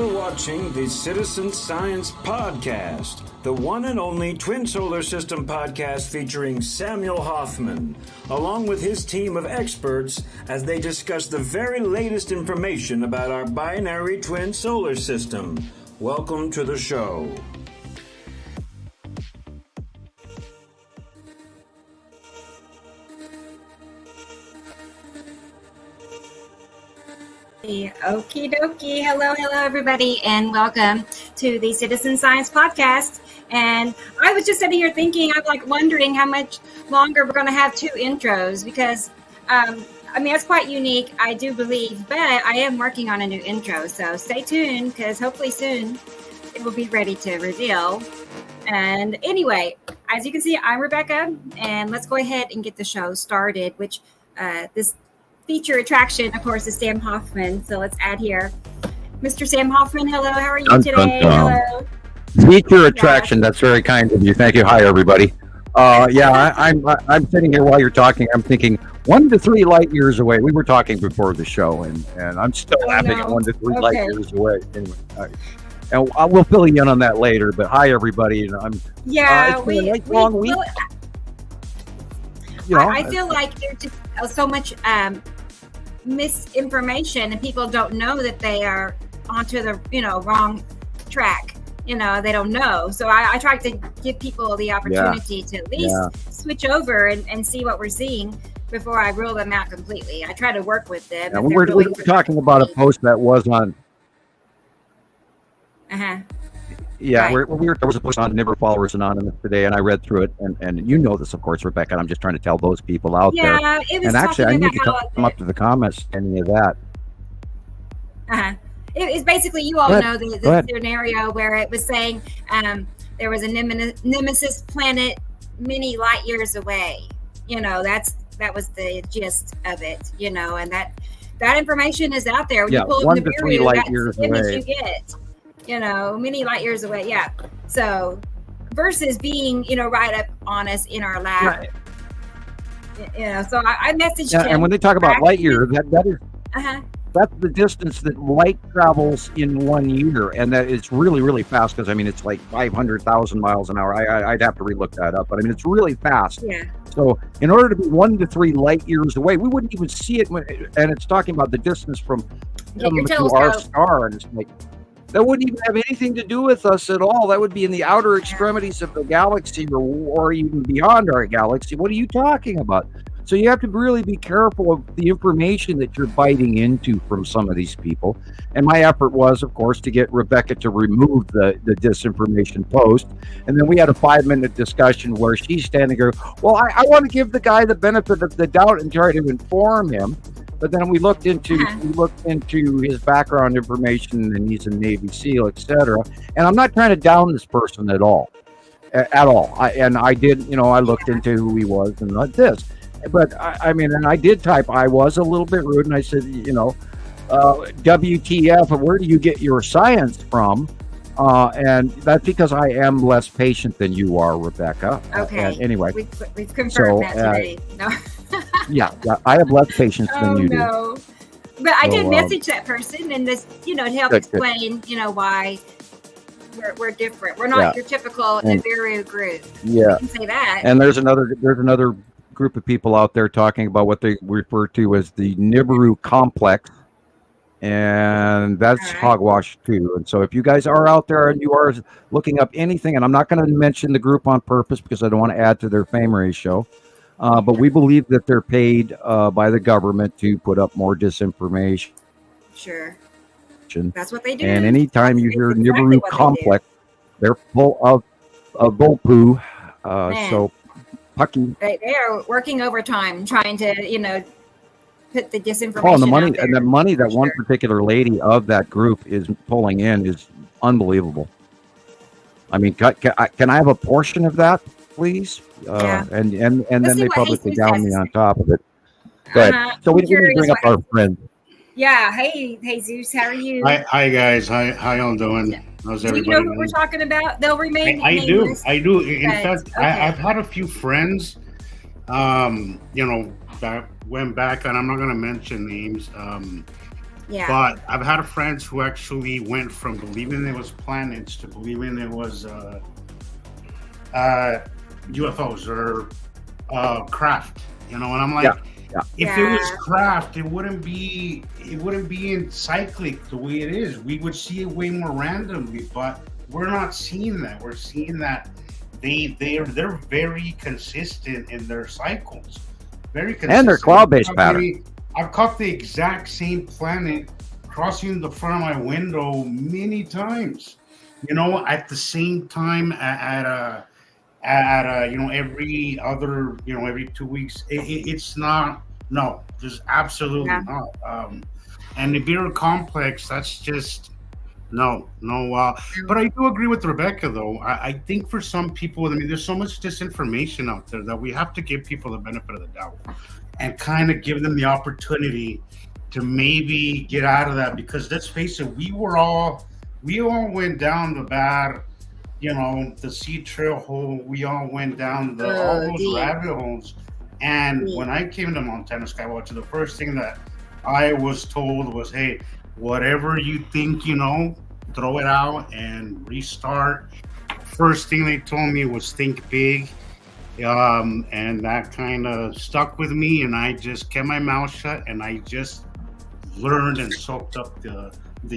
You're watching the Citizen Science Podcast, the one and only twin solar system podcast featuring Samuel Hofman, along with his team of experts as they discuss the very latest information about our binary twin solar system. Welcome to the show. Okie dokie. Hello, everybody, and welcome to the Citizen Science Podcast. And I was just sitting here thinking, I'm wondering how much longer we're going to have two intros because, it's quite unique, I do believe, but I am working on a new intro. So stay tuned because hopefully soon it will be ready to reveal. And anyway, as you can see, I'm Rebecca, and let's go ahead and get the show started, which this feature attraction, of course, is Sam Hofman. So let's add here. Mr. Sam Hofman, hello. How are you today? Hello. Feature attraction. That's very kind of you. Thank you. Hi, everybody. I'm sitting here while you're talking. I'm thinking 1 to 3 light years away. We were talking before the show, and I'm still laughing at 1 to 3 light years away. Anyway, and we'll fill you in on that later. But hi, everybody. And it's been a long week. I feel like there's just so much misinformation, and people don't know that they are onto the wrong track. They don't know. So I try to give people the opportunity to at least switch over and see what we're seeing before I rule them out completely. I try to work with them. Yeah, we're talking about a post that was on. Yeah, right. There was a post on Never Followers Anonymous today, and I read through it, and you know this, of course, Rebecca, and I'm just trying to tell those people out there. Yeah, it was. And actually, I need to come up to the comments, any of that. It's basically, you all know the scenario where it was saying there was a nemesis planet many light years away. That was the gist of it. And that information is out there. When you pull 1 the to 3 light years away. You get. Many light years away. Yeah. So versus being, right up on us in our lab. Right. So I messaged him. And when they talk about light years, that is that's the distance that light travels in 1 year, and that it's really, really fast because it's like 500,000 miles an hour. I'd have to relook that up, but it's really fast. Yeah. So in order to be 1 to 3 light years away, we wouldn't even see it. And it's talking about the distance from to our star, and it's like, that wouldn't even have anything to do with us at all. That would be in the outer extremities of the galaxy or even beyond our galaxy. What are you talking about? So you have to really be careful of the information that you're biting into from some of these people. And my effort was, of course, to get Rebecca to remove the disinformation post. And then we had a 5-minute discussion where she's standing there, well, I want to give the guy the benefit of the doubt and try to inform him. But then we looked into his background information, and he's a Navy SEAL, etc. And I'm not trying to down this person at all. I looked into who he was and like this. But and I did type. I was a little bit rude, and I said, WTF? Where do you get your science from? And that's because I am less patient than you are, Rebecca. Okay. Anyway, we've confirmed that today. No. yeah, I have less patience than you do. But I did message that person, and this, to help explain, why we're different. We're not your typical Nibiru group. Yeah, we can say that. And there's another group of people out there talking about what they refer to as the Nibiru complex. And that's hogwash too. And so if you guys are out there and you are looking up anything, and I'm not going to mention the group on purpose because I don't want to add to their fame ratio, but we believe that they're paid by the government to put up more disinformation. Sure. That's what they do. And anytime you hear Nibiru complex, they're full of bull poo. So Pucky. They are working overtime trying to, put the disinformation. Oh, and the money that one particular lady of that group is pulling in is unbelievable. Can I have a portion of that, please? And then they publicly down me on top of it. Go ahead. So we didn't bring up our friend. Yeah. Hey, Zeus, how are you? Hi guys. How y'all doing? How's everybody? Do you know who we're talking about? They'll remain. I do. In fact, I've had a few friends. That went back, and I'm not going to mention names. Yeah. But I've had friends who actually went from believing it was planets to believing it was UFOs or craft. And I'm like, if it was craft, it wouldn't be in cyclic the way it is. We would see it way more randomly, but we're not seeing that. We're seeing that they're very consistent in their cycles. Very consistent. And their cloud-based pattern. I've caught the exact same planet crossing the front of my window many times. At the same time at every other every 2 weeks. It's not. No, there's absolutely not. And the Nibiru complex, that's just no. But I do agree with Rebecca, though. I think for some people, there's so much disinformation out there that we have to give people the benefit of the doubt and kind of give them the opportunity to maybe get out of that. Because let's face it, we all went down the bad, the sea trail hole. We all went down all those rabbit holes. And when I came to Montana Skywatcher, the first thing that I was told was, hey, whatever you think throw it out and restart. First thing they told me was think big. And that kind of stuck with me, and I just kept my mouth shut, and I just learned and soaked up the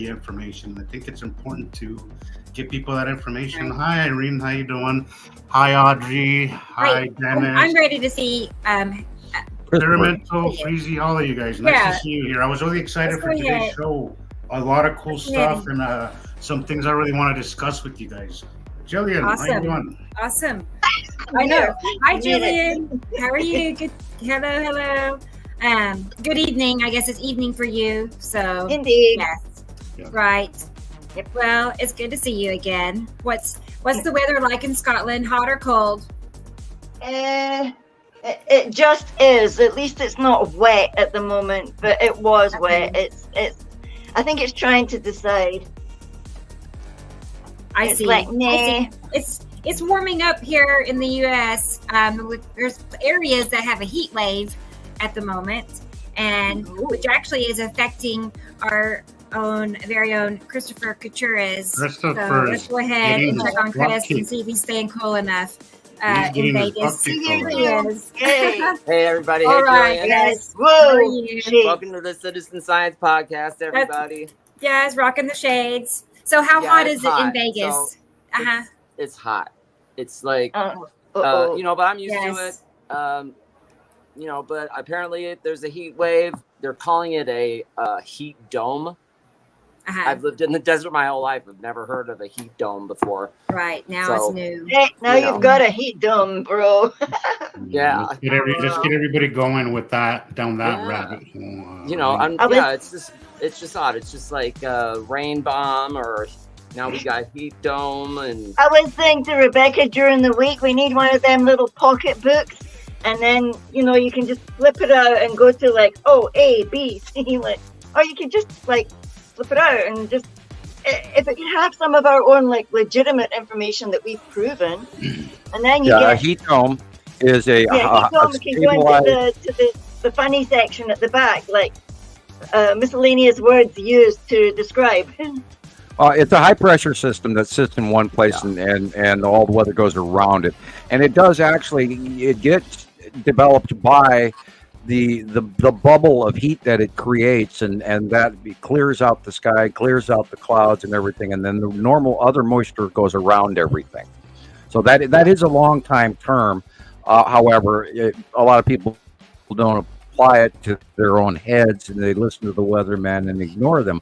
information. I think it's important to give people that information. Hi, Irene, how you doing? Hi, Audrey. Hi, Dennis. I'm ready to see Experimental, Freezy, all of you guys. Nice to see you here. I was really excited for today's show. A lot of cool stuff and some things I really want to discuss with you guys. Gillian, how you doing? Awesome. I know. Hi, Gillian. How are you? Good. Hello. Good evening. I guess it's evening for you. So indeed. Yes. Yeah. Right. Yep. Well, it's good to see you again. What's the weather like in Scotland? Hot or cold? It just is. At least it's not wet at the moment, but it was wet. It's. I think it's trying to decide. I see. It's warming up here in the U.S. There's areas that have a heat wave at the moment, and which actually is affecting our very own Christoper Kuchuris. So let's go ahead and check on Chris and see if he's staying cool enough in Vegas. Here he is. Hey everybody. All right, guys. Welcome to the Citizen Science Podcast, everybody. Yes, rocking the shades. So how hot is it in Vegas? So it's hot. It's like, but I'm used to it. But apparently there's a heat wave. They're calling it a heat dome. I've lived in the desert my whole life. I've never heard of a heat dome before. Right, now it's new. Hey, now you've got a heat dome, bro. Yeah. Let's get everybody going with that, down that rabbit hole. It's just odd. It's just like rain bomb, or now we got heat dome. And I was saying to Rebecca during the week, we need one of them little pocket books, and then you can just flip it out and go to like A, B, C, or you can just like flip it out and just if it can have some of our own like legitimate information that we've proven, and then you get a heat dome is a heat dome can go into the funny section at the back, like miscellaneous words used to describe. It's a high pressure system that sits in one place and all the weather goes around it, and it does it gets developed by the bubble of heat that it creates, and that clears out the sky, clears out the clouds and everything, and then the normal other moisture goes around everything. So that is a long time term. However, a lot of people don't apply it to their own heads, and they listen to the weathermen and ignore them.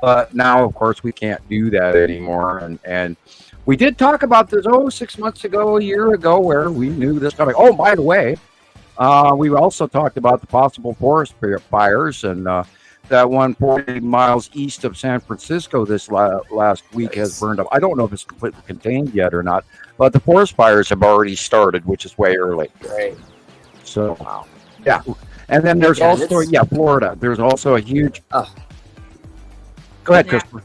But now, of course, we can't do that anymore. And we did talk about this 6 months ago, a year ago, where we knew this coming. Oh, by the way, we also talked about the possible forest fires, and that one 40 miles east of San Francisco this last week has burned up. I don't know if it's completely contained yet or not, but the forest fires have already started, which is way early. Great. So, yeah. And then there's also, Florida. There's also a huge... Go ahead, Christopher.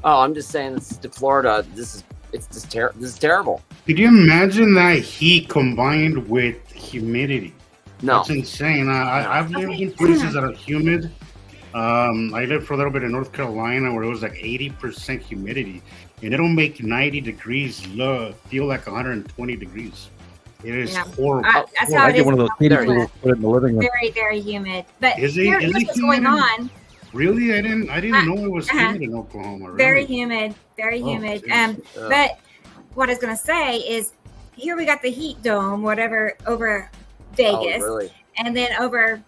Oh, I'm just saying, this to Florida. This is terrible. Could you imagine that heat combined with humidity? No, that's insane. I've lived in places that are humid, I lived for a little bit in North Carolina where it was like 80% humidity, and it'll make 90 degrees feel like 120 degrees. It is horrible. That's how I it get is. one of those people who put it in the living room. Very, very humid. But Is here's what's going on. Really? I didn't know it was humid in Oklahoma. Really? Very humid. Very humid. But what I was going to say is, here we got the heat dome, whatever, over Vegas, and then over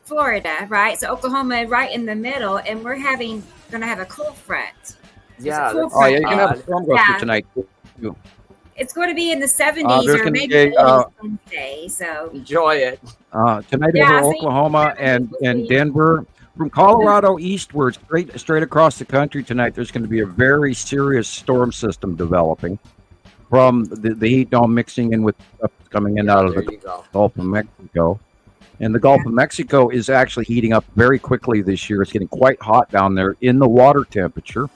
Florida, right? So Oklahoma right in the middle, and we're going to have a cold front. Yeah. Cold Oh, yeah, you're going to have a storm gust tonight. Too. It's going to be in the 70s or maybe 80s Wednesday, so enjoy it. Tonight over Oklahoma and Denver. From Colorado eastward, straight across the country tonight, there's going to be a very serious storm system developing from the heat dome mixing in with coming in out of the Gulf of Mexico. And the Gulf of Mexico is actually heating up very quickly this year. It's getting quite hot down there in the water temperature.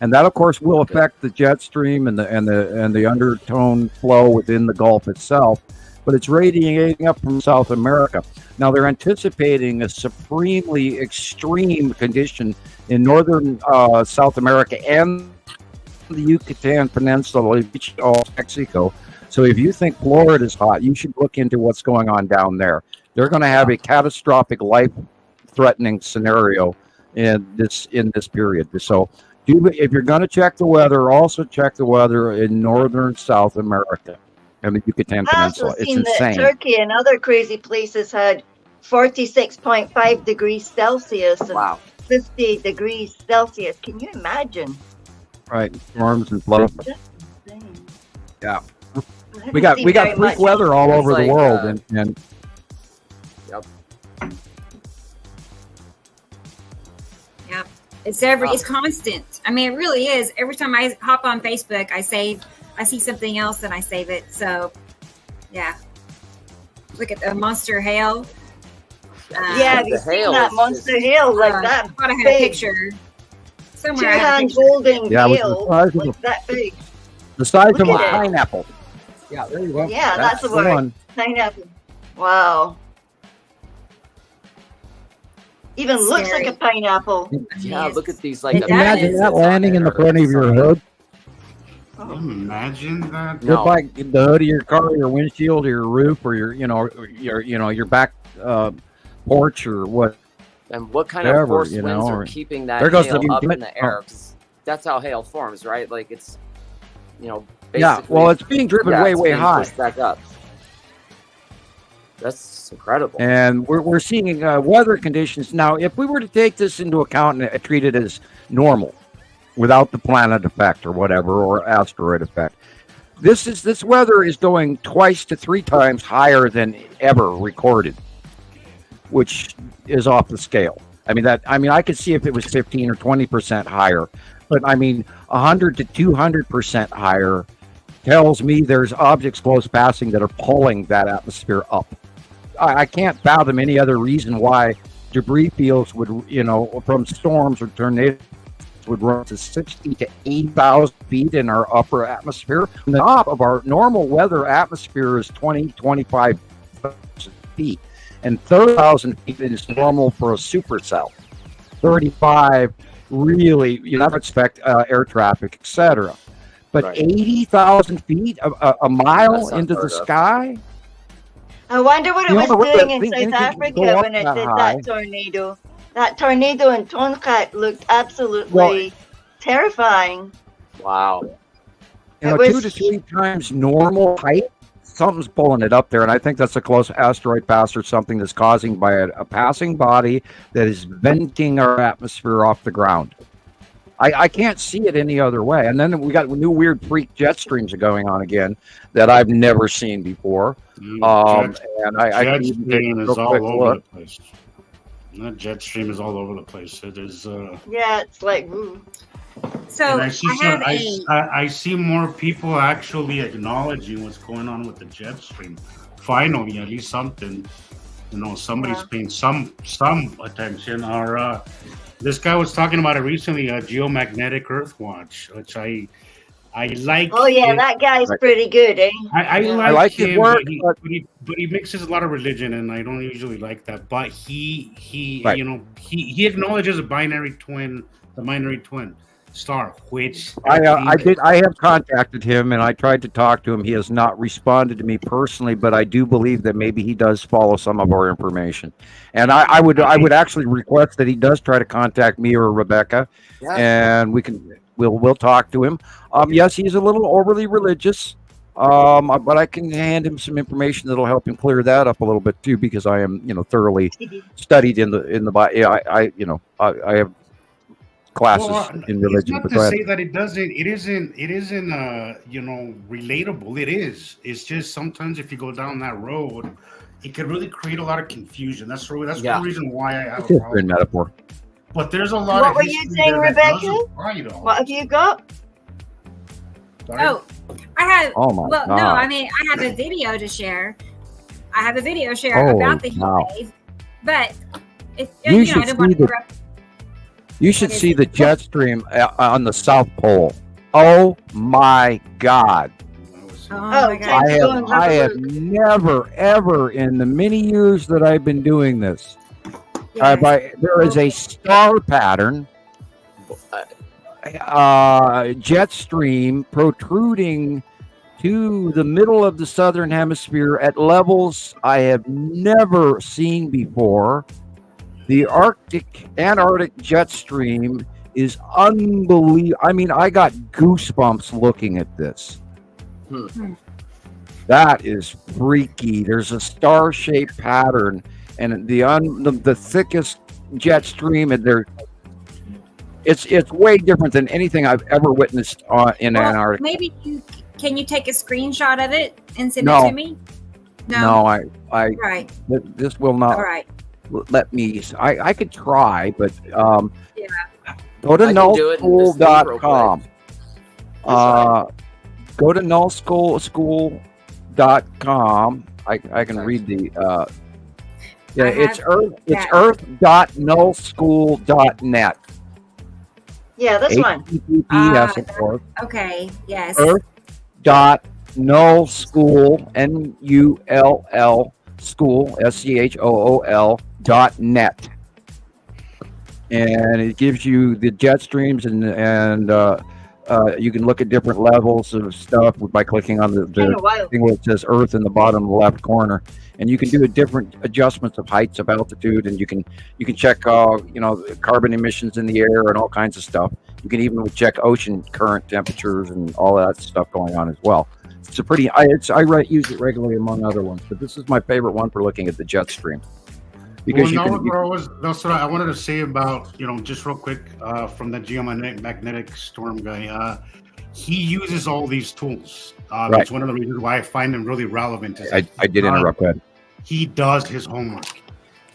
And that, of course, will affect the jet stream and the undertone flow within the Gulf itself. But it's radiating up from South America. Now, they're anticipating a supremely extreme condition in northern South America and the Yucatan Peninsula of Mexico. So if you think Florida is hot, you should look into what's going on down there. They're going to have a catastrophic, life-threatening scenario in this period. So if you're going to check the weather, also check the weather in northern South America and the Yucatan Peninsula. It's insane. That Turkey and other crazy places had 46.5 degrees Celsius and 50 degrees Celsius. Can you imagine? Right, storms and floods. Yeah, we got freak weather all over the world, and Yep. It's constant. I mean, it really is. Every time I hop on Facebook, I see something else and I save it. So, yeah. Look at the monster hail. Have you seen that monster hail like that? I thought I had a picture somewhere. Two-hand holding hail like that big. The size of a pineapple. Yeah, there you go. Yeah, that's the word. Pineapple. Wow. Even looks like a pineapple. Yeah, look at these. Like, imagine that landing in the front of your hood. Imagine that. Just like the hood of your car, your windshield, or your roof, or your back porch, or what. And what kind of force winds are keeping that hail up in the air? 'Cause that's how hail forms, right? Like it's, well, it's being driven way high. Back up. That's incredible. And we're seeing weather conditions. Now, if we were to take this into account and treat it as normal, without the planet effect or whatever, or asteroid effect, this weather is going 2 to 3 times higher than ever recorded, which is off the scale. I could see if it was 15 or 20% higher, but 100 to 200% higher tells me there's objects close passing that are pulling that atmosphere up. I can't fathom any other reason why debris fields would, from storms or tornadoes would run to 60 to 8,000 feet in our upper atmosphere. And the top of our normal weather atmosphere is 25,000 feet. And 30,000 feet is normal for a supercell. 35, really, you never expect air traffic, etc. But 80,000 feet, a mile into the sky? I wonder what it was doing in South Africa when it did that tornado. That tornado in Tonkat looked absolutely terrifying. Wow. 2 to 3 times normal height. Something's pulling it up there, and I think that's a close asteroid pass or something that's causing by a passing body that is venting our atmosphere off the ground. I can't see it any other way. And then we got new weird freak jet streams going on again that I've never seen before. Jet stream is all over the place. That jet stream is all over the place. It is. It's like. Ooh. So I see more people actually acknowledging what's going on with the jet stream. Finally, at least something. Somebody's paying some attention. This guy was talking about it recently, a geomagnetic Earth watch, which I I like. Oh yeah, that guy's pretty good, eh? I like him, his work, but he mixes a lot of religion, and I don't usually like that. But he Right. you know, he acknowledges the binary twin star, which I have contacted him and I tried to talk to him. He has not responded to me personally, but I do believe that maybe he does follow some of our information. And I would actually request that he does try to contact me or Rebecca, and we'll talk to him. Yes, he's a little overly religious, but I can hand him some information that'll help him clear that up a little bit too, because I am thoroughly studied in the Bible. I have classes in religion. Not to say that it isn't relatable. It is. It's just sometimes if you go down that road, it could really create a lot of confusion. That's one reason why I have a problem. Metaphor. But there's a lot. What were you saying, Rebecca? What have you got? Sorry? Oh, I have. Oh my God. No, I mean I have a video to share. about the heat wave, but I don't want to interrupt. You should see the jet stream on the South Pole. Oh my God. Oh my God. I have never, ever in the many years that I've been doing this, there is a star pattern, jet stream protruding to the middle of the southern hemisphere at levels I have never seen before. The Antarctic jet stream is unbelievable. I mean, I got goosebumps looking at this. That is freaky. There's a star-shaped pattern, and the thickest jet stream, and it's way different than anything I've ever witnessed in Antarctica. Maybe can you take a screenshot of it and send it to me? No, I right. This will not. All right. Let me. I could try, but go to nullschool.com. Go to nullschool.com. I can read the. It's earth.nullschool.net. Yeah, this one. Yes, of course. Okay. Yes. Earth.nullschool NULL school SCHOOL.net, and it gives you the jet streams and you can look at different levels of stuff by clicking on the thing where it says Earth in the bottom left corner, and you can do different adjustments of heights, of altitude, and you can check carbon emissions in the air and all kinds of stuff. You can even check ocean current temperatures and all that stuff going on as well. It's a pretty. I use it regularly among other ones, but this is my favorite one for looking at the jet stream. Because that's what I wanted to say about just real quick from the geomagnetic storm guy. He uses all these tools. Right. It's one of the reasons why I find him really relevant. I did interrupt that. He does his homework.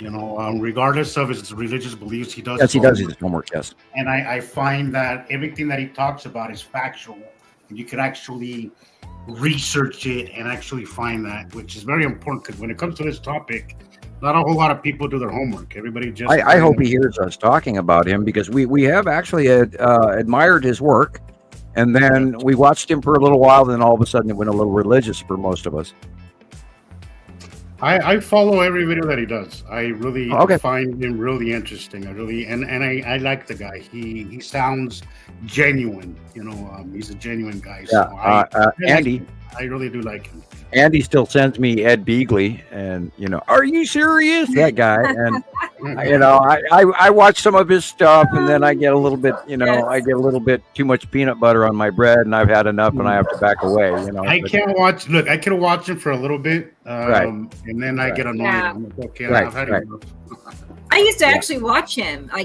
Regardless of his religious beliefs, he does. Yes, he does his homework. Yes. And I find that everything that he talks about is factual, and you can actually research it and actually find that, which is very important, because when it comes to this topic, not a whole lot of people do their homework. Everybody just. I hope he hears us talking about him, because we have actually admired his work, and then we watched him for a little while, then all of a sudden it went a little religious for most of us. I follow every video that he does. I really find him really interesting. I like the guy. He sounds genuine. He's a genuine guy. So Andy. I really do like him. Andy still sends me Ed Beagley, and are you serious? That guy, and I watch some of his stuff, and then I get a little bit, I get a little bit too much peanut butter on my bread, and I've had enough, and I have to back away. I can't watch. Look, I could watch him for a little bit, and then I get annoyed. Yeah. I'm like, okay, I've had enough. I used to actually watch him. I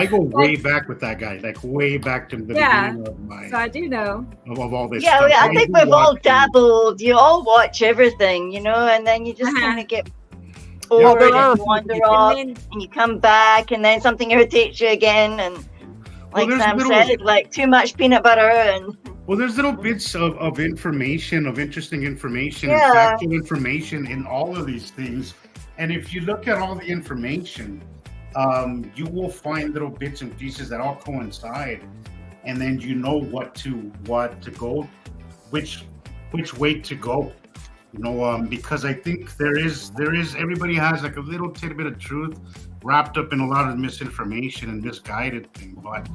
go way back with that guy, like way back to the beginning of my. So I do know of all this. Yeah, stuff. I think we've all dabbled. You all watch everything, and then you just kind of get bored and wander off, and you come back, and then something irritates you again, and like Sam said, like too much peanut butter and. Well, there's little bits of information, of interesting information, factual information in all of these things. And if you look at all the information, you will find little bits and pieces that all coincide. and then you know what to go, which way to go. Because I think there is everybody has like a little tidbit of truth wrapped up in a lot of misinformation and misguided thing. But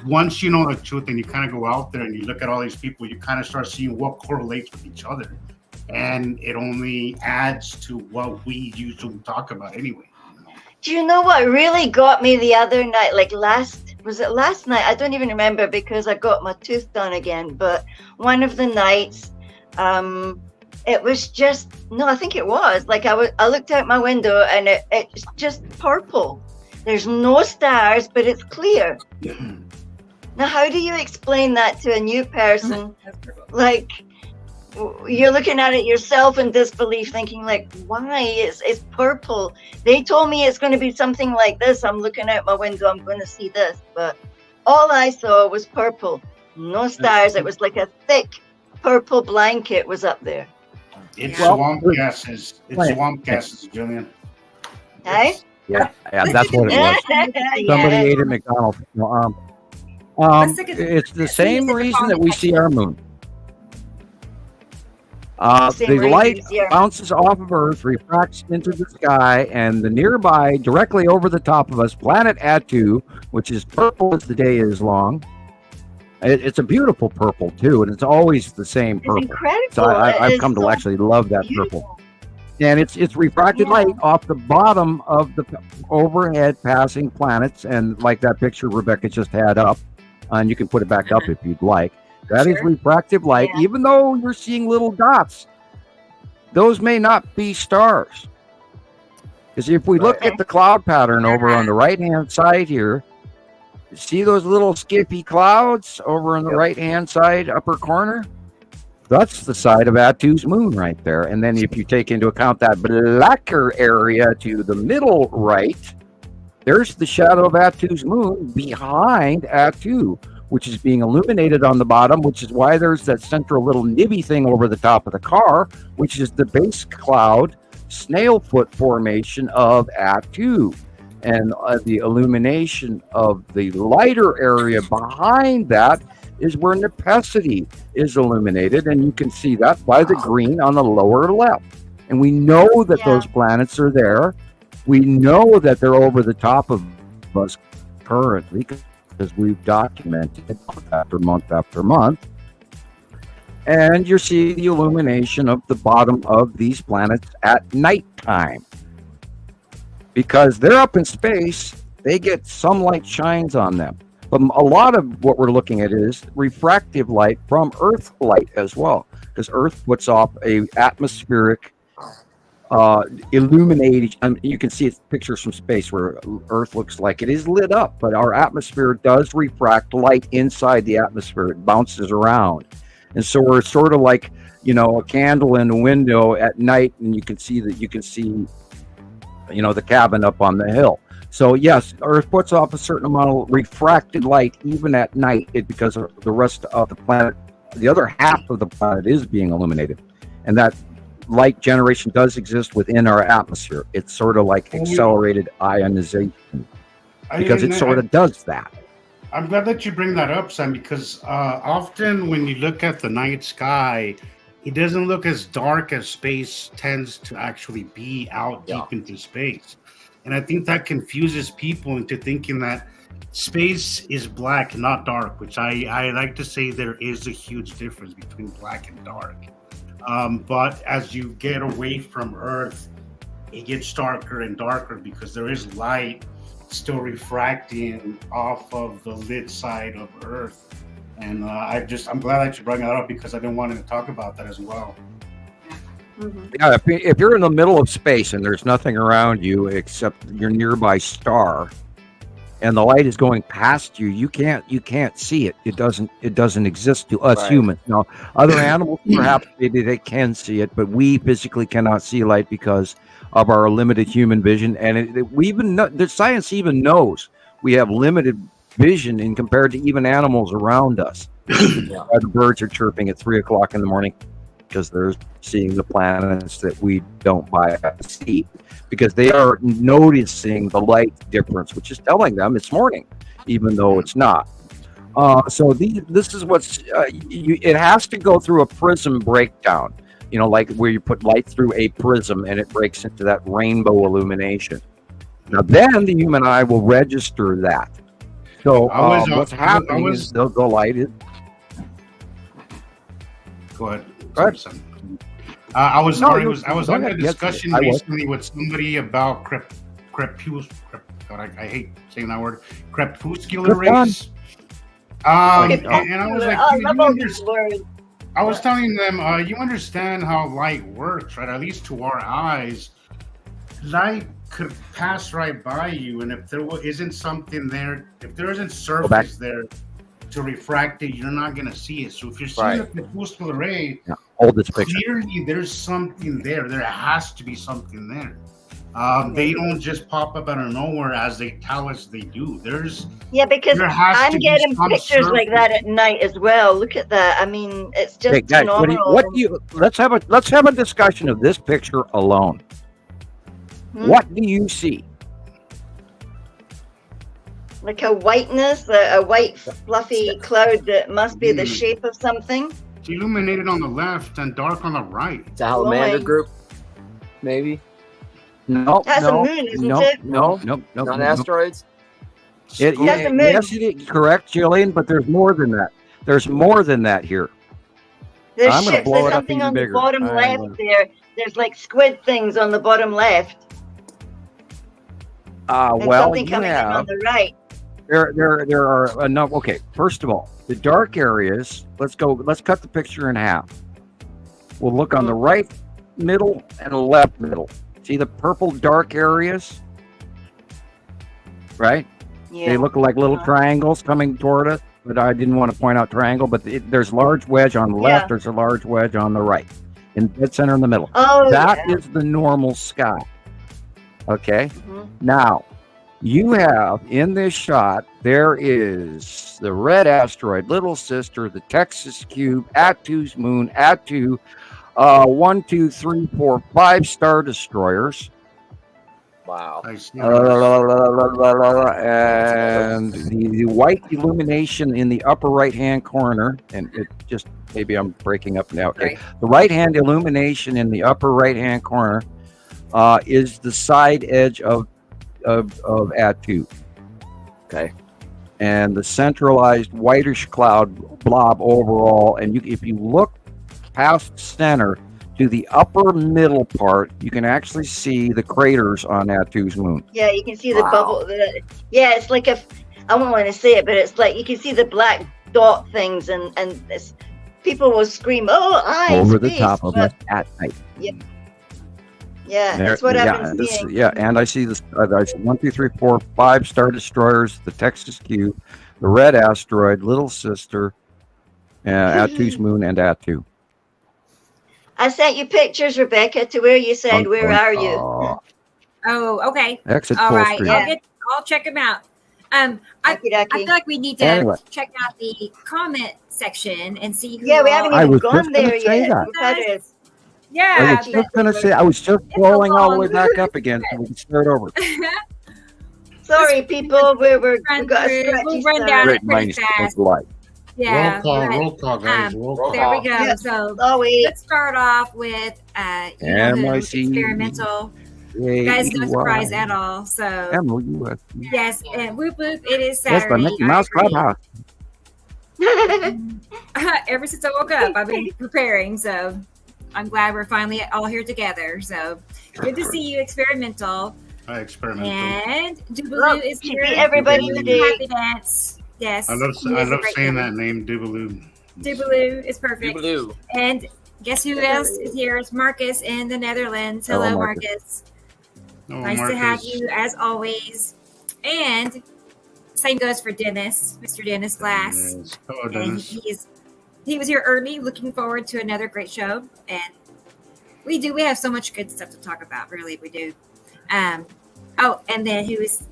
once you know the truth and you kind of go out there and you look at all these people, you kind of start seeing what correlates with each other, and it only adds to what we usually talk about anyway. Do you know what really got me the other night? Like last night? I don't even remember because I got my tooth done again. But one of the nights, it was just, no, I think it was like I looked out my window and it's just purple. There's no stars, but it's clear. Now, how do you explain that to a new person? Like, you're looking at it yourself in disbelief, thinking like, why it's purple? They told me it's going to be something like this. I'm looking out my window, I'm going to see this, but all I saw was purple. No stars. It was like a thick purple blanket was up there. It's swamp gases. It's swamp gases, Gillian. Hey? Yeah, that's what it was. Somebody ate at McDonald's. It's the same reason that we see our moon. The light bounces off of Earth, refracts into the sky, and the nearby, directly over the top of us, planet Atu, which is purple as the day is long. It's a beautiful purple too, and it's always the same purple. It's incredible. So I've come to actually love that purple. And it's refracted light off the bottom of the overhead passing planets, and like that picture Rebecca just had up, and you can put it back up if you'd like. That is refractive light, even though you're seeing little dots. Those may not be stars. Because if we look at the cloud pattern over on the right-hand side here, see those little skimpy clouds over on the right-hand side upper corner? That's the side of Atu's moon right there. And then if you take into account that blacker area to the middle right, there's the shadow of Atu's moon behind Atu, which is being illuminated on the bottom, which is why there's that central little nibby thing over the top of the car, which is the base cloud snail foot formation of Atu. And the illumination of the lighter area behind that is where Nepacity is illuminated, and you can see that by the green on the lower left. And we know that those planets are there. We know that they're over the top of us currently because we've documented month after month after month. And you see the illumination of the bottom of these planets at nighttime. Because they're up in space, they get some light shines on them. But a lot of what we're looking at is refractive light from Earth light as well. Because Earth puts off a atmospheric illuminated, you can see pictures from space where Earth looks like it is lit up, but our atmosphere does refract light inside the atmosphere. It bounces around. And so we're sort of like, a candle in a window at night, and you can see the cabin up on the hill. So yes, Earth puts off a certain amount of refracted light even at night because the rest of the planet, the other half of the planet is being illuminated. And that light generation does exist within our atmosphere. It's sort of like accelerated ionization because it sort of does that. I'm glad that you bring that up, Sam, because often when you look at the night sky, it doesn't look as dark as space tends to actually be out deep into space. And I think that confuses people into thinking that space is black, not dark, which I like to say there is a huge difference between black and dark. But as you get away from Earth, it gets darker and darker because there is light still refracting off of the lit side of Earth. And I'm glad that you brought that up because I've been wanting to talk about that as well. Yeah, if you're in the middle of space and there's nothing around you except your nearby star, and the light is going past you, you can't see it. It doesn't exist to us humans. Now, other animals perhaps maybe they can see it, but we physically cannot see light because of our limited human vision. And the science even knows we have limited vision in compared to even animals around us. The birds are chirping at 3:00 in the morning because they're seeing the planets that we don't see, because they are noticing the light difference, which is telling them it's morning, even though it's not. So this is what's it has to go through a prism breakdown. Like where you put light through a prism and it breaks into that rainbow illumination. Now then the human eye will register that. So what's happening is the light is. Go ahead. I was having a discussion recently with somebody about I hate saying that word, crepuscular rays. And I was like, I was telling them, you understand how light works, right? At least to our eyes, light could pass right by you, and if there isn't something there, if there isn't surface there to refract it, you're not going to see it. So if you're seeing a crepuscular ray, hold this picture. Clearly there's something there. There has to be something there. They don't just pop up out of nowhere as they tell us they do. Because I'm getting pictures like that at night as well. Look at that. I mean, it's just hey, guys, phenomenal. Let's have a discussion of this picture alone. What do you see? Like a whiteness, a white fluffy cloud that must be the shape of something. It's illuminated on the left and dark on the right. It's a salamander group, maybe. No, that's a moon, isn't it? No. Not asteroids. That's a moon. Yes, it is correct, Gillian, but there's more than that. There's more than that here. There's I'm going to blow it up something even on bigger. the bottom left there. There's like squid things on the bottom left. And something coming in on the right. There are enough. Okay, first of all, the dark areas. Let's cut the picture in half. We'll look on the right middle and the left middle. See the purple dark areas, right? Yeah. They look like little triangles coming toward us, but I didn't want to point out triangle. But there's a large wedge on the left. There's a large wedge on the right, in dead center in the middle. That is the normal sky. Okay. Now, you have in this shot, there is the red asteroid, little sister, the Texas cube, Attu's moon, Attu, 1, 2, 3, 4, 5 star destroyers. Wow. And the white illumination in the upper right hand corner, and it just maybe I'm breaking up now. Okay. The right hand illumination in the upper right hand corner is the side edge of Attu. Okay. And the centralized whitish cloud blob overall, and if you look past center to the upper middle part, you can actually see the craters on Attu's moon. Yeah, you can see the bubble. It's like I don't want to say it, but it's like you can see the black dot things, and people will scream, "Oh, over the top of us at night." Yeah, that's what I've been seeing. And I see this. I see 1, 2, 3, 4, 5 star destroyers, the Texas cube, the red asteroid, little sister, Attu's moon, and Attu. I sent you pictures, Rebecca, to where you said, "Where are you?" Oh, okay. Exit all full right. screen. I'll check them out. I feel like we need to check out the comment section and see who. Yeah, we haven't even gone there yet. Yeah. I was just going to say, I was just scrolling all the way back up again so we can start over. Sorry, people. We've got a we'll run down it pretty fast. Yeah. Roll call, guys. Roll call. There we go. Yeah. So let's start off with experimental. You guys, no surprise at all. So yes, and whoop whoop, it is Saturday. Yes, the Mickey Mouse Clubhouse. Ever since I woke up, I've been preparing. So I'm glad we're finally all here together. So good to see you, Experimental. Hi, Experimental. And Dubaloo is here. Everybody today. Happy dance. Yes. I love saying that name, Dubaloo. Dubaloo is perfect. Dubaloo. And guess who else is here? It's Marcus in the Netherlands. Hello, Marcus. Nice to have you as always. And same goes for Dennis, Mr. Dennis Glass. Yes. Hello, Dennis. And he was here early, looking forward to another great show. And we have so much good stuff to talk about, really, we do. And then who is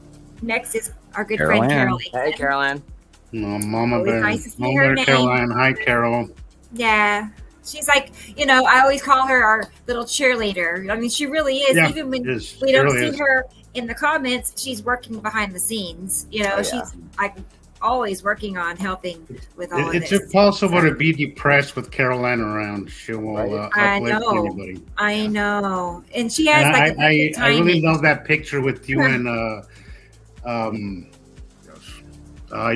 next is our good friend Carol. Hey, Caroline. No, Mama Bear. Nice to see her name. Caroline. Hi, Carol. Yeah. She's like, I always call her our little cheerleader. I mean, she really is. Yeah, even when we don't see her in the comments, she's working behind the scenes. She's like always working on helping with all of this. It's impossible to be depressed with Caroline around. She will uplift anybody. I know, and she has I really love that picture with you and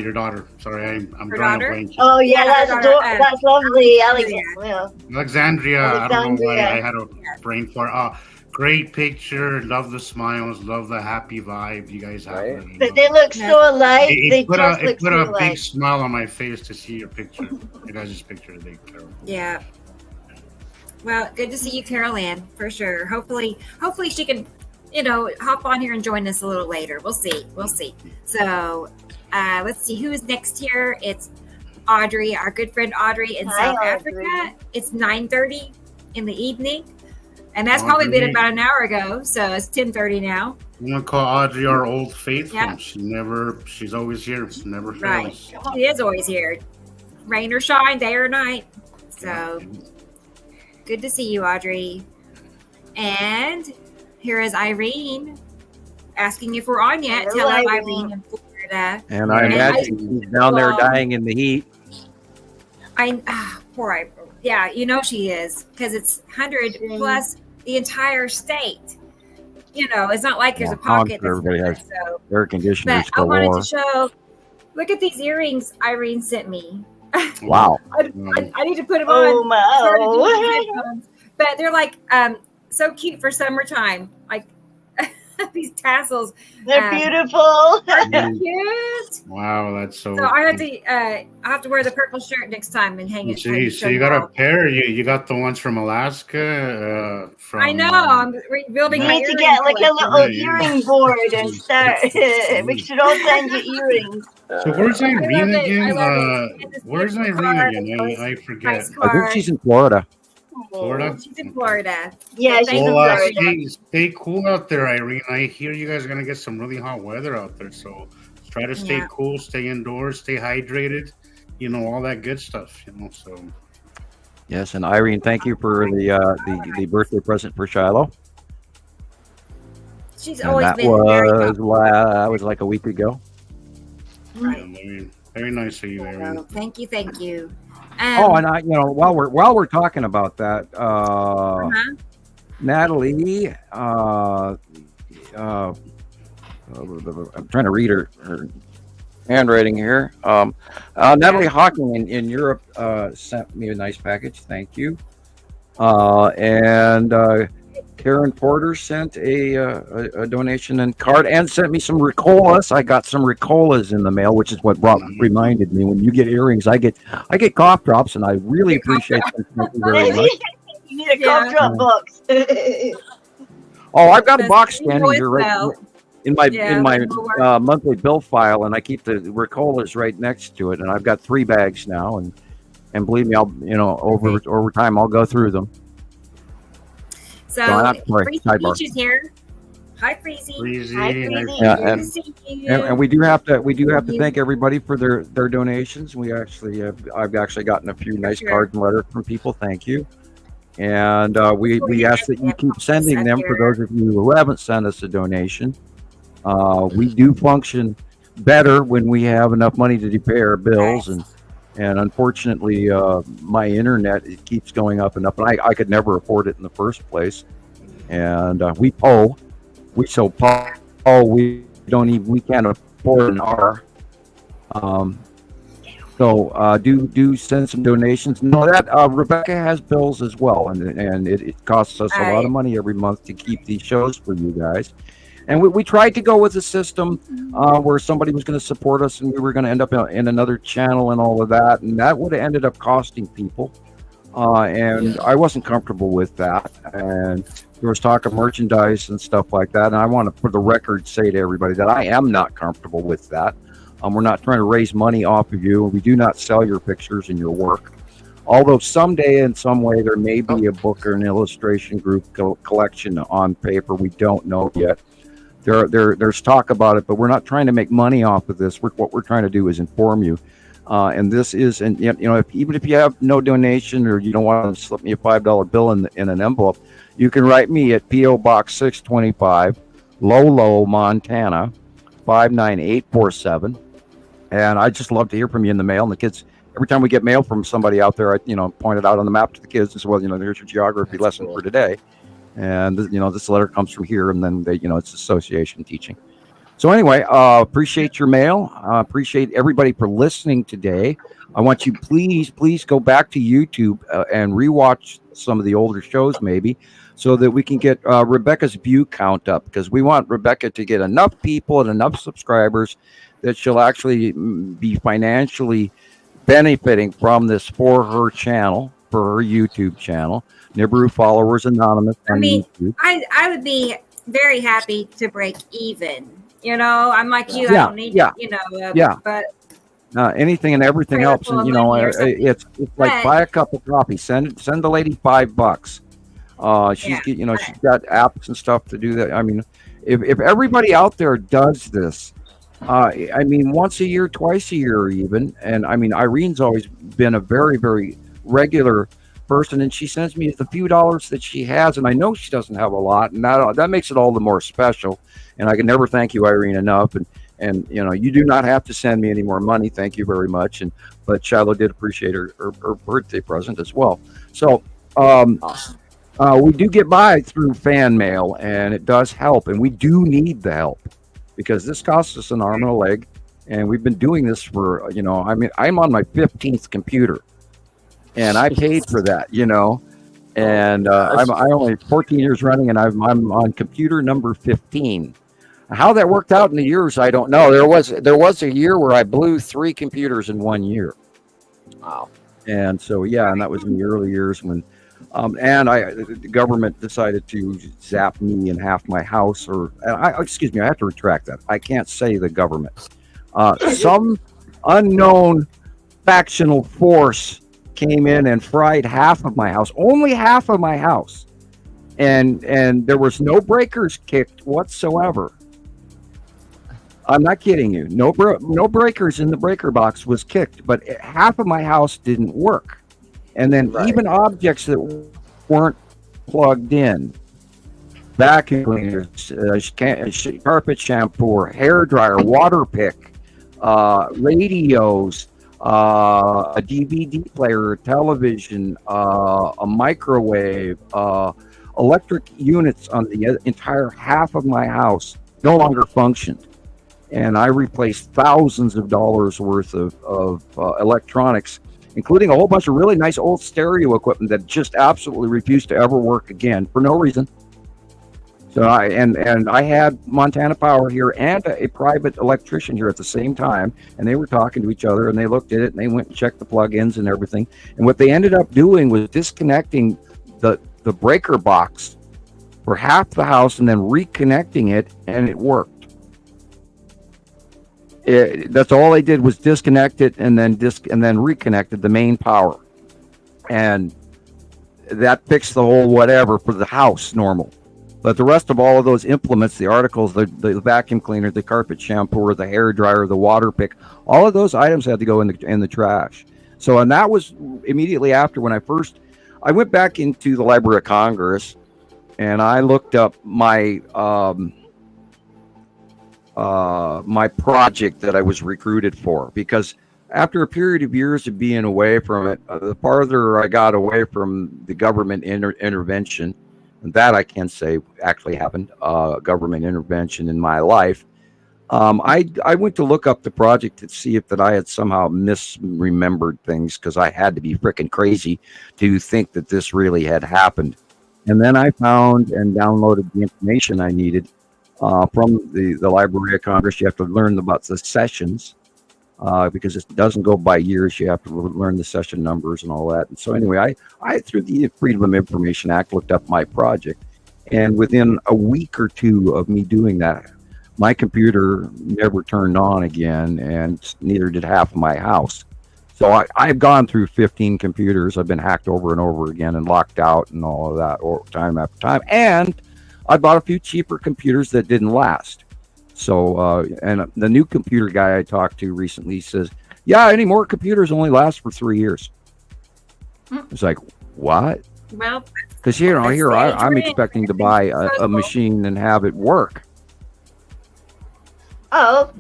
your daughter. Sorry, I'm drawing a blank. Oh yeah, that's lovely, Alexandria. I don't know why I had a brain fart. Great picture. Love the smiles. Love the happy vibe you guys have. But they look so alike. They put just put a big smile on my face to see your picture. You guys' picture today, Carol. Yeah. Well, good to see you, Carol Ann, for sure. Hopefully she can, hop on here and join us a little later. We'll see. So, let's see who's next here. It's Audrey, our good friend Audrey in South Africa. It's 9:30 in the evening. And that's probably been about an hour ago, so it's 10:30 now. I'm gonna call Audrey our old faithful. Yeah. She's always here. She never fails. Right. She is always here, rain or shine, day or night. So good to see you, Audrey. And here is Irene asking if we're on yet. Hello, Tell Irene in Florida. And I imagine she's down there dying in the heat. Poor Irene. Yeah, she is, because it's 100 plus the entire state. It's not like there's a pocket. Everybody has air conditioners. But I wanted to show. Look at these earrings Irene sent me. Wow. I need to put them on. Oh, but they're like so cute for summertime. Like these tassels. They're beautiful. They're cute. Wow, that's so. So I have to wear the purple shirt next time and hang it. So you got a pair. You got the ones from Alaska. I know. I'm rebuilding. You need to get like a little earring board and start. We should all send you earrings. So where's Irene again? Where's Irene again? I forget. I think she's in Florida. Florida? She's in Florida. Yeah, she's in Florida. Stay cool out there, Irene. I hear you guys are gonna get some really hot weather out there, so try to stay cool, stay indoors, stay hydrated. All that good stuff. So. Yes, and Irene, thank you for the birthday present for Shiloh. She's always been very helpful. That was like a week ago. Right. Yeah, very nice of you, Irene. Thank you. And while we're talking about that, Natalie, I'm trying to read her handwriting here. Natalie Hawking in Europe sent me a nice package. Thank you. And Karen Porter sent a donation and card and sent me some Ricolas. I got some Ricolas in the mail, which is what reminded me. When you get earrings, I get cough drops, and I really appreciate them. Thank you very much. You need a cough drop box. I've got a box standing here right in my monthly bill file, and I keep the Ricolas right next to it. And I've got 3 bags now, and believe me, I'll over time I'll go through them. So Freezy Peach is here. Hi, Freezy. Hi, Freezy. Yeah, and we do have to thank everybody for their donations. I've actually gotten a few nice cards and letters from people. Thank you. And we ask that you keep sending them. For those of you who haven't sent us a donation, we do function better when we have enough money to pay our bills, and unfortunately, my internet, it keeps going up and up, and I could never afford it in the first place. And we can't afford an R. So do send some donations. Know that Rebecca has bills as well, and it costs us a lot of money every month to keep these shows for you guys. And we tried to go with a system where somebody was going to support us, and we were going to end up in another channel and all of that, and that would have ended up costing people. And I wasn't comfortable with that. And there was talk of merchandise and stuff like that. And I want to, for the record, say to everybody that I am not comfortable with that. We're not trying to raise money off of you. We do not sell your pictures and your work. Although someday, in some way, there may be a book or an illustration group collection on paper. We don't know yet. There's talk about it, but we're not trying to make money off of this. What we're trying to do is inform you. And this is, and even if you have no donation or you don't want to slip me a $5 bill in an envelope, you can write me at P.O. Box 625, Lolo, Montana, 59847. And I just love to hear from you in the mail. And the kids, every time we get mail from somebody out there, I point it out on the map to the kids and say, well, there's your geography lesson for today. And this letter comes from here, and then it's association teaching. So anyway, appreciate your mail. Appreciate everybody for listening today. I want you please go back to YouTube and rewatch some of the older shows, maybe, so that we can get Rebecca's view count up, because we want Rebecca to get enough people and enough subscribers that she'll actually be financially benefiting from this for her channel, for her YouTube channel, Nibiru Followers Anonymous. YouTube. I would be very happy to break even. I'm like you. I don't need, but anything and everything helps. And it's like buy a cup of coffee. Send the lady $5. She's got apps and stuff to do that. I mean, if everybody out there does this, once a year, twice a year, even. And I mean, Irene's always been a very, very regular person, and she sends me the few dollars that she has, and I know she doesn't have a lot, and that makes it all the more special. And I can never thank you, Irene, enough. And you do not have to send me any more money. Thank you very much. But Shiloh did appreciate her birthday present as well. So we do get by through fan mail, and it does help. And we do need the help, because this costs us an arm and a leg. And we've been doing this for, I'm on my 15th computer, and I paid for that, and I'm only 14 years running, and I'm on computer number 15. How that worked out in the years, I don't know. There was a year where I blew 3 computers in 1 year. Wow. And so, and that was in the early years when, the government decided to zap me and half my house, excuse me, I have to retract that. I can't say the government. Some unknown factional force came in and fried half of my house, only half of my house. And there was no breakers kicked whatsoever. I'm not kidding you. No breakers in the breaker box was kicked, but half of my house didn't work. And then even objects that weren't plugged in, vacuum cleaners, carpet shampoo, hair dryer, water pick, radios, a DVD player, television, a microwave, electric units on the entire half of my house no longer functioned. And I replaced thousands of dollars worth of electronics, including a whole bunch of really nice old stereo equipment that just absolutely refused to ever work again for no reason. So I had Montana Power here and a private electrician here at the same time, and they were talking to each other, and they looked at it, and they went and checked the plug-ins and everything. And what they ended up doing was disconnecting the breaker box for half the house and then reconnecting it, and it worked. That's all they did was disconnect it and then reconnected the main power, and that fixed the whole whatever for the house normal. But the rest of all of those implements, the articles, the vacuum cleaner, the carpet shampoo, the hair dryer, the water pick, all of those items had to go in the trash. So, and that was immediately after when I went back into the Library of Congress, and I looked up my my project that I was recruited for, because after a period of years of being away from it, the farther I got away from the government intervention, and that I can say actually happened, government intervention in my life, I went to look up the project to see if that I had somehow misremembered things, because I had to be freaking crazy to think that this really had happened. And then I found and downloaded the information I needed from the Library of Congress. You have to learn about the sessions, because it doesn't go by years. You have to learn the session numbers and all that. And so anyway, I through the Freedom of Information Act, looked up my project. And within a week or two of me doing that, my computer never turned on again, and neither did half of my house. So I've gone through 15 computers. I've been hacked over and over again and locked out and all of that time after time. And I bought a few cheaper computers that didn't last. So, and the new computer guy I talked to recently says, yeah, any more computers only last for 3 years. It's like, what? Well, because here I'm expecting to buy a machine and have it work. Oh,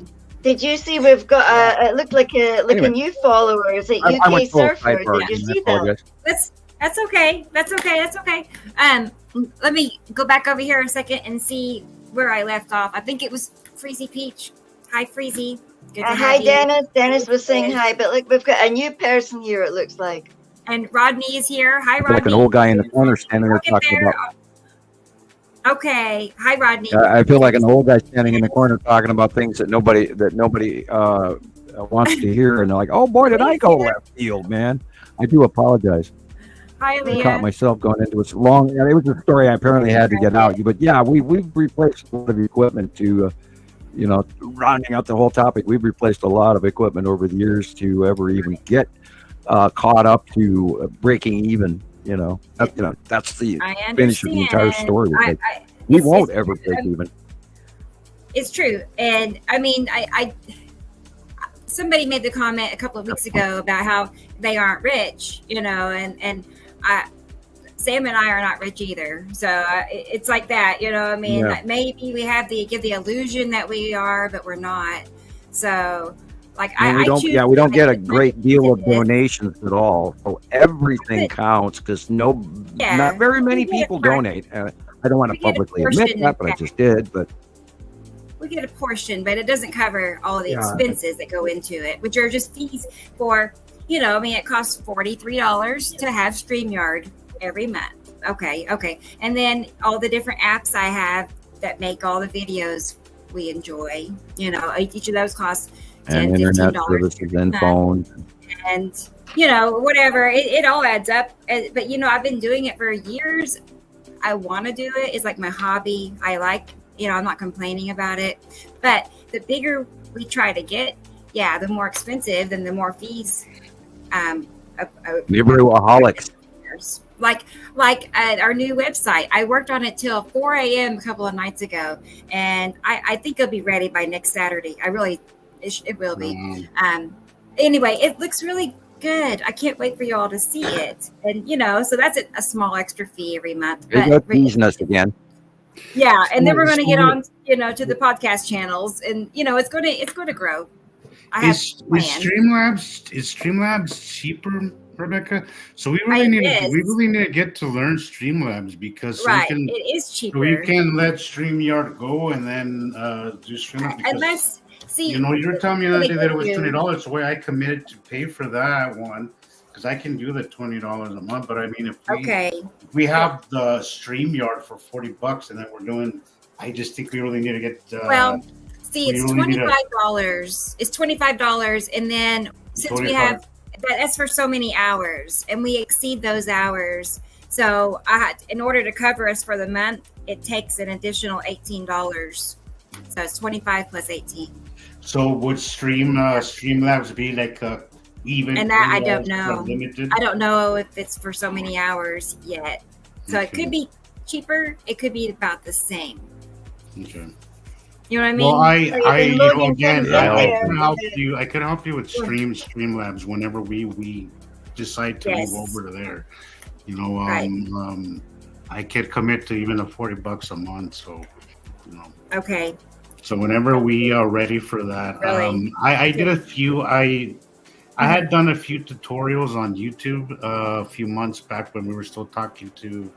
Did you see we've got it looked like a new follower? Is it UK Surfer? Did you see that? That's okay. That's okay. Let me go back over here a second and see where I left off. I think it was Freezy Peach. Hi, Freezy. Good to hi, have Dennis. Dennis was saying hi, but look, we've got a new person here, it looks like. And Rodney is here. Hi, Rodney. Like an old guy in the corner standing there talking about. Okay. Hi, Rodney. I feel like an old guy standing in the corner talking about things that nobody wants to hear, and they're like, "Oh boy, did I go left field, man!" I do apologize. Hi, Leah. I caught myself going into it long. It was a story I apparently had to get out. But yeah, we've replaced a lot of equipment to, rounding out the whole topic. We've replaced a lot of equipment over the years to ever even get caught up to breaking even. That's the finish of the entire story. We won't ever break even. It's true, and I mean, I somebody made the comment a couple of weeks ago about how they aren't rich, and Sam and I are not rich either. So it's like that, I mean, maybe we have give the illusion that we are, but we're not. So like we don't get a great deal of donations at all. So everything counts because not very many people donate. I don't want to publicly admit that, but I just did. But we get a portion, but it doesn't cover all of the expenses that go into it, which are just fees for. It costs $43 to have StreamYard every month. Okay. And then all the different apps I have that make all the videos we enjoy, each of those costs $10, and internet $15 services and phones. And, whatever, it all adds up. But, I've been doing it for years. I want to do it. It's like my hobby. I like, I'm not complaining about it. But the bigger we try to get, the more expensive, then the more fees. Liberaholics. Like our new website. I worked on it till 4 a.m. a couple of nights ago, and I think it'll be ready by next Saturday. It will be. Anyway, it looks really good. I can't wait for you all to see it. And so that's a small extra fee every month. They're teasing us again. Yeah, and then we're going to get on, to the podcast channels, and it's going to grow. Is Streamlabs cheaper, Rebecca? So we really need to get to learn Streamlabs because it is cheaper. We can let StreamYard go and then do Streamlabs. Unless you're telling me the other day that it was $20. The way I committed to pay for that one because I can do the $20 a month. But I mean, if we have the StreamYard for $40 and then we're doing, I just think we really need to get. It's $25. It's $25, and then since we have that's for so many hours, and we exceed those hours, so in order to cover us for the month, it takes an additional $18. So it's 25 plus 18. So would Streamlabs be like even? And that I don't know. I don't know if it's for so many hours yet. So it could be cheaper. It could be about the same. Okay. You know what I mean? Well, I can help you with Streamlabs whenever we decide to move over to there. I could commit to even $40 a month. So, Okay. So whenever we are ready for that, I did a few. I had done a few tutorials on YouTube a few months back when we were still talking to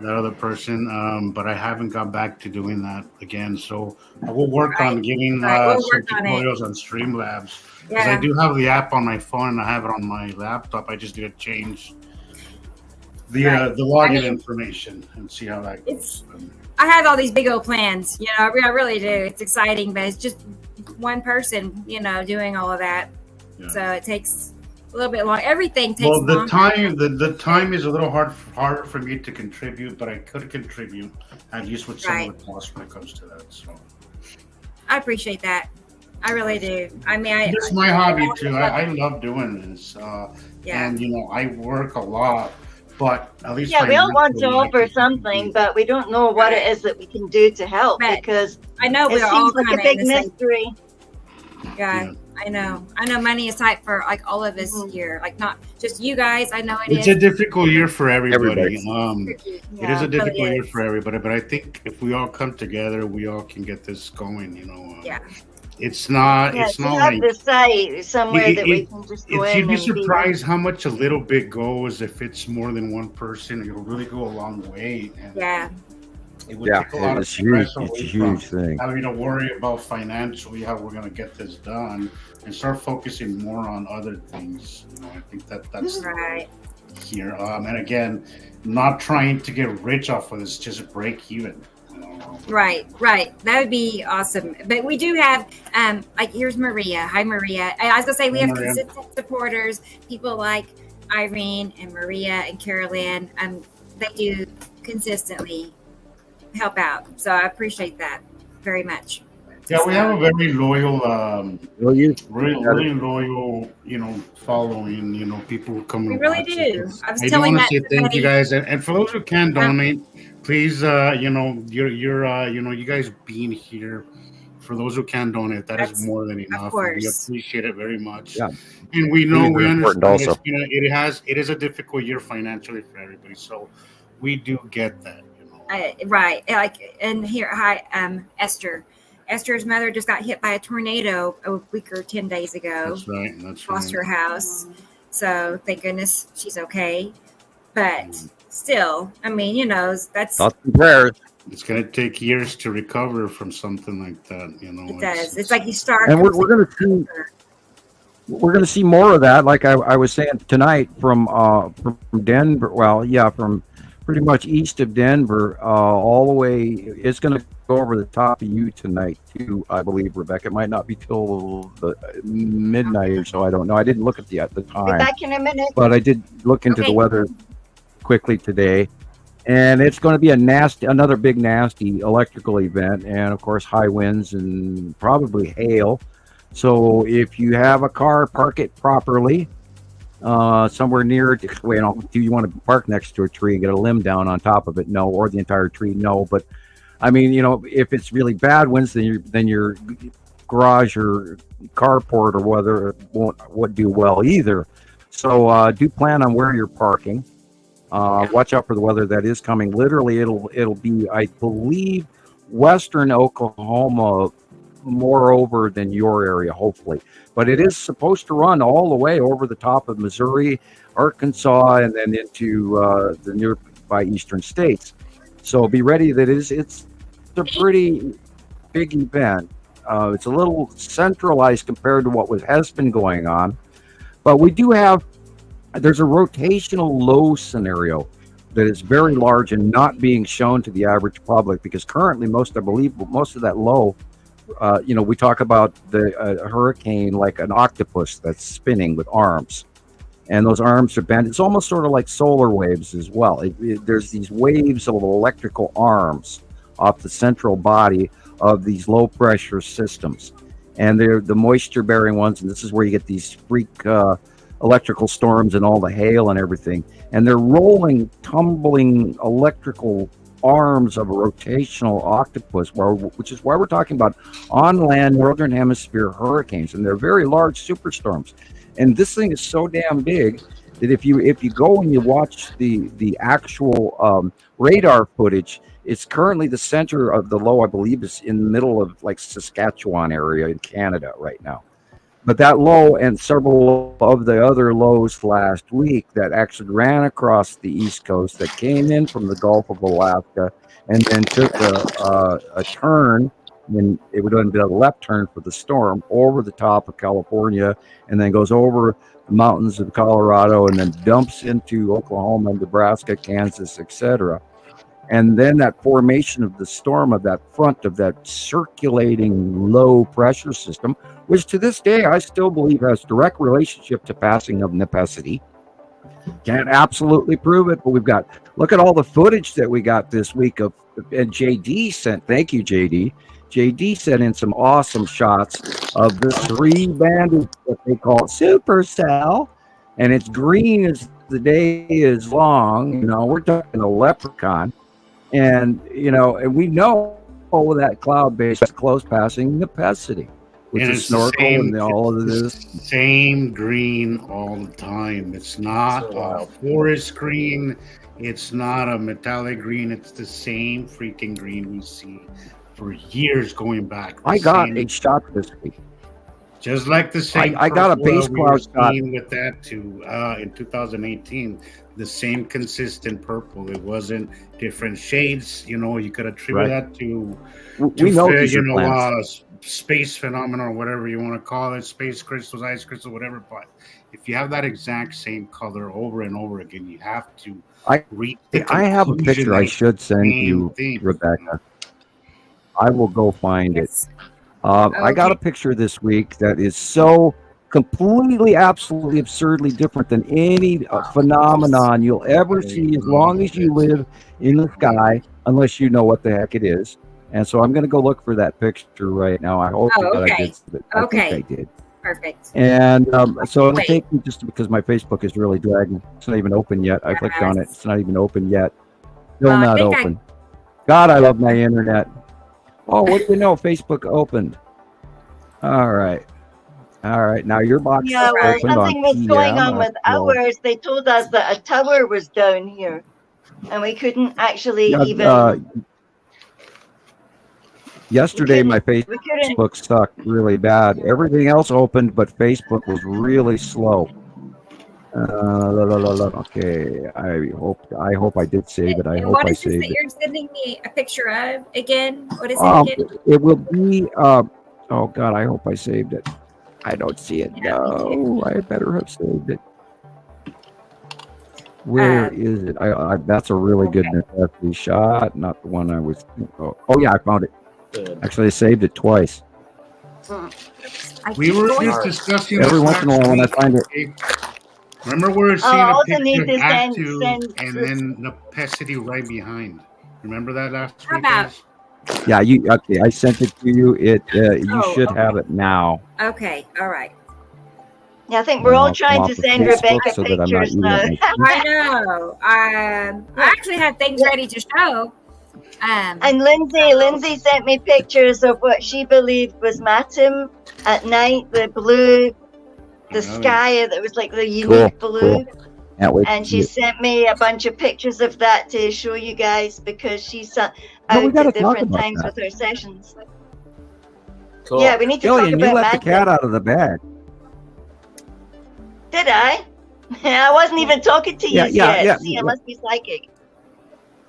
that other person, but I haven't got back to doing that again. So I will work on getting some tutorials on Streamlabs because I do have the app on my phone and I have it on my laptop. I just need to change the login information and see how that goes. I have all these big old plans, I really do. It's exciting, but it's just one person, doing all of that. Yeah. So it takes a little bit long. Everything takes the longer. time is a little harder for me to contribute, but I could contribute at least with some of the costs when it comes to that. So I appreciate that. I really do. I mean, it's my hobby too. I love doing this. And I work a lot, but at least we all want to offer something, but we don't know what it is that we can do to help because I know it seems like a big mystery. Yeah. I know money is tight for like all of us here, like not just you guys. I know it's a difficult year for everybody. It is a difficult year for everybody, but I think if we all come together, we all can get this going, It's not. Yeah, It's to not have like the site somewhere that we can just go in you'd be and be. surprised how much a little bit goes if it's more than one person. It'll really go a long way. And Yeah. it would take a lot of it's huge. stress It's a away huge from thing. having to worry about financially how we're going to get this done and start focusing more on other things. I think that's Right. here. And again, not trying to get rich off of this, just break even. Right. That would be awesome. But we do have, like, here's Maria. Hi, Maria. I was gonna say we have Maria. consistent supporters, people like Irene and Maria and Carolyn. They do consistently help out. So I appreciate that very much. Yeah, we have a very loyal, Really loyal, following. People who come. We and really watch do. it. I was I do telling want to that say thank you guys, and for those who can donate, please, you guys being here. For those who can donate, that's more than enough. Of course. We appreciate it very much. Yeah. And we understand also. it is a difficult year financially for everybody. So we do get that. Right. And here, hi, Esther. Esther's mother just got hit by a tornado a week or 10 days ago. That's right. Lost her house. So thank goodness she's okay. But still, I mean, that's Thoughts and prayers. It's going to take years to recover from something like that. It does. It's like you start. And we're going to see more of that. Like I was saying tonight from Denver. Well, yeah, from pretty much east of Denver, all the way. It's going to go over the top of you tonight too, I believe, Rebecca. It might not be till the midnight or so. I don't know. I didn't look at the time. Be back in a minute. But I did look into the weather quickly today, and it's going to be another big nasty electrical event, and of course high winds and probably hail. So if you have a car, park it properly. Somewhere near, do you want to park next to a tree and get a limb down on top of it? No. Or the entire tree? No. But I mean, if it's really bad winds, then your garage or carport or weather won't do well either. So do plan on where you're parking. Watch out for the weather that is coming. Literally, it'll be, I believe, western Oklahoma more over than your area, hopefully. But it is supposed to run all the way over the top of Missouri, Arkansas, and then into the nearby eastern states. So be ready that it's a pretty big event. It's a little centralized compared to what has been going on. But we do have, there's a rotational low scenario that is very large and not being shown to the average public, because currently most of that low, we talk about the hurricane like an octopus that's spinning with arms, and those arms are bent. It's almost sort of like solar waves as well. There's these waves of electrical arms off the central body of these low pressure systems, and they're the moisture bearing ones, and this is where you get these freak electrical storms and all the hail and everything, and they're rolling, tumbling electrical arms of a rotational octopus, which is why we're talking about on land northern hemisphere hurricanes, and they're very large superstorms. And this thing is so damn big that if you go and you watch the actual radar footage, it's currently the center of the low, I believe, is in the middle of like Saskatchewan area in Canada right now. But that low and several of the other lows last week that actually ran across the East Coast, that came in from the Gulf of Alaska and then took a turn, and it would have been a left turn for the storm, over the top of California, and then goes over the mountains of Colorado and then dumps into Oklahoma, Nebraska, Kansas, etc. And then that formation of the storm, of that front, of that circulating low pressure system, which to this day I still believe has direct relationship to passing of necessity. Can't absolutely prove it, but look at all the footage that we got this week and JD sent, thank you JD. JD sent in some awesome shots of the three bandits that they call supercell, and it's green as the day is long. We're talking a leprechaun. And we know that cloud base is close passing necessity, which is snorkel and all of this. Same green all the time. It's not forest green. It's not a metallic green. It's the same freaking green we see for years going back. I got a shot this week. Just like the same. I got a base cloud shot with that too in 2018. The same consistent purple. It wasn't different shades. You know, you could attribute that to we know space phenomena or whatever you want to call it, space crystals, ice crystals, whatever. But if you have that exact same color over and over again, you have to. I have a picture I should send you, Rebecca. I will go find it. I got a picture this week that is so completely, absolutely, absurdly different than any phenomenon you'll ever see as long as you live in the sky, unless you know what the heck it is. And so I'm going to go look for that picture right now. I hope that I did. I think I did. Perfect. And so it'll take me just because my Facebook is really dragging. It's not even open yet. I clicked on it. It's not even open yet. Still not open. God, I love my internet. Oh, what do you know? Facebook opened. All right. Now your box. Yeah, well, something was going on with ours. They told us that a tower was down here, and we couldn't actually even. Yesterday, my Facebook sucked really bad. Everything else opened, but Facebook was really slow. Okay, I hope I did save it. I hope I saved it. What is this that you're sending me a picture of again? What is it again? It will be. Oh God, I hope I saved it. I don't see it. No, I better have saved it. Where is it? That's a really good necessity shot. Not the one I was. Oh yeah, I found it. Actually, I saved it twice. We were just discussing every once in a while when I find it. Remember we were seeing a picture of active and then Nepacity right behind. Remember that last week? Yeah, I sent it to you. You should have it now. Okay, all right. Yeah, I think we're all trying to send Rebecca pictures now. I know. I actually had things ready to show. And Lindsay sent me pictures of what she believed was Matum at night, the blue, the sky that was like the unique blue. Cool. And she sent me a bunch of pictures of that to show you guys because she's out at different times with her sessions. Cool. Yeah, we need to Gillian, talk about you let the cat out of the bag. Did I? I wasn't even talking to you yet. See, I must be psychic.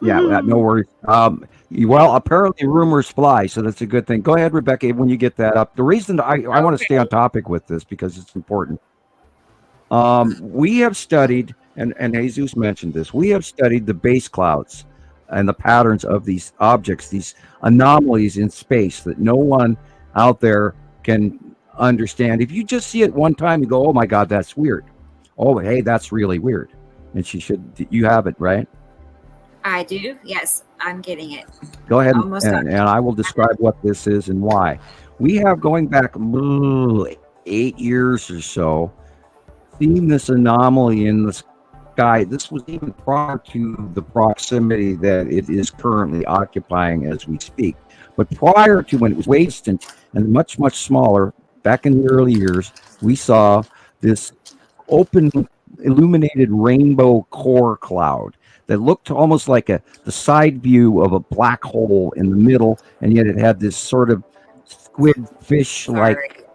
Yeah, no worries. Well, apparently rumors fly, so that's a good thing. Go ahead, Rebecca, when you get that up. The reason I want to stay on topic with this because it's important. We have studied, and Jesus mentioned this, we have studied the base clouds and the patterns of these objects, these anomalies in space that no one out there can understand. If you just see it one time, you go, oh my God, that's weird. Oh, hey, that's really weird. And you have it, right? I do. Yes, I'm getting it. Go ahead and I will describe what this is and why. We have, going back 8 years or so, seen this anomaly in the sky. This was even prior to the proximity that it is currently occupying as we speak. But prior to when it was way distant and much, much smaller, back in the early years, we saw this open, illuminated rainbow core cloud that looked almost like the side view of a black hole in the middle, and yet it had this sort of squid fish-like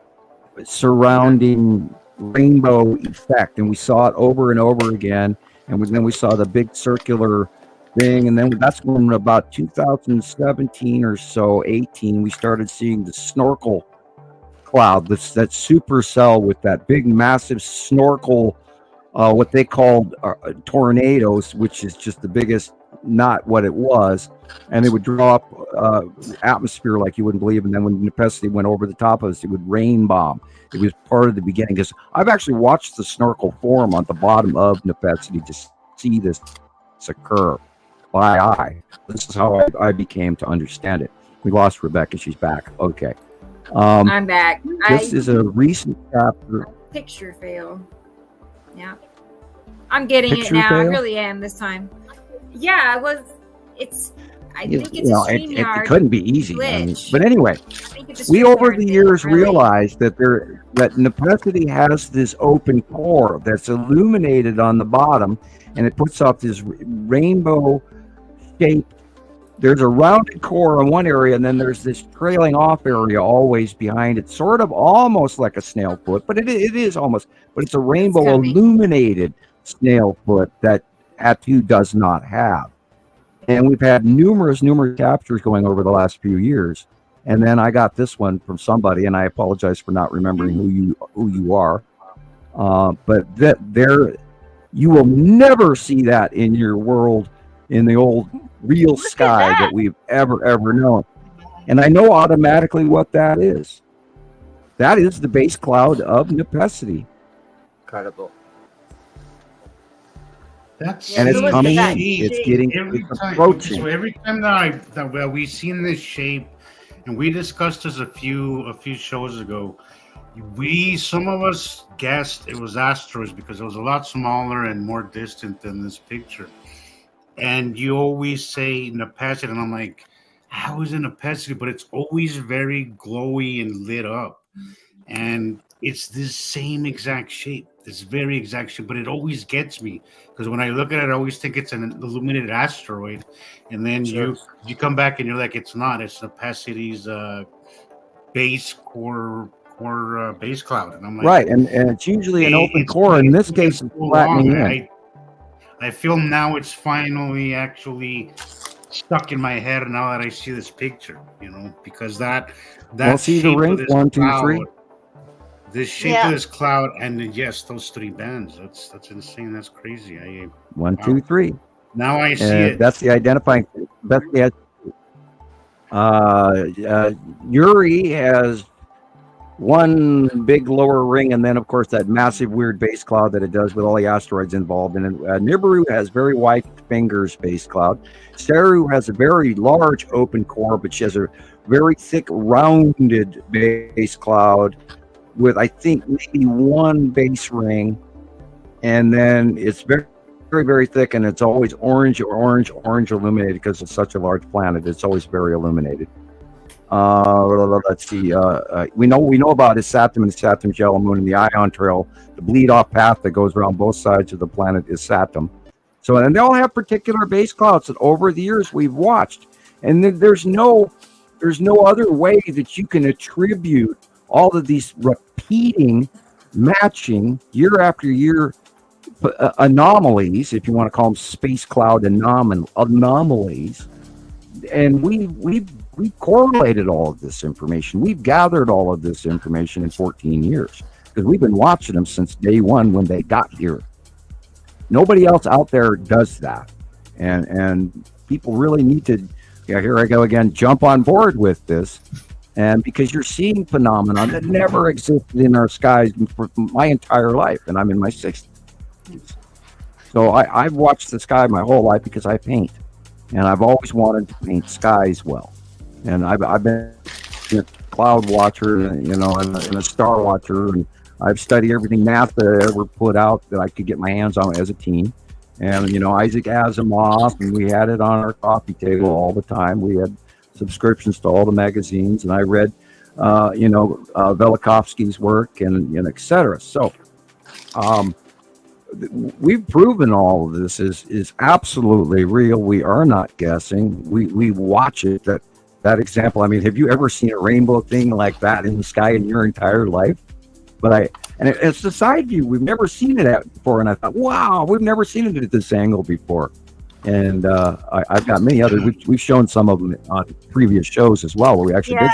surrounding rainbow effect. And we saw it over and over again, and then we saw the big circular thing, and then that's when about 2017 or so, 18, we started seeing the snorkel cloud, that supercell with that big, massive snorkel, what they called tornadoes, which is just the biggest, not what it was. And it would draw up atmosphere like you wouldn't believe. And then when Nepacity went over the top of us, it would rain bomb. It was part of the beginning. Because I've actually watched the snorkel form on the bottom of Nepacity to see this occur by eye. This is how I became to understand it. We lost Rebecca. She's back. Okay. I'm back. This is a recent chapter. Picture fail. Yeah. I'm getting it now. Fail? I really am this time. Yeah, I think it's a StreamYard. It couldn't be easy. But anyway, we over the years realized that Nepacity has this open core that's illuminated on the bottom, and it puts off this rainbow shape. There's a rounded core in one area, and then there's this trailing off area always behind it, sort of almost like a snail foot, but it is almost, but it's a rainbow illuminated snail foot that Atu does not have. And we've had numerous captures going over the last few years. And then I got this one from somebody, and I apologize for not remembering who you are. But you will never see that in your world, in the old real sky that we've ever known. And I know automatically what that is. That is the base cloud of Nepacity. Incredible. And it's coming in. It's approaching. So every time that we've seen this shape, and we discussed this a few shows ago, some of us guessed it was asteroids because it was a lot smaller and more distant than this picture. And you always say Nepacity, and I'm like, how is it Nepacity? But it's always very glowy and lit up, and it's this same exact shape, this very exact shape. But it always gets me because when I look at it, I always think it's an illuminated asteroid, and then you come back and you're like, it's not. It's Nepacity's base core base cloud, and I'm like, right, and it's usually an open core. In this case, it's flattening in. I feel now it's finally actually stuck in my head now that I see this picture, because that see the ring 1, 2, 3. This shape of this cloud, and yes, those 3 bands. That's insane. That's crazy. 1, 2, 3. Now I see it. That's the identifying. That's the. Uri has one big lower ring, and then of course that massive weird base cloud that it does with all the asteroids involved. And Nibiru has very white fingers base cloud. Saru has a very large open core, but she has a very thick rounded base cloud with, I think, maybe 1 base ring, and then it's very, very, very thick, and it's always orange illuminated because it's such a large planet. It's always very illuminated. Let's see. We know about his Saturn and Saturn's yellow moon, and the ion trail, the bleed off path that goes around both sides of the planet is Saturn. So, and they all have particular base clouds that over the years we've watched, and there's no other way that you can attribute all of these repeating, matching year after year anomalies, if you want to call them space cloud anomalies. And we've correlated all of this information. We've gathered all of this information in 14 years because we've been watching them since day one when they got here. Nobody else out there does that. And people really need to, here I go again, jump on board with this. And because you're seeing phenomena that never existed in our skies for my entire life, and I'm in my 60s. So I've watched the sky my whole life because I paint. And I've always wanted to paint skies well. And I've been a cloud watcher, and a star watcher, and I've studied everything NASA ever put out that I could get my hands on as a teen. And Isaac Asimov, and we had it on our coffee table all the time. We had subscriptions to all the magazines, and I read, Velikovsky's work, and et cetera. So, we've proven all of this is absolutely real. We are not guessing. We watch it. That example. I mean, have you ever seen a rainbow thing like that in the sky in your entire life? But it's the side view. We've never seen it before, and I thought, wow, we've never seen it at this angle before. And I've got many others. We've shown some of them on previous shows as well, where we actually did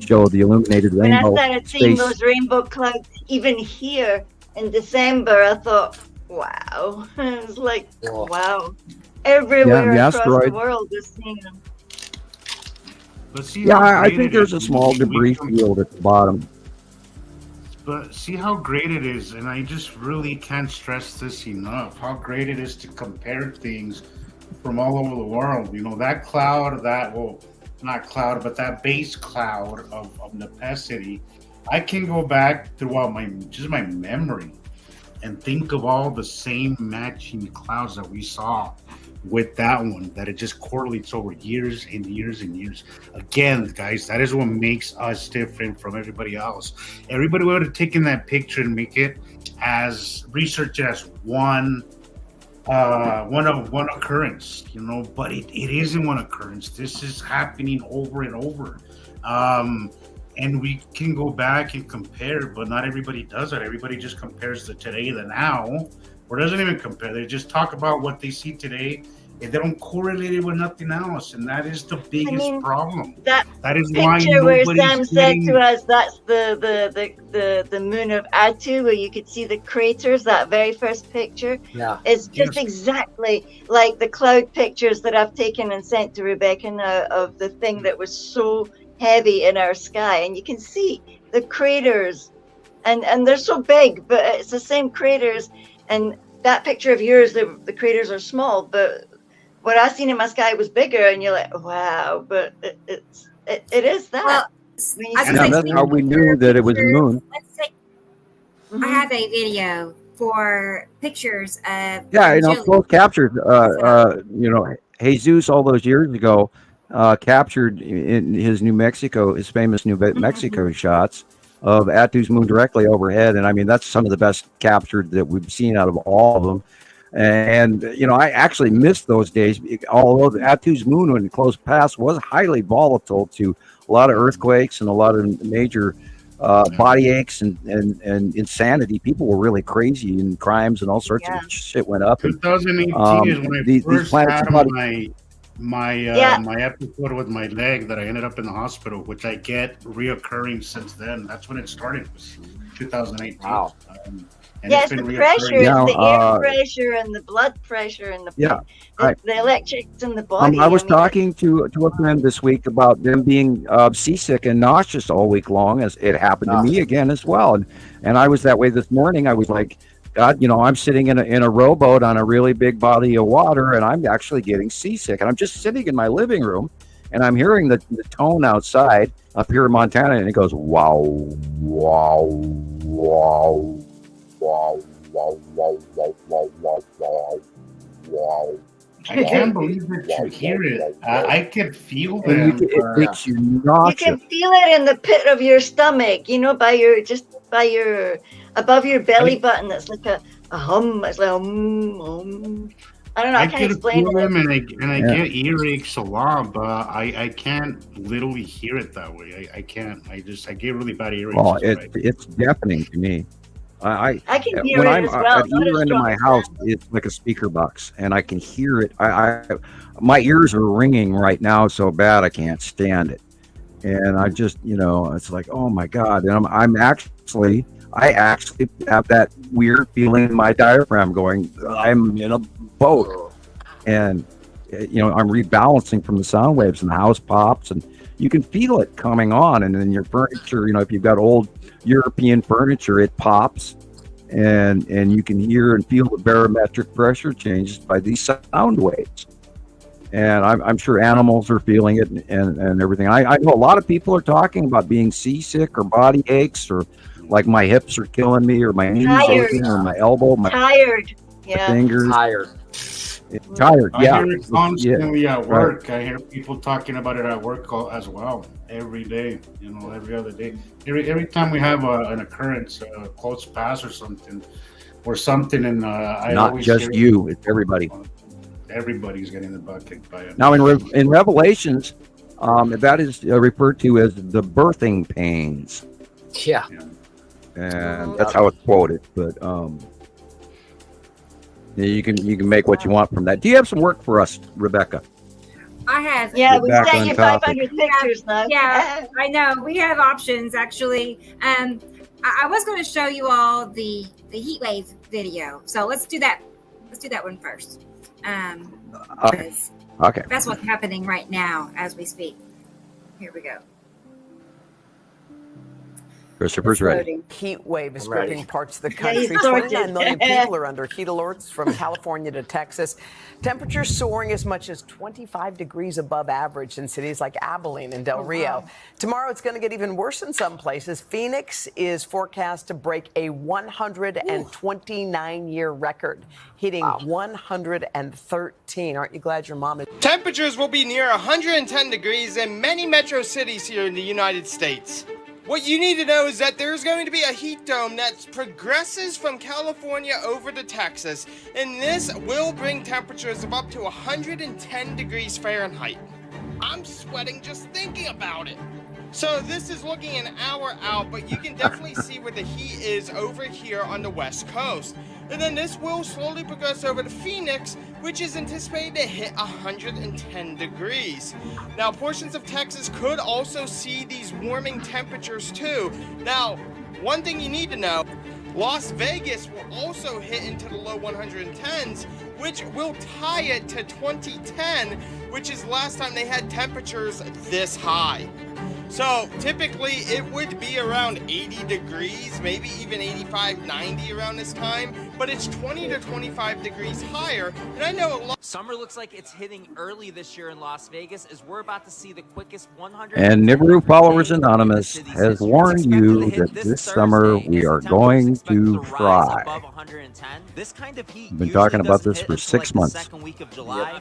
show the illuminated rainbow. When I started seeing those rainbow clouds, even here in December, I thought, wow. It was like, wow. Everywhere across the world is seeing them. I think there's a small debris field at the bottom. But see how great it is, and I just really can't stress this enough, how great it is to compare things from all over the world. That cloud, not cloud, but that base cloud of Nepacity, I can go back throughout my memory and think of all the same matching clouds that we saw with that one, that it just correlates over years and years and years. Again, guys, that is what makes us different from everybody else. Everybody would have taken that picture and research it as one one occurrence, but it isn't one occurrence. This is happening over and over. And we can go back and compare, but not everybody does that. Everybody just compares the today, the now, or doesn't even compare. They just talk about what they see today, and they don't correlate it with nothing else. And that is the biggest problem. That is picture why where Sam said to us, that's the moon of Attu, where you could see the craters, that very first picture. Yeah. It's just exactly like the cloud pictures that I've taken and sent to Rebecca now of the thing that was so heavy in our sky, and you can see the craters, and they're so big, but it's the same craters. And that picture of yours, the craters are small, but what I seen in my sky was bigger, and you're like, wow, but it is that. Well, that's how we knew that it was a moon. Let's say I have a video for pictures of close captured. Jesus all those years ago captured in his famous New Mexico shots of Attu's moon directly overhead, and I mean that's some of the best captured that we've seen out of all of them. And I actually missed those days, although Attu's moon when close past was highly volatile to a lot of earthquakes and a lot of major body aches and insanity. People were really crazy, and crimes and all sorts of shit went up. 2018 is when I first had my episode with my leg that I ended up in the hospital, which I get reoccurring since then. That's when it started, was 2018. Wow. It's the pressure, the air pressure and the blood pressure and the electrics in the body. I was talking to a friend this week about them being seasick and nauseous all week long, as it happened to me again as well. And I was that way this morning. I was like, God, I'm sitting in a rowboat on a really big body of water, and I'm actually getting seasick. And I'm just sitting in my living room, and I'm hearing the tone outside up here in Montana, and it goes, wow, wow, wow. Wow, wow, wow, wow, wow, wow, wow, wow. I can't believe that you hear it. I can feel it. It makes you nauseous. You can feel it in the pit of your stomach, above your belly button. It's like a hum. It's like hum. I don't know. I can't explain it. And I get earaches a lot, but I can't literally hear it that way. I can't. I get really bad earaches. Oh, it's deafening to me. I can hear it as well. At either end of my house, it's like a speaker box, and I can hear it. My ears are ringing right now so bad I can't stand it, and I just, it's like, oh my God! And I actually have that weird feeling in my diaphragm going, I'm in a boat, and I'm rebalancing from the sound waves, and the house pops, and you can feel it coming on, and then your furniture, if you've got old European furniture, it pops, and you can hear and feel the barometric pressure changes by these sound waves. And I'm sure animals are feeling it and everything. I know a lot of people are talking about being seasick or body aches, or like my hips are killing me, or my knees aching, or my elbow, my fingers. Tired. I hear it constantly at work. Right. I hear people talking about it at work as well every day. Every other day. Every time we have an occurrence, close pass or something, and I not always just you, it's everybody. Everybody's getting the butt kicked by it. Now in Revelations, that is referred to as the birthing pains. Yeah. And that's how it's quoted, but you can make what you want from that. Do you have some work for us, Rebecca? I have. Yeah, we sent you 500 pictures now. Yeah, I know. We have options, actually. I was going to show you all the heat wave video. So let's do that. Let's do that one first. Okay. That's what's happening right now as we speak. Here we go. Christoper's ready. Heat wave is gripping parts of the country. 29 million people are under heat alerts from California to Texas. Temperatures soaring as much as 25 degrees above average in cities like Abilene and Del Rio. Tomorrow, it's going to get even worse in some places. Phoenix is forecast to break a 129-year record, hitting 113. Aren't you glad your mom is? Temperatures will be near 110 degrees in many metro cities here in the United States. What you need to know is that there's going to be a heat dome that progresses from California over to Texas, and this will bring temperatures of up to 110 degrees Fahrenheit. I'm sweating just thinking about it. So this is looking an hour out, but you can definitely see where the heat is over here on the west coast. And then this will slowly progress over to Phoenix, which is anticipated to hit 110 degrees. Now, portions of Texas could also see these warming temperatures too. Now, one thing you need to know, Las Vegas will also hit into the low 110s, which will tie it to 2010, which is last time they had temperatures this high. So typically it would be around 80 degrees, maybe even 85, 90 around this time, but it's 20 to 25 degrees higher. And I know a lot. Summer looks like it's hitting early this year in Las Vegas, as we're about to see the quickest 100. And Nibiru Followers Anonymous has warned you that this summer we are going to fry. This kind of heat We've been talking about this for 6 months.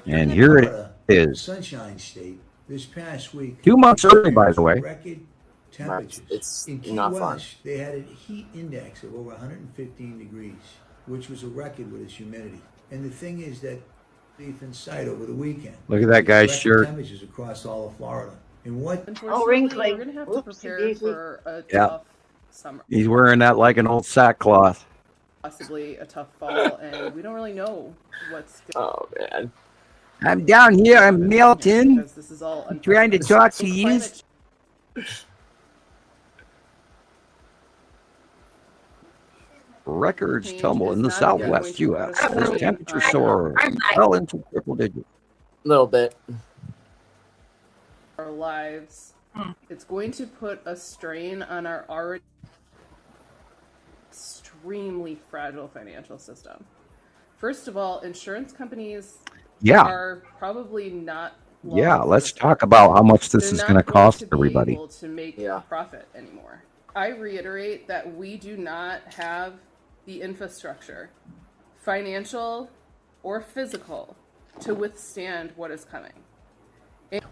And here it is. Sunshine State. This past week, 2 months early, by the way. Record temperatures. It's in Key not West, fun. they had a heat index of over 115 degrees, which was a record with its humidity. And the thing is that beef in sight over the weekend. Look at that guy's Record shirt. temperatures across all of Florida. And what? Oh, wrinkly. We're going to have to prepare for a Yeah. tough summer. He's wearing that like an old sackcloth. Possibly a tough fall, and we don't really know what's going Oh, man. I'm down here. I'm melting. because this is all I'm trying to talk to you. climate Records change tumble is in the not southwest going to U.S. put us as temperatures soar well into triple digits. A little bit. our lives. It's going to put a strain on our already extremely fragile financial system. First of all, insurance companies Yeah. are probably not. Yeah, long let's for talk about how much this They're is not going to going cost to be everybody. able to make a profit anymore. I reiterate that we do not have the infrastructure, financial or physical, to withstand what is coming.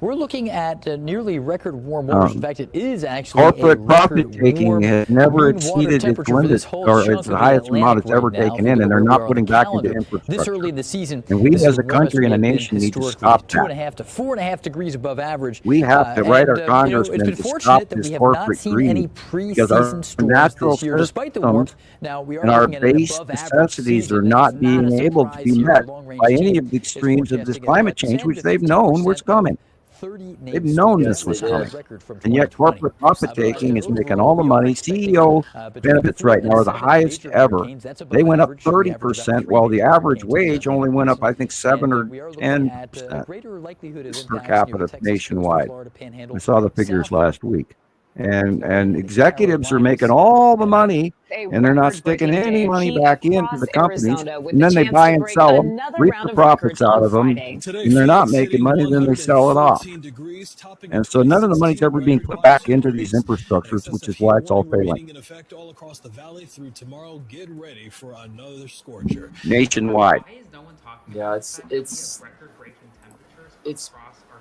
We're looking at nearly record warm waters. In fact, it is actually Corporate a profit record taking warm has never mean water exceeded its temperature for limit, this whole or chunk it's of the highest Atlantic amount it's ever right now, taken if in, you and look they're at where we not are on putting the back into calendar. This infrastructure. early in the season, And we this as a warmest country and a we have been nation need to historically, stop 2.5 to 4.5 degrees above average. We have to write our it's congressmen been to fortunate stop that this we have not corporate seen any greed, because our preseason storms natural this year, despite the warmth. Now we are and our looking at an base above average necessities season. are That's not not being a able to surprise be here. met Long-range by any team of the is extremes of this forecasting climate about change, 10 which to they've known was 15%. coming. 30 They've named known storms, this was which is a coming. record from And yet 2020. corporate profit But taking is overall, making all the we are money. expecting, CEO between benefits 4 right now and are the 7 highest major ever. hurricanes. That's above They went up average. We average about 30%, 3 while the major average hurricanes in the wage only went up, I think, 7 or we are looking at a 10% greater likelihood of per impacts near the capita Texas coast, the nationwide. Florida Panhandle, I saw the figures south last week. And executives are making all the money, and they're not sticking any money back into the companies, and then they buy and sell them, reap the profits out of them, and they're not making money, then they sell it off. And so none of the money's ever being put back into these infrastructures, which is why it's all failing. Nationwide. Yeah, it's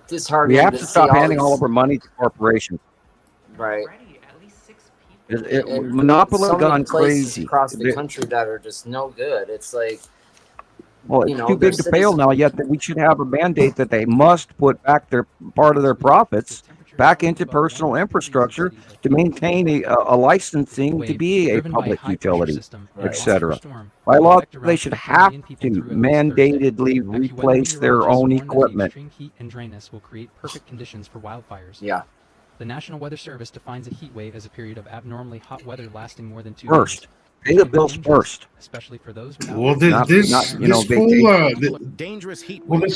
disheartening. We have to see stop handing these- all of our money to corporations. Right. Monopoly so many gone places crazy. across the country that are just no good. It's like, Well, it's you know, too big their to fail now, yet that we should have a mandate that they must put back their part of their profits back into personal infrastructure to maintain a licensing to be a public utility, etc. By law, they should have to mandatedly replace their own equipment. Extreme heat and dryness will create perfect conditions for wildfires. Yeah. The National Weather Service defines a heat wave as a period of abnormally hot weather lasting more than 2 First. days. Pay the bills first. Especially for those without Well, this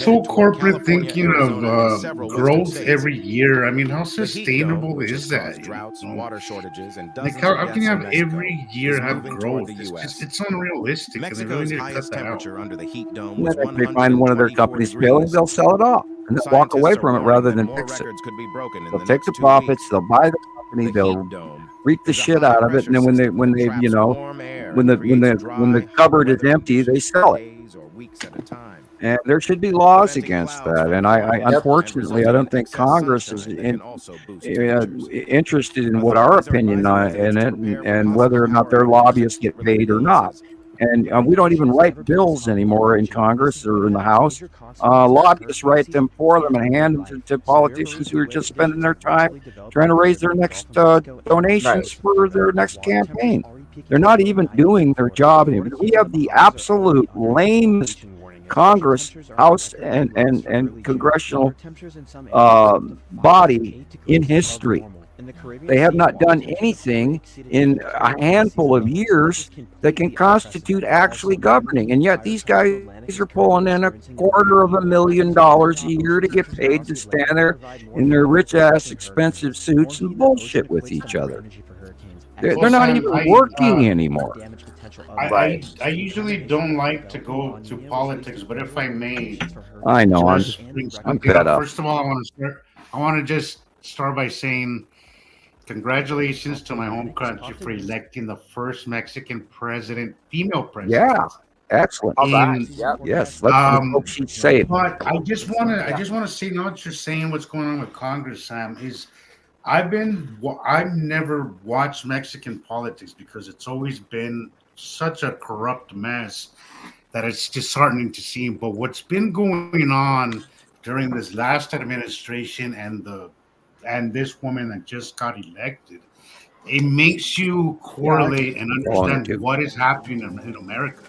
whole corporate thinking of growth every year. I mean, how sustainable is that? Droughts, water shortages, and Like how can you have every year have growth? It's unrealistic. Mexico's and they really need to highest cut that out. temperature under the heat dome And was then if they find one of their companies failing, they'll sell it off and they'll walk away from it rather than fix it. They'll take the profits, they'll buy the company, they'll reap the shit out of it, and then when they you know when the cupboard is empty, they sell it. And there should be laws against that. And I unfortunately, I don't think Congress is interested in what our opinion in it and whether or not their lobbyists get paid or not. And we don't even write bills anymore in Congress or in the House. Lobbyists write them for them and hand them to politicians who are just spending their time trying to raise their next donations for their next campaign. They're not even doing their job anymore. We have the absolute lamest Congress, House, and congressional body in history. They have not done anything in a handful of years that can constitute actually governing. And yet these guys are pulling in $250,000 a year to get paid to stand there in their rich-ass expensive suits and bullshit with each other. They're not even working anymore. I usually don't like to go to politics, but if I may, I know I'm fed up. First of all, I want to just start by saying congratulations to my home country for electing the first Mexican president, female president. Yeah, excellent. Yes, let's she'd say it. But I just want to say, not just saying what's going on with Congress, Sam, is I've never watched Mexican politics because it's always been such a corrupt mess that it's disheartening to see. But what's been going on during this last administration and this woman that just got elected, it makes you correlate and understand what is happening in America.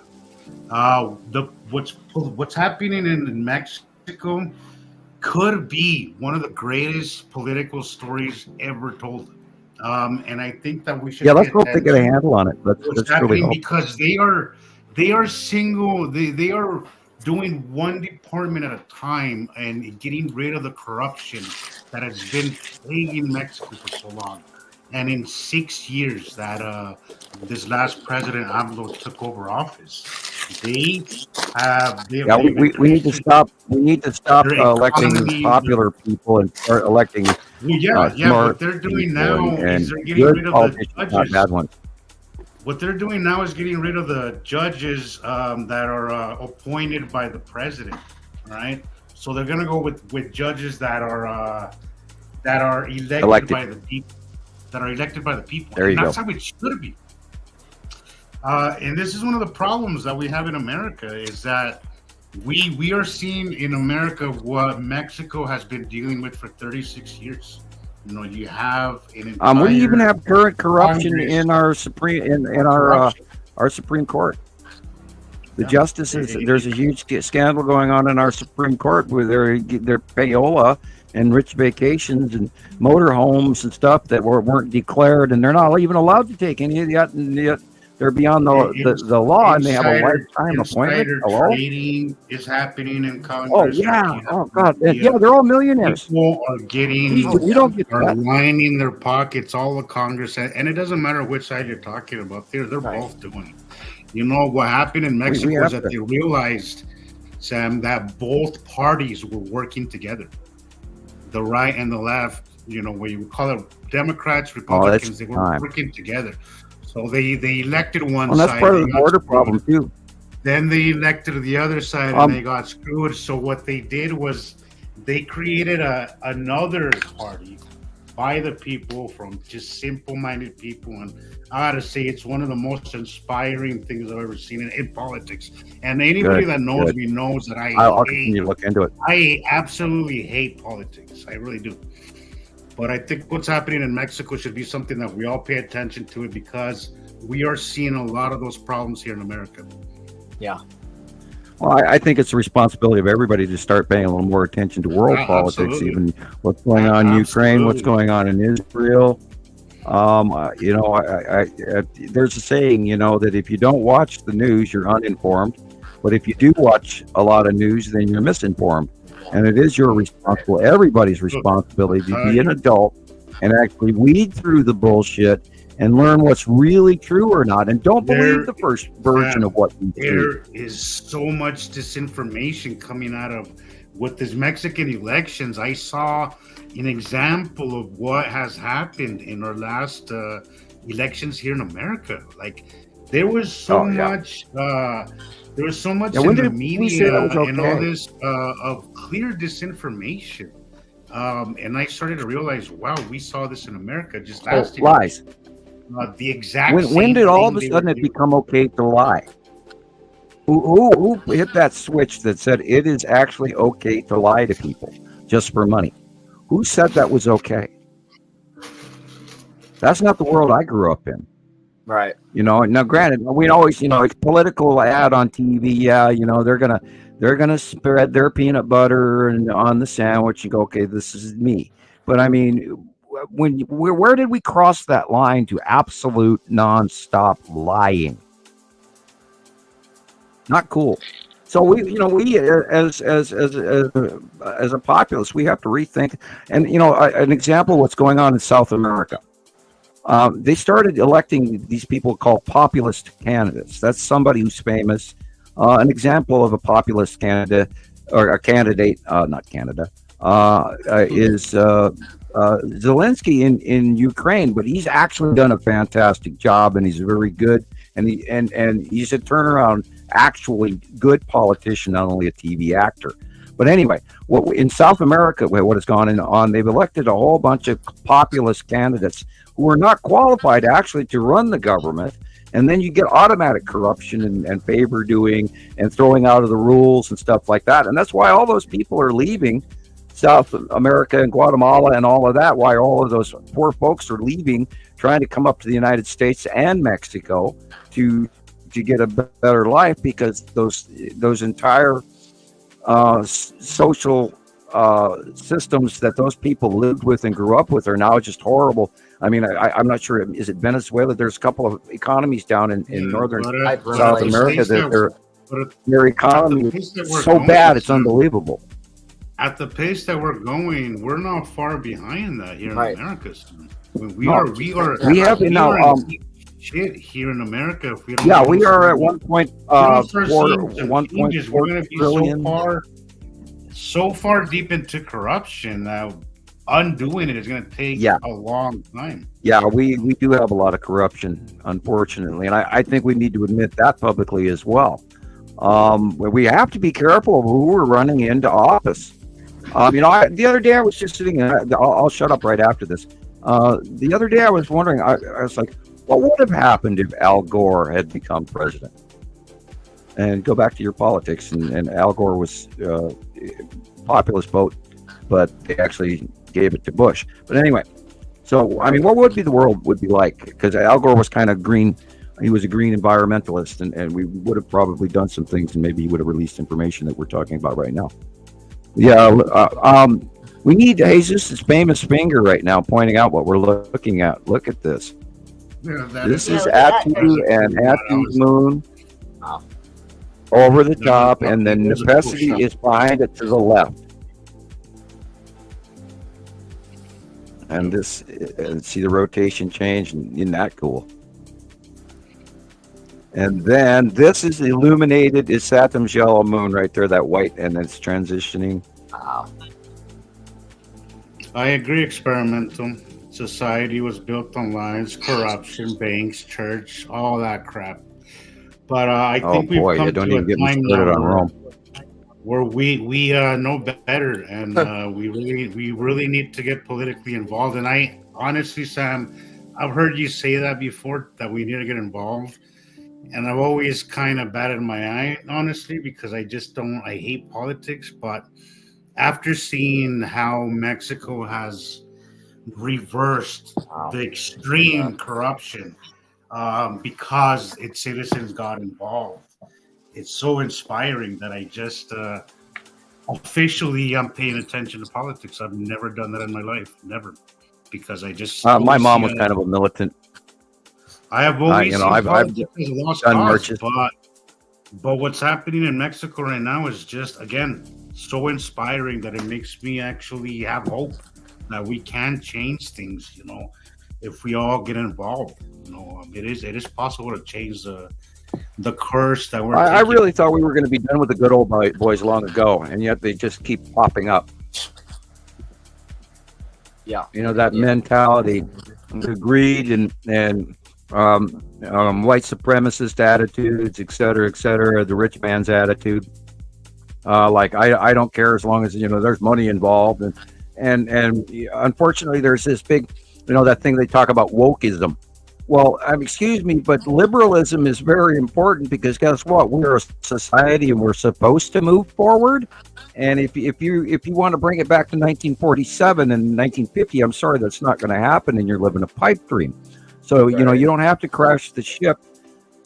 What's happening in Mexico could be one of the greatest political stories ever told. And I think that we should. Yeah, let's hope they get a handle on it. What's happening because they are single. They are doing one department at a time and getting rid of the corruption that has been plaguing Mexico for so long. And in 6 years that this last president AMLO took over office, we need to stop. We need to stop electing popular people and start electing. What they're doing now is they're getting rid of the judges. Bad ones. What they're doing now is getting rid of the judges that are appointed by the president. Right, so they're gonna go with judges that are elected by the people. That are elected by the people. There you go. That's go. how it should be. And this is one of the problems that we have in America is that we are seeing in America what Mexico has been dealing with for 36 years. You know, you have an entire we even have current corruption in our Supreme our Supreme Court. The justices, there's a huge scandal going on in our Supreme Court where they're payola and rich vacations and motorhomes and stuff that weren't declared, and they're not even allowed to take any of that, and yet they're beyond the law, and they have a lifetime appointment. Hello? Trading is happening in Congress. Oh yeah! Oh god! Yeah, they're all millionaires. People are lining their pockets. All the Congress, and it doesn't matter which side you're talking about. They're both doing it. You know what happened in Mexico is that they realized, Sam, that both parties were working together. The right and the left, you know, where you call it Democrats, Republicans, they were working together. So they elected one side. That's part of the border problem too. Then they elected the other side and they got screwed. So what they did was they created another party by the people, from just simple-minded people. And I gotta say, it's one of the most inspiring things I've ever seen in politics. And anybody that knows me knows that I'll continue to look into it. I absolutely hate politics. I really do. But I think what's happening in Mexico should be something that we all pay attention to, it because we are seeing a lot of those problems here in America. Yeah. Well, I think it's the responsibility of everybody to start paying a little more attention to world politics, even what's going on in Ukraine, what's going on in Israel. You know, there's a saying, you know, that if you don't watch the news, you're uninformed. But if you do watch a lot of news, then you're misinformed. And it is everybody's responsibility to be an adult and actually weed through the bullshit and learn what's really true or not. And don't believe the first version of what you see. There is so much disinformation coming out of with these Mexican elections. I saw an example of what has happened in our last elections here in America. Like, there was so much There was so much when in the did we say media that was and all okay? this of clear disinformation. And I started to realize, wow, we saw this in America just last year. Lies. The exact When same did all of thing a they sudden were it doing. become okay to lie? Who hit that switch that said it is actually okay to lie to people just for money? Who said that was okay? That's not the world I grew up in. Right. You know, now granted, we always, it's political ad on TV. Yeah, they're gonna spread their peanut butter and on the sandwich and go, okay, this is me. But I mean, where did we cross that line to absolute nonstop lying? Not cool. So we as a populace, we have to rethink. And an example of what's going on in South America. They started electing these people called populist candidates. That's somebody who's famous. An example of a populist candidate or a candidate, not Canada, is Zelensky in Ukraine. But he's actually done a fantastic job, and he's very good. And he's a turnaround, actually good politician, not only a TV actor. But anyway, in South America, what has gone on, they've elected a whole bunch of populist candidates who are not qualified actually to run the government. And then you get automatic corruption and favor doing and throwing out of the rules and stuff like that. And that's why all those people are leaving South America and Guatemala and all of that, why all of those poor folks are leaving, trying to come up to the United States and Mexico to get a better life, because those entire social systems that those people lived with and grew up with are now just horrible. I mean, I'm not sure. Is it Venezuela? There's a couple of economies down in northern South America that their economy is so bad, it's unbelievable. At the pace that we're going, we're not far behind that here in America. We have now shit here in America. If we don't we are at 1.4 trillion. So far deep into corruption now. Undoing it is going to take a long time. Yeah, we do have a lot of corruption, unfortunately, and I think we need to admit that publicly as well. We have to be careful of who we're running into office. The other day I was just sitting, and I'll shut up right after this. The other day I was wondering, I was like, what would have happened if Al Gore had become president? And go back to your politics, and Al Gore was populist vote, but they actually gave it to Bush. But anyway, so I mean, what would the world would be like? Because Al Gore was kind of green. He was a green environmentalist, and we would have probably done some things, and maybe he would have released information that we're talking about right now. Yeah, we need Jesus' famous finger right now pointing out what we're looking at. Look at this. Yeah, this is Atu and Atu's moon over the top, and then Necessity is behind it to the left. And this, see the rotation change, and isn't that cool? And then this is illuminated, is Saturn's yellow moon right there, that white, and it's transitioning. Wow. I agree, experimental. Society was built on lies, corruption, banks, church, all that crap. But I think we've come to a time now where we know better, and we really need to get politically involved. And I honestly, Sam, I've heard you say that before, that we need to get involved. And I've always kind of batted my eye, honestly, because I hate politics. But after seeing how Mexico has reversed the extreme corruption because its citizens got involved, it's so inspiring that I just officially I'm paying attention to politics. I've never done that in my life, never, because I just my mom was kind of a militant. I have always I've lost done cause, marches, but what's happening in Mexico right now is just, again, so inspiring that it makes me actually have hope that we can change things. If we all get involved, it is possible to change the curse that we're. I really thought we were going to be done with the good old boys long ago, and yet they just keep popping up. Yeah, that mentality, the greed, and white supremacist attitudes, et cetera, the rich man's attitude. Like I don't care as long as there's money involved, and unfortunately there's this big, that thing they talk about, wokeism. Well, excuse me, but liberalism is very important because guess what? We're a society and we're supposed to move forward. And if you want to bring it back to 1947 and 1950, I'm sorry, that's not going to happen, and you're living a pipe dream. So you don't have to crash the ship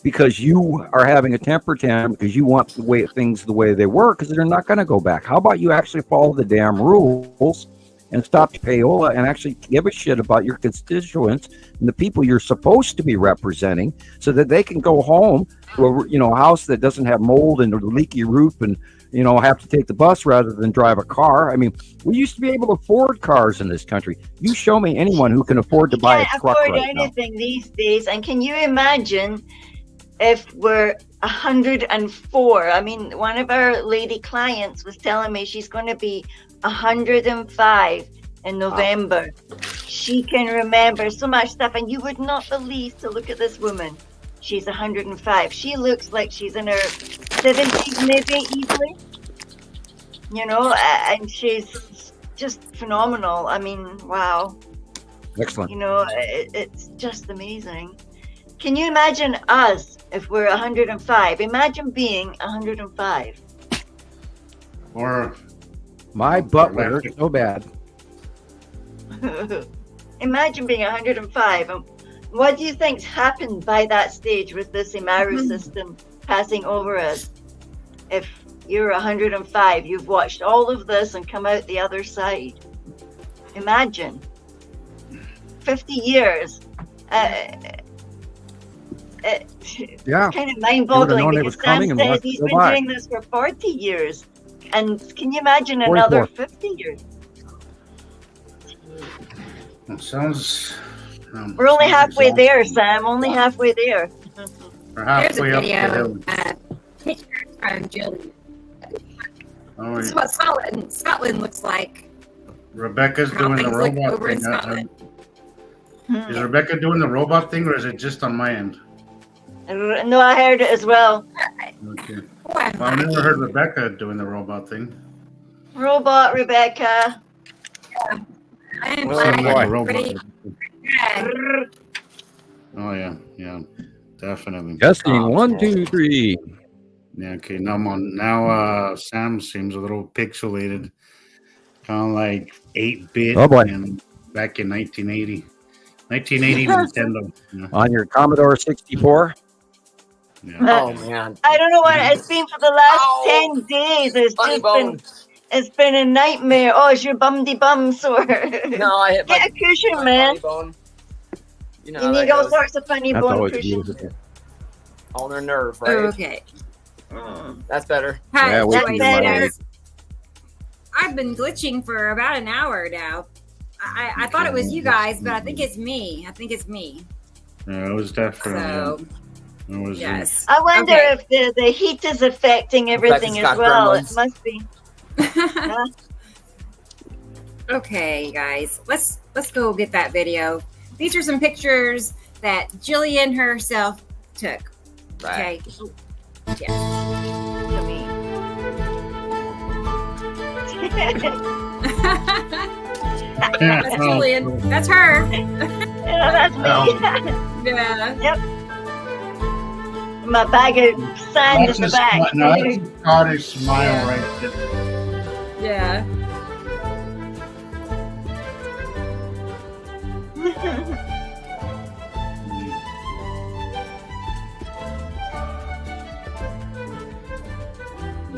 because you are having a temper tantrum because you want things the way they were, because they're not going to go back. How about you actually follow the damn rules and stop payola and actually give a shit about your constituents and the people you're supposed to be representing, so that they can go home to a house that doesn't have mold and a leaky roof and have to take the bus rather than drive a car. I mean, we used to be able to afford cars in this country. You show me anyone who can afford to buy a truck right now. Can't afford anything these days. And can you imagine if we're 104? I mean, one of our lady clients was telling me she's going to be 105 in November. She can remember so much stuff, and you would not believe, to look at this woman. She's 105. She looks like she's in her 70s, maybe, easily. And she's just phenomenal. I mean, wow. Excellent. It's just amazing. Can you imagine us if we're 105? Imagine being 105. Or my butt would hurt so bad. Imagine being 105. What do you think's happened by that stage with this Imaru system passing over us? If you're 105, you've watched all of this and come out the other side. Imagine. 50 years. It's kind of mind-boggling because Sam says he's been doing this for 40 years. And can you imagine another 50 years? It sounds... We're only halfway there, Sam. Only halfway there. We're halfway up the There's a hill. video pictures from Gillian. Oh, This is what Scotland looks like. Rebecca's doing the robot thing. Is Rebecca doing the robot thing, or is it just on my end? No, I heard it as well. Okay. Well, I've never heard Rebecca doing the robot thing. Robot Rebecca. I am Oh yeah, definitely. Testing 1, 2, 3. Yeah, okay. Now Sam seems a little pixelated, kind of like 8-bit. Oh boy! Back in 1980 Nintendo. Yeah. On your Commodore 64. Yeah. Oh man! I don't know what it's been for the last 10 days. It's been a nightmare. Oh, is your bum-de bum sore? No, I hit Get a cushion, man. Bone. You need all sorts of funny bone cushions. On their nerve, right? Okay. That's better. Yeah, I've been glitching for about an hour now. I thought it was you guys, but I think it's me. Yeah, it was definitely. Yes. I wonder if the heat is affecting everything as well. It must be. Okay, guys, let's go get that video. These are some pictures that Gillian herself took. Right. Okay. Yes. That's Gillian. That's her. Yeah, that's me. Yeah. Yep. My bag of sand in the back. No, that's a Scottish smile right there. Yeah.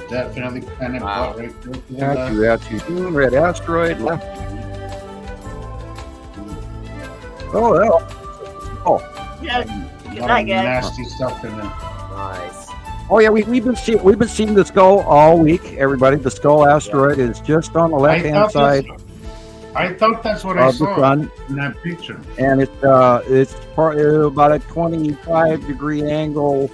Definitely planet right there. Yeah, red asteroid left. Oh. Yeah. Nasty stuff in there. Nice. Oh yeah, we've been seeing the skull all week. Everybody, the skull asteroid is just on the left hand side. I thought that's what I saw in that picture. And it's about a 25-degree angle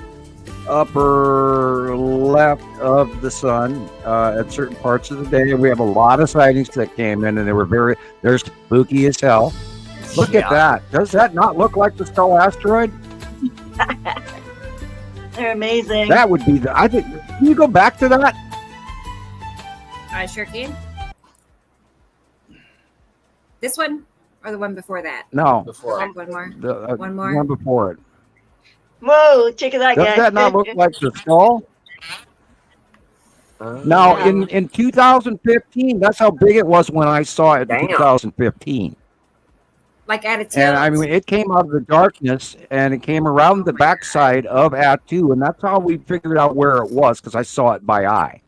upper left of the sun at certain parts of the day. We have a lot of sightings that came in, and they're spooky as hell. Look at that. Does that not look like the Skull asteroid? They're amazing. That would be the. I think. Can you go back to that? I sure can. This one or the one before that? No. Before. One more. One more. One before it. Whoa! Check it out, Does guys. that not look like the skull? No, in 2015, that's how big it was when I saw it in 2015. Like at its And I mean, it came out of the darkness and it came around the backside of Atu, and that's how we figured out where it was because I saw it by eye.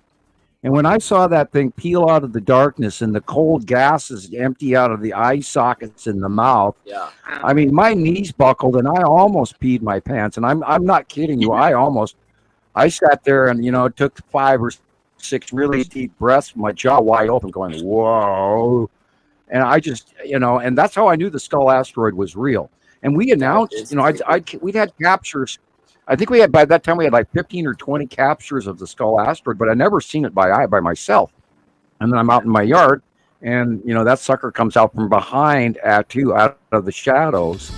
And when I saw that thing peel out of the darkness and the cold gases empty out of the eye sockets in the mouth, I mean, my knees buckled and I almost peed my pants. And I'm not kidding you. I sat there and, took 5 or 6 really deep breaths, my jaw wide open, going, whoa. And I just, and that's how I knew the Skull asteroid was real. And we announced, we'd had captures. I think by that time we had like 15 or 20 captures of the Skull asteroid, but I never seen it by eye by myself. And then I'm out in my yard and, that sucker comes out from behind Atu, out of the shadows.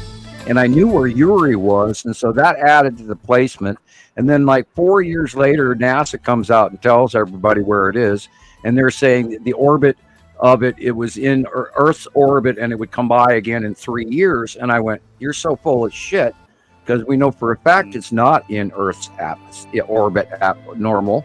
And I knew where Yuri was. And so that added to the placement. And then like 4 years later, NASA comes out and tells everybody where it is. And they're saying that the orbit of it was in Earth's orbit and it would come by again in 3 years. And I went, you're so full of shit, because we know for a fact it's not in Earth's orbit normal.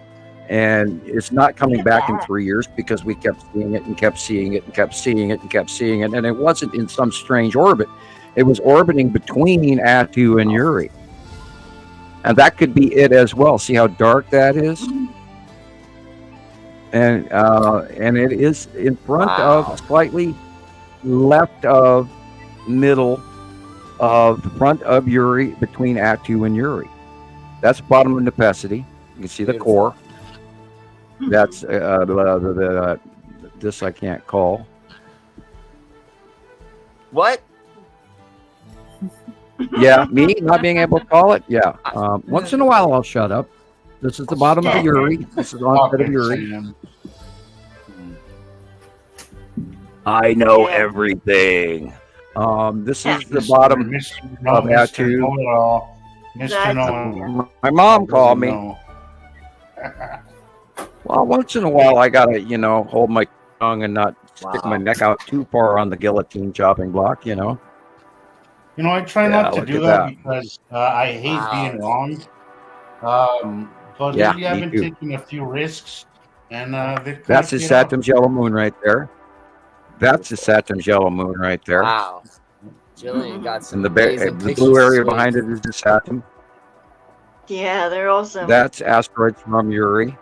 And it's not coming back in 3 years because we kept seeing it and kept seeing it and kept seeing it and kept seeing it. And it wasn't in some strange orbit. It was orbiting between Atu and Yuri. And that could be it as well. See how dark that is? And it is in front of, slightly left of, middle of the front of Yuri, between Atu and Yuri. That's bottom of Nepacity. You can see the core. That's this I can't call. What? Yeah, me not being able to call it. Yeah, once in a while I'll shut up. This is the bottom of Yuri. This is on side of Yuri. I know everything. This is the bottom of Atu. My mom called me. Well, once in a while I gotta, hold my tongue and not stick my neck out too far on the guillotine chopping block, I try not to do that because I hate being wrong. But lately I've been taking a few risks, and that's his Saturn's yellow moon right there. That's the Saturn's yellow moon right there. Wow. Gillian got some and the blue area behind it is the Saturn. Yeah, they're awesome. That's asteroids from Yuri.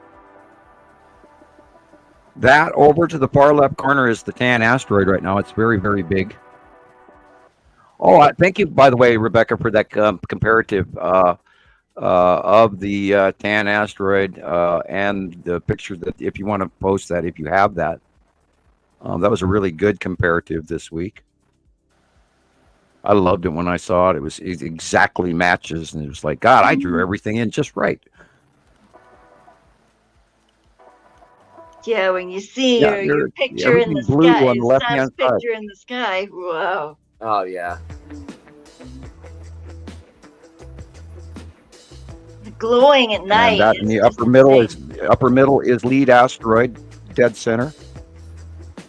That over to the far left corner is the Tan asteroid right now. It's very, very big. Oh, thank you, by the way, Rebecca, for that comparative of the Tan asteroid and the picture that, if you want to post that, if you have that. That was a really good comparative this week. I loved it when I saw it. It exactly matches, and it was like, God, I drew everything in just right. Yeah, when you see your picture in the blue sky, on the left-hand side. picture in the sky. Wow. Oh yeah. Glowing at night. And that in the upper middle is lead asteroid, dead center.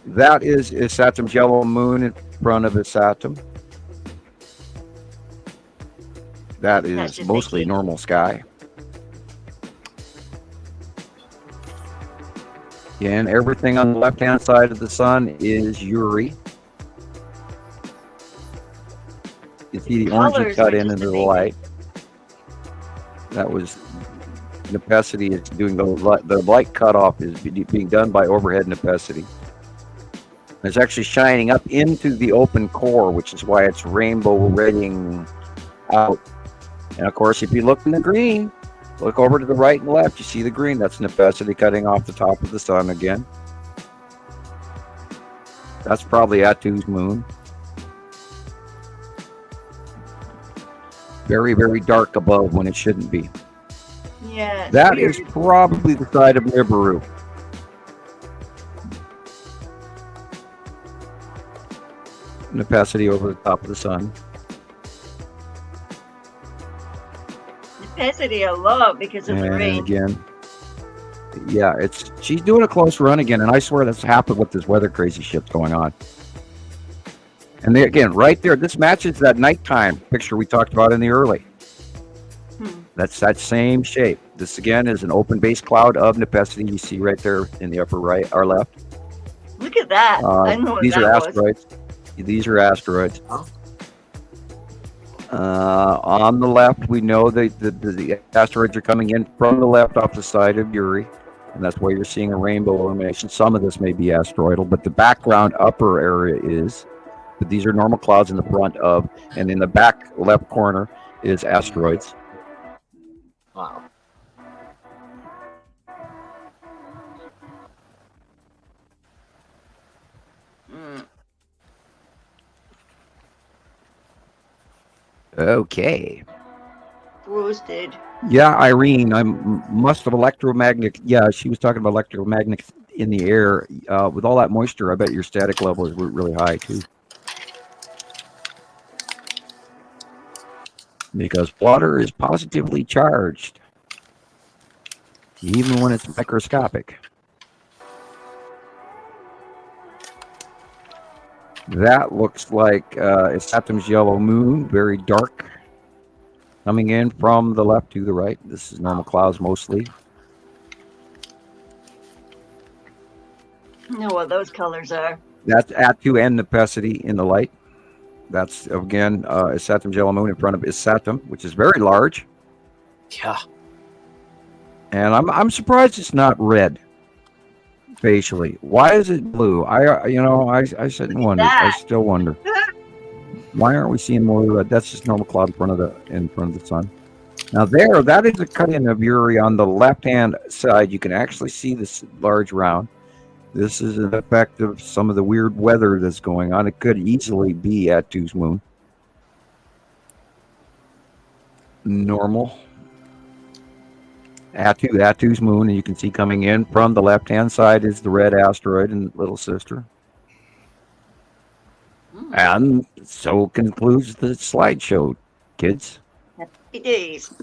That is Saturn's yellow moon in front of Saturn. That is mostly normal sky. And everything on the left-hand side of the sun is Yuri. You see the orange cut into the light. That was Nepacity is doing the light cutoff is being done by overhead Nepacity. It's actually shining up into the open core, which is why it's rainbow reding out. And of course, if you look in the green, look over to the right and left, you see the green. That's Nepacity cutting off the top of the sun again. That's probably Atu's moon. Very, very dark above when it shouldn't be. Yeah. That is probably the side of Nibiru. Nepacity over the top of the sun. Nepacity a lot because of the And rain. again, yeah, she's doing a close run again, and I swear that's happened with this weather crazy shit going on. And again, right there, this matches that nighttime picture we talked about in the early. That's that same shape. This again is an open base cloud of Nepacity. You see right there in the upper right or left. Look at that. I know what These that are was. asteroids. These are asteroids. On the left, we know the asteroids are coming in from the left off the side of Uri, and that's why you're seeing a rainbow illumination. Some of this may be asteroidal, but the background upper area is. But these are normal clouds in the front of, and in the back left corner is asteroids. Wow. Okay. Roasted. Yeah, Irene, must have electromagnetic. Yeah, she was talking about electromagnetic in the air. With all that moisture, I bet your static levels were really high too. Because water is positively charged, even when it's microscopic. That looks like Saturn's yellow moon, very dark, coming in from the left to the right. This is normal clouds mostly. I know what those colors are. That's Atu and Nepacity in the light. That's, again, Saturn's yellow moon in front of Isatum, which is very large. Yeah. And I'm surprised it's not red facially. Why is it blue? I shouldn't wonder. I still wonder. Why aren't we seeing more red? That's just normal cloud in front of the sun. Now that is a cut-in of Uri on the left-hand side. You can actually see this large round. This is an effect of some of the weird weather that's going on. It could easily be Atu's moon. Normal. Atu's moon, and you can see coming in from the left-hand side is the red asteroid and little sister. And so concludes the slideshow, kids. Happy days.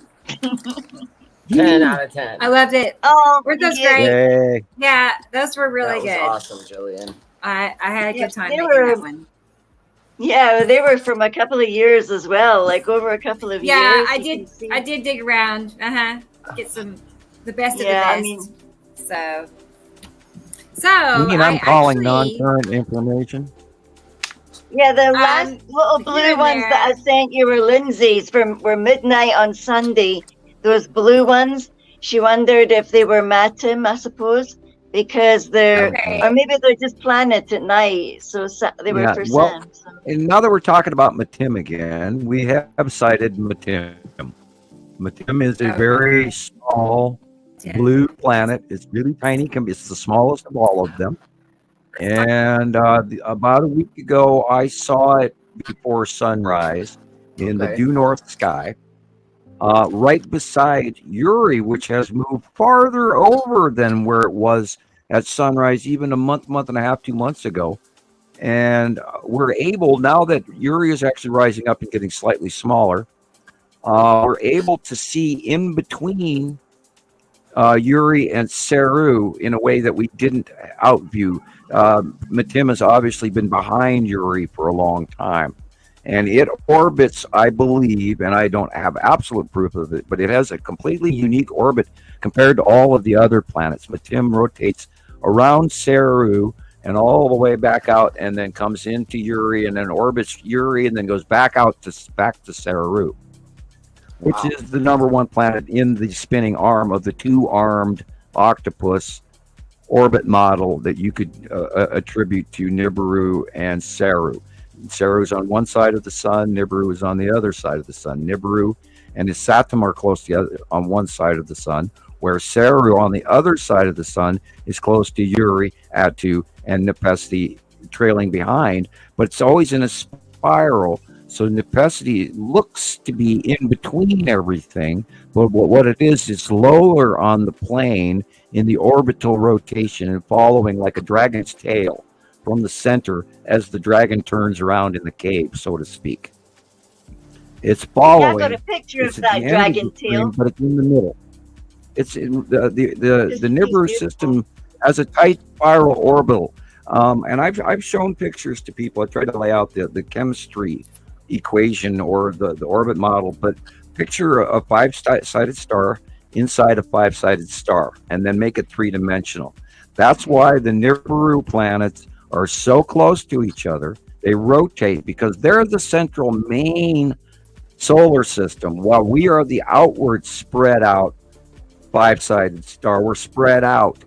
10 out of 10. I loved it. Oh, Weren't those yeah. great? Yay. Yeah, those were really That was good. awesome, Jillian. I had a good time they making were- that one. Yeah, they were from a couple of years as well, like over a couple of Yeah, years. I you can see. did dig around. Get the best of the Yeah, best. I mean- So I'm calling actually- non-current information. Yeah, the last little here blue and ones there. that I sent you were Lindsay's were midnight on Sunday. Those blue ones. She wondered if they were Matim, I suppose, because they're, or maybe they're just planets at night. So they were for Sam. So. And now that we're talking about Matim again, we have cited Matim. Matim is a very small blue planet. It's really tiny. It's the smallest of all of them. And about a week ago, I saw it before sunrise in the due north sky, right beside Uri, which has moved farther over than where it was at sunrise even a month and a half, 2 months ago. And we're able, now that Uri is actually rising up and getting slightly smaller, we're able to see in between Uri and Saru in a way that we didn't outview. Matim has obviously been behind Uri for a long time. And it orbits, I believe, and I don't have absolute proof of it, but it has a completely unique orbit compared to all of the other planets. Matim rotates around Saru and all the way back out, and then comes into Uri, and then orbits Uri, and then goes back to Saru, which is the number one planet in the spinning arm of the two-armed octopus orbit model that you could attribute to Nibiru and Saru. Saru is on one side of the sun, Nibiru is on the other side of the sun. Nibiru and Isatum are close together on one side of the sun, where Saru on the other side of the sun is close to Uri, Atu, and Nepacity trailing behind, but it's always in a spiral. So Nepacity looks to be in between everything, but what it is lower on the plane in the orbital rotation and following like a dragon's tail from the center as the dragon turns around in the cave, so to speak. It's following. I got a picture It's of at that the end dragon of the screen, tail. but it's in the middle. It's in the Nibiru system has a tight spiral orbital, and I've shown pictures to people. I try to lay out the chemistry equation or the orbit model, but picture a five-sided star inside a five-sided star, and then make it three-dimensional. That's why the Nibiru planets are so close to each other. They rotate because they're the central main solar system, while we are the outward spread out five-sided star. We're spread out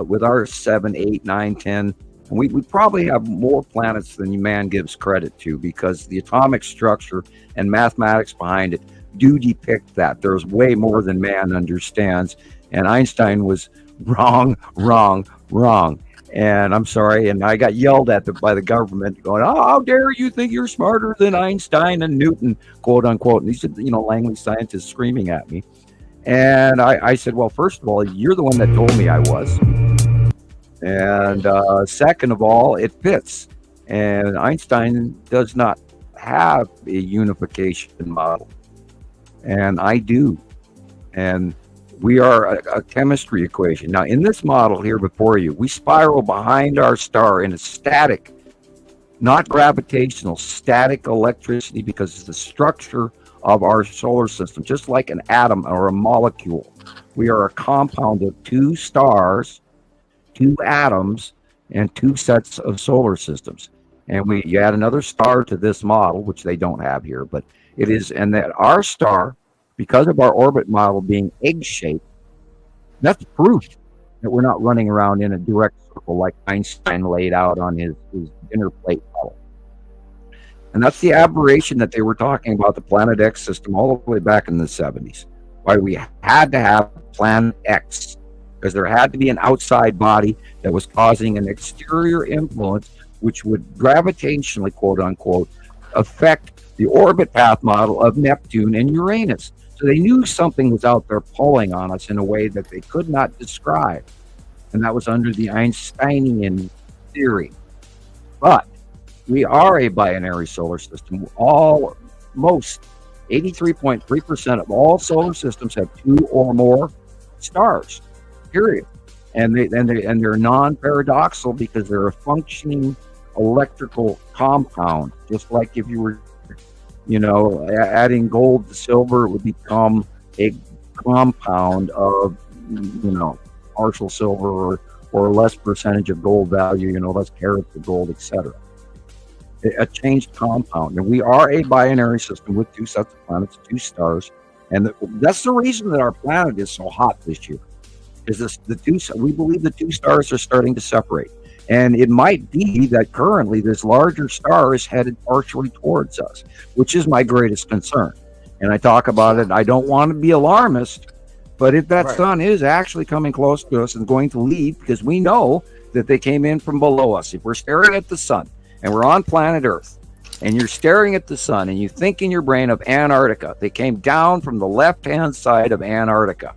with our 7, 8, 9, 10. And we probably have more planets than man gives credit to, because the atomic structure and mathematics behind it do depict that. There's way more than man understands. And Einstein was wrong. And I'm sorry, and I got yelled at by the government, going, "Oh, how dare you think you're smarter than Einstein and Newton," quote unquote. And these are, Langley scientists screaming at me. And I said, well, first of all, you're the one that told me I was. And second of all, it fits. And Einstein does not have a unification model. And I do. And we are a chemistry equation. Now, in this model here before you, we spiral behind our star in a static, not gravitational, static electricity, because it's the structure of our solar system, just like an atom or a molecule. We are a compound of two stars, two atoms, and two sets of solar systems. And you add another star to this model, which they don't have here, but it is, and that our star, because of our orbit model being egg-shaped, that's proof that we're not running around in a direct circle like Einstein laid out on his dinner plate model. And that's the aberration that they were talking about, the Planet X system, all the way back in the 70s. Why we had to have Planet X, because there had to be an outside body that was causing an exterior influence, which would gravitationally, quote unquote, affect the orbit path model of Neptune and Uranus. So they knew something was out there pulling on us in a way that they could not describe. And that was under the Einsteinian theory. But we are a binary solar system. Most 83.3% of all solar systems have two or more stars, period. And they're non-paradoxal because they're a functioning electrical compound. Just like if you were, adding gold to silver, it would become a compound of, partial silver or less percentage of gold value, less carats of gold, etc. A changed compound. And we are a binary system with two sets of planets, two stars. And that's the reason that our planet is so hot this year. We believe the two stars are starting to separate. And it might be that currently this larger star is headed partially towards us, which is my greatest concern. And I talk about it. I don't want to be alarmist, but if that sun is actually coming close to us and going to leave, because we know that they came in from below us. If we're staring at the sun and we're on planet Earth and you're staring at the sun and you think in your brain of Antarctica, they came down from the left-hand side of Antarctica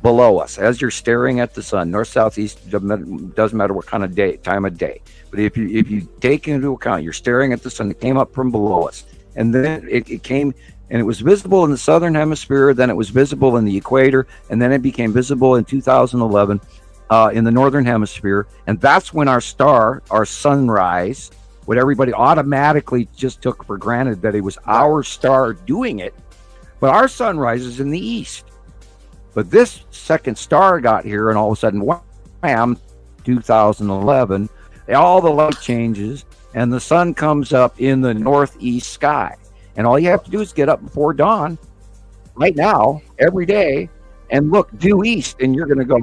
below us as you're staring at the sun, north, south, east, doesn't matter what kind of time of day. But if you take into account, you're staring at the sun, it came up from below us. And then it came, and it was visible in the southern hemisphere, then it was visible in the equator, and then it became visible in 2011 in the northern hemisphere. And that's when our sunrise, what everybody automatically just took for granted that it was our star doing it, but our sunrise is in the east. But this second star got here, and all of a sudden, wham, 2011, all the light changes, and the sun comes up in the northeast sky. And all you have to do is get up before dawn, right now, every day, and look due east, and you're going to go,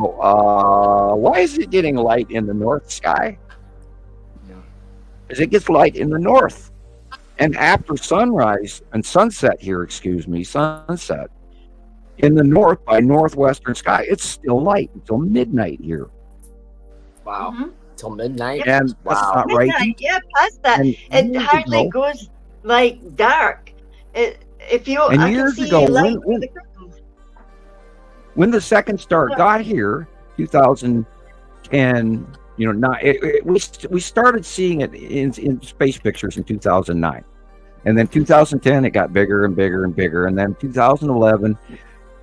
why is it getting light in the north sky? Because it gets light in the north. And after sunrise, and sunset, in the north by northwestern sky, it's still light until midnight here. Wow. Till midnight? And that's not midnight, right. Yeah, past that. And it hardly goes like dark. I can see light through the curtains. When the second star got here, 2010, we started seeing it in space pictures in 2009, and then 2010 it got bigger and bigger and bigger, and then 2011,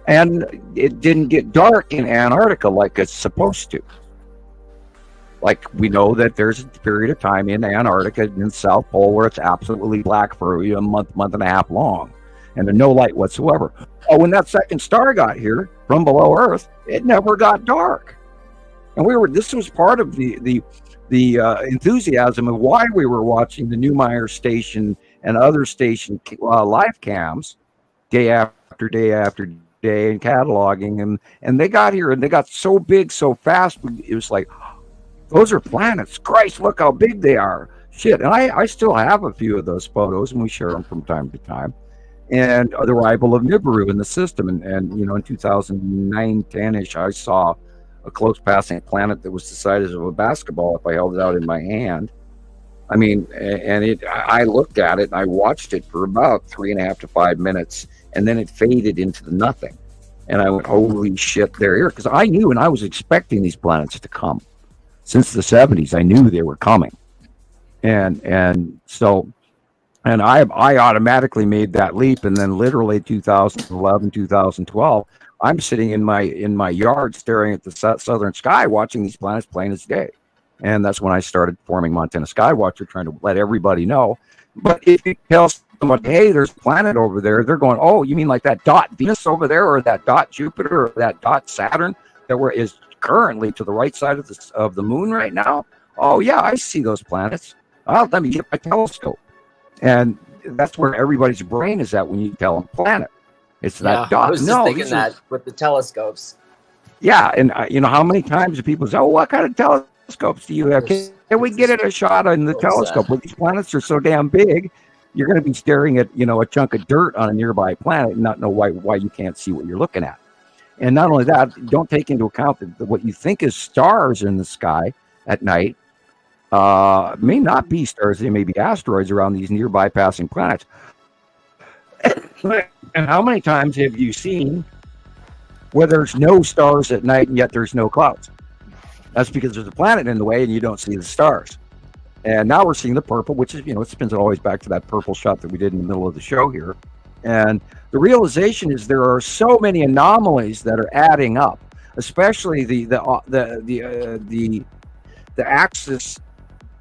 and it didn't get dark in Antarctica like it's supposed to. Like, we know that there's a period of time in Antarctica and in the South Pole where it's absolutely black for a month and a half long, and there's no light whatsoever. Oh, when that second star got here from below Earth, it never got dark. And this was part of the enthusiasm of why we were watching the Neumeyer station and other station live cams day after day after day and cataloging. And they got here and they got so big so fast. It was like, those are planets. Christ, look how big they are. Shit. And I still have a few of those photos, and we share them from time to time. And the arrival of Nibiru in the system. And in 2009, 10-ish, I saw a close passing planet that was the size of a basketball if I held it out in my hand. I mean, and I looked at it and I watched it for about 3.5 to 5 minutes, and then it faded into the nothing. And I went, holy shit, they're here. Because I knew, and I was expecting these planets to come. Since the 70s, I knew they were coming. And I automatically made that leap. And then literally 2011, 2012, I'm sitting in my yard staring at the southern sky, watching these planets plain as day. And that's when I started forming Montana Skywatcher, trying to let everybody know. But if you tell someone, hey, there's a planet over there, they're going, oh, you mean like that dot Venus over there, or that dot Jupiter, or that dot Saturn that is currently to the right side of the moon right now? Oh, yeah, I see those planets. Oh, let me get my telescope. And that's where everybody's brain is at when you tell them planet. It's that dot. I was just thinking that with the telescopes. Yeah, and how many times do people say, oh, what kind of telescopes do you have? Can we get it a shot on the telescope? Well, these planets are so damn big, you're going to be staring at, a chunk of dirt on a nearby planet and not know why you can't see what you're looking at. And not only that, don't take into account that what you think is stars in the sky at night may not be stars. They may be asteroids around these nearby passing planets. And how many times have you seen where there's no stars at night and yet there's no clouds? That's because there's a planet in the way and you don't see the stars. And now we're seeing the purple, which is, it spins it always back to that purple shot that we did in the middle of the show here. And the realization is there are so many anomalies that are adding up, especially the axis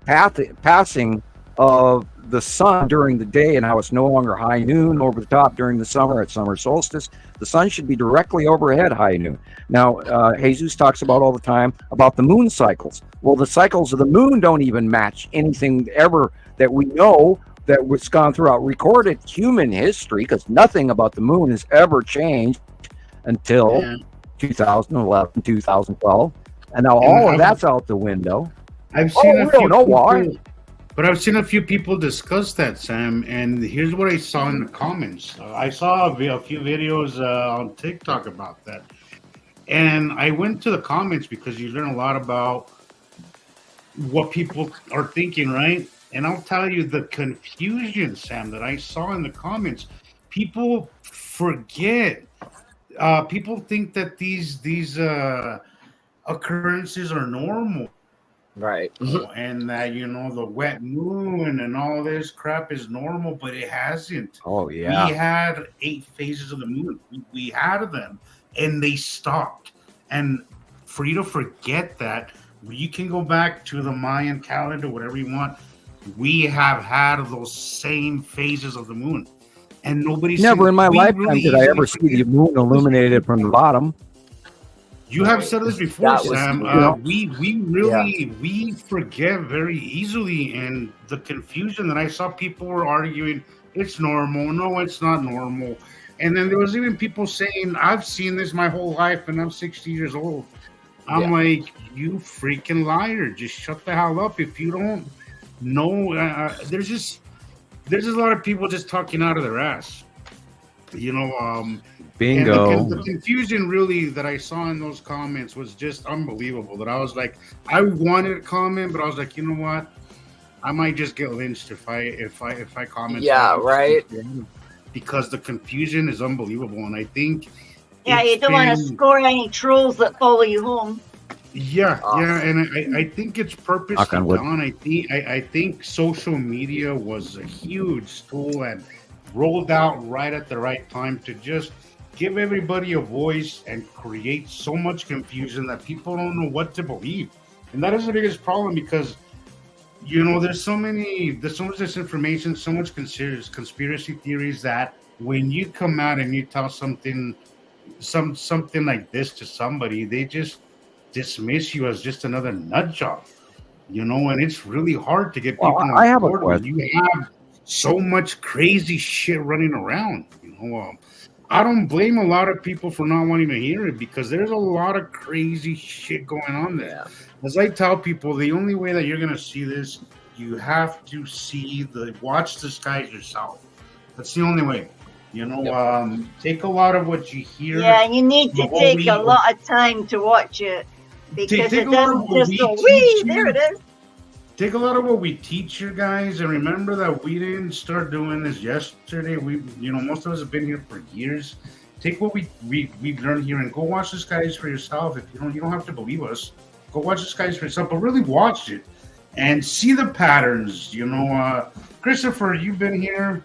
passing of the sun during the day, and how it's no longer high noon over the top during the summer at summer solstice. The sun should be directly overhead high noon. Now, Jesus talks about all the time about the moon cycles. Well, the cycles of the moon don't even match anything ever that we know that was gone throughout recorded human history, because nothing about the moon has ever changed until 2011, 2012. And now all of that's out the window. I've seen we don't know why. But I've seen a few people discuss that, Sam, and here's what I saw in the comments. I saw a few videos on TikTok about that. And I went to the comments because you learn a lot about what people are thinking, right? And I'll tell you the confusion, Sam, that I saw in the comments. People forget. People think that these occurrences are normal. Right. And that, the wet moon and all this crap is normal, but it hasn't. Oh, yeah. We had 8 phases of the moon. We had them, and they stopped. And for you to forget that, you can go back to the Mayan calendar, whatever you want. We have had those same phases of the moon. And nobody's never in my lifetime did I ever see the moon illuminated from the bottom. You have said this before, Sam. We really forget very easily, and the confusion that I saw, people were arguing, it's normal. No, it's not normal. And then there was even people saying, I've seen this my whole life, and I'm 60 years old. I'm like, you freaking liar! Just shut the hell up if you don't know. There's a lot of people just talking out of their ass. Bingo. And the confusion really that I saw in those comments was just unbelievable. That I was like, I wanted to comment, but I was like, you know what? I might just get lynched if I comment. Yeah, right. Because the confusion is unbelievable, and I think you don't want to score any trolls that follow you home. Yeah, and I think it's purposely done. I think social media was a huge tool and rolled out right at the right time to just give everybody a voice and create so much confusion that people don't know what to believe. And that is the biggest problem because, there's so much disinformation, so much conspiracy theories that when you come out and you tell something like this to somebody, they just dismiss you as just another nut job, and it's really hard to get people on board when you have so much crazy shit running around. I don't blame a lot of people for not wanting to hear it because there's a lot of crazy shit going on there. As I tell people, the only way that you're gonna see this, you have to watch the skies yourself. That's the only way. Take a lot of what you hear. Yeah, and you need to take a lot of time to watch it because it doesn't just go, wee, there it is. Take a lot of what we teach you guys, and remember that we didn't start doing this yesterday. We, most of us have been here for years. Take what we learned here and go watch the skies for yourself. If you don't have to believe us. Go watch the skies for yourself, but really watch it and see the patterns. Christoper, you've been here.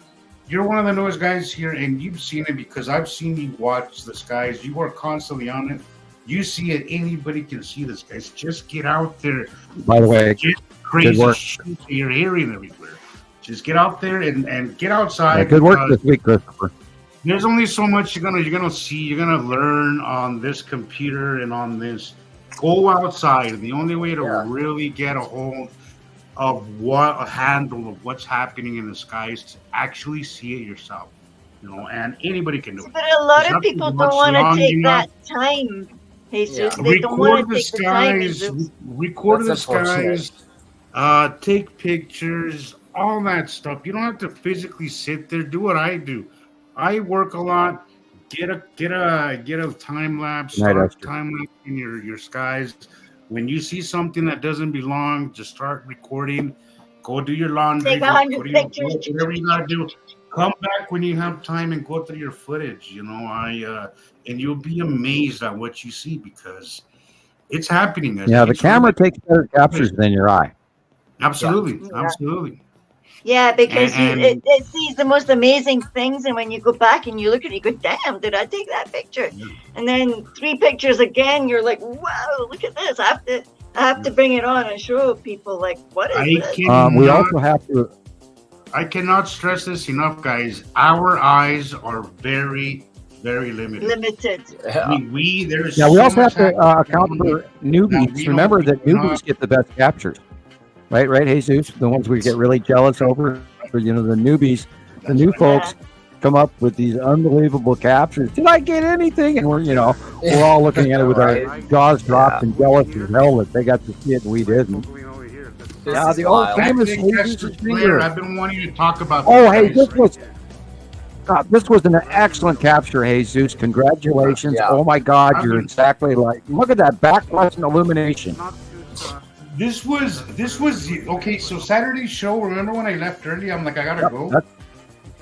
You're one of the newest guys here, and you've seen it because I've seen you watch the skies. You are constantly on it. You see it. Anybody can see the skies. Just get out there. By the way, crazy shit you're hearing everywhere. Just get out there and get outside. Yeah, good work this week, Christoper. There's only so much you're gonna see. You're gonna learn on this computer and on this. Go outside. The only way to really get a hold of a handle of what's happening in the sky is to actually see it yourself. And anybody can do it. But a lot of people don't want to take that time. Jesus, they don't want to take the time. Record the skies. Take pictures, all that stuff. You don't have to physically sit there. Do what I do. I work a lot. Get a time lapse. Start time lapse in your skies. When you see something that doesn't belong, just start recording. Go do your laundry. Take 100 pictures. Whatever you gotta do. Come back when you have time and go through your footage. And you'll be amazed at what you see because it's happening. The camera takes better captures than your eye. Absolutely. Yeah, because it sees the most amazing things, and when you go back and you look at it, you go, damn, did I take that picture? Yeah. And then 3 pictures again, you're like, wow, look at this. I have to bring it on and show people, like, what is this? We also have to... I cannot stress this enough, guys. Our eyes are very, very limited. We also have to account for newbies. Remember that newbies get the best captures. Right, Jesus? The ones we get really jealous over. The newbies, the new folks come up with these unbelievable captures. Did I get anything? And we're all looking at it with our jaws dropped and jealous as hell that they got to see it and we didn't. The old famous I've been wanting to talk about. Oh, hey, this was an excellent capture, Jesus. Congratulations. Yeah. Oh my God, you're exactly like. Look at that backflash and illumination. This was okay. So Saturday's show. Remember when I left early? I'm like, I gotta go.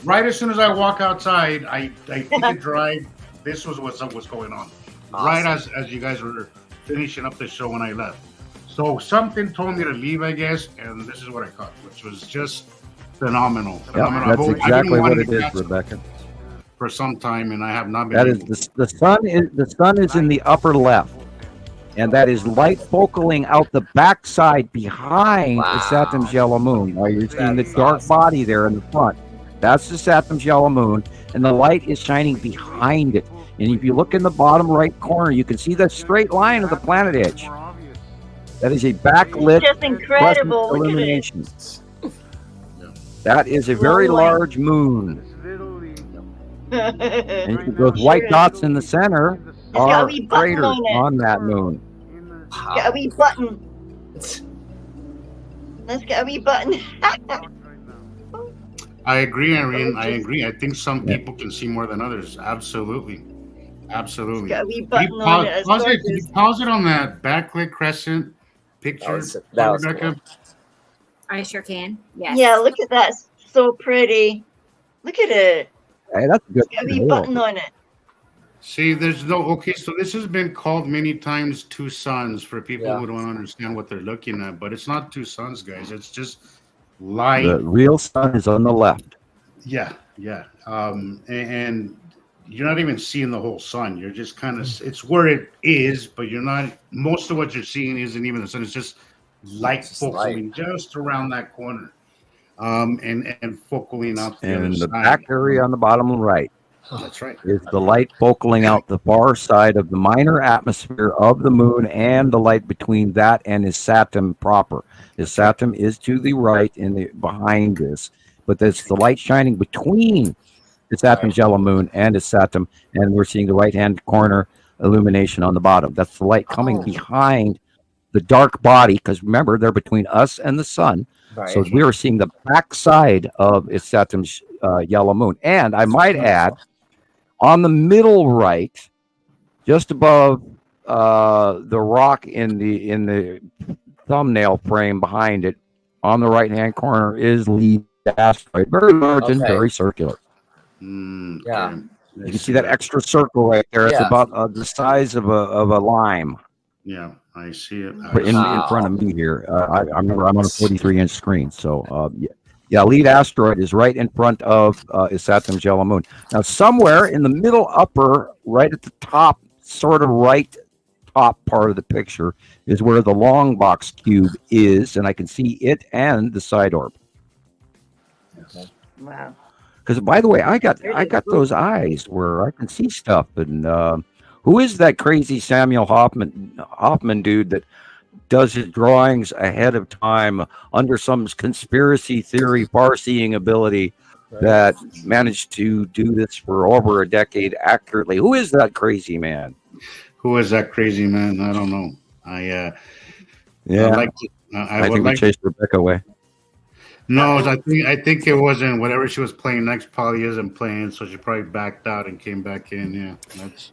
Right as soon as I walk outside, I take a drive. This was what's going on. Awesome. Right as you guys were finishing up the show when I left. So something told me to leave, I guess, and this is what I caught, which was just phenomenal. Yeah, that's exactly what it is, Rebecca. For some time, and I have not been. That is the sun is in the upper left. And that is light focaling out the backside behind the Saturn's yellow moon. Now you're seeing the dark body there in the front. That's the Saturn's yellow moon, and the light is shining behind it. And if you look in the bottom right corner, you can see the straight line of the planet edge. That is a backlit illumination. That is a very large moon. And those white dots in the center are craters on that moon. Got a wee button. Let's get a wee button. I agree, Irene. I agree. I think some people can see more than others. Absolutely. Got a wee button on it. Can you pause it on that backlit crescent picture, Rebecca? I sure can. Yes. Yeah, look at that. So pretty. Look at it. Hey, that's good. Got a wee button on it. See, there's no okay. So this has been called many times two suns for people who don't understand what they're looking at, but it's not two suns, guys. It's just light. The real sun is on the left. Yeah. And you're not even seeing the whole sun. You're just kind of, it's where it is, but you're not, most of what you're seeing isn't even the sun. It's just light focaling just around that corner. And focaling out the other And the side. back area on the bottom right. Oh, that's right. Is the light focaling out the far side of the minor atmosphere of the moon and the light between that and his Saturn proper. His Saturn is to the right behind this, but there's the light shining between the Saturn's yellow moon and his Saturn, and we're seeing the right-hand corner illumination on the bottom. That's the light coming behind the dark body, because remember, they're between us and the sun. Right. So we are seeing the back side of its Saturn's yellow moon. And I might add, on the middle right, just above the rock in the thumbnail frame behind it, on the right-hand corner is Lead Asteroid, very large and very circular. Yeah. You can see that extra circle right there. It's about the size of a lime. Yeah, I see it. In front of me here. I remember I'm on a 43-inch screen. So, yeah, Lead Asteroid is right in front of Saturn's yellow moon. Now, somewhere in the middle upper, right at the top, sort of right top part of the picture, is where the long box cube is, and I can see it and the side orb. Wow. Because, by the way, I got those eyes where I can see stuff. And who is that crazy Samuel Hofman dude that does his drawings ahead of time under some conspiracy theory, far-seeing ability that managed to do this for over a decade accurately? Who is that crazy man? Who is that crazy man? I don't know. I think we chased Rebecca away. No, I think it wasn't whatever she was playing next. Probably isn't playing, so she probably backed out and came back in. Yeah, that's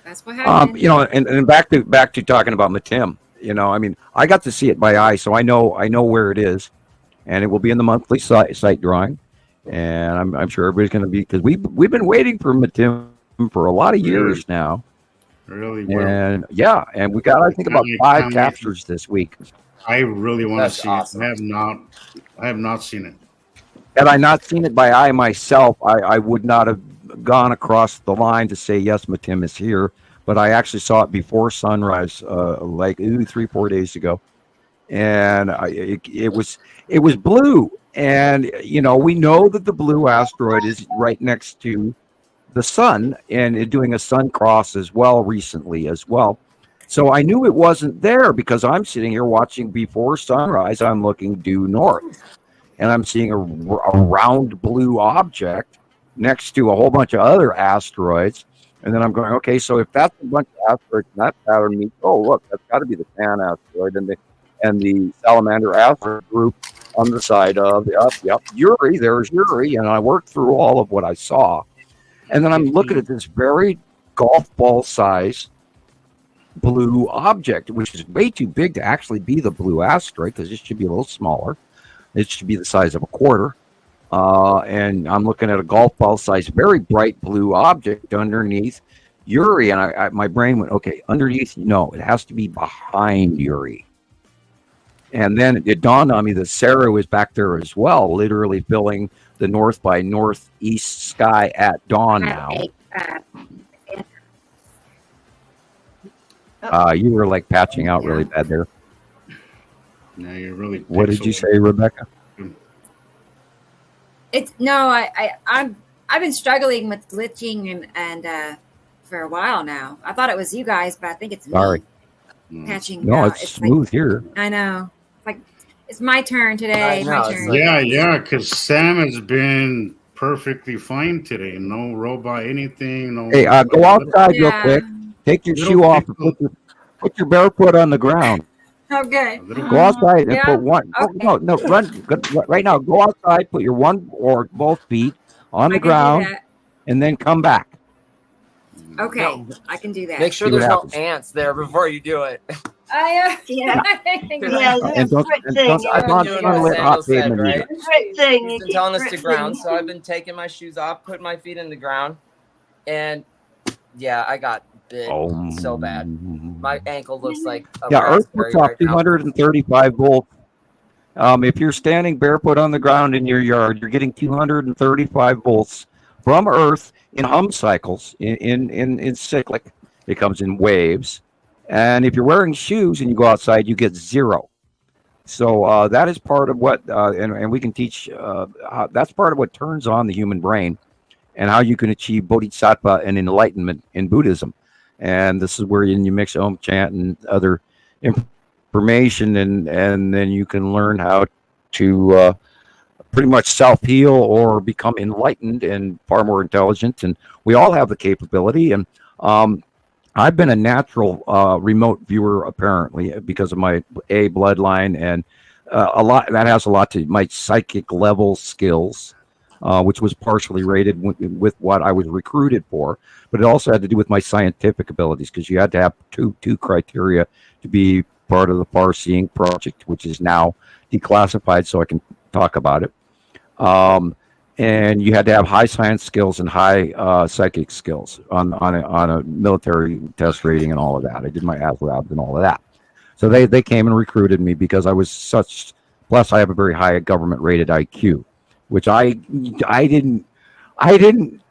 that's what happened. And back to talking about Matim. I mean, I got to see it by eye, so I know where it is, and it will be in the monthly site drawing, and I'm sure everybody's going to be, because we've been waiting for Matim for a lot of years now. Really, and and we got, I think, about 5 captures this week. I really want to see it. I have not seen it. Had I not seen it by eye myself, I would not have gone across the line to say, yes, Matim is here. But I actually saw it before sunrise, 3-4 days ago. And it was blue. And, we know that the blue asteroid is right next to the sun and doing a sun cross as well recently as well. So I knew it wasn't there because I'm sitting here watching before sunrise. I'm looking due north, and I'm seeing a round blue object next to a whole bunch of other asteroids. And then I'm going, okay, so if that's a bunch of asteroids in that pattern, means, oh, look, that's got to be the Pan asteroid and the Salamander asteroid group on the side of Uri. There's Uri, and I worked through all of what I saw, and then I'm looking at this very golf ball size blue object, which is way too big to actually be the blue asteroid, because it should be a little smaller. It should be the size of a quarter. And I'm looking at a golf ball size, very bright blue object underneath Uri. And my brain went, okay, underneath, no, it has to be behind Uri. And then it dawned on me that Sarah was back there as well, literally filling the north by northeast sky at dawn now. You were like patching out really bad there. No, you're really. What did you say, Rebecca? I've been struggling with glitching and for a while now. I thought it was you guys, but I think it's me. Sorry. Patching. No, it's smooth here. I know. It's my turn today. My turn. Yeah, because Sam has been perfectly fine today. No robot, anything. No. Hey, go outside real quick. Take your shoe off and put your bare foot on the ground. Okay. Go outside and put one. Okay. No, run right now. Go outside, put your one or both feet on the ground, and then come back. Okay, I can do that. Make sure there's no ants there before you do it. Yeah. And don't, I'm not unlit hot pavement either. He's been telling us to ground, so I've been taking my shoes off, putting my feet in the ground, and yeah, I got bit so bad. My ankle looks like a Earth raspberry puts off right now. 235 volts. If you're standing barefoot on the ground in your yard, you're getting 235 volts from Earth in hum cycles, in cyclic. It comes in waves. And if you're wearing shoes and you go outside, you get 0. So that is part of what, and we can teach, that's part of what turns on the human brain and how you can achieve bodhisattva and enlightenment in Buddhism. And this is where you mix Om chant and other information, and then you can learn how to pretty much self-heal or become enlightened and far more intelligent. And we all have the capability. And I've been a natural remote viewer, apparently, because of my bloodline, and a lot that has a lot to my psychic level skills, which was partially rated with what I was recruited for, but it also had to do with my scientific abilities, because you had to have two criteria to be part of the Far Seeing Project, which is now declassified, so I can talk about it. And you had to have high science skills and high psychic skills on a military test rating and all of that. I did my ASVAB and all of that. So they came and recruited me because I was such. Plus, I have a very high government rated IQ, which I didn't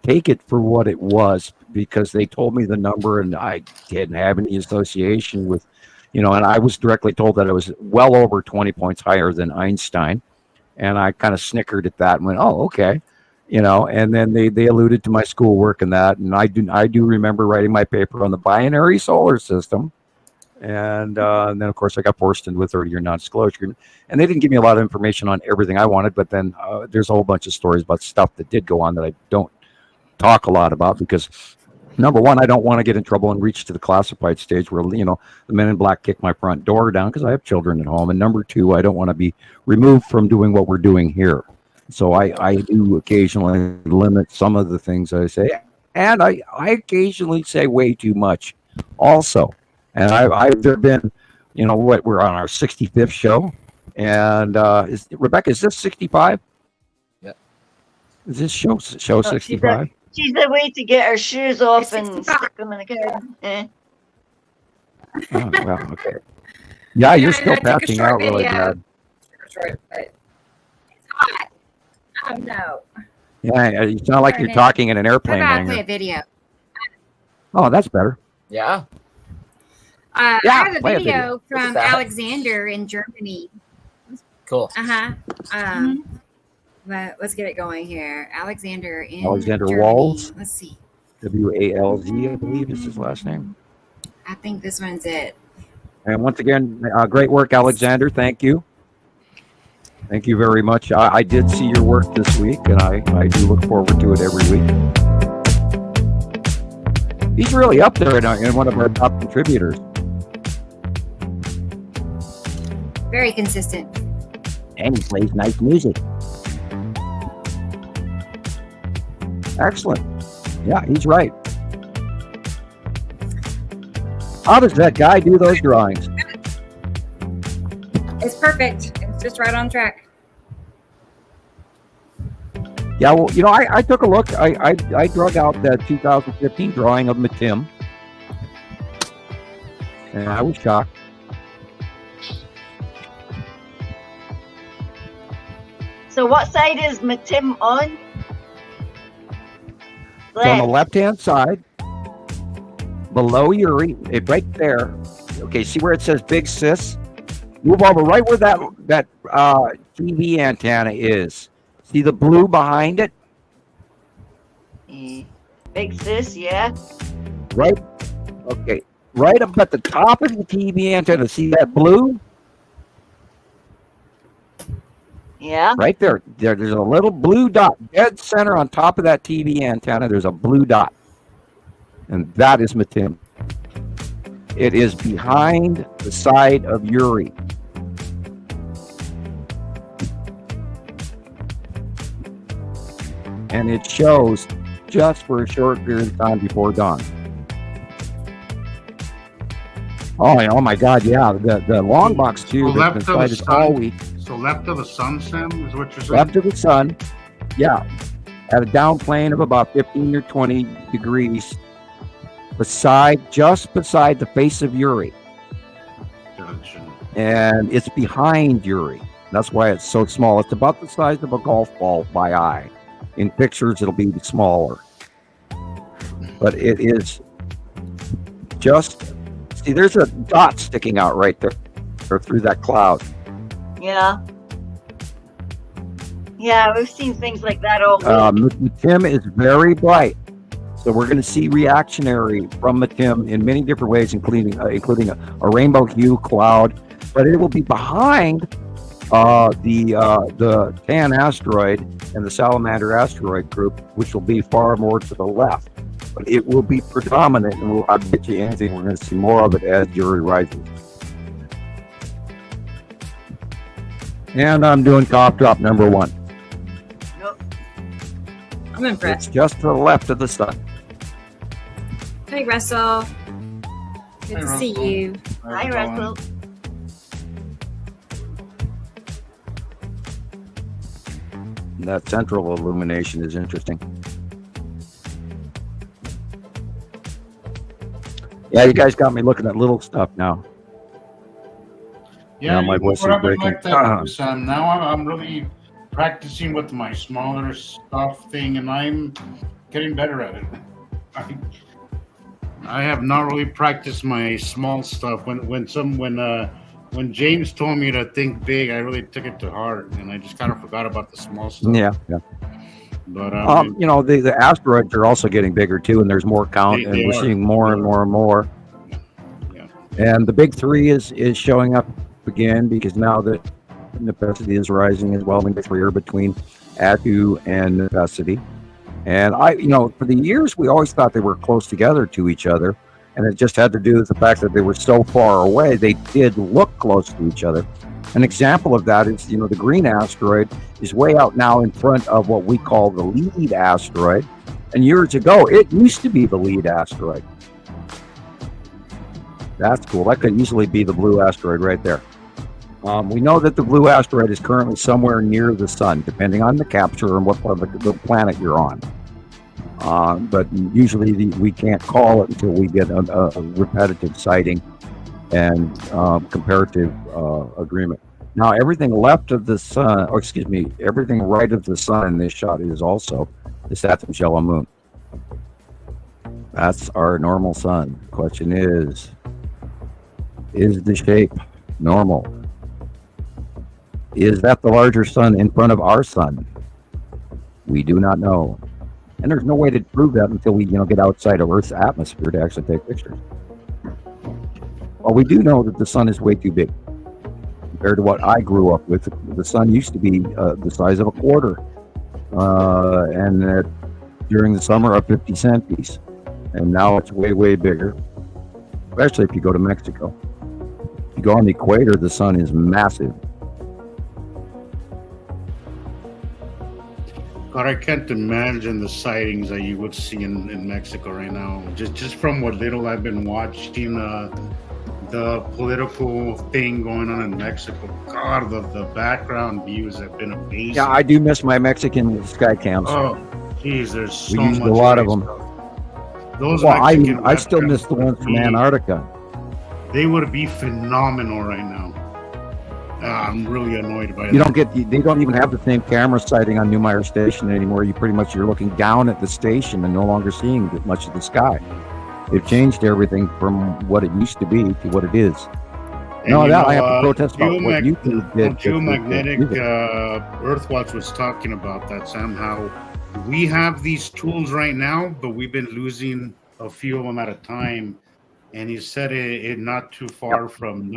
take it for what it was, because they told me the number and I didn't have any association with, and I was directly told that I was well over 20 points higher than Einstein. And I kind of snickered at that and went, "Oh, okay," And then they alluded to my schoolwork and that, and I do remember writing my paper on the binary solar system, and then of course I got forced into a 30-year non-disclosure, and they didn't give me a lot of information on everything I wanted. But then there's a whole bunch of stories about stuff that did go on that I don't talk a lot about, because number one, I don't want to get in trouble and reach to the classified stage where, the men in black kick my front door down, because I have children at home. And number two, I don't want to be removed from doing what we're doing here. So I do occasionally limit some of the things I say. And I occasionally say way too much also. And there've been, we're on our 65th show. And Rebecca, is this 65? Yeah. Is this show 65? She's a way to get her shoes off and stick them in the garden. Oh, well, okay. Yeah, you're still passing out really bad. Short, but it's hot. Oh, no. Yeah, you sound like you're talking in an airplane hangar. Play a video. Oh, that's better. Yeah. I have a video from Alexander in Germany. Cool. But let's get it going here. Alexander Germany. Walls. Let's see. WALZ, I believe is his last name. I think this one's it. And once again, great work, Alexander. Thank you. Thank you very much. I did see your work this week, and I do look forward to it every week. He's really up there in one of our top contributors. Very consistent. And he plays nice music. Excellent. Yeah, he's right. How does that guy do those drawings? It's perfect. It's just right on track. Yeah, well, I took a look. I drug out that 2015 drawing of Matim, and I was shocked. So what side is Matim on? It's on the left-hand side, below Uri, right there. Okay, see where it says Big Sis? Move over right where that TV antenna is. See the blue behind it? Big Sis, yeah. Right. Okay. Right up at the top of the TV antenna. See that blue? Yeah. Right there. There's a little blue dot dead center on top of that TV antenna. There's a blue dot. And that is Matim. It is behind the side of Uri. And it shows just for a short period of time before dawn. Oh my God, yeah. The long box too. So left That's of been the sighted all sun. week. So left of the sun, Sam, is what you're saying. Left of the sun, yeah, at a down plane of about 15 or 20 degrees, just beside the face of Uri, Gotcha. and it's behind Uri. That's why it's so small. It's about the size of a golf ball by eye. In pictures, it'll be smaller, but it is just. See, there's a dot sticking out right there, or through that cloud. Yeah. Yeah, we've seen things like that all week. Matim is very bright, so we're going to see reactionary from Matim in many different ways, including a rainbow hue cloud. But it will be behind the Tan asteroid and the Salamander asteroid group, which will be far more to the left. But it will be predominant, and I'll bet you anything we're going to see more of it as Uri rises. And I'm doing cough drop number 1. I'm impressed. It's just to the left of the sun. Hey, Russell. Good to see you. Hi, Russell. That central illumination is interesting. Yeah, you guys got me looking at little stuff now. Yeah, my voice is breaking. Like that, Sam. Now I'm really practicing with my smaller stuff thing, and I'm getting better at it. I have not really practiced my small stuff. When James told me to think big, I really took it to heart, and I just kind of forgot about the small stuff. Yeah. But the asteroids are also getting bigger too, and there's more count, and we're seeing more and more and more. Yeah. And the big 3 is showing up again, because now that Nepacity is rising as well. The big 3 are between Atu and Nepacity. And for the years we always thought they were close together to each other, and it just had to do with the fact that they were so far away. They did look close to each other. An example of that is, the green asteroid is way out now in front of what we call the lead asteroid. And years ago, it used to be the lead asteroid. That's cool. That could easily be the blue asteroid right there. We know that the blue asteroid is currently somewhere near the sun, depending on the capture and what part of the planet you're on. But usually we can't call it until we get a repetitive sighting and comparative agreement. Now, everything left of the sun, everything right of the sun in this shot is also the Saturn's yellow moon. That's our normal sun. The question is the shape normal? Is that the larger sun in front of our sun? We do not know. And there's no way to prove that until we, get outside of Earth's atmosphere to actually take pictures. Well, we do know that the sun is way too big compared to what I grew up with. The sun used to be the size of a quarter, and during the summer of 50 centimeters, and now it's way, way bigger. Especially if you go to Mexico. If you go on the equator, the sun is massive. God, I can't imagine the sightings that you would see in Mexico right now. Just from what little I've been watching, the political thing going on in Mexico. God, the background views have been amazing. Yeah, I do miss my Mexican sky cams. Oh, geez, there's so we used much a lot of them. Those I still miss the ones from Antarctica. They would be phenomenal right now. I'm really annoyed by that. They don't even have the same camera sighting on Neumeyer Station anymore. You're looking down at the station and no longer seeing much of the sky. They've changed everything from what it used to be to what it is. I have to protest about what you did. Geomagnetic Earthwatch was talking about that, Sam, how we have these tools right now, but we've been losing a few of them at a time. And he said it not too far from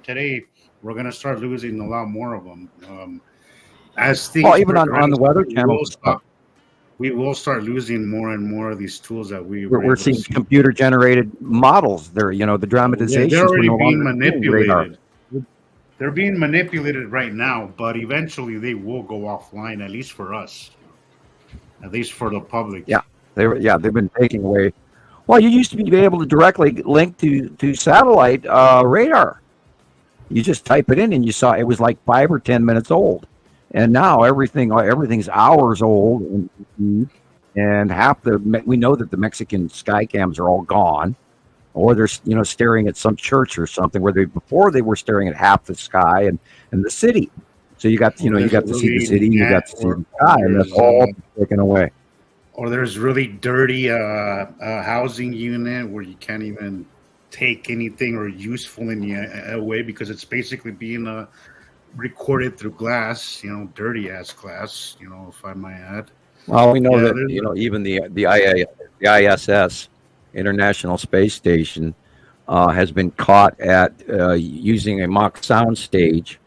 today, we're going to start losing a lot more of them. As things even on the Weather Channel, we will start losing more and more of these tools that we're seeing computer-generated models. They're, the dramatizations. They're already being manipulated. They're being manipulated right now, but eventually they will go offline, at least for us, at least for the public. Yeah, they've been taking away Well, you used to be able to directly link to satellite radar. You just type it in and you saw it was like 5 or 10 minutes old. And now everything's hours old, and we know that the Mexican sky cams are all gone, or they're staring at some church or something where before they were staring at half the sky and the city. So you got to see the city, you got to see the sky, and that's all taken away. Or there's really dirty housing unit where you can't even take anything or useful in the away because it's basically being recorded through glass, dirty ass glass, if I might add. Well, we know that even the ISS, International Space Station, has been caught at using a mock sound stage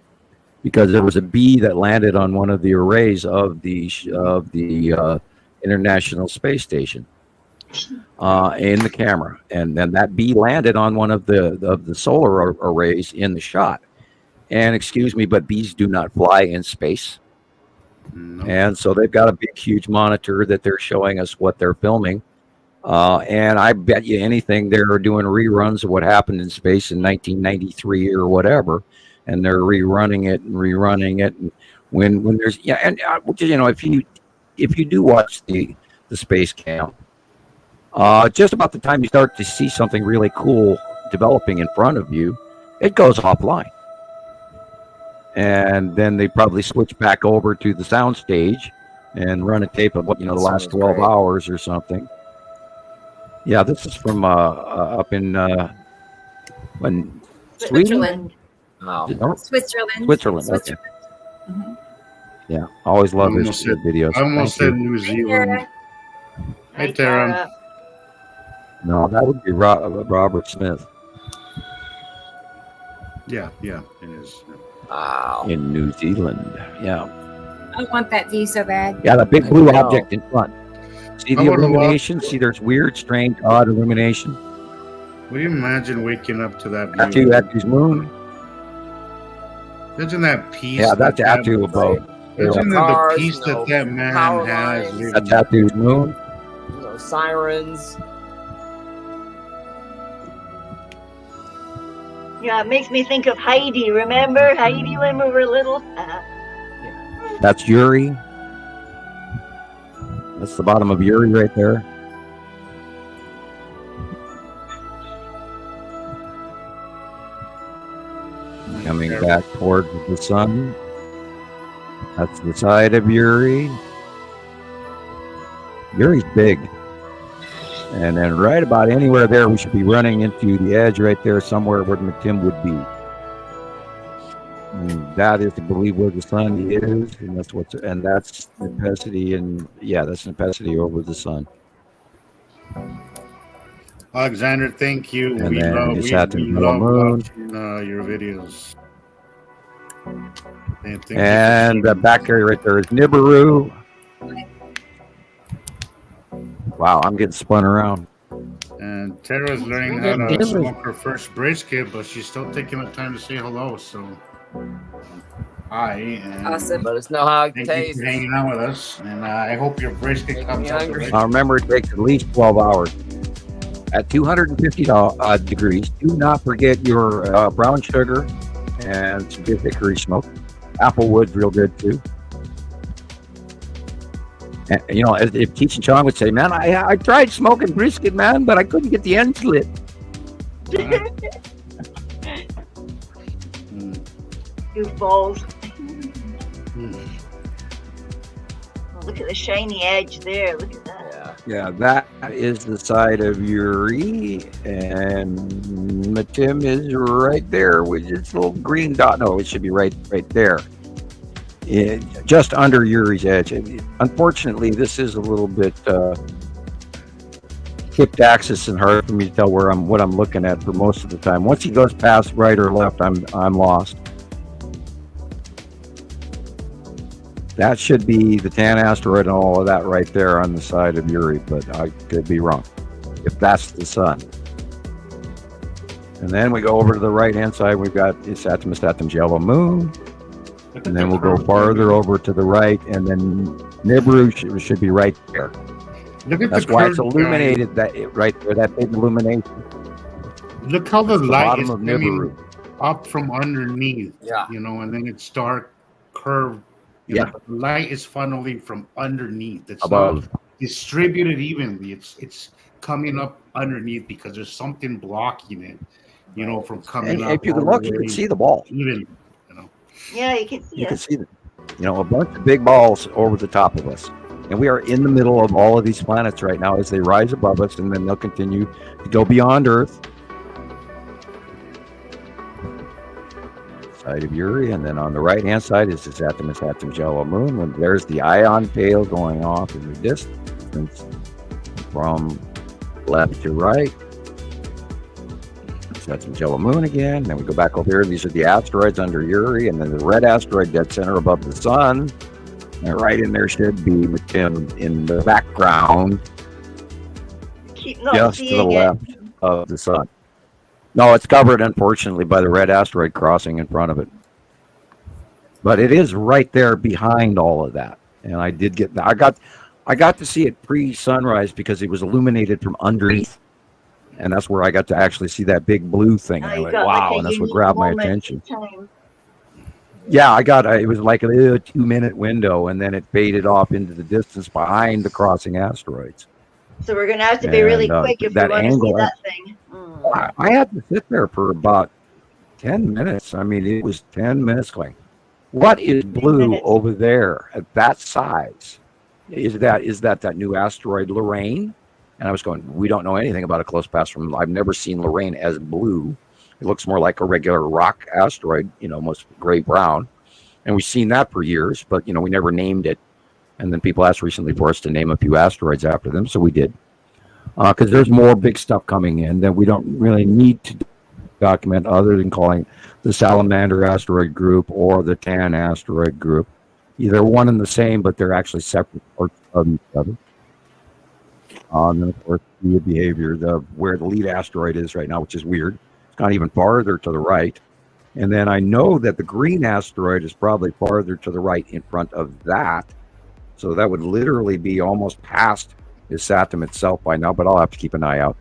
because there was a bee that landed on one of the arrays of the International Space Station in the camera, and then that bee landed on one of the solar arrays in the shot. And excuse me, but bees do not fly in space. No. And so they've got a big, huge monitor that they're showing us what they're filming. And I bet you anything they're doing reruns of what happened in space in 1993 or whatever, and they're rerunning it. And when there's if you do watch the space cam, just about the time you start to see something really cool developing in front of you, it goes offline. And then they probably switch back over to the sound stage and run a tape of the last 12 hours or something. Yeah, this is from up in Sweden. Oh. Switzerland. Okay. Mm-hmm. Yeah, always love his videos. I almost said New Zealand. Hey, Tara. No, that would be Robert Smith. Yeah, it is. Wow. In New Zealand, yeah. I want that view so bad. Yeah, the big blue object in front. See the illumination? See, there's weird, strange, odd illumination. Would you imagine waking up to that Atu view? Atu's moon. Imagine that peace. Yeah, that's Atu above. Imagine the peace that man has. That's Atu's moon. Sirens. Yeah, it makes me think of Heidi. Remember Heidi when we were little? That's Uri. That's the bottom of Uri right there. Coming back towards the sun. That's the side of Uri. Uri's big. And then right about anywhere there, we should be running into the edge right there, somewhere where McTim would be. And that is to believe where the sun is, and that's Nepenthe, and that's Nepenthe over the sun. Alexander, thank you. And we then love moon. watching your videos. And the back area right there is Nibiru. Wow, I'm getting spun around. And Tara's learning how to smoke her first brisket, but she's still taking the time to say hello. So, hi. And awesome. Let us know how it tastes. Thank you for hanging out with us. And I hope your brisket comes out. Remember, it takes at least 12 hours. At 250 degrees, do not forget your brown sugar and some good hickory smoke. Applewood's real good, too. And, if Cheech and Chong would say, man, I tried smoking brisket, man, but I couldn't get the end lit. Goofballs. Look at the shiny edge there. Look at that. Yeah, that is the side of Uri, and McTim is right there with its little green dot. No, it should be right there. Just under Uri's edge. Unfortunately, this is a little bit tipped axis and hard for me to tell what I'm looking at for most of the time. Once he goes past right or left, I'm lost. That should be the Tan asteroid and all of that right there on the side of Uri, but I could be wrong. If that's the sun. And then we go over to the right-hand side. We've got Saturn yellow moon. And then we'll go farther over to the right, and then Nibiru should be right there. Look at That's the why it's curve, illuminated right there, that big illumination. Look how the light is bottom of coming up from underneath. Yeah. You know, and then it's dark curved. You know, the light is funneling from underneath. It's above. not distributed evenly. It's coming up underneath because there's something blocking it. You know, from coming up. If you can look, you can see the ball. Even, Yeah, you can see You it. can see them. You know, a bunch of big balls over the top of us. And we are in the middle of all of these planets right now as they rise above us, and then they'll continue to go beyond Earth. Side of Uri, and then on the right-hand side is the Saturn yellow moon. And there's the ion tail going off in the distance from left to right. Saturn yellow moon again. Then we go back over here. These are the asteroids under Uri, and then the red asteroid dead center above the sun. And right in there should be in the background, just to the left of the sun. No, it's covered, unfortunately, by the red asteroid crossing in front of it. But it is right there behind all of that. And I did get that. I got to see it pre-sunrise because it was illuminated from underneath. And that's where I got to actually see that big blue thing. And I went, wow, and that's what grabbed my attention. Yeah, it was like a 2-minute window, and then it faded off into the distance behind the crossing asteroids. So we're going to have to be really quick if we want to see that thing. I had to sit there for about 10 minutes. I mean, it was 10 minutes going, what is blue over there at that size? Is that new asteroid Lorraine? And I was going, we don't know anything about a close pass from. I've never seen Lorraine as blue. It looks more like a regular rock asteroid, almost gray-brown. And we've seen that for years, but, we never named it. And then people asked recently for us to name a few asteroids after them, so we did. Because there's more big stuff coming in that we don't really need to document other than calling the Salamander asteroid group or the Tan asteroid group. Either one and the same, but they're actually separate parts of each other. And then, of course, the behavior, where the lead asteroid is right now, which is weird. It's gone even farther to the right. And then I know that the green asteroid is probably farther to the right in front of that. So that would literally be almost past the Saturn itself by now, but I'll have to keep an eye out.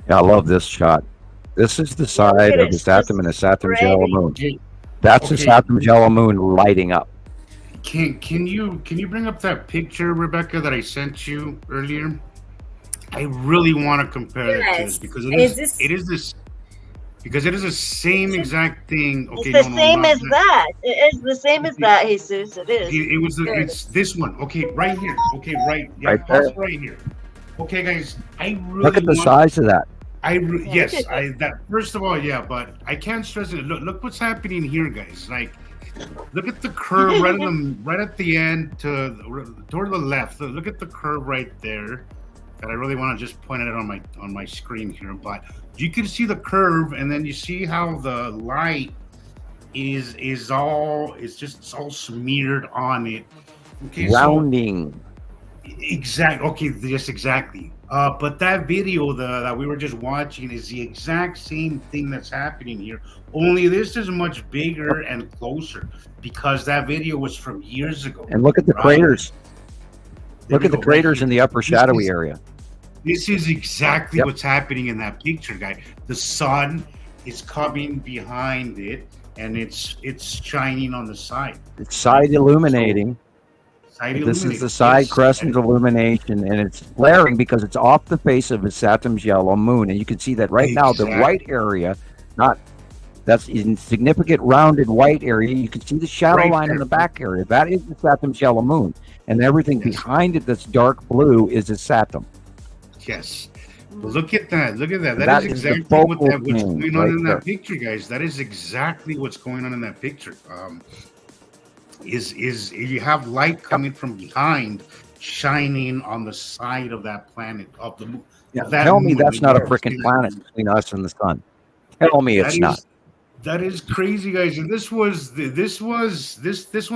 Yeah, I love this shot. This is the side of the Saturn and the Saturn's yellow moon. That's the Saturn's yellow moon lighting up. Can you bring up that picture, Rebecca, that I sent you earlier? I really want to compare it to this because it is the same exact thing. Okay, it's the same as that. It is the same as that, Jesus. It is. It's this one. Okay, right here. Okay, right here. Okay, guys, I really look at the size of that. First of all, yeah, but I can't stress it. Look what's happening here, guys. Like, look at the curve right at the end toward the left. Look at the curve right there. That I really want to just point it on my screen here, but you can see the curve, and then you see how the light is all smeared on it. Okay, rounding. Exactly. Okay, yes, exactly. But that video that we were just watching is the exact same thing that's happening here. Only this is much bigger and closer because that video was from years ago. And look at the craters. Look at the craters in the upper shadowy area. This is exactly what's happening in that picture, guy. The sun is coming behind it, and it's shining on the side. It's side illuminating. This is the side crescent illumination, and it's flaring because it's off the face of Saturn's yellow moon. And you can see that right now, the white area, that's in significant rounded white area. You can see the shadow line in the back area. That is the Saturn's yellow moon. And everything behind it that's dark blue is a Saturn. Yes. Look at that. Look at that. That is exactly what's going on in that picture, guys. That is exactly what's going on in that picture. Is you have light coming from behind, shining on the side of that planet, of the moon. Yeah, tell me that's not a freaking planet between us and the sun. Tell me it's not. That is crazy, guys. And this one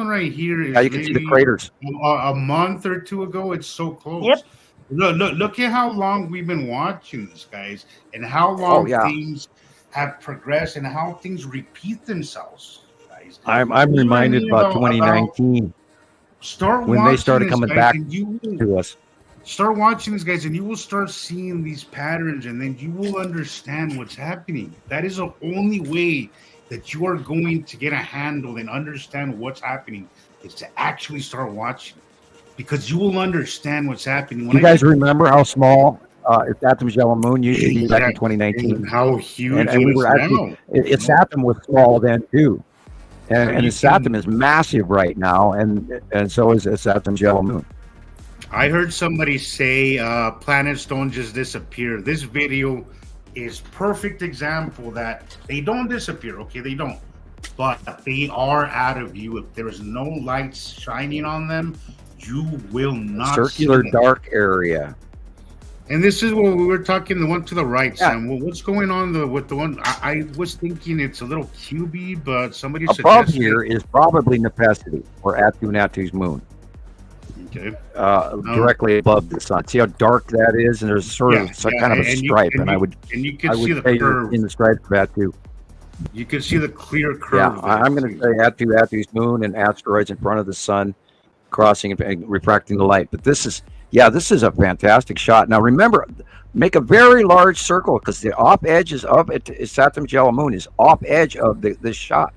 right here is you can see the craters. A month or two ago. It's so close. Yep. Look at how long we've been watching this, guys, and how long things have progressed and how things repeat themselves, guys. I'm reminded about 2019 when they started coming back to us. Start watching these guys, and you will start seeing these patterns, and then you will understand what's happening. That is the only way that you are going to get a handle and understand what's happening, is to actually start watching, because you will understand what's happening. You guys remember how small its Saturn's yellow moon used to be back in 2019? And how huge and we it were is actually, now. its Saturn was small then too, and its Saturn is massive right now, and so is its Saturn's yellow moon. I heard somebody say planets don't just disappear. This video is perfect example that they don't disappear. Okay, they don't, but they are out of view. If there is no lights shining on them, you will not Circular see them. dark area. And this is what we were talking, the one to the right, Yeah. Sam. Well, what's going on with the one? I was thinking it's a little QB, but somebody Above suggested here is probably Nepenthe, or Atu-Natu's moon. Okay. Directly above the sun. See how dark that is, and there's sort of some kind of a stripe, and I would you can I see would the say you're curve. in the stripe of Atu. You can see the clear curve. Yeah, there. I'm going to say Atu's moon and asteroids in front of the sun, crossing and refracting the light. But this is a fantastic shot. Now remember, make a very large circle, because the off edges of it, Saturn's yellow moon is off edge of this shot.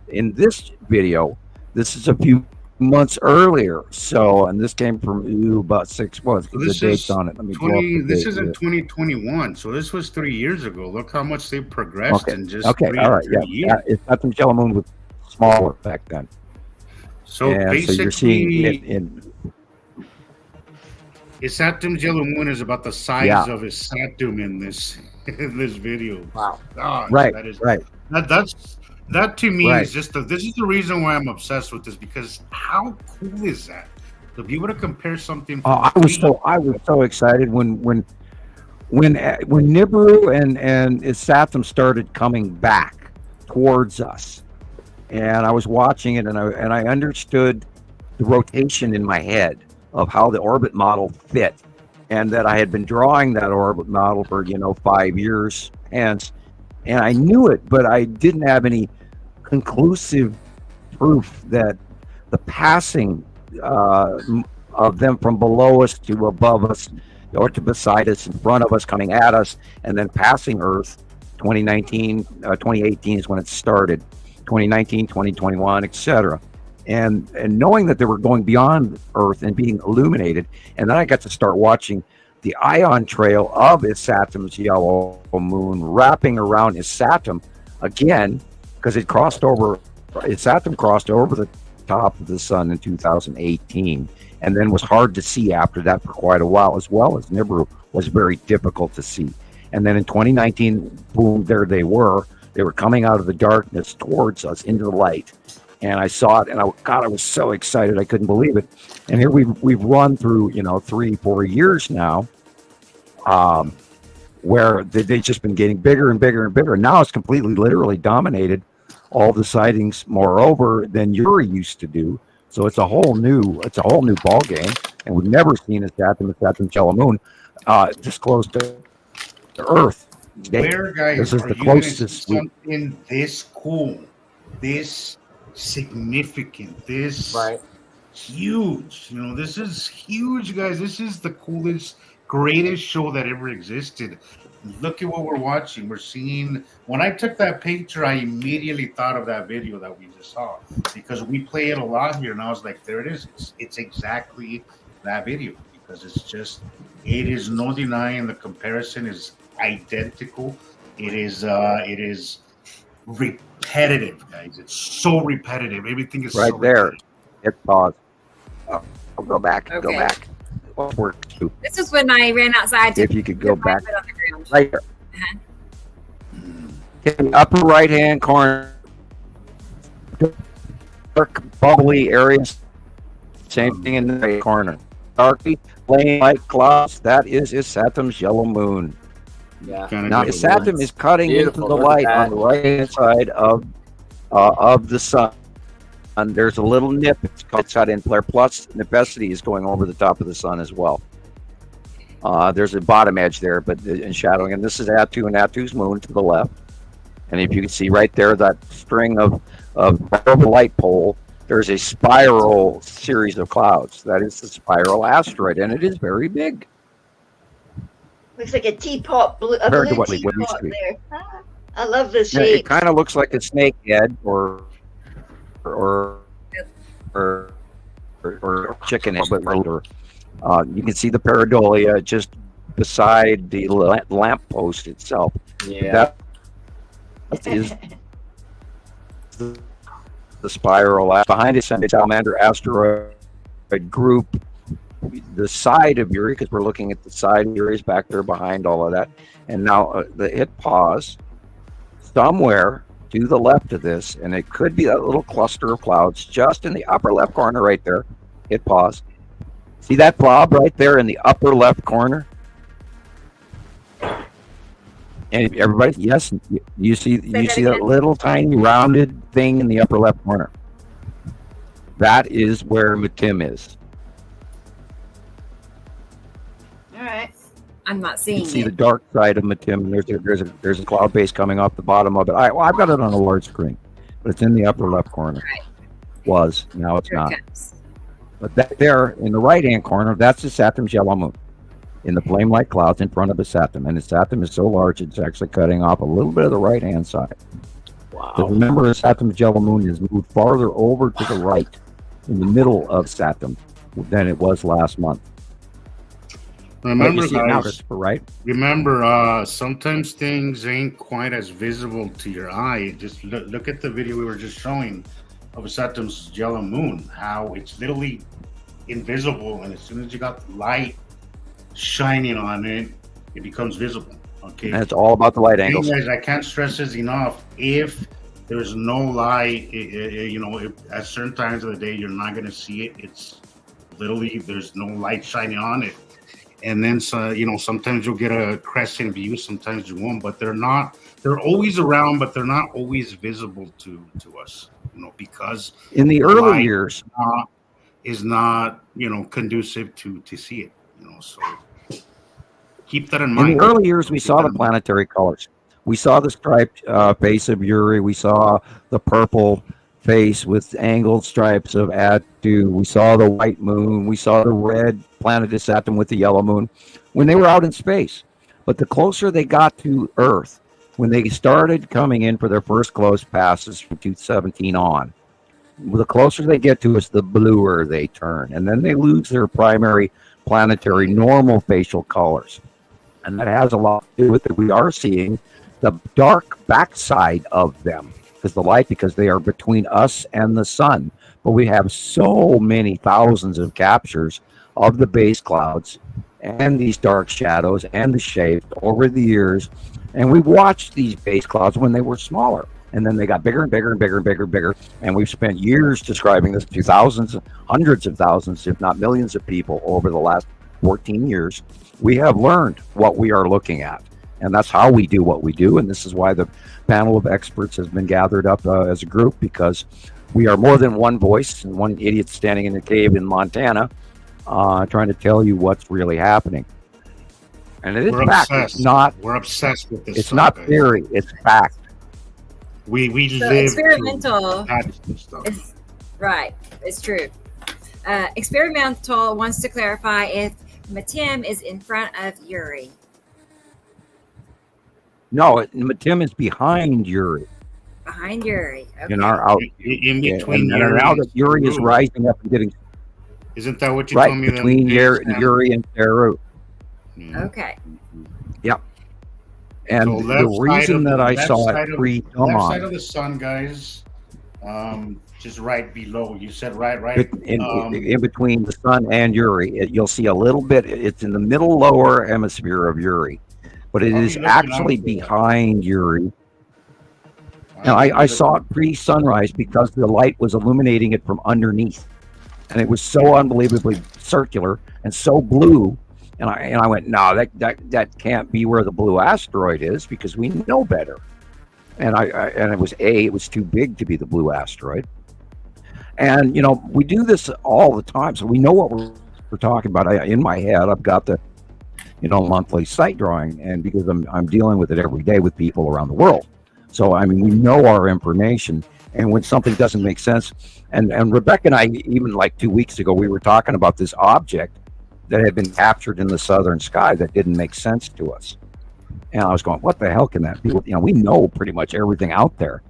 In this video, this is a few months earlier. So, and this came from about 6 months. So The this dates is on it. Let me 20. This is in in 2021. So this was 3 years ago. Look how much they progressed in just Okay. three All right. years. Yeah. It's Saturn's yellow moon was smaller back then. So And basically, so you're seeing it in. Saturn's yellow moon is about the size Yeah. of his Saturn in this video. Wow. Gosh, Right. That is Right. That to me Right. is just this is the reason why I'm obsessed with this, because how cool is that to be able to compare something? Oh, I was so excited when Nibiru and its Saturn started coming back towards us, and I was watching it, and I understood the rotation in my head of how the orbit model fit, and that I had been drawing that orbit model for 5 years hence, and I knew it, but I didn't have any conclusive proof that the passing of them from below us to above us, or to beside us, in front of us, coming at us, and then passing Earth. 2018 is when it started. 2019, 2021, etc. And knowing that they were going beyond Earth and being illuminated, and then I got to start watching the ion trail of its Saturn's yellow moon wrapping around its Saturn again, because its Saturn crossed over the top of the sun in 2018, and then was hard to see after that for quite a while, as well as Nibiru was very difficult to see. And then in 2019, boom, there they were. They were coming out of the darkness towards us into the light. And I saw it, and I was so excited, I couldn't believe it. And here we've run through 3-4 years now, where they've just been getting bigger and bigger and bigger. Now it's completely, literally dominated all the sightings, moreover, than Uri used to do. So it's a whole new ball game, and we've never seen a Saturn's yellow moon this close to Earth. Where, guys, this is are the you gonna closest see something this cool, this significant, this huge? This is huge, guys. This is the coolest, greatest show that ever existed. Look at what we're watching. We're seeing. When I took that picture, I immediately thought of that video that we just saw, because we play it a lot here, and I was like, there it is. It's exactly that video, because it is no denying the comparison is identical. It is repetitive, guys. It's so repetitive. Everything is right so there. repetitive. Hit pause. I'll go back. Go Okay. back. What works too? This is when I ran outside to If you could go put my back foot on the ground. right there. In the upper right hand corner, dark bubbly areas. Same thing in the right corner. Darky, plain white clouds. That is its Saturn's yellow moon. Yeah. Now, its Saturn is cutting Beautiful. into the Look at light that. on the right hand side of the sun. And there's a little nip. It's called Saturn Flare. Plus, Nepenthe is going over the top of the sun as well. There's a bottom edge there, but in shadowing. And this is Atu and Atu's moon to the left. And if you can see right there, that string of the light pole there's a spiral series of clouds. That is the spiral asteroid, and it is very big. Looks like a teapot, a Compared to blue what it used teapot to be. there. I love the Yeah, shape. it kind of looks like a snake head or chicken head, but older. You can see the pareidolia just beside the lamppost itself. Yeah. That is the spiral. Behind it, the salamander asteroid group. The side of Uri, because we're looking at the side of Uri is back there behind all of that. And now hit pause somewhere to the left of this, and it could be that little cluster of clouds just in the upper left corner right there. Hit pause. See that blob right there in the upper left corner? And everybody, yes, you see that little tiny rounded thing in the upper left corner. That is where Matim is. All right. I'm not You seeing can see it. the dark side of Matim. There's a cloud base coming off the bottom of it. I've got it on a large screen, but it's in the upper left corner. Was now it's Here it not. comes. But that there in the right hand corner, that's the Saturn's yellow moon. In the flame-like clouds in front of the Saturn, and the Saturn is so large it's actually cutting off a little bit of the right hand side. Wow. But remember, the Saturn's yellow moon is moved farther over to the right in the middle of Saturn than it was last month. Remember, You see it now, guys, Christopher, right? remember, sometimes things ain't quite as visible to your eye. Just look at the video we were just showing of Saturn's yellow moon, how it's literally invisible, and as soon as you got the light shining on it, it becomes visible. Okay, And it's all about the light angles. Guys, I can't stress this enough. If there's no light, at certain times of the day, you're not going to see it. It's literally, there's no light shining on it. And then, sometimes you'll get a crescent view, sometimes you won't, but they're always around, but they're not always visible to us, because In the early years, is not, conducive to see it, so keep that in in mind. the early years, we saw the planetary colors. We saw the striped face of Uri. We saw the purple face with angled stripes of Attu. We saw the white moon. We saw the red planet of Saturn with the yellow moon when they were out in space. But the closer they got to Earth, when they started coming in for their first close passes from 2017 on, the closer they get to us, the bluer they turn. And then they lose their primary planetary normal facial colors. And that has a lot to do with it. We are seeing the dark backside of them because they are between us and the sun. But we have so many thousands of captures of the base clouds and these dark shadows and the shapes over the years. And we watched these base clouds when they were smaller. And then they got bigger and bigger and bigger and bigger and bigger. And we've spent years describing this to thousands, hundreds of thousands, if not millions of people over the last 14 years. We have learned what we are looking at. And that's how we do what we do. And this is why the panel of experts has been gathered up as a group, because we are more than one voice and one idiot standing in a cave in Montana trying to tell you what's really happening. And it is fact. We're obsessed with this. It's not theory. It's fact. We So live experimental. Stuff. Right, it's true. Experimental wants to clarify if Matim is in front of Uri. No, Matim is behind Uri. Behind Uri. Okay. In our out in between. And now that Uri is rising up and getting. Isn't that what you right told me? Between Uri and Saru. Okay. Yep. And So the reason that I saw it pre-dawn. Left side of the sun, guys. Just right below. You said right. In between the sun and Uri, you'll see a little bit. It's in the middle lower hemisphere of Uri, but it is actually behind Uri. Now, I saw it pre-sunrise because the light was illuminating it from underneath, and it was so unbelievably circular and so blue. And I went, no, that can't be where the blue asteroid is, because we know better. And it was too big to be the blue asteroid. And we do this all the time, so we know what we're talking about. In my head, I've got the monthly sight drawing, and because I'm dealing with it every day with people around the world. So we know our information, And when something doesn't make sense, and Rebecca and I, even like 2 weeks ago, we were talking about this object that had been captured in the southern sky that didn't make sense to us. And I was going, what the hell can that be? We know pretty much everything out there.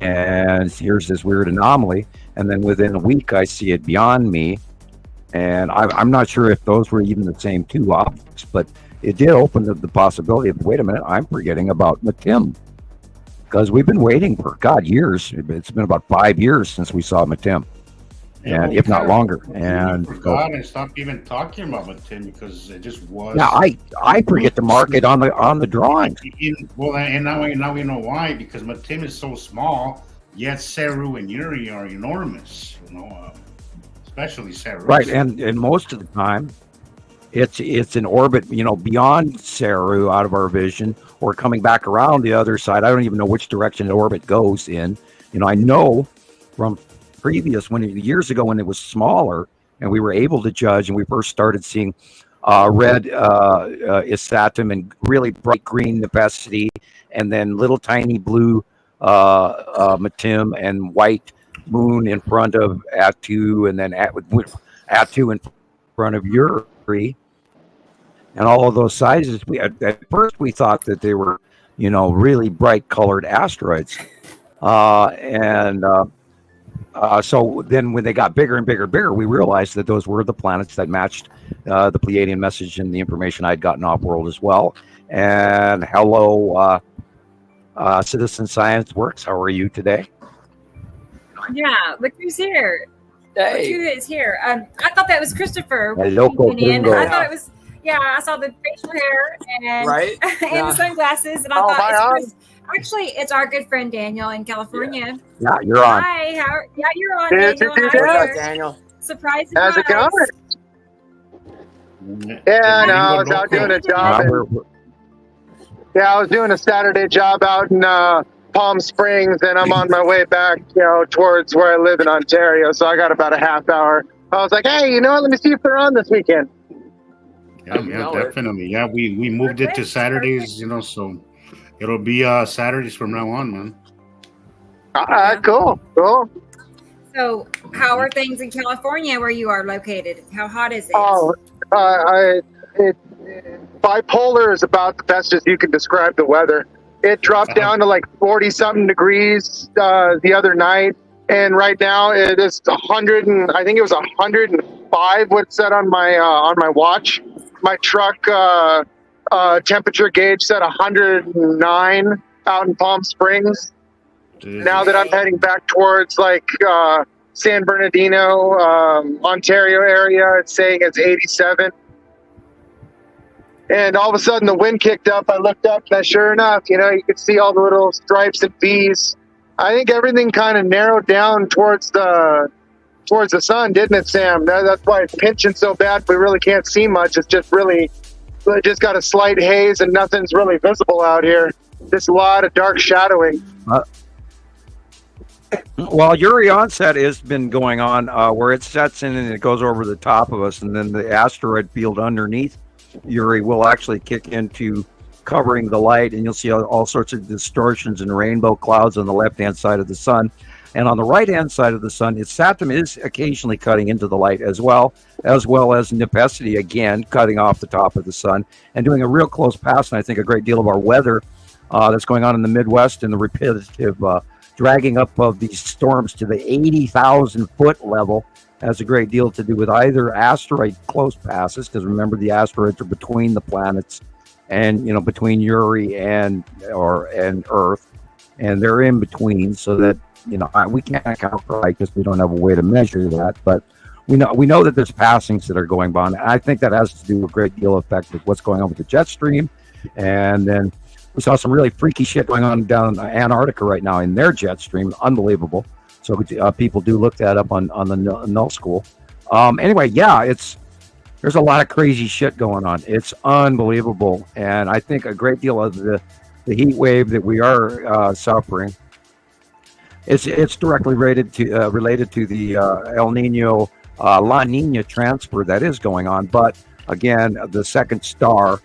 And here's this weird anomaly. And then within a week, I see it beyond me. And I'm not sure if those were even the same two objects, but it did open the possibility of, wait a minute, I'm forgetting about Matim. Because we've been waiting for, years. It's been about 5 years since we saw Matim. And if not longer. And forgot and stopped even talking about Matim because it just was. Yeah, I forget to mark it on the drawings. And now we know why, because Matim is so small, yet Saru and Uri are enormous. Especially Saru. Right, and most of the time, it's in orbit, beyond Saru, out of our vision, or coming back around the other side. I don't even know which direction the orbit goes in. I know from previous years ago when it was smaller and we were able to judge, and we first started seeing red Isatum and really bright green Nepacity, and then little tiny blue Matim and white moon in front of Atu, and then Atu in front of Uri, and all of those sizes. At first we thought that they were really bright colored asteroids, so then when they got bigger and bigger, we realized that those were the planets that matched the Pleiadian message and the information I'd gotten off world as well. And hello, Citizen Science Works. How are you today? Yeah, look who's here. Hey. Look who is here. I thought that was Christopher. Hello, I thought it was, I saw the facial hair and, and the sunglasses, and I thought it's our good friend Daniel in California. Yeah, you're on. Hi, you're on, Daniel. Hi, Daniel. Surprise! How's it going? Yeah, no, I was out doing a job. I was doing a Saturday job out in Palm Springs, and I'm on my way back, towards where I live in Ontario. So I got about a half hour. I was like, hey, let me see if they're on this weekend. Yeah, definitely. Yeah, we moved it to Saturdays, so it'll be Saturdays from now on, man. All right, cool. So, how are things in California where you are located? How hot is it? Oh, bipolar is about the best as you can describe the weather. It dropped down to like 40-something degrees the other night, and right now it is 100 and I think it was 105. What's set on my watch? My truck temperature gauge said 109 out in Palm Springs. Jeez. Now that I'm heading back towards like San Bernardino, Ontario area, it's saying it's 87. And all of a sudden the wind kicked up. I looked up, and sure enough, you could see all the little stripes and V's. I think everything kind of narrowed down towards the sun, didn't it, Sam? That's why it's pinching so bad. We really can't see much. It's just got a slight haze, and nothing's really visible out here. Just a lot of dark shadowing. Well, Uri onset has been going on where it sets in and it goes over the top of us, and then the asteroid field underneath Uri will actually kick into covering the light, and you'll see all sorts of distortions and rainbow clouds on the left-hand side of the sun. And on the right-hand side of the sun, its Saturn is occasionally cutting into the light as well as Nepacity, again, cutting off the top of the sun and doing a real close pass. And I think a great deal of our weather that's going on in the Midwest and the repetitive dragging up of these storms to the 80,000-foot level has a great deal to do with either asteroid close passes, because remember the asteroids are between the planets and between Uri and Earth, and they're in between, so that we can't account for it because we don't have a way to measure that, but we know that there's passings that are going by, and I think that has to do a great deal of effect with what's going on with the jet stream. And then we saw some really freaky shit going on down in Antarctica right now in their jet stream. Unbelievable. So people do look that up on the Null School. Anyway, there's a lot of crazy shit going on. It's unbelievable. And I think a great deal of the heat wave that we are suffering, it's directly related to the El Nino, La Nina transfer that is going on. But again, the second star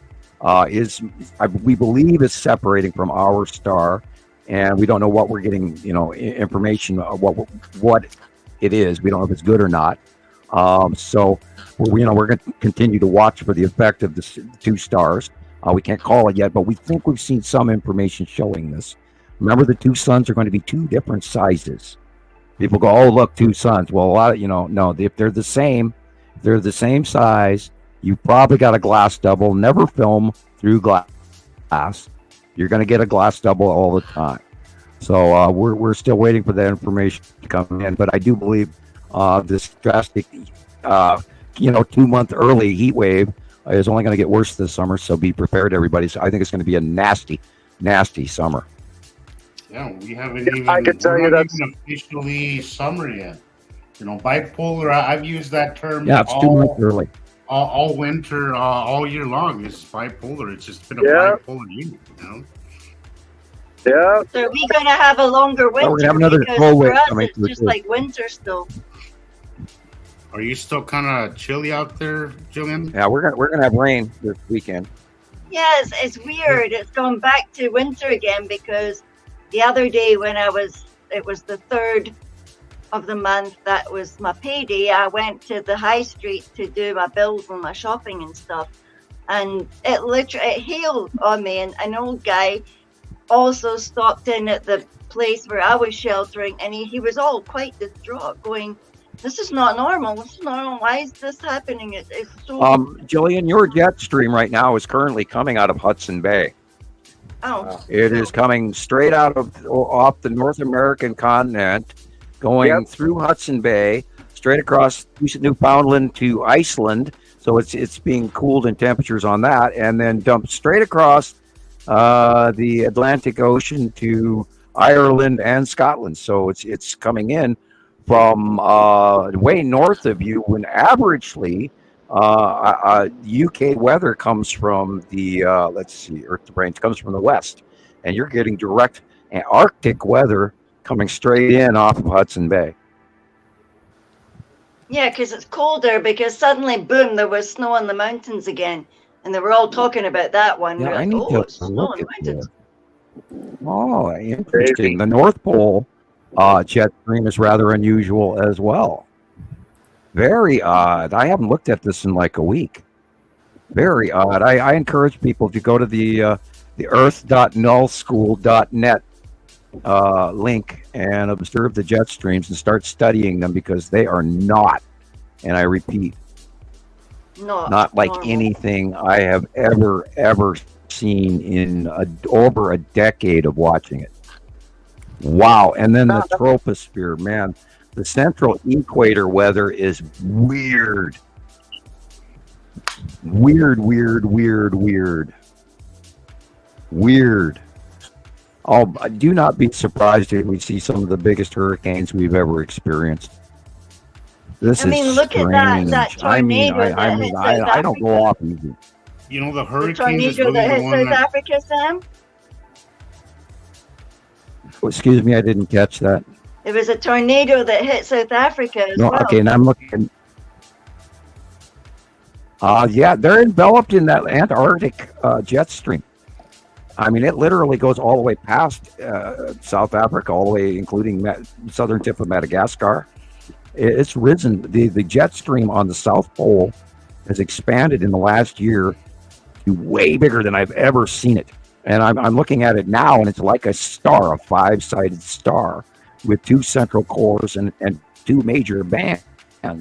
we believe is separating from our star. and we don't know what we're getting, information what it is. We don't know if it's good or not. So we're going to continue to watch for the effect of the 2 stars. We can't call it yet, but we think we've seen some information showing this. Remember, the 2 suns are going to be 2 different sizes. People go, "Oh, look, 2 suns." Well, a lot of no. If they're the same size, you probably got a glass double. Never film through glass. You're going to get a glass double all the time. So we're still waiting for that information to come in. But I do believe this drastic, 2-month early heat wave is only going to get worse this summer. So be prepared, everybody. So I think it's going to be a nasty, nasty summer. Yeah, we haven't even. I can tell you that's even officially summer yet. Bipolar. I've used that term. Yeah, it's 2 months early. All winter, all year long. It's bipolar. It's just been a bipolar year. Yeah. So we're going to have a longer winter. We're going to have another because cold for wave us, coming it's through, just too. like winter still. Are you still kind of chilly out there, Gillian? Yeah, we're gonna have rain this weekend. Yes, it's weird. It's gone back to winter again because the other day when it was the 3rd of the month, that was my payday. I went to the high street to do my bills and my shopping and stuff, and it hailed on me. And an old guy also stopped in at the place where I was sheltering, and he was all quite distraught, going, "This is not normal. This is not normal. Why is this happening? It's so." Gillian, your jet stream right now is currently coming out of Hudson Bay. Oh. It is coming straight off the North American continent, going through Hudson Bay, straight across Newfoundland to Iceland. So it's being cooled in temperatures on that, and then dumped straight across the Atlantic Ocean to Ireland and Scotland. So it's coming in from way north of you, when averagely UK weather comes from the Earth to Brain comes from the west, and you're getting direct Arctic weather coming straight in off of Hudson Bay. Yeah, because it's colder, because suddenly, boom, there was snow on the mountains again. And they were all talking about that one. Yeah, We're I like, need it's to snow look on the at mountains. Oh, interesting. The North Pole jet stream is rather unusual as well. Very odd. I haven't looked at this in like a week. Very odd. I encourage people to go to the earth.nullschool.net link and observe the jet streams and start studying them, because they are not, and I repeat, not like normal. anything I have ever seen in over a decade of watching it. Wow. And then the troposphere, man, the central equator weather is weird. Weird. Oh, do not be surprised if we see some of the biggest hurricanes we've ever experienced. This is look strange. at that tornado I don't go off easy. The The hurricane is tornado really that the hit one South that. Africa, Sam? Excuse me, I didn't catch that. It was a tornado that hit South Africa as well. Okay, and I'm looking. Yeah, they're enveloped in that Antarctic jet stream. I mean, it literally goes all the way past South Africa, all the way, including southern tip of Madagascar. It's risen. The jet stream on the South Pole has expanded in the last year to way bigger than I've ever seen it. And I'm looking at it now, and it's like a star, a 5-sided star with 2 central cores and 2 major bands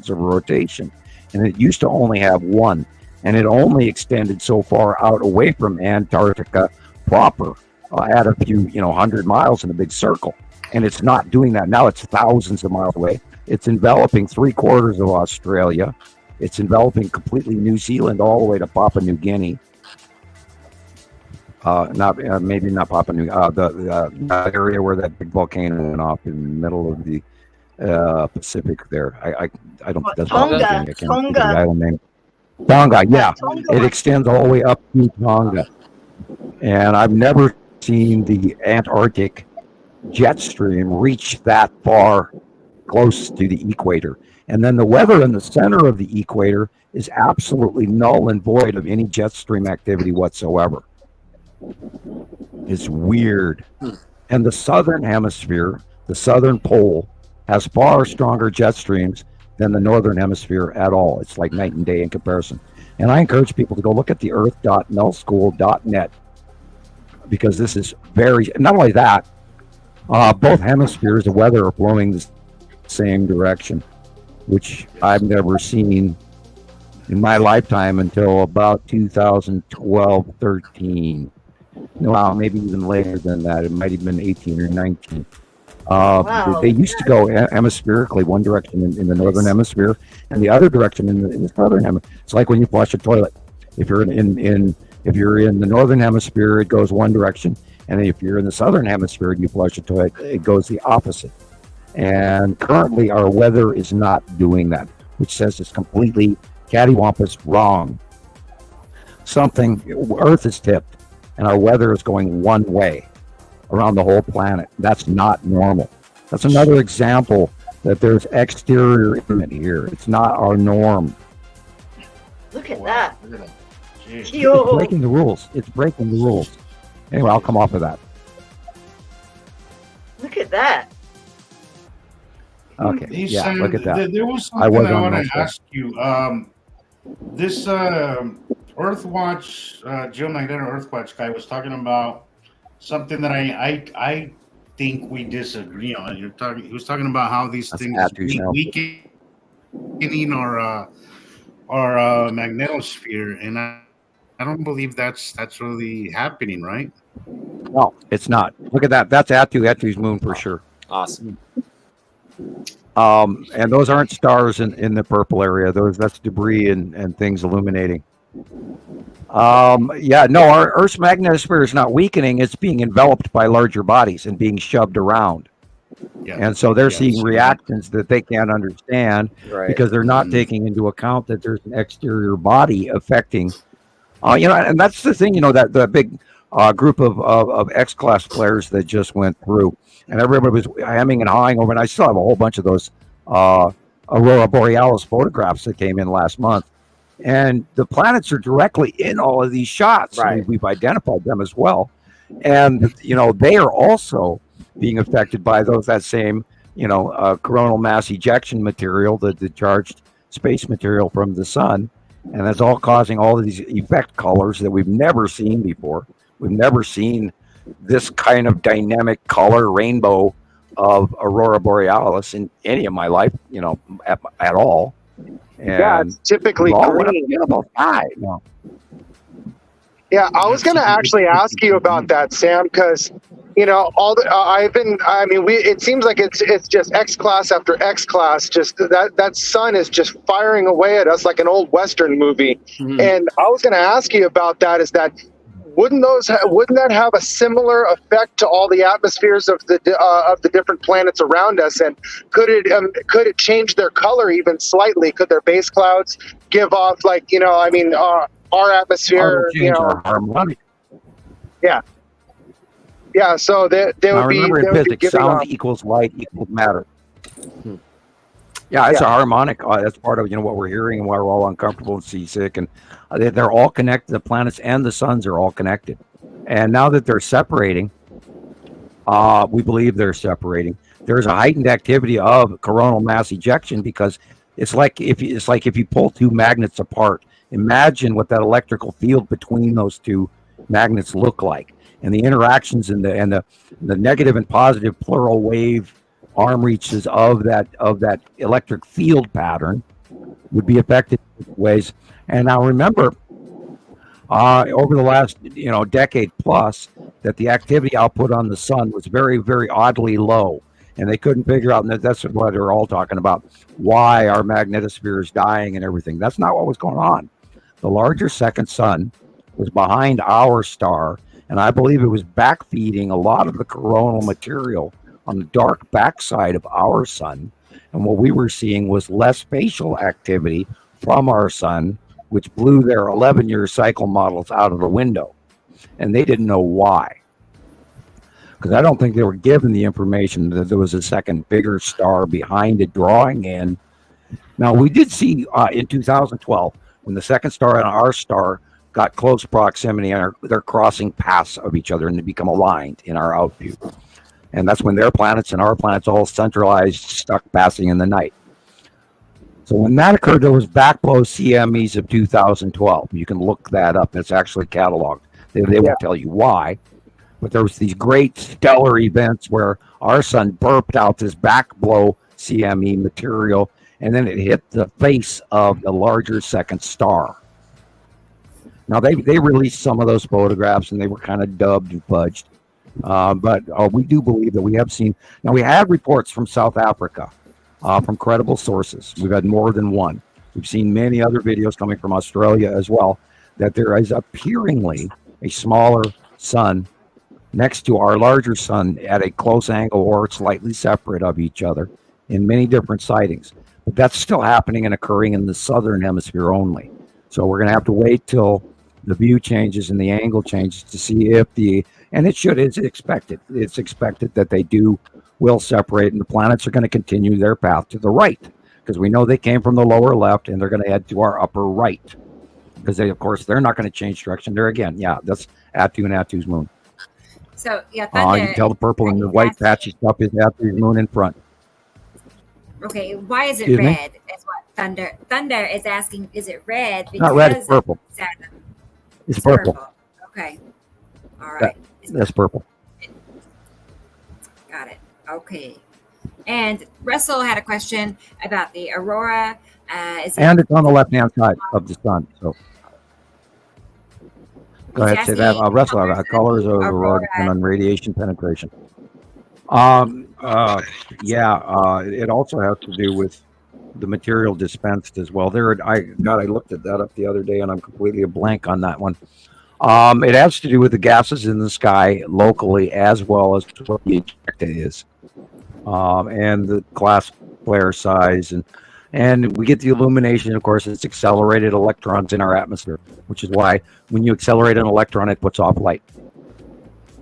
of rotation. And it used to only have 1, and it only extended so far out away from Antarctica proper, at a few 100 miles in a big circle. And it's not doing that now. It's thousands of miles away. It's enveloping 3/4 of Australia. It's enveloping completely New Zealand all the way to Papua New Guinea. Maybe not Papua New the area where that big volcano went off in the middle of the Pacific there. I don't think that's Tonga. Papua New Guinea. I can't think of the Tonga. island name. Tonga, yeah. Tonga. It extends all the way up to Tonga. And I've never seen the Antarctic jet stream reach that far close to the equator. And then the weather in the center of the equator is absolutely null and void of any jet stream activity whatsoever. It's weird. And the southern hemisphere, the southern pole, has far stronger jet streams than the northern hemisphere at all. It's like night and day in comparison. And I encourage people to go look at the earth.nullschool.net, because this is not only that, both hemispheres of weather are flowing the same direction, which I've never seen in my lifetime until about 2012, 13. No, maybe even later than that. It might have been 18 or 19. Wow. They used to go hemispherically, one direction in the northern hemisphere and the other direction in the southern hemisphere. It's like when you flush a toilet. If you're if you're in the northern hemisphere, it goes one direction, and if you're in the southern hemisphere and you flush a toilet, it goes the opposite. And currently, our weather is not doing that, which says it's completely cattywampus wrong. Earth is tipped, and our weather is going one way around the whole planet. That's not normal. That's another example that there's exterior element here. It's not our norm. Look at that. It's breaking the rules. It's breaking the rules. Anyway, I'll come off of that. Look at that. Okay. Hey, yeah, Sam, look at that. There was something I want to ask you. This Earthwatch, geomagnetic Earthwatch guy was talking about something that I think we disagree on. He was talking about how these things weakening our magnetosphere, and I don't believe that's really happening, right? No, it's not. Look at that. That's Atu's moon for sure. Awesome. And those aren't stars in the purple area. That's debris and things illuminating. Our Earth's magnetosphere is not weakening. It's being enveloped by larger bodies and being shoved around. Yeah. And so they're seeing reactions that they can't understand because they're not taking into account that there's an exterior body affecting. And that's the thing. That the big group of X-class players that just went through, and everybody was hemming and hawing over. And I still have a whole bunch of those aurora borealis photographs that came in last month. And the planets are directly in all of these shots. Right. We've identified them as well. And, they are also being affected by that same, coronal mass ejection material, the charged space material from the sun. And that's all causing all of these effect colors that we've never seen before. We've never seen this kind of dynamic color rainbow of aurora borealis in any of my life, at all. And it's typically green. Yeah, I was going to actually ask you about that, Sam, because it seems like it's just X class after X class. Just that sun is just firing away at us like an old Western movie. Mm-hmm. And I was going to ask you about that. Is that wouldn't that have a similar effect to all the atmospheres of the different planets around us? And could it change their color even slightly? Could their base clouds give off our atmosphere? Our harmonic. Yeah. Yeah. So they would be. Remember in physics, sound equals light equals matter. Yeah, it's a harmonic. That's part of what we're hearing and why we're all uncomfortable and seasick, and they're all connected. The planets and the suns are all connected. And now that they're separating, we believe they're separating. There's a heightened activity of coronal mass ejection because it's like if you pull two magnets apart. Imagine what that electrical field between those two magnets look like, and the interactions and the negative and positive plural wave arm reaches of that electric field pattern would be affected in ways. And now remember, over the last decade plus, that the activity output on the sun was very, very oddly low, and they couldn't figure out. And that's what they're all talking about: why our magnetosphere is dying and everything. That's not what was going on. The larger second sun was behind our star, and I believe it was backfeeding a lot of the coronal material on the dark backside of our sun. And what we were seeing was less spatial activity from our sun, which blew their 11-year cycle models out of the window. And they didn't know why. Because I don't think they were given the information that there was a second bigger star behind it drawing in. Now, we did see in 2012, when the second star and our star got close proximity and they're crossing paths of each other and they become aligned in our outview. And that's when their planets and our planets all centralized, stuck passing in the night. So when that occurred, there was backflow CMEs of 2012. You can look that up. It's actually cataloged. They won't tell you why. But there was these great stellar events where our sun burped out this backflow CME material, and then it hit the face of the larger second star. Now, they released some of those photographs, and they were kind of dubbed and fudged. But we do believe that we have seen. Now, we have reports from South Africa, from credible sources. We've had more than one. We've seen many other videos coming from Australia as well, that there is appearingly a smaller sun next to our larger sun at a close angle or slightly separate of each other in many different sightings. But that's still happening and occurring in the southern hemisphere only. So we're going to have to wait till the view changes and the angle changes to see if it's expected. It's expected that they will separate, and the planets are going to continue their path to the right, because we know they came from the lower left and they're going to head to our upper right, because they're not going to change direction. That's Atu and Atu's moon. So you can tell the purple and the white patchy stuff is Atu's moon in front. Okay, why is it Excuse me? red? That's what Thunder is asking. Is it red? Because Not red, it's purple. Saturn. It's purple. Okay. All right. That's purple. Got it. Okay. And Russell had a question about the aurora. And it's on the left-hand side of the sun. So go ahead, say that. Russell, colors of aurora depend on radiation penetration. It also has to do with the material dispensed as well. I looked at that up the other day, and I'm completely a blank on that one. It has to do with the gases in the sky locally, as well as what the ejecta is, and the glass flare size, and we get the illumination. Of course, it's accelerated electrons in our atmosphere, which is why when you accelerate an electron, it puts off light,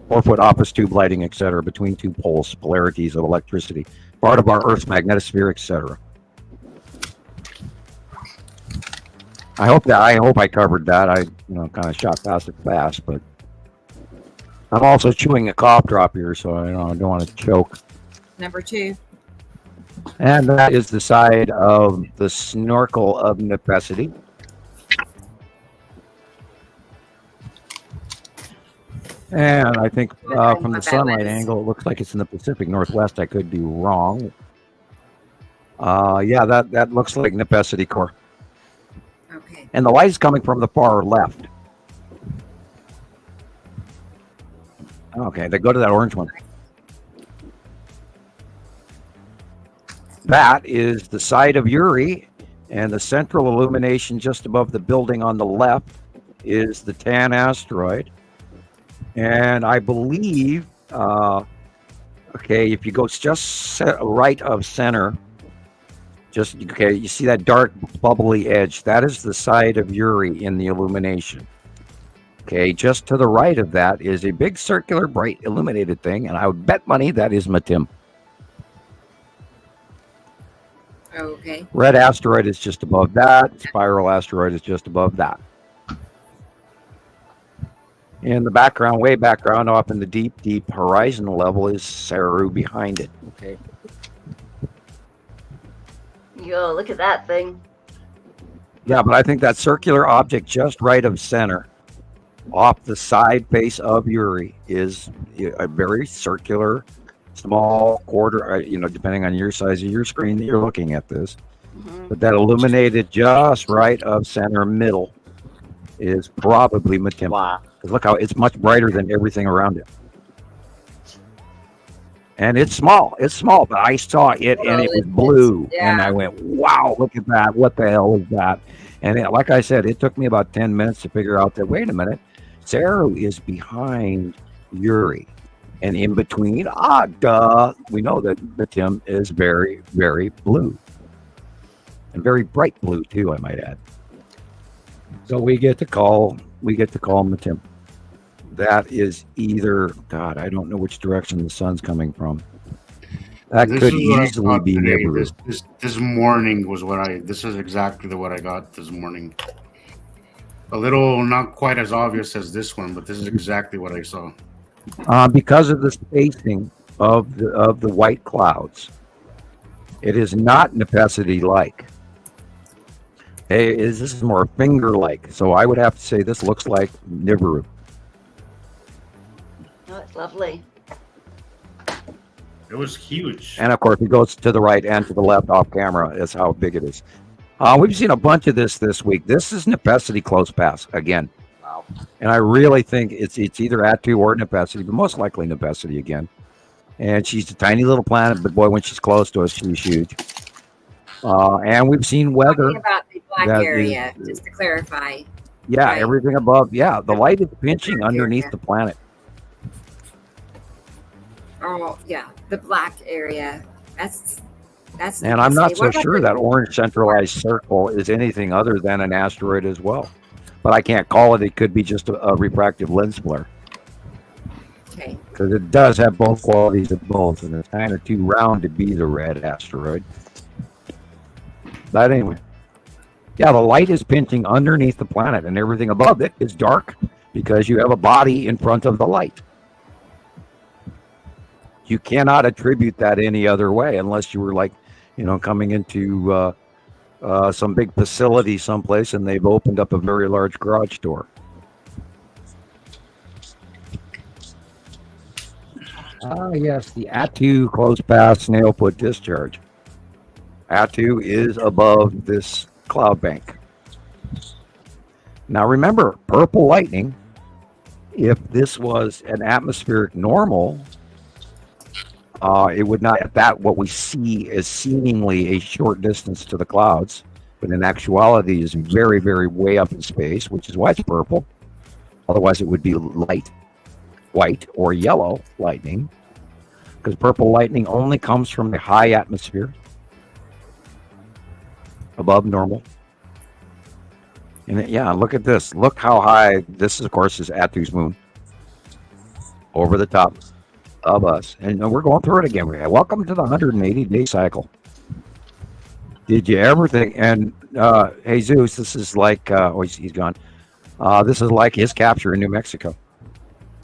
or put office tube lighting, etc., between two poles, polarities of electricity, part of our Earth's magnetosphere, etc. I hope I covered that. I kind of shot past it fast, but I'm also chewing a cough drop here, so I don't want to choke. Number 2. And that is the side of the snorkel of necessity. And I think from the sunlight angle, it looks like it's in the Pacific Northwest. I could be wrong. That looks like Nepacity Core. Okay. And the light is coming from the far left. Okay, they go to that orange one. That is the side of Uri, and the central illumination just above the building on the left is the Tan asteroid. And I believe, if you go just right of center, you see that dark bubbly edge, that is the side of Uri in the illumination. Okay, just to the right of that is a big circular bright illuminated thing, and I would bet money that is Matim. Okay. Red asteroid is just above that. Spiral asteroid is just above that. In the background, way background, off in the deep, deep horizon level is Saru behind it. Okay. Yo, look at that thing. Yeah, but I think that circular object just right of center, off the side face of Uri, is a very circular, small quarter, depending on your size of your screen that you're looking at this. Mm-hmm. But that illuminated just right of center middle is probably Matim. Wow. Because look how it's much brighter than everything around it. And it's small, but I saw it and it was blue. Yeah. And I went, wow, look at that. What the hell is that? And like I said, it took me about 10 minutes to figure out that, wait a minute, Saru is behind Uri. And in between, we know that Matim is very, very blue. And very bright blue, too, I might add. So we get to call Matim. That is either, God, I don't know which direction the sun's coming from. That could easily be Nibiru. This morning was this is exactly what I got this morning. A little not quite as obvious as this one, but this is exactly what I saw. Because of the spacing of the white clouds. It is not Nepacity-like. This is more finger-like. So I would have to say this looks like Nibiru. Oh, it's lovely. It was huge. And of course, it goes to the right and to the left off camera. Is how big it is. We've seen a bunch of this week. This is Nepacity close pass again. Wow. And I really think it's either Attu or Nepacity, but most likely Nepacity again. And she's a tiny little planet, but boy, when she's close to us, she's huge. And we've seen weather. Talking about the black area, just to clarify. Yeah, right. Everything above. Yeah, the light is pinching underneath the planet. Oh, yeah, the black area. That's. And I'm not so sure that orange centralized circle is anything other than an asteroid as well. But I can't call it. It could be just a refractive lens flare. Okay. Because it does have both qualities of both, and it's kind of too round to be the red asteroid. But anyway, yeah, the light is pinching underneath the planet, and everything above it is dark because you have a body in front of the light. You cannot attribute that any other way unless you were like, coming into some big facility someplace and they've opened up a very large garage door. Yes, the Attu close pass snail foot discharge. Attu is above this cloud bank. Now remember, purple lightning, if this was an atmospheric normal, it would not what we see is seemingly a short distance to the clouds, but in actuality is very, very way up in space, which is why it's purple. Otherwise, it would be light, white, or yellow lightning, because purple lightning only comes from the high atmosphere above normal. And look at this. Look how high this, of course, is Attu's moon over the top of us, and we're going through it again. Welcome to the 180-day cycle. Did you ever think? And hey, Zeus, this is like he's gone. This is like his capture in New Mexico.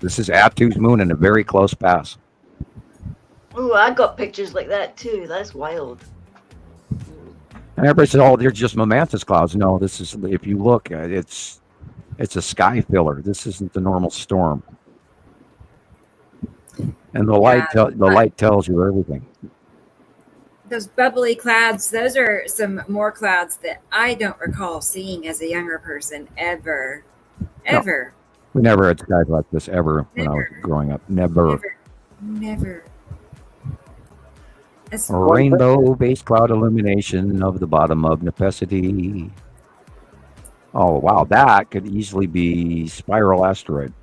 This is Attu's moon in a very close pass. Oh, I got pictures like that too. That's wild. And everybody says, "Oh, they're just momentous clouds." No, this is. If you look, it's a sky filler. This isn't the normal storm. And the light tells you everything. Those bubbly clouds, those are some more clouds that I don't recall seeing as a younger person ever. No, we never had skies like this ever when I was growing up. Never. A rainbow-based cloud illumination of the bottom of Nepacity. Oh, wow. That could easily be spiral asteroid.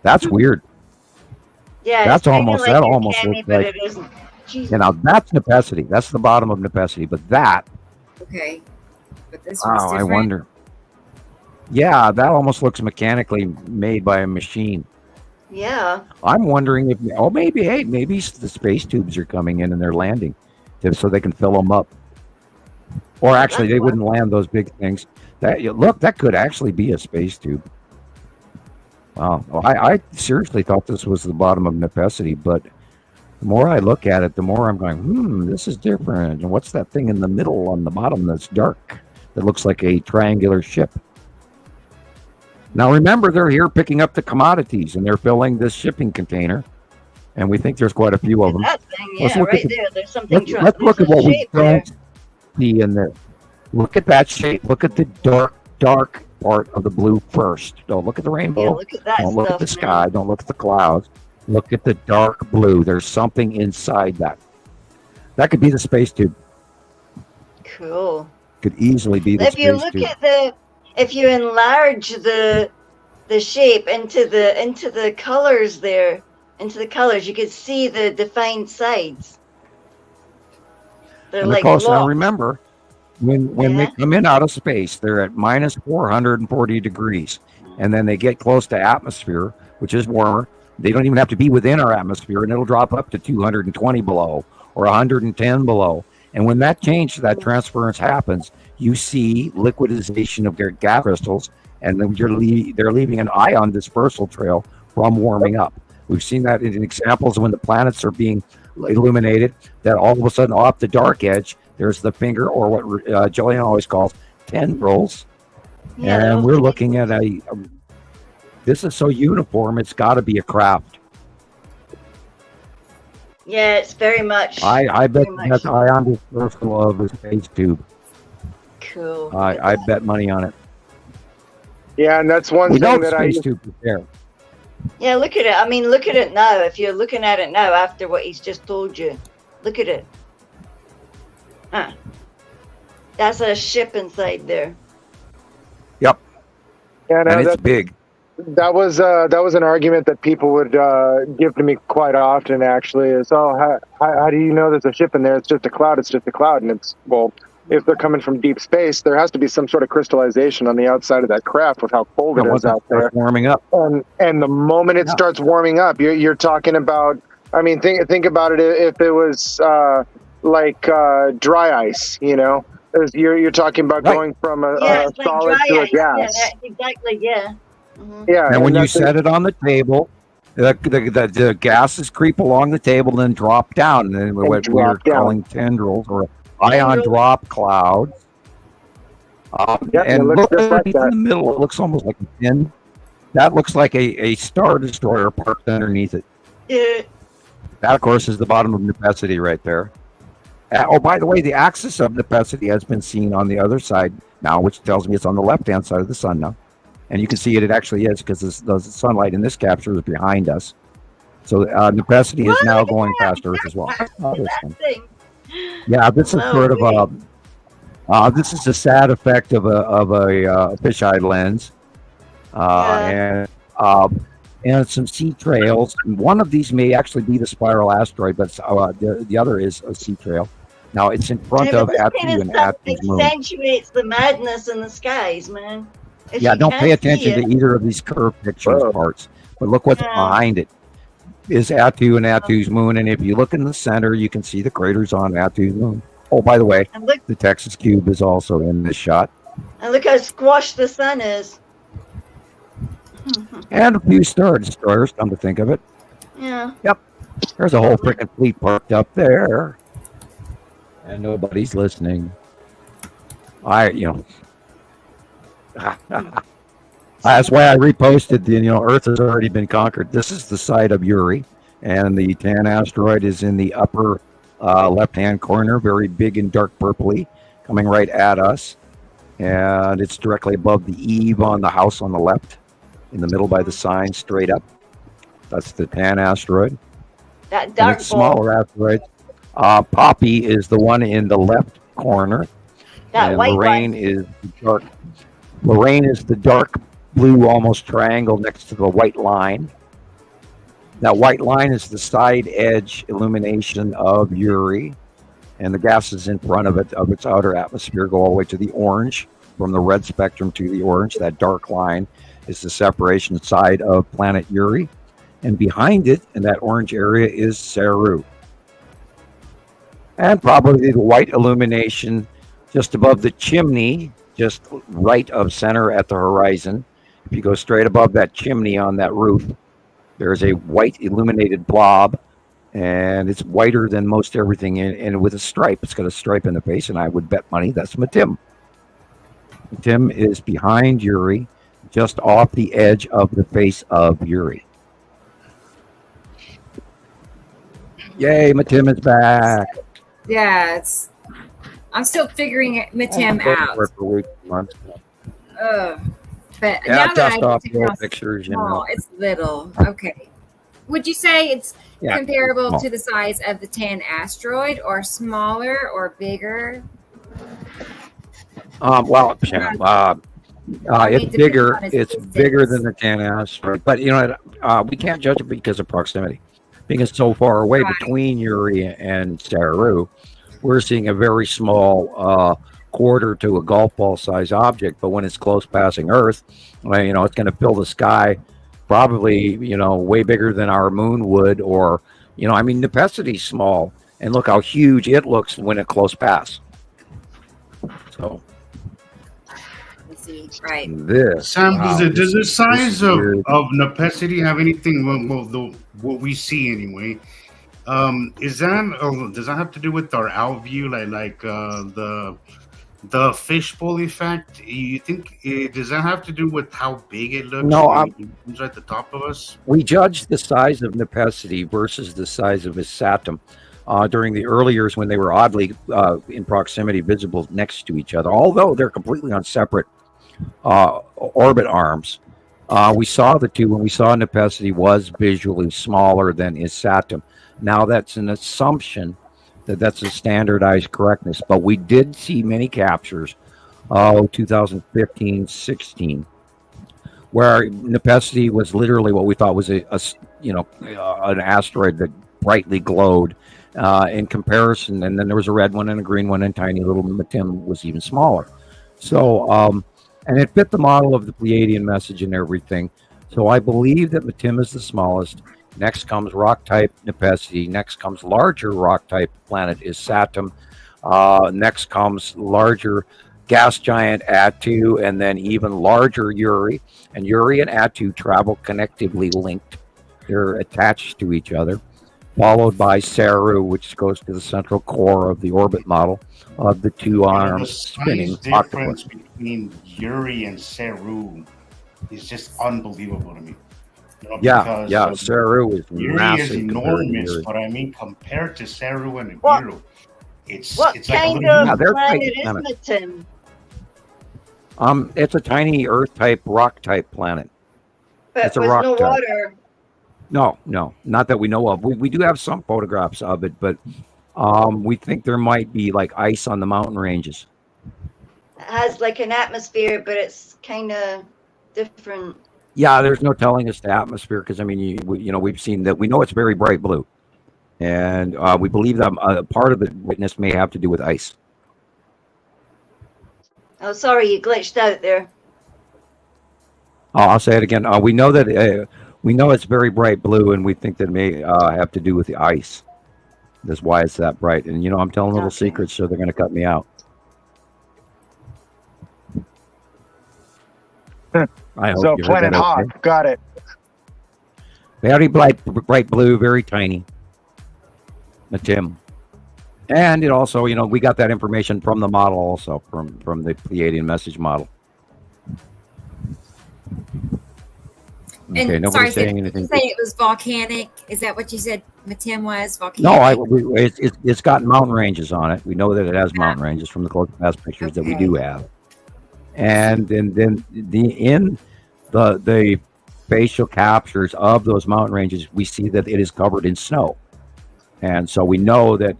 That's weird. Yeah, that almost looks like. It isn't. Now that's Nepacity. That's the bottom of Nepacity. But that. Okay. But this was different. I wonder. Yeah, that almost looks mechanically made by a machine. Yeah. I'm wondering if maybe the space tubes are coming in and they're landing, so they can fill them up. Or actually, they wouldn't land those big things. That could actually be a space tube. Wow. Well, I seriously thought this was the bottom of Nepacity, but the more I look at it, the more I'm going, this is different. And what's that thing in the middle on the bottom that's dark that looks like a triangular ship? Now, remember, they're here picking up the commodities, and they're filling this shipping container, and we think there's quite a few of them. That thing, there's something. Let's look at what we don't see in there. Look at that shape. Look at the dark part of the blue first. Don't look at the rainbow. Yeah, look at that. Don't look at the sky. Don't look at the clouds. Look at the dark blue. There's something inside that. That could be the space tube. Cool. Could easily be the space tube. If you look if you enlarge the shape into the colors there, you could see the defined sides. They're and like of course, blocks. now remember, when they come in out of space, they're at minus 440 degrees. And then they get close to atmosphere, which is warmer. They don't even have to be within our atmosphere, and it'll drop up to 220 below or 110 below. And when that change, that transference happens, you see liquidization of their gas crystals, and then they're leaving an ion dispersal trail from warming up. We've seen that in examples when the planets are being illuminated, that all of a sudden off the dark edge, there's the finger, or what Gillian always calls tendrils. Yeah, and we're looking at this is so uniform, it's got to be a craft. Yeah, it's very much. I bet that's ion dispersal of a space tube. Cool. I bet money on it. Yeah, and that's one We know thing that I space tube is there. Yeah, look at it. I mean, look at it now. If you're looking at it now after what he's just told you, look at it. Huh. That's a ship inside there. Yep. and it's big. That was an argument that people would give to me quite often. Actually, is how do you know there's a ship in there? It's just a cloud. It's just a cloud, and it's if they're coming from deep space, there has to be some sort of crystallization on the outside of that craft with how cold it is out there. Warming up. And the moment it starts warming up, you're talking about. I mean, think about it. If it was like dry ice, you're talking about going from a solid to a gas. Yeah, exactly. Yeah. Mm-hmm. Yeah. And when you set it on the table, the gases creep along the table, then drop down, and then what we're calling tendrils or ion drop clouds. And look right in the middle, it looks almost like a pin. That looks like a Star Destroyer parked underneath it. Yeah. That, of course, is the bottom of Nepacity right there. Oh, by the way, the axis of Nepacity has been seen on the other side now, which tells me it's on the left-hand side of the sun now. And you can see it actually is, because the sunlight in this capture is behind us. So Nepacity is now going past Earth as well. Yeah, this is sort of this is a sad effect of a fisheye lens, and some sea trails. One of these may actually be the spiral asteroid, but the other is a sea trail. Now it's in front of Atu and Atu's moon. Accentuates the madness in the skies, man. Don't pay attention to either of these curved pictures parts, but look what's behind it. Is Atu and Atu's moon, and if you look in the center, you can see the craters on Atu's moon. Oh, by the way, the Texas cube is also in this shot. And look how squashed the sun is. And a few Star Destroyers, come to think of it. Yeah. Yep. There's a whole freaking fleet parked up there. And nobody's listening. That's why I reposted Earth has already been conquered. This is the site of Uri, and the Tan asteroid is in the upper left-hand corner, very big and dark purpley, coming right at us. And it's directly above the eave on the house on the left, in the middle by the sign, straight up. That's the Tan asteroid. That dark smaller asteroid. Poppy is the one in the left corner. That white Lorraine one. is dark. Lorraine is the dark blue, almost triangle next to the white line. That white line is the side edge illumination of Uri, and the gases in front of it, of its outer atmosphere, go all the way to the orange, from the red spectrum to the orange. That dark line is the separation side of planet Uri, and behind it, in that orange area, is Saru. And probably the white illumination just above the chimney, just right of center at the horizon. If you go straight above that chimney on that roof, there's a white illuminated blob, and it's whiter than most everything, and with a stripe. It's got a stripe in the face, and I would bet money that's Matim. Matim is behind Uri, just off the edge of the face of Uri. Yay, Matim is back. Yeah, I'm still figuring Matim out. But now that I off can the tell pictures, small, it's little. Okay. Would you say it's comparable small to the size of the Tan asteroid, or smaller, or bigger? It's bigger. It's bigger than the Tan asteroid, but we can't judge it because of proximity. Being it's so far away between Uri and Saru, we're seeing a very small quarter to a golf ball size object. But when it's close passing Earth, it's going to fill the sky, probably way bigger than our moon would. Or Nepacity's small, and look how huge it looks when it close pass. So Let's see. Right. This. Sam, wow, does the size of weird. Nepacity have anything? What we see anyway. Does that have to do with our out view, like the fishbowl effect? You think does that have to do with how big it looks? No, it's at the top of us. We judged the size of Nepacity versus the size of his Saturn during the early years when they were oddly in proximity, visible next to each other, although they're completely on separate orbit arms. We saw the two when we saw Nepacity was visually smaller than his Saturn. Now that's an assumption that's a standardized correctness, but we did see many captures, 2015-16, where Nepacity was literally what we thought was an asteroid that brightly glowed in comparison, and then there was a red one and a green one, and tiny little Metim was even smaller. So, and it fit the model of the Pleiadian message and everything. So I believe that Metim is the smallest. Next comes rock type Nepacity. Next comes larger rock type planet is Saturn. Next comes larger gas giant Attu, and then even larger Uri. And Uri and Attu travel connectively linked. They're attached to each other. Followed by Saru, which goes to the central core of the orbit model of the two arms spinning. The difference between Uri and Saru is just unbelievable to me. Yeah. Saru is Uri massive. is enormous, but I mean, compared to Saru and Nibiru, it's what like kind of planet is Metim? It's a tiny Earth type, rock type planet. But it's a with rock no type. water. No, not that we know of. We do have some photographs of it, but we think there might be like ice on the mountain ranges. It has like an atmosphere, but it's kind of different. Yeah, there's no telling us the atmosphere because I mean, we've seen that. We know it's very bright blue, and we believe that part of the witness may have to do with ice. Oh, sorry, you glitched out there. I'll say it again. We know that we know it's very bright blue, and we think that it may have to do with the ice. That's why it's that bright. And I'm telling little secrets, so they're going to cut me out. I hope So you heard Planet that Hawk, okay. got it. Very bright blue, very tiny. Metim. And it also, we got that information from the model also, from the Pleiadian message model. Okay, And nobody's sorry, saying did anything. you say it was volcanic? Is that what you said Metim was? Volcanic? No, it's got mountain ranges on it. We know that it has mountain ranges from the close past pictures that we do have. And then in the facial captures of those mountain ranges, we see that it is covered in snow. And so we know that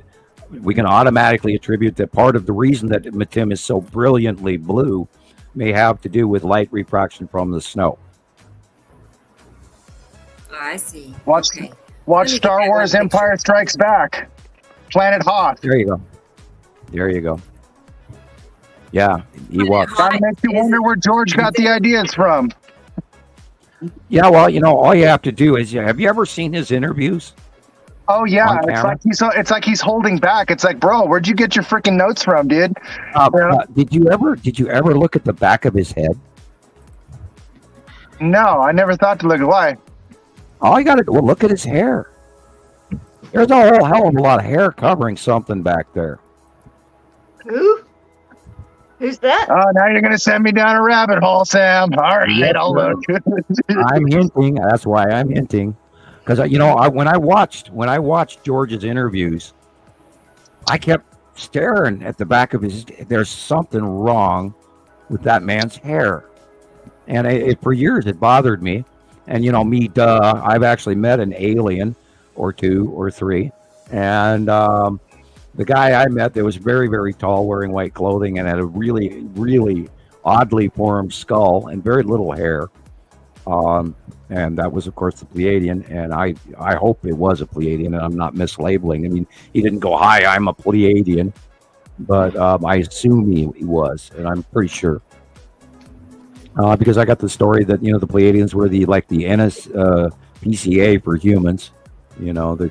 we can automatically attribute that part of the reason that Metim is so brilliantly blue may have to do with light refraction from the snow. Oh, I see. Watch Star Wars Empire Strikes Back. Planet Hawk. There you go. Yeah, Ewok. Kind of makes you wonder where George got the ideas from. Yeah, well, all you have to do is, have you ever seen his interviews? Oh yeah, On camera? it's like he's holding back. It's like, bro, where'd you get your freaking notes from, dude? Did you ever look at the back of his head? No, I never thought to look. Why? All you got to look at his hair. There's a whole hell of a lot of hair covering something back there. Who? Who's that? Oh, now you're gonna send me down a rabbit hole, Sam. All right, Yes, I'll look. I'm hinting. That's why I'm hinting. Because when I watched George's interviews, I kept staring at the back of his. There's something wrong with that man's hair, and for years it bothered me. And I've actually met an alien or two or three, and the guy I met that was very, very tall, wearing white clothing, and had a really, really oddly formed skull and very little hair. And that was, of course, the Pleiadian. And I hope it was a Pleiadian, and I'm not mislabeling. I mean, he didn't go, "Hi, I'm a Pleiadian," but I assume he was, and I'm pretty sure. Because I got the story that, the Pleiadians were the NS PCA for humans, the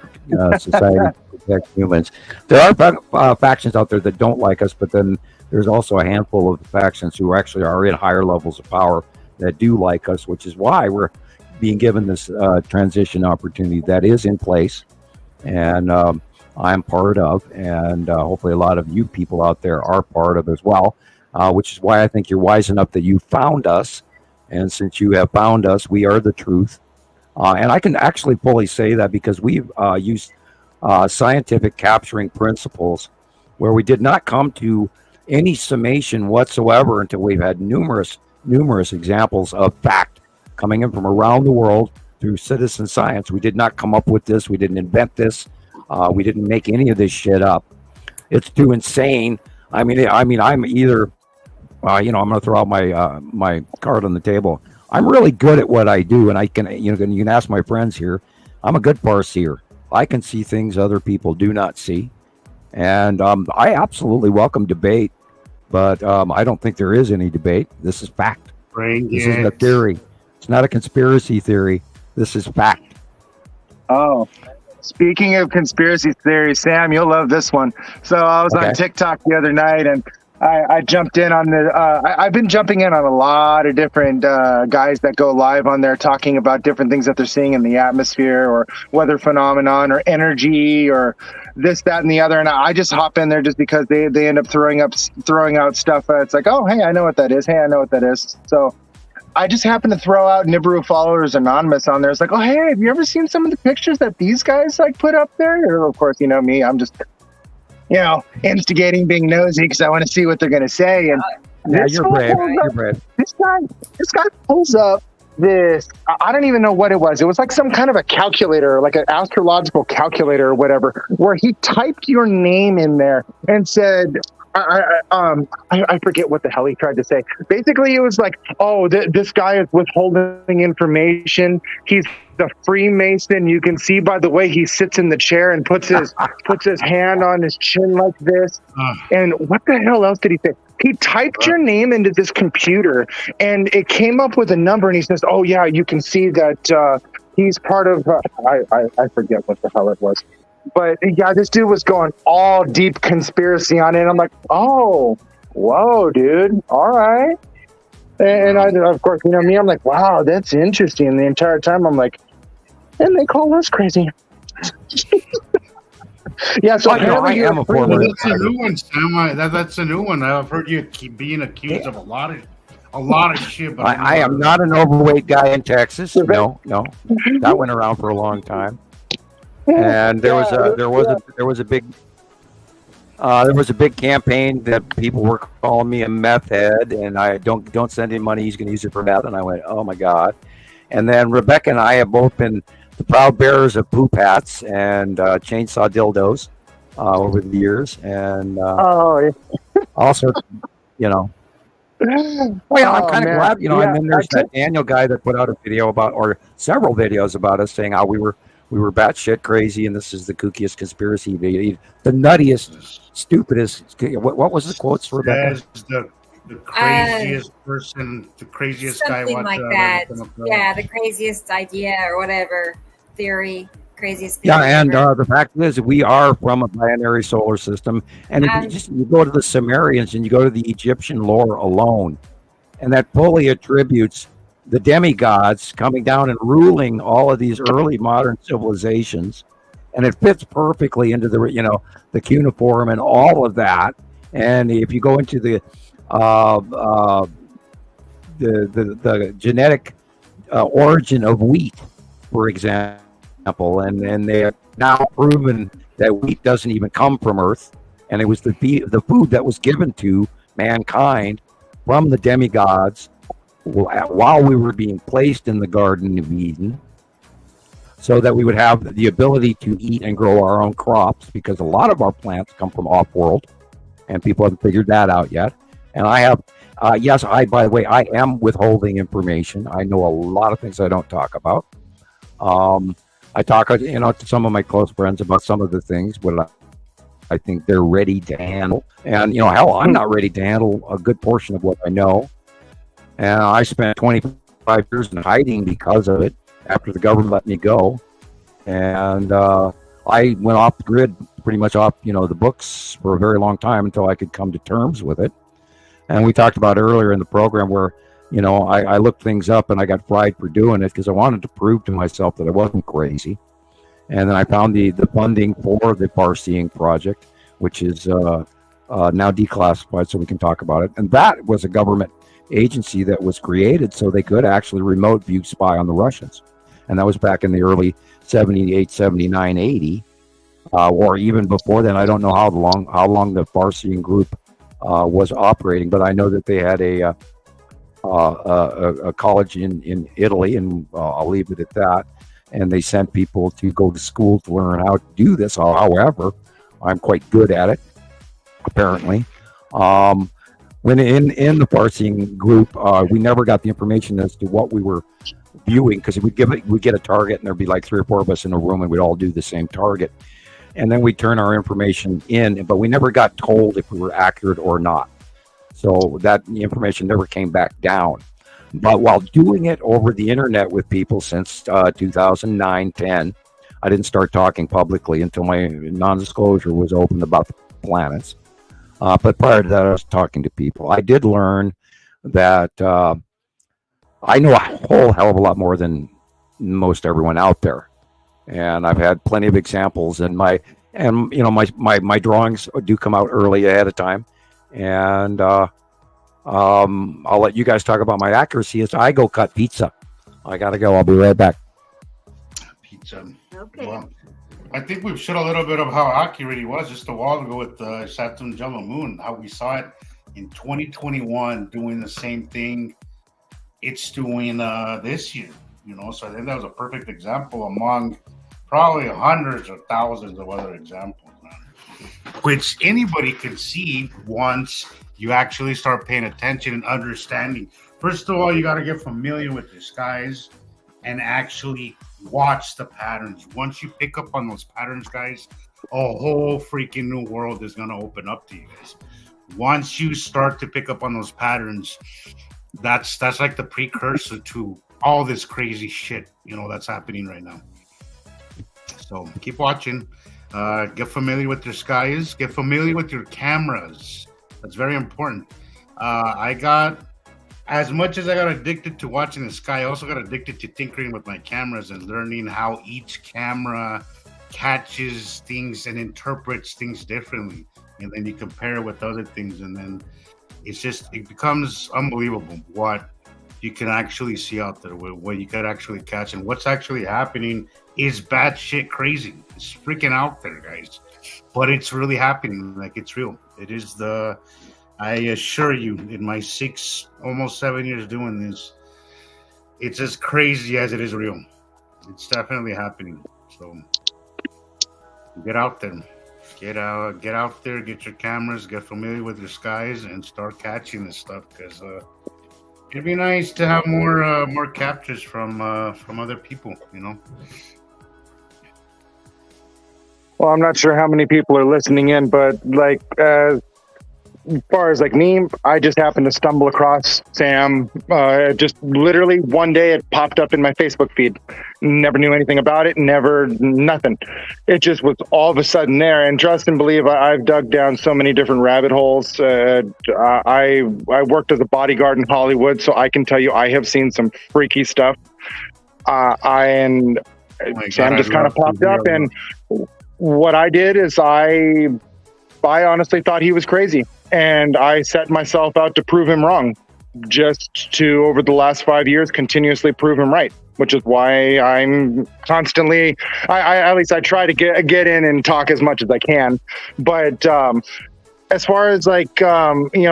Society protect humans. There are factions out there that don't like us, but then there's also a handful of factions who actually are in higher levels of power that do like us, which is why we're being given this transition opportunity that is in place, and I'm part of, and hopefully a lot of you people out there are part of as well, which is why I think you're wise enough that you found us, and since you have found us, we are the truth. And I can actually fully say that because we've used scientific capturing principles where we did not come to any summation whatsoever until we've had numerous examples of fact coming in from around the world through citizen science. We did not come up with this. We didn't invent this. We didn't make any of this shit up. It's too insane. I mean, I'm either, I'm going to throw out my card on the table. I'm really good at what I do, and I can, you can ask my friends here. I'm a good farseer. I can see things other people do not see, and I absolutely welcome debate, but I don't think there is any debate. This is fact. This isn't a theory. It's not a conspiracy theory. This is fact. Oh, speaking of conspiracy theories, Sam, you'll love this one. So I was on TikTok the other night, and I jumped in on the. I've been jumping in on a lot of different guys that go live on there talking about different things that they're seeing in the atmosphere, or weather phenomenon, or energy, or this, that, and the other. And I just hop in there just because they end up throwing out stuff. It's like, oh, hey, I know what that is. Hey, I know what that is. So I just happen to throw out Nibiru Followers Anonymous on there. It's like, oh, hey, have you ever seen some of the pictures that these guys like put up there? Or, of course, you know me, I'm just, instigating, being nosy because I want to see what they're going to say. And you're brave. You're brave. This guy pulls up this. I don't even know what it was. It was like some kind of a calculator, like an astrological calculator or whatever, where he typed your name in there and said, I forget what the hell he tried to say. Basically, it was like, oh, this guy is withholding information. He's the Freemason. You can see by the way he sits in the chair and puts his hand on his chin like this. And what the hell else did he say? He typed your name into this computer, and it came up with a number. And he says, "Oh yeah, you can see that he's part of." I forget what the hell it was. But yeah, this dude was going all deep conspiracy on it. And I'm like, oh, whoa, dude. All right. And I, of course, me, I'm like, wow, that's interesting. And the entire time I'm like, and they call us crazy. Yeah, so I am a former. That's a new one, Sam. That's a new one. I've heard you keep being accused of a lot of shit. But I am not an overweight guy in Texas. No. That went around for a long time. And there was a big campaign that people were calling me a meth head, and I don't send him money. He's going to use it for meth. And I went, oh my God. And then Rebecca and I have both been the proud bearers of poop hats and chainsaw dildos over the years, and also, Well, I'm kind of glad, and then there's that Daniel guy that put out a video or several videos about us saying how we were batshit crazy, and this is the kookiest conspiracy video, the nuttiest, stupidest. What was the quotes, Rebecca? The craziest person, the craziest guy. Something like that. Yeah, the craziest idea or whatever theory, craziest. Yeah, and the fact is, we are from a binary solar system, and if you go to the Sumerians and you go to the Egyptian lore alone, and that fully attributes the demigods coming down and ruling all of these early modern civilizations, and it fits perfectly into the cuneiform and all of that. And if you go into the genetic origin of wheat, for example, and they have now proven that wheat doesn't even come from Earth, and it was the food that was given to mankind from the demigods while we were being placed in the Garden of Eden, so that we would have the ability to eat and grow our own crops, because a lot of our plants come from off-world, and people haven't figured that out yet. And I have, by the way, I am withholding information. I know a lot of things I don't talk about. I talk, to some of my close friends about some of the things, but I think they're ready to handle. And, hell, I'm not ready to handle a good portion of what I know. And I spent 25 years in hiding because of it after the government let me go. And I went off the grid pretty much off, the books for a very long time until I could come to terms with it. And we talked about earlier in the program where, I looked things up and I got fried for doing it because I wanted to prove to myself that I wasn't crazy. And then I found the funding for the Far-Seeing project, which is now declassified, so we can talk about it. And that was a government agency that was created so they could actually remote view spy on the Russians. And that was back in the early 78, 79, 80, or even before then. I don't know how long the Far-Seeing group was operating, but I know that they had a college in Italy, and I'll leave it at that. And they sent people to go to school to learn how to do this. However, I'm quite good at it, apparently. When in the Far-Seeing group, we never got the information as to what we were viewing, because we'd get a target, and there'd be like 3 or 4 of us in a room, and we'd all do the same target. And then we'd turn our information in, but we never got told if we were accurate or not. So that the information never came back down. But while doing it over the internet with people since 2009-10, I didn't start talking publicly until my non-disclosure was open about the planets. But prior to that, I was talking to people. I did learn that I know a whole hell of a lot more than most everyone out there. And I've had plenty of examples, and my drawings do come out early ahead of time. And I'll let you guys talk about my accuracy as I go cut pizza. I gotta go. I'll be right back. Pizza. Okay. Well, I think we've showed a little bit of how accurate he was just a while ago with Saturn Yellow Moon, how we saw it in 2021 doing the same thing it's doing this year. So I think that was a perfect example among probably hundreds or thousands of other examples, which anybody can see once you actually start paying attention and understanding. First of all, you got to get familiar with the skies and actually watch the patterns. Once you pick up on those patterns, guys, a whole freaking new world is going to open up to you guys. Once you start to pick up on those patterns, that's like the precursor to all this crazy shit, that's happening right now. So keep watching. Get familiar with your skies. Get familiar with your cameras. That's very important. As much as I got addicted to watching the sky, I also got addicted to tinkering with my cameras and learning how each camera catches things and interprets things differently. And then you compare it with other things, and then it becomes unbelievable what you can actually see out there, what you can actually catch, and what's actually happening is batshit crazy. It's freaking out there, guys. But it's really happening. Like, it's real. It is I assure you, in my almost 7 years doing this, it's as crazy as it is real. It's definitely happening. So get out there. Get out there, get your cameras, get familiar with your skies, and start catching this stuff, because it'd be nice to have more captures from other people, Well, I'm not sure how many people are listening in, but as far as me, I just happened to stumble across Sam. Just literally one day it popped up in my Facebook feed. Never knew anything about it. Nothing. It just was all of a sudden there. And trust and believe, I've dug down so many different rabbit holes. I worked as a bodyguard in Hollywood, so I can tell you I have seen some freaky stuff. Sam just kind of popped up, and what I did is I honestly thought he was crazy. And I set myself out to prove him wrong, just to, over the last 5 years, continuously prove him right, which is why I'm constantly, at least I try to get in and talk as much as I can. But as far as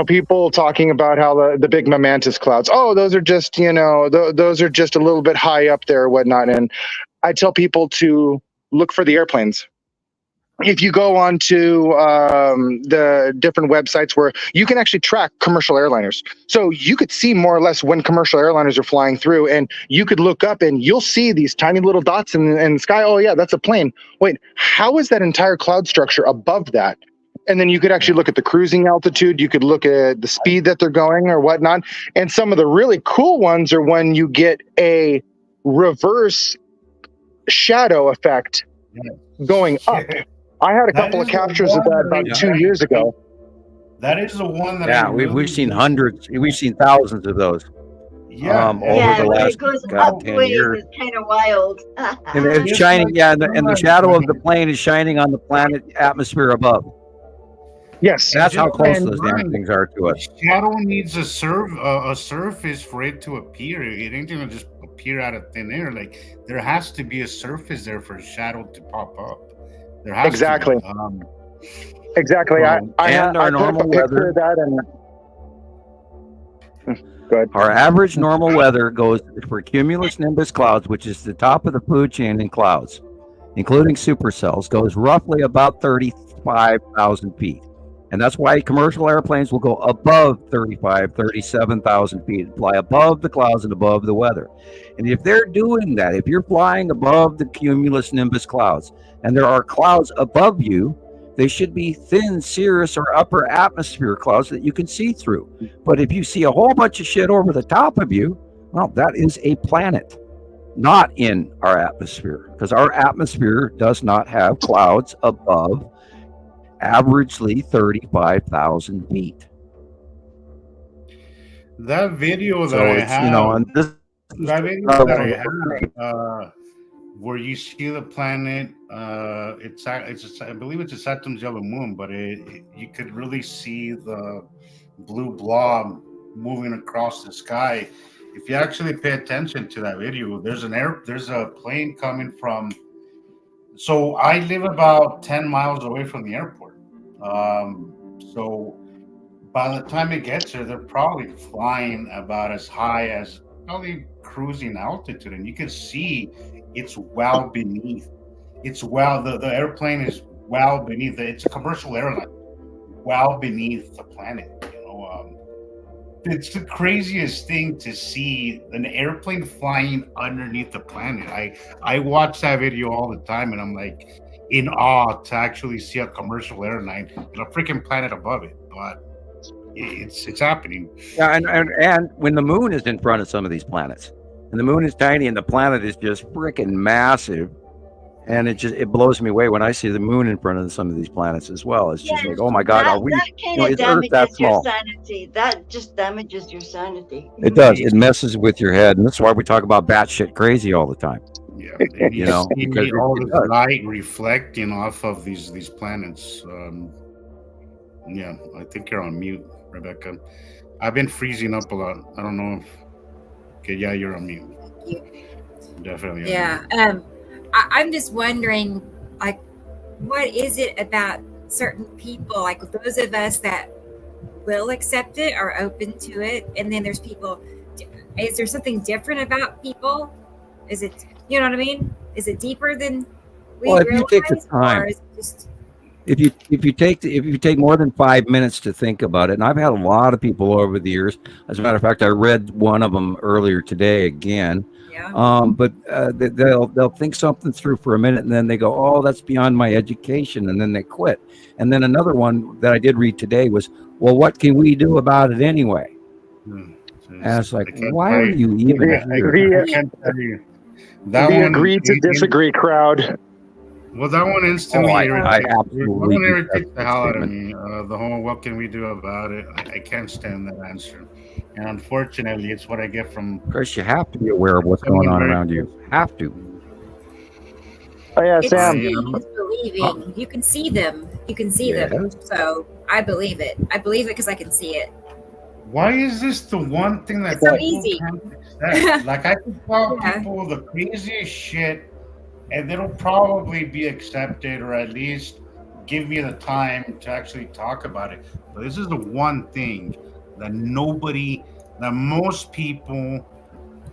people talking about how the big mantis clouds, those are just, those are just a little bit high up there or whatnot. And I tell people to look for the airplanes. If you go onto the different websites where you can actually track commercial airliners, so you could see more or less when commercial airliners are flying through, and you could look up and you'll see these tiny little dots in the sky. Oh yeah, that's a plane. Wait, how is that entire cloud structure above that? And then you could actually look at the cruising altitude. You could look at the speed that they're going or whatnot. And some of the really cool ones are when you get a reverse shadow effect going up I had a couple of captures of that about 2 years ago. That is the one that we've seen hundreds, we've seen thousands of those. Over the when last it goes 10 upways, years. it's kind of wild. And it's shining, and the shadow of the plane is shining on the planet atmosphere above. Yes, that's how close those damn things are to us. Shadow needs a surface for it to appear. It ain't gonna just appear out of thin air. Like there has to be a surface there for shadow to pop up. There has exactly. To be. Exactly. I normal weather. That and our average normal weather goes for cumulonimbus clouds, which is the top of the food chain in clouds, including supercells, goes roughly about 35,000 feet. And that's why commercial airplanes will go above 37,000 feet, fly above the clouds and above the weather. And if they're doing that, if you're flying above the cumulonimbus clouds and there are clouds above you, they should be thin cirrus or upper atmosphere clouds that you can see through. But if you see a whole bunch of shit over the top of you, well, that is a planet, not in our atmosphere, because our atmosphere does not have clouds above averagely 35,000 feet. That video that I have, that video that I have, where you see the planet, I believe it's a Saturn's yellow moon, but you could really see the blue blob moving across the sky. If you actually pay attention to that video, there's a plane coming from. So I live about 10 miles away from the airport. So by the time it gets there, they're probably flying about as high as probably cruising altitude, and you can see it's well beneath. The airplane is well beneath. It's a commercial airline, well beneath the planet. It's the craziest thing to see an airplane flying underneath the planet. I watch that video all the time, and I'm like in awe to actually see a commercial airline and a freaking planet above it. But it's happening. Yeah, and when the moon is in front of some of these planets, and the moon is tiny and the planet is just freaking massive, and it blows me away when I see the moon in front of some of these planets as well. It's just like, oh my God, are we? That kind of is Earth that damages your small? sanity. That just damages your sanity. It does. It messes with your head, and that's why we talk about batshit crazy all the time. Yeah, because all the light reflecting off of these planets. Yeah, I think you're on mute, Rebecca. I've been freezing up a lot. I don't know if. Okay, yeah, you're on mute. Definitely. Yeah. I'm just wondering, like, what is it about certain people, like those of us that will accept it, are open to it, and then there's people. Is there something different about people? Is it, you know what I mean? Is it deeper than we realize? If you take the time, or is it just... if you take more than 5 minutes to think about it, and I've had a lot of people over the years. As a matter of fact, I read one of them earlier today again. Yeah. But they'll think something through for a minute, and then they go, "Oh, that's beyond my education," and then they quit. And then another one that I did read today was, "Well, what can we do about it anyway?" And it's like, why are you even here? I can't tell you. The agree to disagree crowd. Well, that one instantly absolutely irritates the hell out of me. The whole "what can we do about it?" I can't stand that answer, and unfortunately, it's what I get from. Of course, you have to be aware of what's going on around you. Have to. Oh yeah, Sam. It's believing. You can see them. You can see them. So I believe it. I believe it because I can see it. Why is this the one thing that it's so easy? Like I can tell people the craziest shit, and it'll probably be accepted, or at least give me the time to actually talk about it. But this is the one thing that most people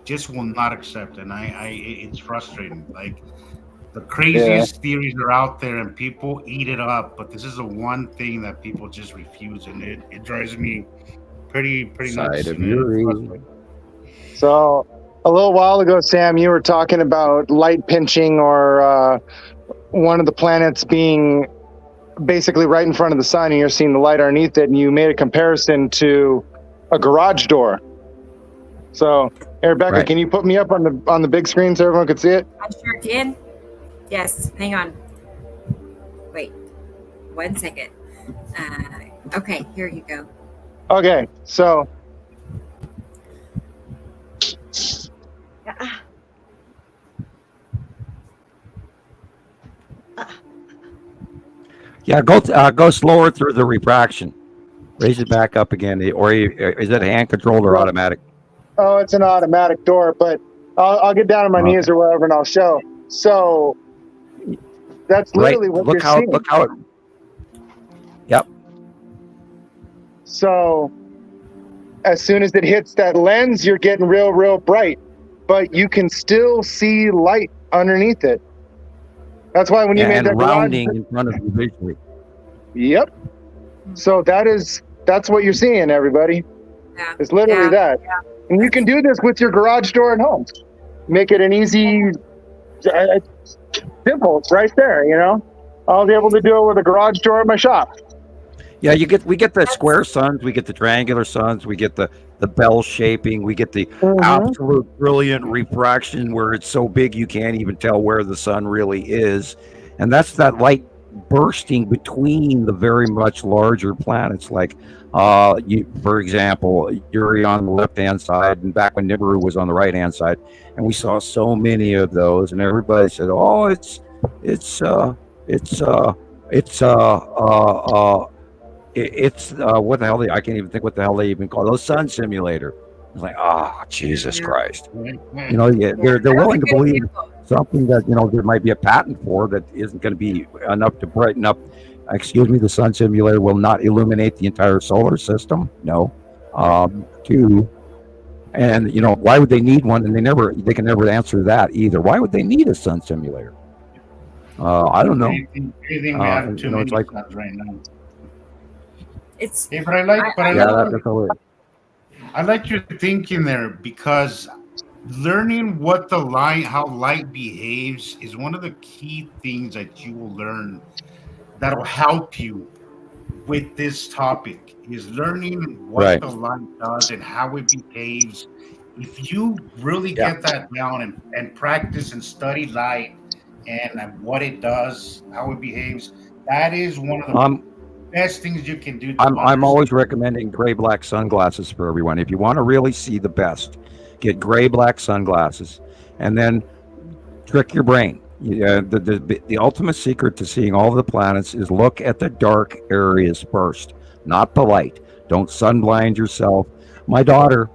just will not accept, and it's frustrating. Like the craziest theories are out there, and people eat it up. But this is the one thing that people just refuse, and it drives me pretty nuts. So a little while ago, Sam, you were talking about light pinching, or one of the planets being basically right in front of the sun, and you're seeing the light underneath it, and you made a comparison to a garage door. So, hey, Rebecca, can you put me up on the big screen so everyone can see it? I sure can. Yes, hang on. Wait. 1 second. Okay, here you go. Okay, so Yeah, go slower through the refraction. Raise it back up again, or is it hand controlled or automatic? oh, it's an automatic door, but I'll get down on my knees or whatever, and I'll show. So that's literally what you're seeing. Look how it. Yep. So as soon as it hits that lens, you're getting real bright, but you can still see light underneath it. That's why when you made that rounding in front of you visually. Yep. So that's what you're seeing, everybody. Yeah. It's literally that. Yeah. And you can do this with your garage door at home. Make it an easy, simple. It's right there, you know. I'll be able to do it with a garage door at my shop. Yeah, we get the square suns, we get the triangular suns, we get the bell shaping, we get the absolute brilliant refraction where it's so big you can't even tell where the sun really is. And that's that light bursting between the very much larger planets. Like, for example, you're on the left-hand side, and back when Nibiru was on the right-hand side, and we saw so many of those, and everybody said, "Oh, it's what the hell? I can't even think what the hell they even call it. Sun simulator." It's like, Jesus Christ! You know, they're willing to believe something that there might be a patent for that isn't going to be enough to brighten up. Excuse me, the sun simulator will not illuminate the entire solar system. No. Two, and why would they need one? And they can never answer that either. Why would they need a sun simulator? I don't know. Anything we have too many like suns right now. But I like your thinking there, because learning how light behaves is one of the key things that you will learn that'll help you with this topic, is learning what the light does and how it behaves. If you really get that down and practice and study light and what it does, how it behaves, that is one of the best things you can do. I'm always recommending gray-black sunglasses for everyone. If you want to really see the best, get gray-black sunglasses, and then trick your brain. The ultimate secret to seeing all of the planets is look at the dark areas first, not the light. Don't sunblind yourself. My daughter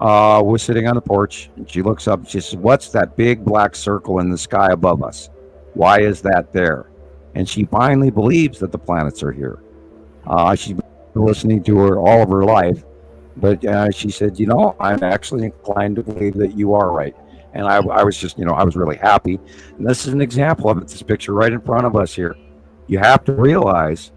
was sitting on the porch, and she looks up and she says, "What's that big black circle in the sky above us? Why is that there?" And she finally believes that the planets are here. She's been listening to her all of her life, but she said, "I'm actually inclined to believe that you are right." And I was just, I was really happy. And this is an example of it. This picture right in front of us here. You have to realize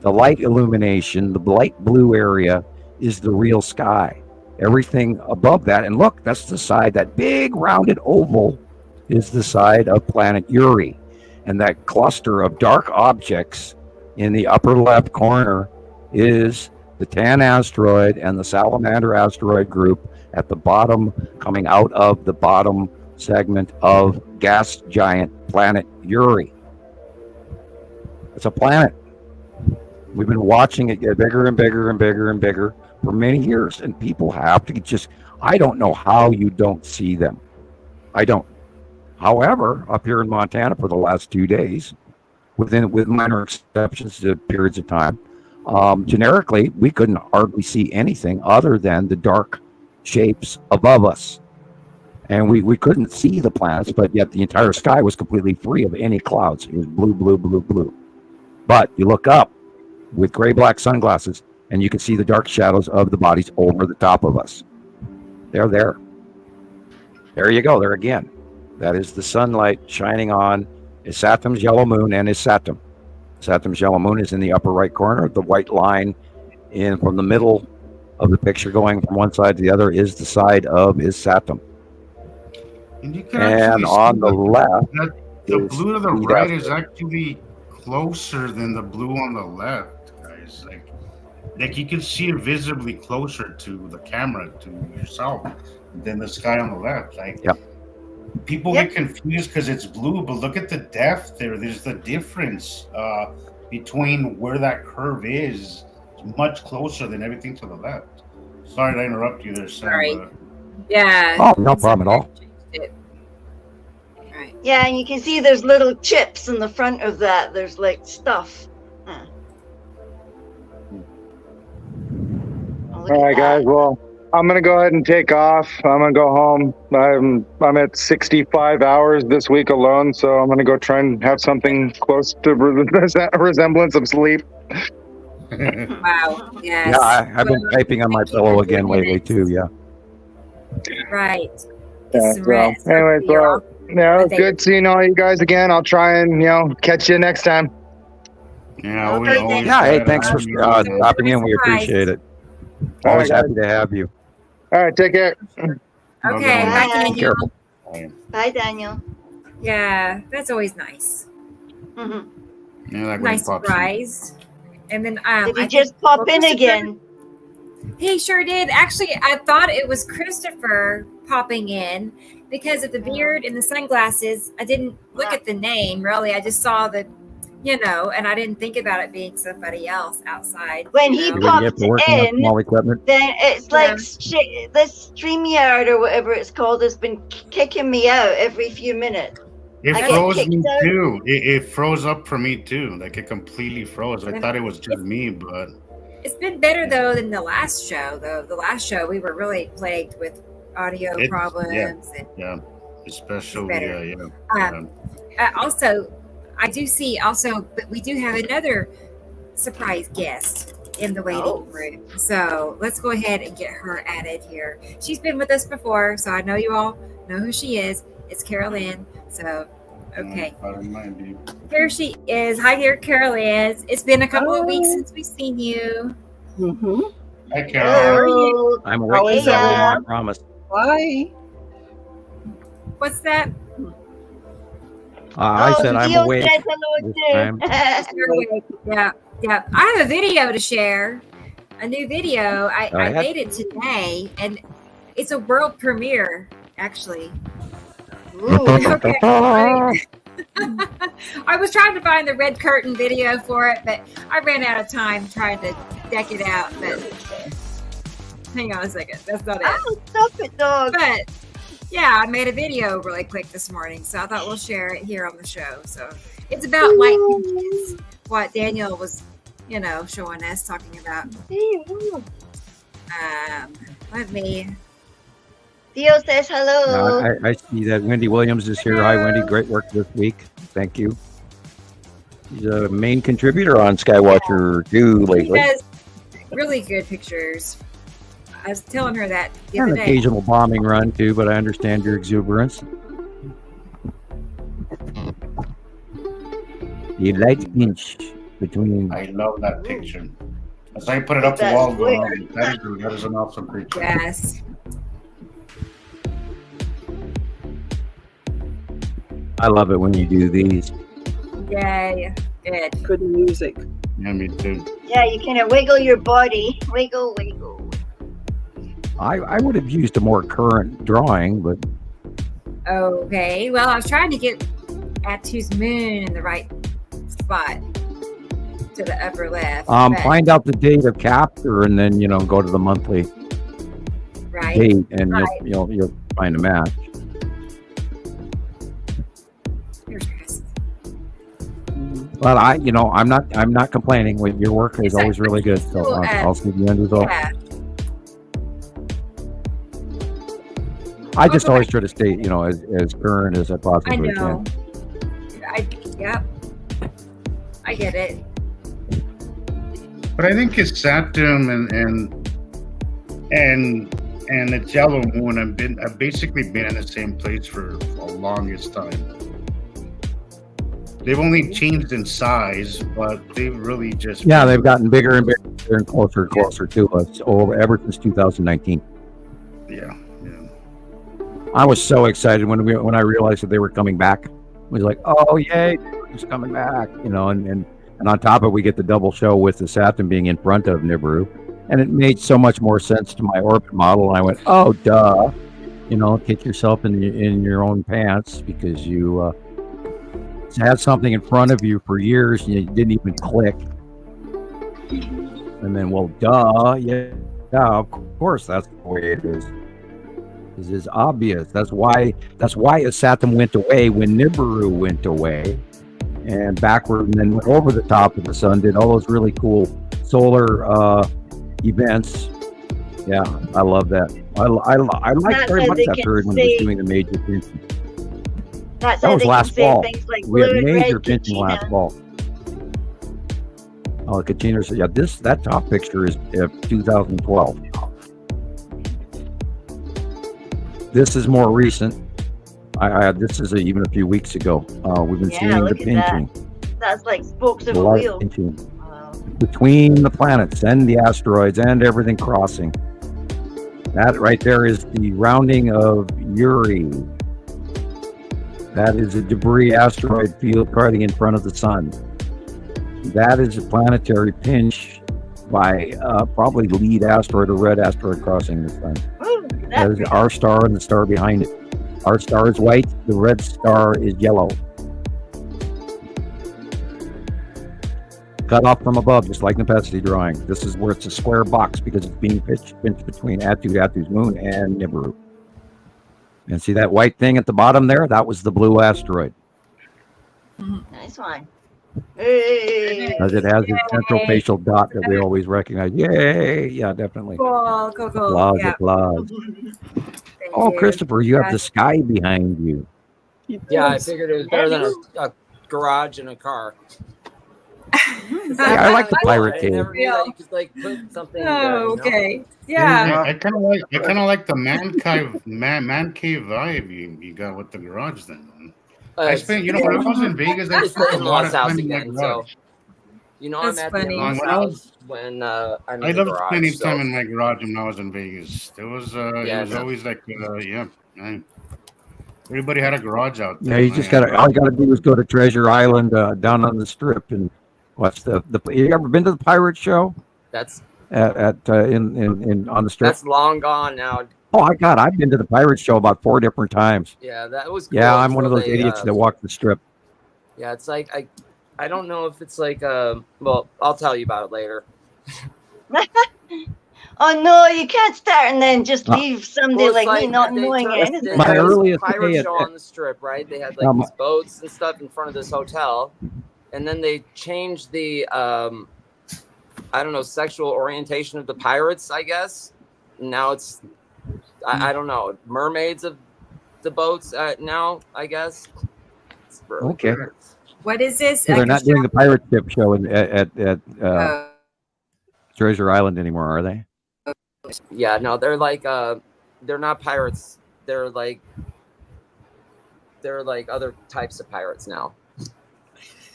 the light illumination, the light blue area, is the real sky. Everything above that, and look, that's the side, that big rounded oval is the side of planet Uri. And that cluster of dark objects in the upper left corner is the Tan asteroid and the Salamander asteroid group at the bottom, coming out of the bottom segment of gas giant planet Uri. It's a planet. We've been watching it get bigger and bigger and bigger and bigger for many years, and people have to I don't know how you don't see them. I don't. However, up here in Montana for the last 2 days, with minor exceptions to periods of time, generically, we couldn't hardly see anything other than the dark shapes above us. And we couldn't see the planets, but yet the entire sky was completely free of any clouds. It was blue, blue, blue, blue. But you look up with gray-black sunglasses, and you can see the dark shadows of the bodies over the top of us. They're there. There you go, there again. That is the sunlight shining on Saturn's yellow moon and his Saturn. Saturn's yellow moon is in the upper right corner. The white line from the middle of the picture going from one side to the other is the side of his Saturn. And you can and on the left, the blue to the right is actually closer than the blue on the left, guys. Like you can see it visibly closer to the camera, to yourself, than the sky on the left. People get confused because it's blue, but look at the depth there. There's the difference between where that curve is much closer than everything to the left. Sorry to interrupt you there, Sam. Sorry. Yeah. Oh, no problem at all. Right. Yeah, and you can see there's little chips in the front of that. There's like stuff. All right, guys. Well, I'm gonna go ahead and take off. I'm gonna go home. I'm at 65 hours this week alone, so I'm gonna go try and have something close to a resemblance of sleep. Wow. Yes. Yeah, I've been typing on my pillow again lately too. Yeah. Right. Yeah, so, anyways, well, yeah, it was good seeing all you guys again. I'll try and catch you next time. Yeah. Yeah. Hey, thanks for stopping in. We appreciate it. Always happy to have you. All right, take care. Okay, bye, Daniel. Careful. Bye, Daniel. Yeah, that's always nice. Mm-hmm. Yeah, Nice surprise. And then did he just pop in again? He sure did. Actually, I thought it was Christoper popping in because of the beard and the sunglasses. I didn't look at the name really. I just saw the, and I didn't think about it being somebody else outside. When he popped in, then it's like this StreamYard or whatever it's called has been kicking me out every few minutes. It froze me too. It froze up for me too. Like it completely froze. I thought it was just me, but it's been better though than the last show. Though the last show we were really plagued with audio problems. Yeah, especially Also, I do see but we do have another surprise guest in the waiting room. So let's go ahead and get her added here. She's been with us before, so I know you all know who she is. It's Carol Ann. So, okay. Here she is. Hi there, Carol Ann. It's been a couple of weeks since we've seen you. Mm-hmm. Hi, Carol. How are you? I'm awake for I promise. Hi. What's that? I said I'm awake. Yeah. I have a video to share. A new video. I made it today, and it's a world premiere, actually. Ooh, okay. I was trying to find the red curtain video for it, but I ran out of time trying to deck it out. But hang on a second. That's not it. Oh, stop it, dog. But yeah, I made a video really quick this morning, so I thought we'll share it here on the show. So it's about light pinches, what Daniel was, showing us, talking about. Let me. Theo says hello. I see that Wendy Williams is here. Hi, Wendy. Great work this week. Thank you. She's a main contributor on Skywatcher 2 lately. She does really good pictures. I was telling her that the other An day. occasional bombing run, too, but I understand your exuberance. The light pinch between... I love that picture. As I put it up the wall, that is an awesome picture. Yes. I love it when you do these. Yay. Good music. Yeah, me too. Yeah, you kind of wiggle your body. Wiggle. I would have used a more current drawing, but... Okay. Well, I was trying to get Atu's moon in the right spot to the upper left. Find out the date of capture and then, go to the monthly date and you'll find a match. But I'm not complaining. Your work is always really good. So I'll see the end result. Yeah. I just always try to stay, as current as I possibly can. Yep. I get it. But I think his Saturn and its yellow moon have basically been in the same place for the longest time. They've only changed in size, but they've really just... Yeah, they've gotten bigger and bigger and closer to us ever since 2019. Yeah. I was so excited when I realized that they were coming back. I was like, oh, yay, it's coming back, and on top of it, we get the double show with the Saturn being in front of Nibiru. And it made so much more sense to my orbit model. And I went, oh, duh. Kick yourself in your own pants because you had something in front of you for years and you didn't even click. And then, well, duh, yeah, of course, that's the way it is. This is obvious. That's why Asatam went away when Nibiru went away, and backward, and then went over the top of the sun, did all those really cool solar events. Yeah, I love that. I like very much that period when it was doing the major pinching. That was last fall. Like we had major pinching last fall. Oh, Katina said, yeah, that top picture is 2012. This is more recent. This is even a few weeks ago. We've been seeing the pinching. That's like spokes of a wheel. Between the planets and the asteroids and everything crossing. That right there is the rounding of Uri. That is a debris asteroid field parting in front of the sun. That is a planetary pinch by probably the lead asteroid or red asteroid crossing the sun. That is our star and the star behind it. Our star is white, the red star is yellow. Cut off from above, just like the Nepesi drawing. This is where it's a square box because it's being pinched between Atu's moon and Nibiru. And see that white thing at the bottom there? That was the blue asteroid. Nice one. Because it has the central facial dot that we always recognize. Yay! Yeah, definitely. Cool. Applause, applause. Oh, Christopher, you have the sky behind you. Yeah, I figured it was better than a garage and a car. Yeah, I like the pirate cave. I never knew that you could like put something. Okay. Yeah. I kind of like the man cave vibe you got with the garage then. I spent, when I was in Vegas, I spent a lot of time in my garage. I'm at the in-laws house when I'm in the garage. I loved spending time in my garage when I was in Vegas. It was always like, everybody had a garage out there. Yeah, you just all you got to do is go to Treasure Island down on the Strip and watch the. You ever been to the pirate show? That's on the Strip. That's long gone now. Oh my God, I've been to the pirate show about 4 different times. Yeah, that was cool. Yeah, I'm one of those idiots that walk the Strip. Yeah, it's like I don't know if it's like well, I'll tell you about it later. Oh no, you can't start and then just leave someday like me not knowing anything. My earliest pirate show on the Strip, right? They had like these boats and stuff in front of this hotel, and then they changed the I don't know, sexual orientation of the pirates, I guess. Now it's I don't know, mermaids of the boats now, I guess. Okay. What is this? So they're not doing the pirate ship show at Treasure Island anymore, are they? Yeah, no, they're like they're not pirates. They're like other types of pirates now.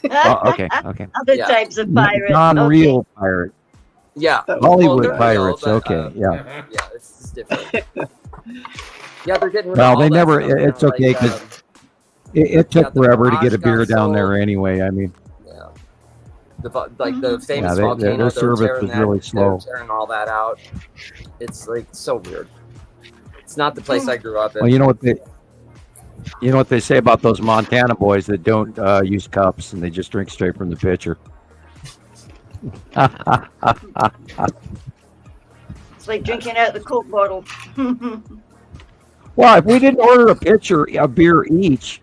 Okay. Other types of pirates. Non-real pirates. Yeah. Hollywood pirates. Real, but, yeah, it's different. Yeah, they're getting rid well, of they all never. That stuff, it's okay because it took forever to get a beer down there anyway. I mean. Yeah. The famous volcano. Their service was really slow. They're tearing all that out. It's like so weird. It's not the place I grew up in. Well, you know what they say about those Montana boys that don't use cups and they just drink straight from the pitcher. It's like drinking out the Coke bottle. Well, if we didn't order a pitcher of beer each,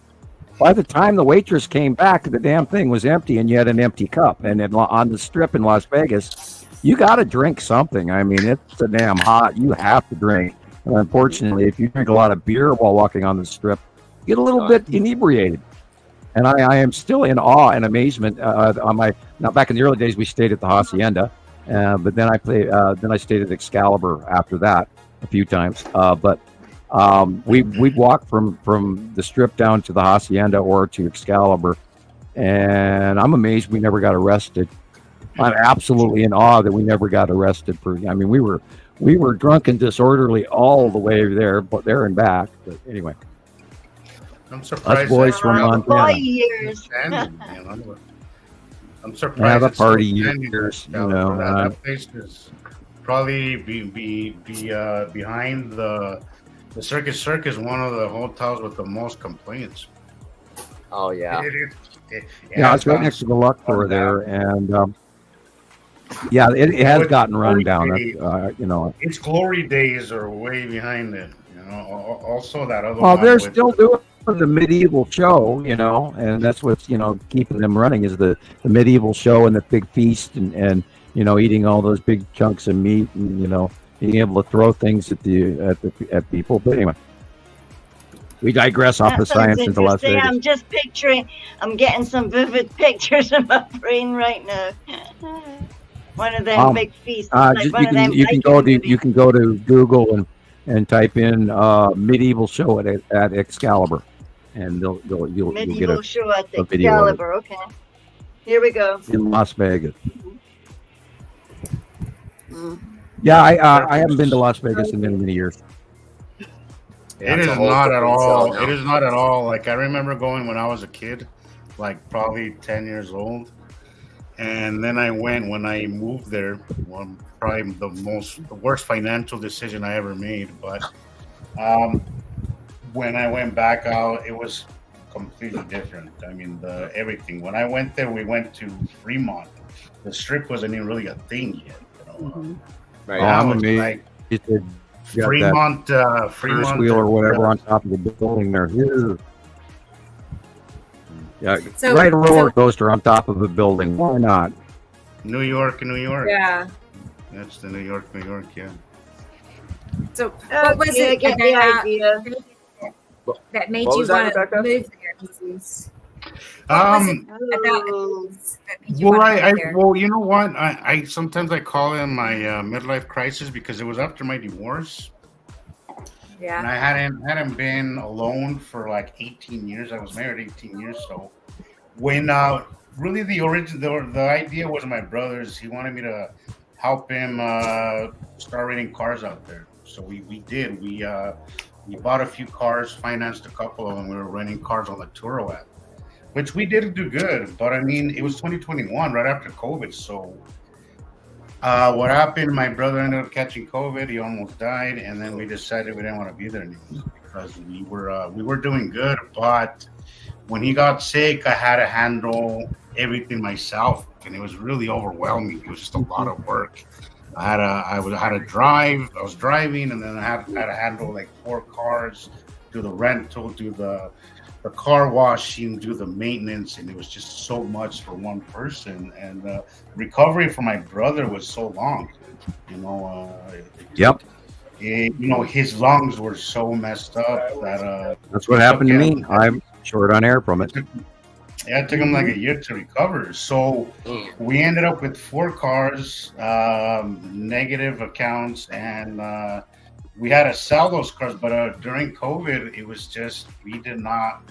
by the time the waitress came back, the damn thing was empty and you had an empty cup. And then on the Strip in Las Vegas, you got to drink something. I mean, it's so damn hot. You have to drink. And unfortunately, if you drink a lot of beer while walking on the Strip, you get a little bit inebriated. And I am still in awe and amazement now back in the early days, we stayed at the Hacienda, but then I stayed at Excalibur after that a few times. But we'd walk from the Strip down to the Hacienda or to Excalibur, and I'm amazed we never got arrested. I'm absolutely in awe that we never got arrested we were drunk and disorderly all the way there, but there and back. But anyway. I'm surprised. Us boys from Montana. Years. I'm surprised. Yeah, the party years. That place is probably behind the Circus, one of the hotels with the most complaints. Oh yeah. Yeah, it's right next to the Luxor there, and yeah, it has gotten run down. Its glory days are way behind it. Also that other. Well, they're still doing the medieval show, and that's what's keeping them running is the medieval show and the big feast and eating all those big chunks of meat and being able to throw things at people. But anyway, we digress off the science into Las Vegas. I'm just picturing. I'm getting some vivid pictures in my brain right now. One of them big feasts. You can go to Google and type in medieval show at Excalibur, and you'll get a show at Excalibur. Okay, here we go. In Las Vegas. Yeah, I haven't been to Las Vegas in many years. It is not at all. It is not at all. Like I remember going when I was a kid, like probably 10 years old. And then I went when I moved there. Probably the worst financial decision I ever made. But when I went back out, it was completely different. I mean, everything. When I went there, we went to Fremont. The Strip wasn't even really a thing yet. Right. Now it's like Fremont, Ferris wheel or whatever on top of the building there. Yeah, ride a roller coaster on top of a building. Why not? New York. Yeah. That's the New York, yeah. So what was it that made you want to move there? Well, you know what? I sometimes I call it my midlife crisis because it was after my divorce. Yeah. And I hadn't been alone for like 18 years. I was married 18 years. So when really the idea was my brother's. He wanted me to help him start renting cars out there. So we did. We bought a few cars, financed a couple of them. We were renting cars on the Turo app, which we did do good. But I mean, it was 2021, right after COVID. So what happened? My brother ended up catching COVID. He almost died, and then we decided we didn't want to be there anymore because we were doing good. But when he got sick, I had to handle everything myself, and it was really overwhelming. It was just a lot of work. I had to drive. I was driving, and then I had to handle like 4 cars, do the rental, do the car washing, do the maintenance, and it was just so much for one person. And recovery for my brother was so long. Yep. His lungs were so messed up that that's what happened to me. I'm short on air from it. Yeah, it took him like a year to recover. So we ended up with 4 cars, negative accounts, and we had to sell those cars. But during COVID, it was just we did not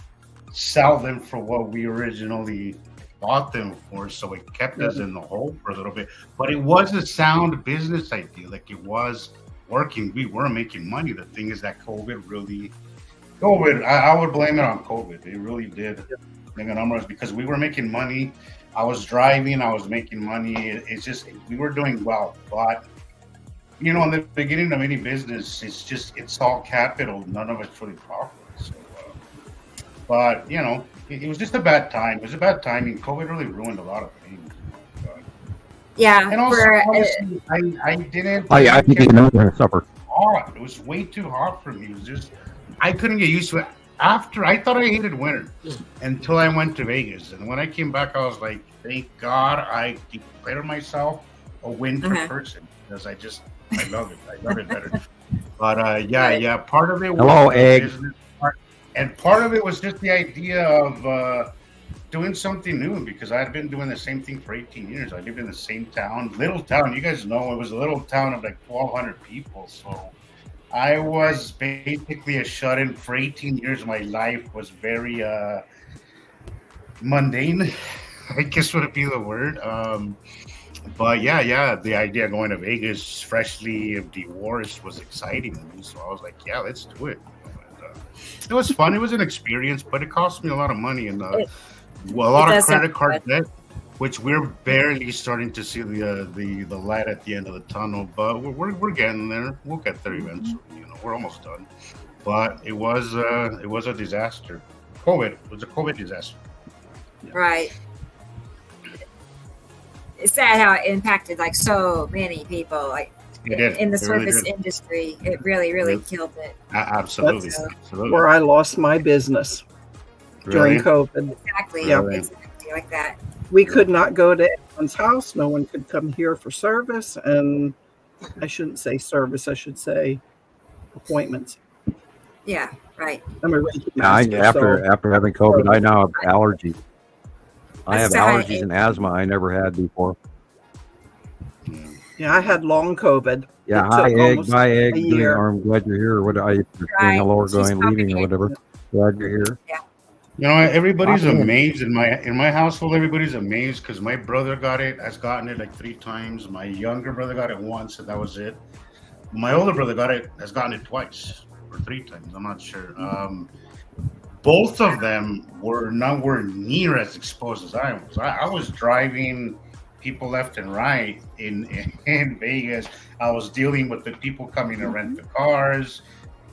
sell them for what we originally bought them for. So it kept us in the hole for a little bit. But it was a sound business idea. Like it was working. We were making money. The thing is that COVID, I would blame it on COVID. It really did. The numbers because we were making money. I was driving. I was making money. It's just we were doing well. But in the beginning of any business, it's all capital. None of it's really profit. So, but it was just a bad time. It was a bad timing. COVID really ruined a lot of things. Yeah. And also, honestly, I didn't. I think it's another supper. Hot. It was way too hot for me. It was just I couldn't get used to it. After I thought I hated winter until I went to Vegas, and when I came back, I was like, "Thank God I declared myself a winter person because I love it. I love it better." But part of it was hello, egg, and part of it was just the idea of doing something new because I had been doing the same thing for 18 years. I lived in the same little town. You guys know it was a little town of like 1,200 people, so. I was basically a shut-in for 18 years. My life was very mundane, I guess would be the word. But the idea of going to Vegas freshly divorced was exciting to me. So I was like, yeah, let's do it. And, it was fun. It was an experience, but it cost me a lot of money and a lot of credit card debt, which we're barely starting to see the light at the end of the tunnel, but we're getting there. We'll get there eventually. We're almost done. But it was a disaster. COVID was a COVID disaster. Right. It's sad how it impacted like so many people, like in the service industry. It really killed it. Absolutely. That's where I lost my business during COVID. Exactly. Yeah. Exactly like that. We could not go to anyone's house. No one could come here for service. And I shouldn't say service. I should say appointments. Yeah, right. I'm a Reiki master, after having COVID, I now have allergies. I have allergies and asthma I never had before. Yeah, I had long COVID. Yeah, hi Egg. I'm glad you're here. What are you saying hello or going leaving or whatever? Glad you're here. Yeah. You know, everybody's amazed in my household. Everybody's amazed because my brother has gotten it like 3 times. My younger brother got it once, and that was it. My older brother has gotten it twice or 3 times. I'm not sure. Both of them were nowhere near as exposed as I was. I was driving people left and right in Vegas. I was dealing with the people coming to rent the cars.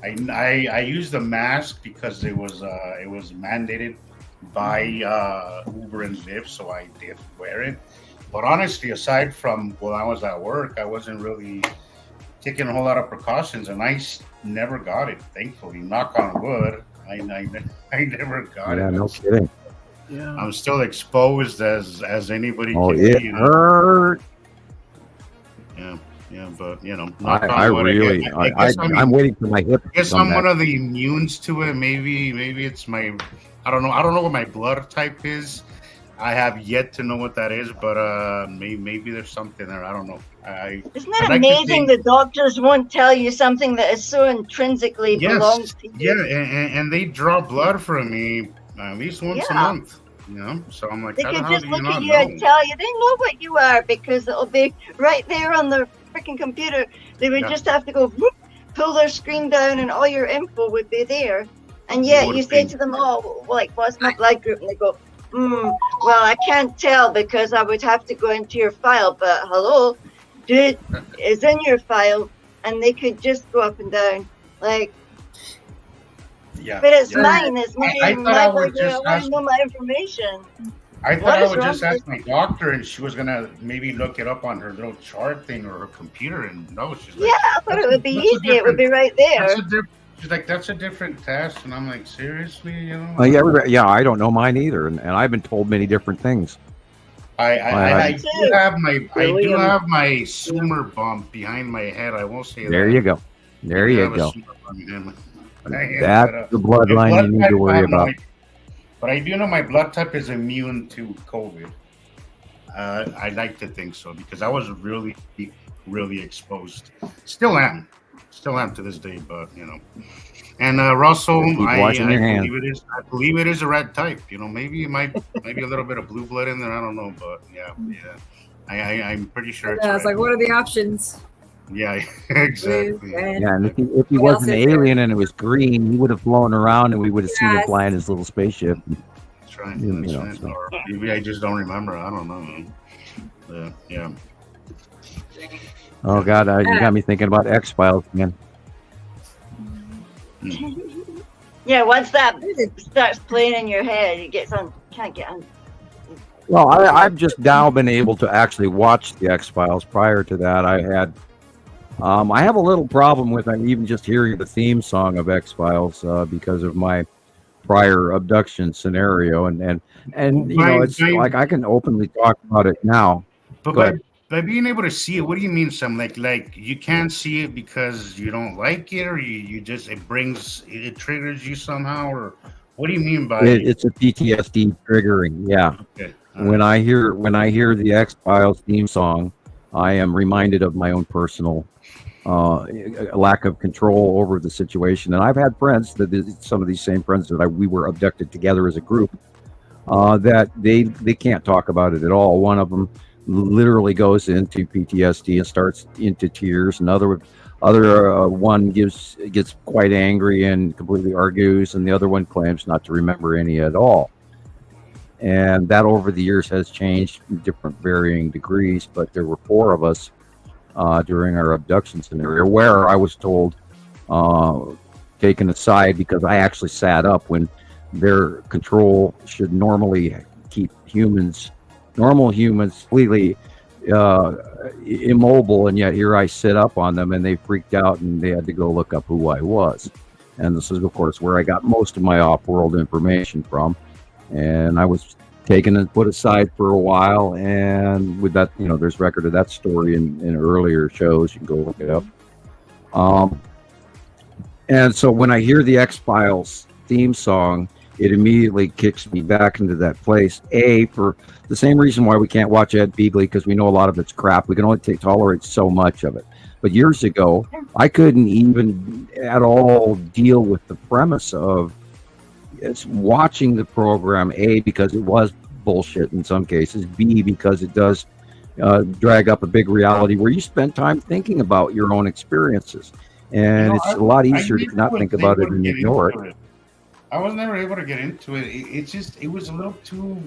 I used a mask because it was mandated by Uber and Lyft, so I did wear it. But honestly, aside from when I was at work, I wasn't really taking a whole lot of precautions, and I never got it. Thankfully, knock on wood, I never got it. Yeah, no kidding. Yeah. I'm still exposed as anybody can be. It hurt. Yeah, but you know, I'm waiting for my hip. I guess I'm one of the immunes to it. Maybe it's my, I don't know what my blood type is. I have yet to know what that is, but maybe there's something there. I don't know. Isn't it amazing the doctors won't tell you something that is so intrinsically belongs to you? Yeah, and they draw blood from me at least once a month. You know, so I'm like, they can just look at you and tell you they know what you are because it'll be right there on the freaking computer. They would just have to go whoop, pull their screen down, and all your info would be there. And yet you say to them, "Oh, like, what's my blood group?" And they go, well, I can't tell because I would have to go into your file. But hello, dude, it's in your file, and they could just go up and down, like. Yeah. But it's mine. It's mine. I thought I would just I know my information. I thought I would just ask my doctor, and she was gonna maybe look it up on her little chart thing or her computer, and no, she's like, I thought it would be easy. It would be right there. She's like, that's a different test, and I'm like, seriously, you know? Yeah, I don't know mine either, and I've been told many different things. I do have my Sumer bump behind my head. I won't say that. There you go. That's the bloodline you need to worry about. But I do know my blood type is immune to COVID. I like to think so because I was really, really exposed. Still am to this day, but you know. And Russell, I believe it is a red type. You know, maybe a little bit of blue blood in there. I don't know, but yeah. I'm pretty sure. I was like, what are the options? Yeah, exactly. Yeah, and if he was an alien and it was green, he would have flown around and we would have seen him flying his little spaceship. That's right. Or maybe I just don't remember. I don't know. Yeah. Oh God, you got me thinking about X-Files again. Yeah, once that starts playing in your head, it can't get on. Well, I've just now been able to actually watch the X-Files. Prior to that, I have a little problem with even just hearing the theme song of X-Files because of my prior abduction scenario, and you know, it's like I can openly talk about it now. But by being able to see it, what do you mean, Sam? Like you can't see it because you don't like it, or you just it triggers you somehow, or what do you mean by it? It's a PTSD triggering, yeah. Okay. When I hear the X-Files theme song, I am reminded of my own personal lack of control over the situation. And I've had friends some of these same friends that we were abducted together as a group that they can't talk about it at all. One of them literally goes into PTSD and starts into tears. Another one gets quite angry and completely argues, and the other one claims not to remember any at all. And that over the years has changed in different varying degrees, but there were 4 of us during our abduction scenario where I was told, taken aside because I actually sat up when their control should normally keep normal humans, completely immobile, and yet here I sit up on them, and they freaked out, and they had to go look up who I was. And this is, of course, where I got most of my off-world information from. And I was taken and put aside for a while, and with that, there's record of that story in earlier shows. You can go look it up. And so when I hear the X-Files theme song, it immediately kicks me back into that place. For the same reason why we can't watch Ed Begley, because we know a lot of it's crap. We can only tolerate so much of it. But years ago, I couldn't even at all deal with the premise of watching the program, A, because it was bullshit in some cases, B, because it does drag up a big reality where you spend time thinking about your own experiences. And it's a lot easier to not think about it and ignore it. I was never able to get into it. It was a little too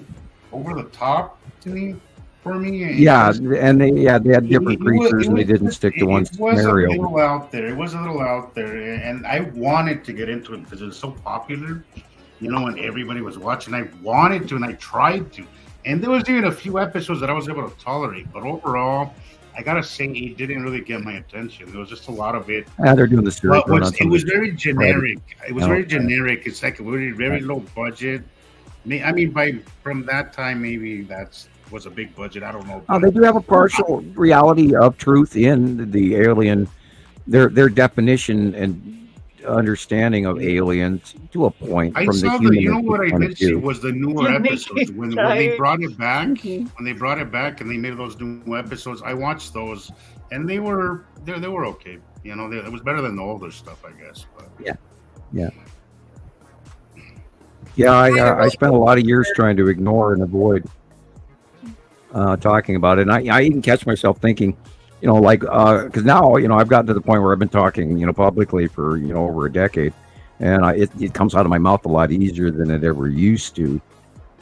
over the top to me. For me, and they had different creatures, and they didn't stick to one scenario. It was a little out there. It was a little out there, and I wanted to get into it because it was so popular. When everybody was watching, I wanted to, and I tried to. And there was even a few episodes that I was able to tolerate, but overall, I gotta say, it didn't really get my attention. There was just a lot of it. They're doing the series. It was very generic. It was very generic. It's like a very low budget. I mean, from that time, maybe that was a big budget. I don't know. They do have a partial reality of truth in the alien, their definition and understanding of aliens to a point. What I did see was the newer episodes when they brought it back. When they brought it back and they made those new episodes, I watched those, and they were okay. It was better than the older stuff, I guess. But. I spent a lot of years trying to ignore and avoid talking about it, and I even catch myself thinking, because now I've gotten to the point where I've been talking publicly for over a decade, and it comes out of my mouth a lot easier than it ever used to.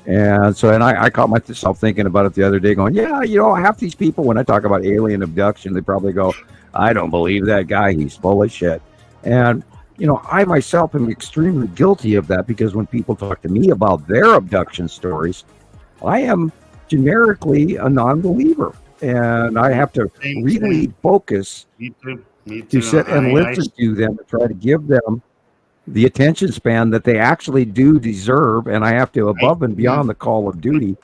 And so I caught myself thinking about it the other day, going, half these people, when I talk about alien abduction, they probably go, I don't believe that guy, he's full of shit. And I myself am extremely guilty of that, because when people talk to me about their abduction stories, I am generically a non-believer, and I have to really focus to sit and listen to them and try to give them the attention span that they actually do deserve. And I have to, above and beyond the call of duty,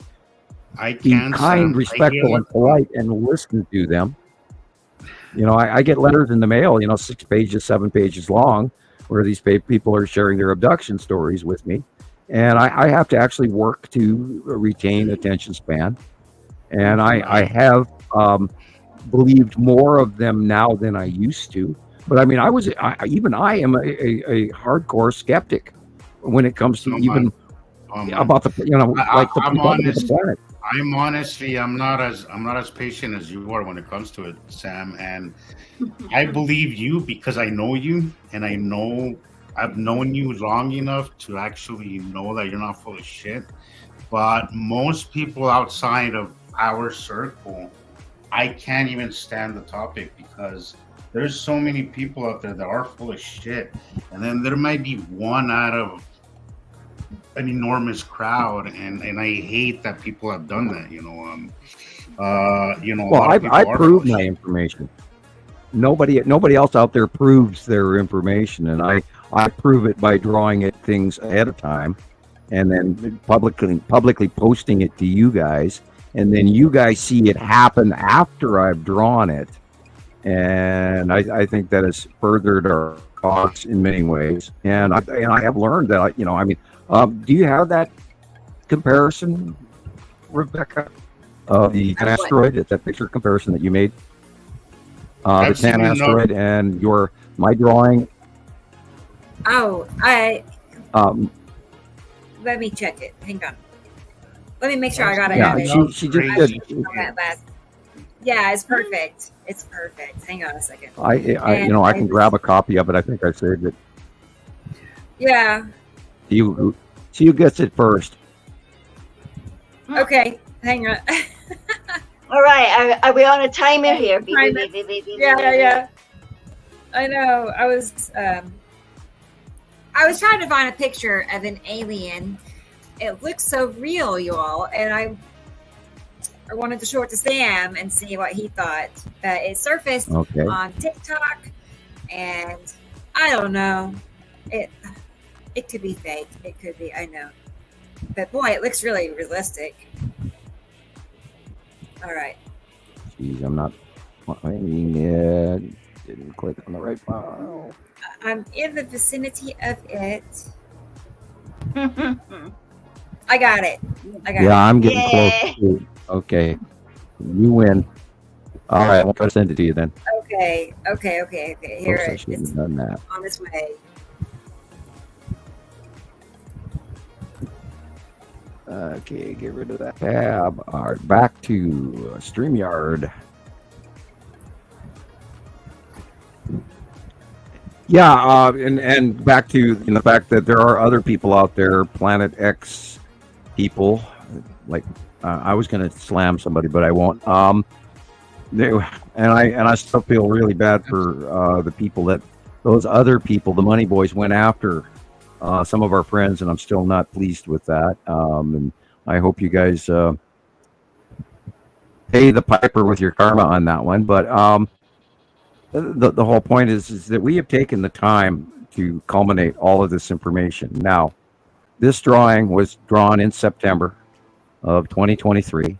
be kind, respectful, and polite, and listen to them. I get letters in the mail, 6 pages, 7 pages long, where these people are sharing their abduction stories with me. And I have to actually work to retain attention span. And I have believed more of them now than I used to. But I mean, I am a hardcore skeptic when it comes to about the planet. I'm honestly, I'm not as patient as you are when it comes to it, Sam. And I believe you because I know you, and I've known you long enough to actually know that you're not full of shit. But most people outside of our circle, I can't even stand the topic, because there's so many people out there that are full of shit. And then there might be one out of an enormous crowd, and I hate that people have done that. I prove my information. Nobody else out there proves their information, and I prove it by drawing it things ahead of time, and then publicly posting it to you guys, and then you guys see it happen after I've drawn it, and I think that has furthered our cause in many ways, and I have learned that do you have that comparison, Rebecca? The asteroid, that picture comparison that you made? The tan asteroid and my drawing. Oh, let me check it. Hang on. Let me make sure I got it. Yeah, she just did. Yeah, it's perfect. It's perfect. Hang on a second. I can grab a copy of it. I think I saved it. Yeah. See who gets it first. Okay, hang on. All right, are we on a timer here? Yeah. I know. I was trying to find a picture of an alien, it looks so real, you all. And I wanted to show it to Sam and see what he thought. It surfaced on TikTok, and I don't know. It could be fake. It could be. I know. But boy, it looks really realistic. All right. Geez, I'm not finding it. Didn't click on the right file. I'm in the vicinity of it. I got it. Yeah, I'm getting close to. Okay, you win. All right, I'll try to send it to you then. Okay. Here I it shouldn't is. have done that. On its way. Okay, get rid of that tab. All right, back to StreamYard. Yeah, and back to the fact that there are other people out there, Planet X people. Like I was going to slam somebody, but I won't. I still feel really bad for the people that those other people, the money boys, went after some of our friends, and I'm still not pleased with that. And I hope you guys pay the piper with your karma on that one. But the whole point is that we have taken the time to culminate all of this information. Now, this drawing was drawn in September of 2023.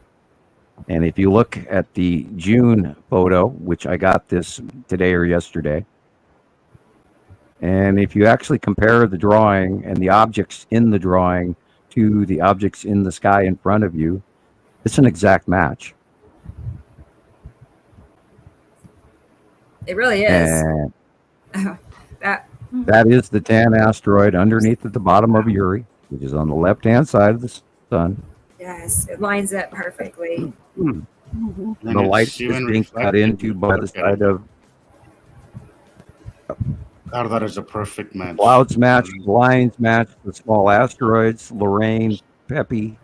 And if you look at the June photo, which I got this today or yesterday, and if you actually compare the drawing and the objects in the drawing to the objects in the sky in front of you, it's an exact match. It really is. That is the tan asteroid underneath at the bottom of Uri, which is on the left-hand side of the sun. Yes, it lines up perfectly. The light is being cut into by the side of God, that is a perfect match. clouds match, lines match, the small asteroids, Lorraine, Pepe,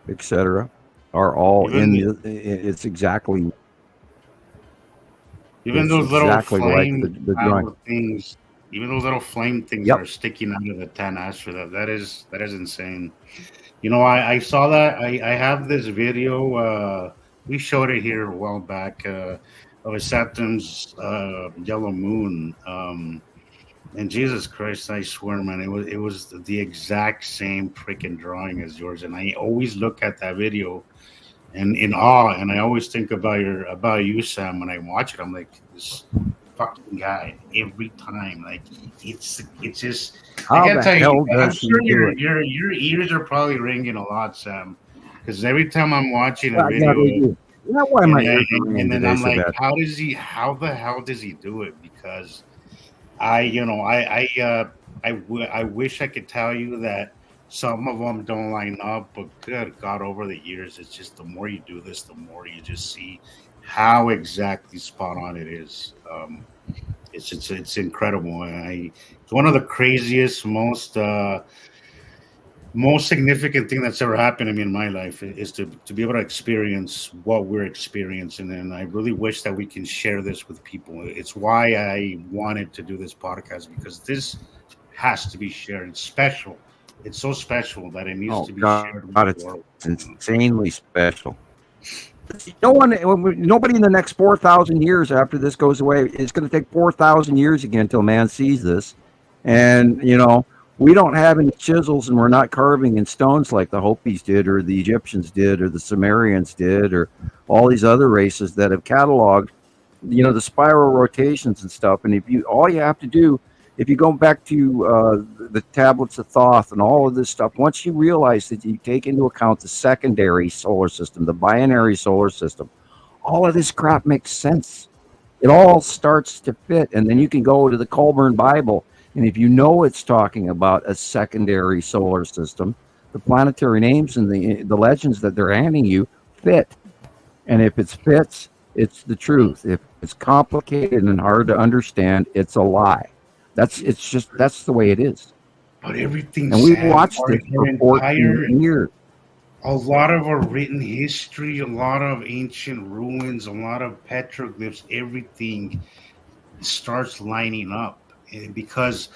etc. are all it's exactly. Even those it's little exactly flame like the drawing. things, even those little flame things that are sticking out of the tan asteroid, that is insane. You know, I saw that. I have this video. We showed it here a while back of a Saturn's yellow moon. And Jesus Christ, I swear, man, it was the exact same freaking drawing as yours. And I always look at that video and in awe, and I always think about you, Sam. When I watch it, I'm like, this fucking guy every time. Like it's just. How I gotta the tell hell you, I'm does he sure do it? your ears are probably ringing a lot, Sam, because every time I'm watching a Yeah, video. they do. Yeah, why am I ringing And then today I'm so like, bad? how the hell does he do it? Because I wish I could tell you that some of them don't line up, but good God, over the years, it's just the more you do this, the more you just see how exactly spot on it is. It's incredible. It's one of the craziest, most significant thing that's ever happened to me in my life is to be able to experience what we're experiencing. And I really wish that we can share this with people. It's why I wanted to do this podcast, because this has to be shared. It's special. It's so special that it needs to be shared with the world. It's insanely special. Nobody in the next 4,000 years after this goes away. It's going to take 4,000 years again until man sees this. And, we don't have any chisels, and we're not carving in stones like the Hopis did, or the Egyptians did, or the Sumerians did, or all these other races that have cataloged, the spiral rotations and stuff. And all you have to do, if you go back to the tablets of Thoth and all of this stuff, once you realize that you take into account the secondary solar system, the binary solar system, all of this crap makes sense. It all starts to fit. And then you can go to the Colburn Bible, and if it's talking about a secondary solar system, the planetary names and the legends that they're handing you fit. And if it fits, it's the truth. If it's complicated and hard to understand, it's a lie. That's the way it is. But everything, and we've watched it for 14 years. A lot of our written history, a lot of ancient ruins, a lot of petroglyphs, everything starts lining up. Because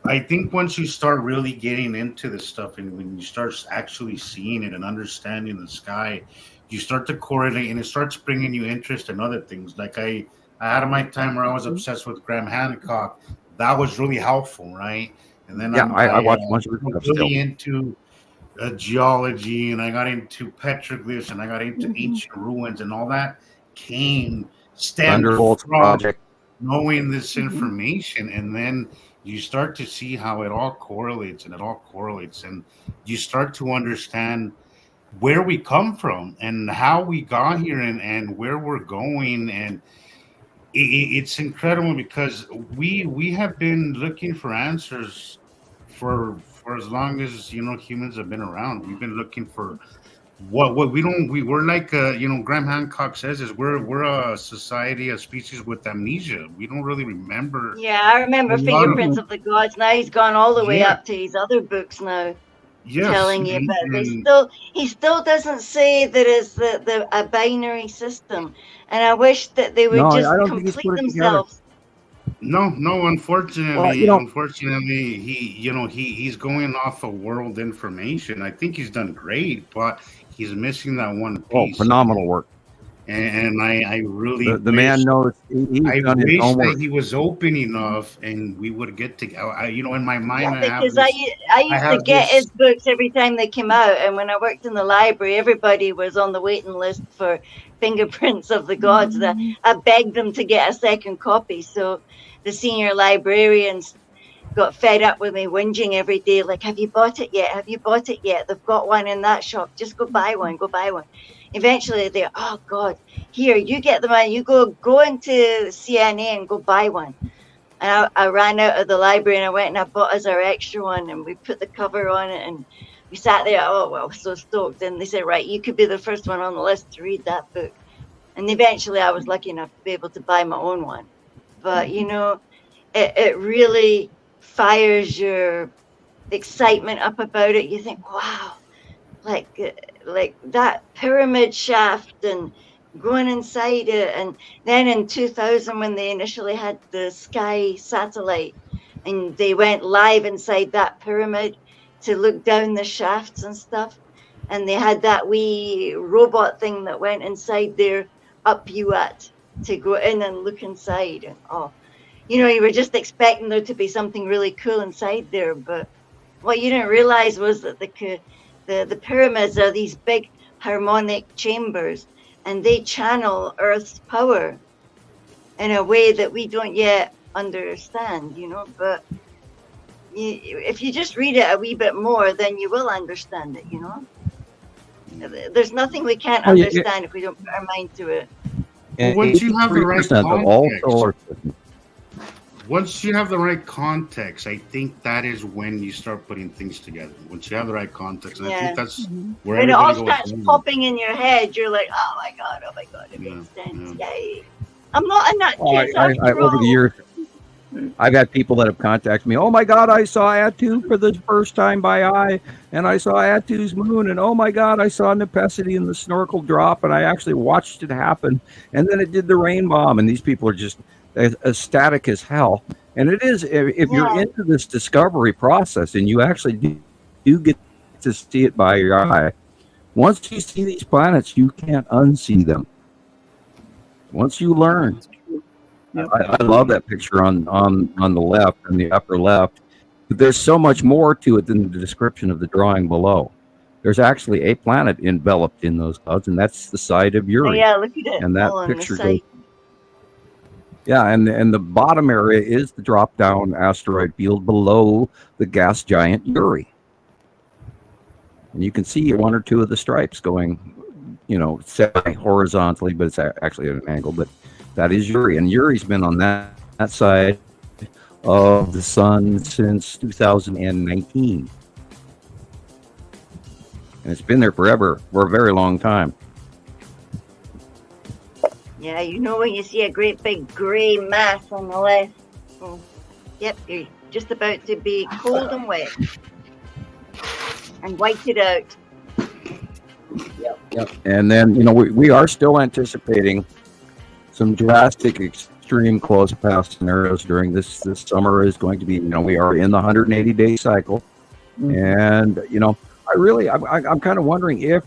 I think once you start really getting into this stuff, and when you start actually seeing it and understanding the sky, you start to correlate, and it starts bringing you interest in other things. Like I had my time where I was obsessed with Graham Hancock. That was really helpful, right? And then I watched much of it really still. into geology, and I got into petroglyphs, and I got into ancient ruins, and all that stemmed Thunderbolts from Project. knowing this information. And then you start to see how it all correlates, and you start to understand where we come from and how we got here, and where we're going. And it's incredible, because we have been looking for answers for as long as humans have been around. We've been looking for what we're like, Graham Hancock says, is we're a society, a species with amnesia. We don't really remember. Yeah, I remember Fingerprints of the Gods. Now he's gone all the way up to his other books now. Yes, telling you, but he still doesn't say that it's a binary system, and I wish that they would complete themselves. No, unfortunately, he's going off of world information. I think he's done great, but he's missing that one piece. Phenomenal work. And I really the man knows. I wish that he was open enough, and we would get together. In my mind, because I used to get his books every time they came out, and when I worked in the library, everybody was on the waiting list for Fingerprints of the Gods. That I begged them to get a second copy, so the senior librarians got fed up with me whinging every day, like, "Have you bought it yet? Have you bought it yet? They've got one in that shop. Just go buy one. Go buy one." Eventually they're, "Oh God, here, you get the money, you go into CNA and go buy one." And I ran out of the library, and I went and I bought us our extra one, and we put the cover on it, and we sat there, oh well, so stoked. And they said, "Right, you could be the first one on the list to read that book." And eventually I was lucky enough to be able to buy my own one. But it really fires your excitement up about it. You think, wow, like that pyramid shaft, and going inside it. And then in 2000, when they initially had the Sky satellite, and they went live inside that pyramid to look down the shafts and stuff, and they had that wee robot thing that went inside there, up you at, to go in and look inside. And you were just expecting there to be something really cool inside there, but what you didn't realize was that the pyramids are these big harmonic chambers, and they channel Earth's power in a way that we don't yet understand, but if you just read it a wee bit more, then you will understand it. There's nothing we can't understand if we don't put our mind to it. Once you have the right context, once you have the right context, I think that is when you start putting things together. Once you have the right context, and I think that's where when it all starts goes. popping in your head, you're like, oh my god, it makes sense. Yay! I'm not a nutcase. Over the years, I've had people that have contacted me. "Oh my God, I saw Atu for the first time by eye, and I saw Atu's moon, and oh my God, I saw Nepesity in the snorkel drop, and I actually watched it happen, and then it did the rain bomb." And these people are just ecstatic as hell. And it is, if you're into this discovery process, and you actually do get to see it by your eye, once you see these planets, you can't unsee them. Once you learn. I love that picture on the left, in the upper left. But there's so much more to it than the description of the drawing below. There's actually a planet enveloped in those clouds, and that's the side of Uri. Yeah, look at it. And that picture goes. Yeah, and the bottom area is the drop-down asteroid field below the gas giant Uri. And you can see one or two of the stripes going, semi-horizontally, but it's actually at an angle. But that is Uri, and Uri's been on that side of the sun since 2019. And it's been there forever, for a very long time. Yeah, when you see a great big grey mass on the left. Yep, you're just about to be cold and wet. And white it out. Yep. And then, we are still anticipating some drastic extreme close path scenarios during this summer is going to be, we are in the 180-day cycle. And, I'm kind of wondering if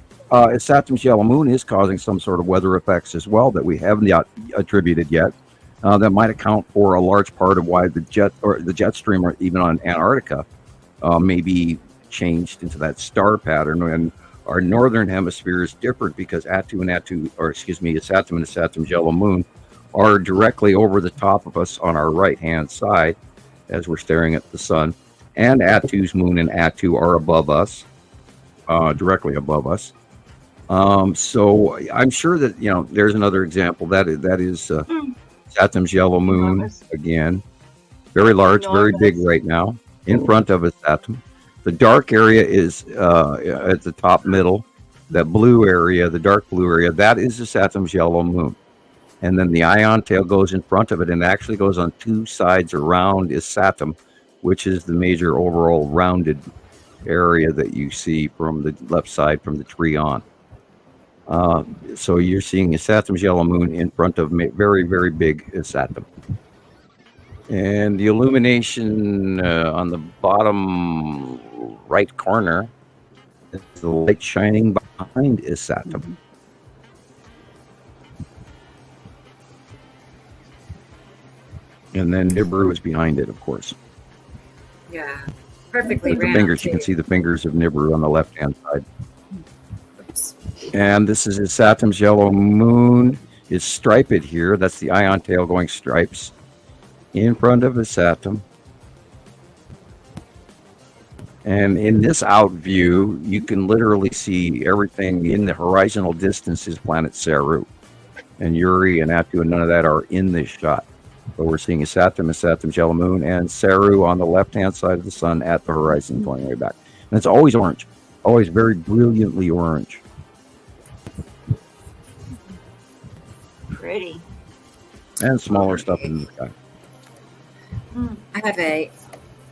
Saturn's yellow moon is causing some sort of weather effects as well that we haven't yet attributed yet. That might account for a large part of why the jet stream, or even on Antarctica, may be changed into that star pattern. And our northern hemisphere is different because Saturn and Saturn's yellow moon are directly over the top of us on our right-hand side as we're staring at the sun. And Attu's moon and Attu are above us, directly above us. So I'm sure that, there's another example. That is Saturn's yellow moon again. Very large, very big right now. In front of us, Saturn. The dark area is at the top middle. That blue area, the dark blue area, that is the Saturn's yellow moon. And then the ion tail goes in front of it and actually goes on two sides around is Saturn, which is the major overall rounded area that you see from the left side from the tree on. So you're seeing a Saturn's yellow moon in front of very, very big Saturn. And the illumination on the bottom right corner is the light shining behind is Saturn. And then Nibiru is behind it, of course. Yeah, perfectly The round. fingers, you can see the fingers of Nibiru on the left-hand side. And this is Saturn's yellow moon. Is striped here. That's the ion tail going stripes in front of the Saturn. And in this out view, you can literally see everything in the horizontal distance is planet Saru. And Uri and Attu and none of that are in this shot. But we're seeing a Saturn's yellow moon and Saru on the left-hand side of the sun at the horizon going way back. And it's always orange. Always very brilliantly orange. Pretty. And smaller stuff in the sky. I have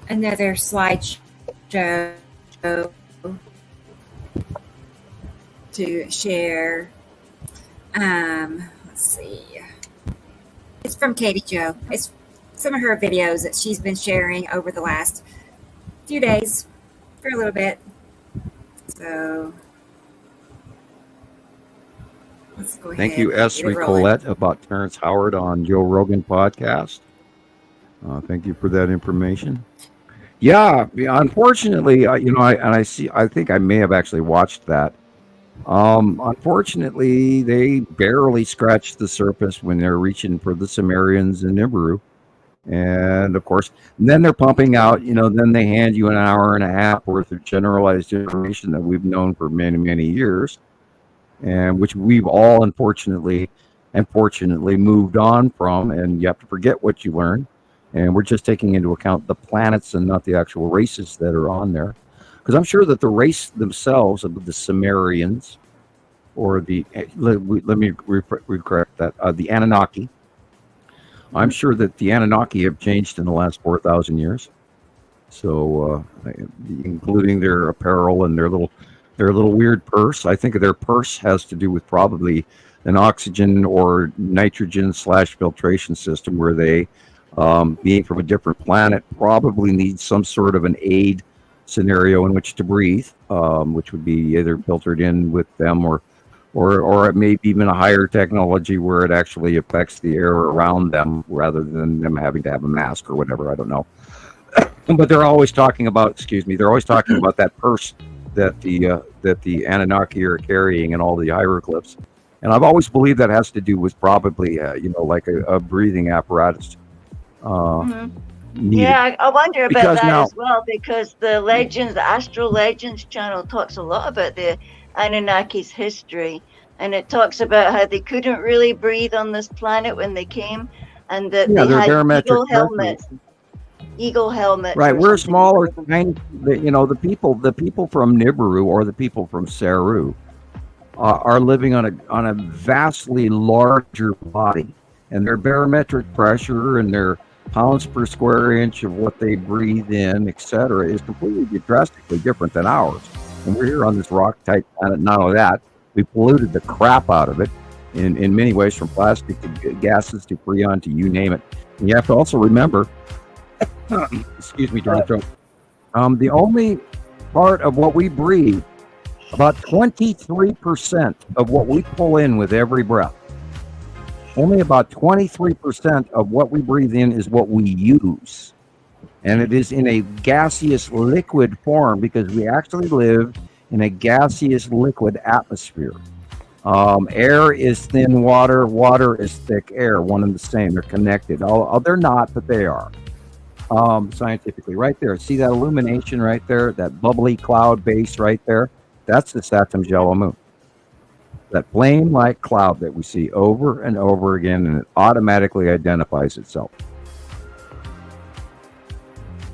another slideshow to share. Let's see. It's from Katie Jo. It's some of her videos that she's been sharing over the last few days for a little bit. So let's go ahead. Thank you, S. Colette, about Terrence Howard on Joe Rogan podcast. Thank you for that information. Yeah, unfortunately, I think I may have actually watched that. Unfortunately, they barely scratched the surface when they're reaching for the Sumerians and Nibiru. And of course, then they're pumping out, then they hand you an hour and a half worth of generalized information that we've known for many, many years. And which we've all unfortunately moved on from, and you have to forget what you learned. And we're just taking into account the planets and not the actual races that are on there. Because I'm sure that the race themselves of the Sumerians, or let me correct that, the Anunnaki. I'm sure that the Anunnaki have changed in the last 4,000 years. So, including their apparel and their little weird purse. I think their purse has to do with probably an oxygen or nitrogen / filtration system where they, being from a different planet, probably need some sort of an aid scenario in which to breathe, which would be either filtered in with them or it may be even a higher technology where it actually affects the air around them rather than them having to have a mask or whatever. I don't know. But they're always talking about, that purse that the Anunnaki are carrying in all the hieroglyphs. And I've always believed that has to do with probably, like a breathing apparatus. Yeah, I wonder about that as well, because the Astro Legends channel talks a lot about the Anunnaki's history, and it talks about how they couldn't really breathe on this planet when they came, and that they had eagle helmets. Right, we're smaller, tiny. The people from Nibiru or the people from Saru are living on a vastly larger body, and their barometric pressure and their pounds per square inch of what they breathe in, etc., is completely drastically different than ours. And we're here on this rock-type planet. Not only that, we polluted the crap out of it. in many ways, from plastic to gases to freon to you name it. And you have to also remember, excuse me, dry throat. The only part of what we breathe, about 23% of what we pull in with every breath, only about 23% of what we breathe in is what we use. And it is in a gaseous liquid form because we actually live in a gaseous liquid atmosphere. Air is thin water, water is thick air, one and the same. They're connected. They're not, but they are. Scientifically, right there. See that illumination right there? That bubbly cloud base right there? That's the Saturn's yellow moon. That flame-like cloud that we see over and over again, and it automatically identifies itself.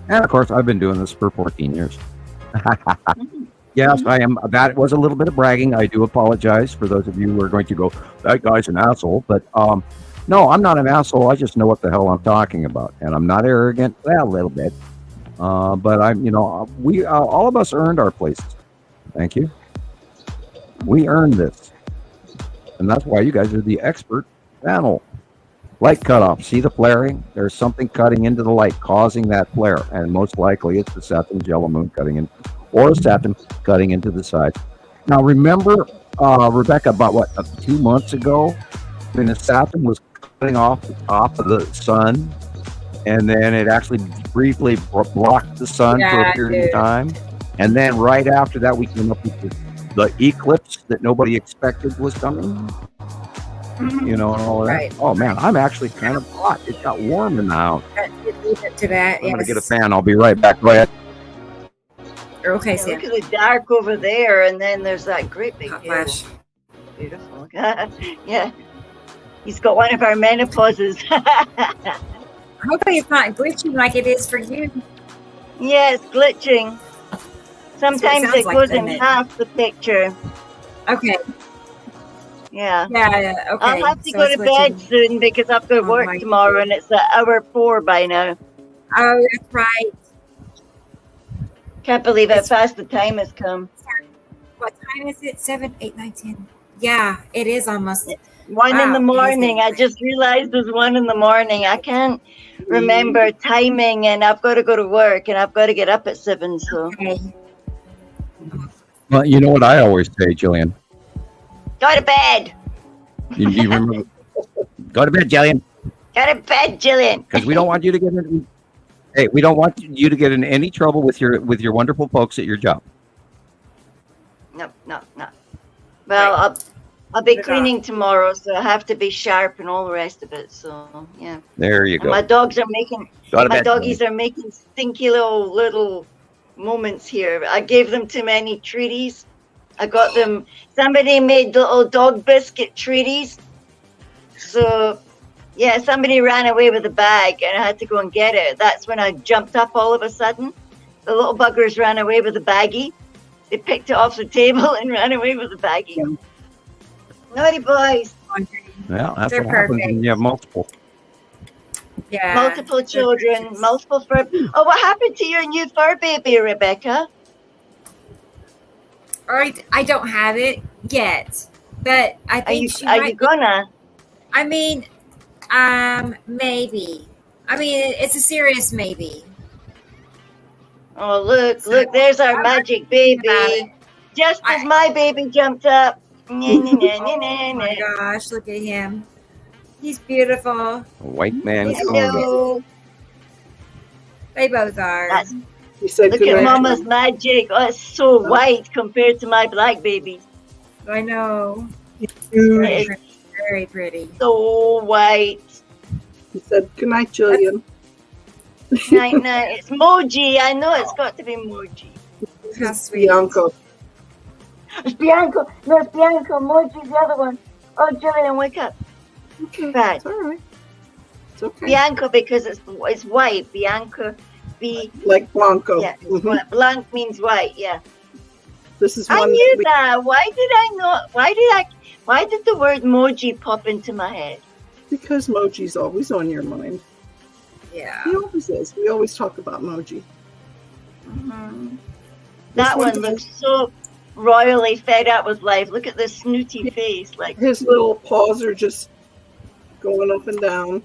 And of course, I've been doing this for 14 years. Yes, I am. That was a little bit of bragging. I do apologize for those of you who are going to go, that guy's an asshole. But no, I'm not an asshole. I just know what the hell I'm talking about. And I'm not arrogant. Well, a little bit. But I'm, we all of us earned our places. Thank you. We earned this. And that's why you guys are the expert panel. Light cutoff. See the flaring? There's something cutting into the light, causing that flare. And most likely it's the Saturn's yellow moon cutting in, or Saturn cutting into the side. Now remember, Rebecca, about 2 months ago, when the Saturn was cutting off the top of the sun, and then it actually briefly blocked the sun for a period of time. And then right after that, we came up with the eclipse that nobody expected was coming. And all of that. Right. Oh man, I'm actually kind of hot. It got warm in the house. To that, I'm gonna get a fan. I'll be right back. Go ahead. Okay, Look at the dark over there, and then there's that great big flash. Beautiful. Yeah. He's got one of our menopauses. Hopefully it's not glitching like it is for you. Yeah, it's glitching. Sometimes it goes in half the picture. Okay. Yeah. Okay. I'll have to go to bed soon because I've got work tomorrow, and it's hour 4 by now. Oh, that's right. Can't believe how fast the time has come. What time is it? 7, 8, 9, 10. Yeah, it is almost 1 in the morning. I just realized it was 1 in the morning. I can't remember timing, and I've got to go to work, and I've got to get up at 7. So. Okay. Well, you know what I always say, Gillian? Go to bed. You remember? Go to bed, Gillian. Go to bed, Gillian. Because we don't want you to get into. Hey, we don't want you to get in any trouble with your wonderful folks at your job. No. Well, I'll be cleaning tomorrow, so I have to be sharp and all the rest of it. So yeah. There you go. And my dogs are making. My doggies are making stinky little moments here. I gave them too many treaties. I got them. Somebody made little dog biscuit treaties. So. Yeah, somebody ran away with the bag and I had to go and get it. That's when I jumped up all of a sudden. The little buggers ran away with the baggie. They picked it off the table and ran away with the baggie. Yeah. Naughty boys. Yeah, that's what happens when you have multiple. Yeah. Multiple children, multiple fur. Oh, what happened to your new fur baby, Rebecca? All right, I don't have it yet, but I think Are you gonna? I mean, maybe. I mean, it's a serious maybe. Oh, look, there's our magic baby. Just as my baby jumped up. Oh my gosh, look at him. He's beautiful. A white man. Hello. They both are. Look at Mama's magic. Oh, it's so white compared to my black baby. I know. It's very pretty. So white. He said, "Good night, Gillian." Night. It's Moji. I know it's got to be Moji. How sweet. Bianco. It's Bianco. No, it's Bianco. Moji's the other one. Oh, Gillian, wake up. Okay, bad. It's all right. It's okay. Bianco because it's white. Bianco. Like Blanco. Yeah. Blanc means white. Yeah. This is. I knew that. Why did I not? Why did the word Moji pop into my head? Because Moji's always on your mind. Yeah. He always is. We always talk about Moji. Mm-hmm. That one looks royally fed up with life. Look at this snooty face. Like his little paws are just going up and down.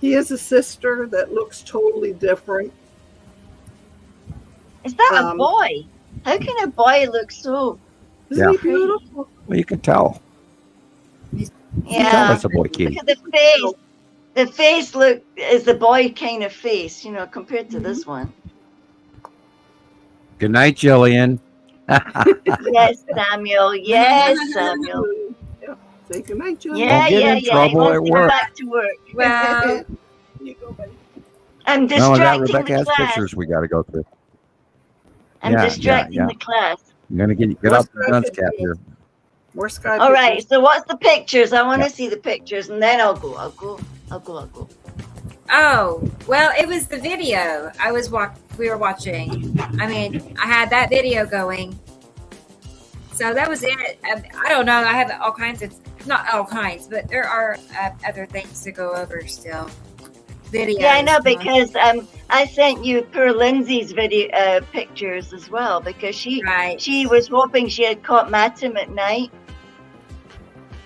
He has a sister that looks totally different. Is that a boy? How can a boy look so? Yeah. Isn't he beautiful? Well, you can tell. Yeah. That's a boy, Katie. Look at the face. The face is the boy kind of face, compared to this one. Good night, Gillian. Yes, Samuel. Yes, Samuel. Yeah. Say good night, John. Yeah, Don't get in trouble He at wants to go work. back to work. Well, I'm No, that distracting Rebecca the has class. pictures we got to go through. I'm distracting the class. I'm gonna get out the dunce cap here. More sky. All right. So what's the pictures? I want to see the pictures, and then I'll go. oh, well, it was the video we were watching. I mean, I had that video going. So that was it. I don't know. I have all kinds of, not all kinds, but there are other things to go over still. Videos. Yeah, I know, because I sent you poor Lindsay's video pictures as well, because she was hoping she had caught Matim at night,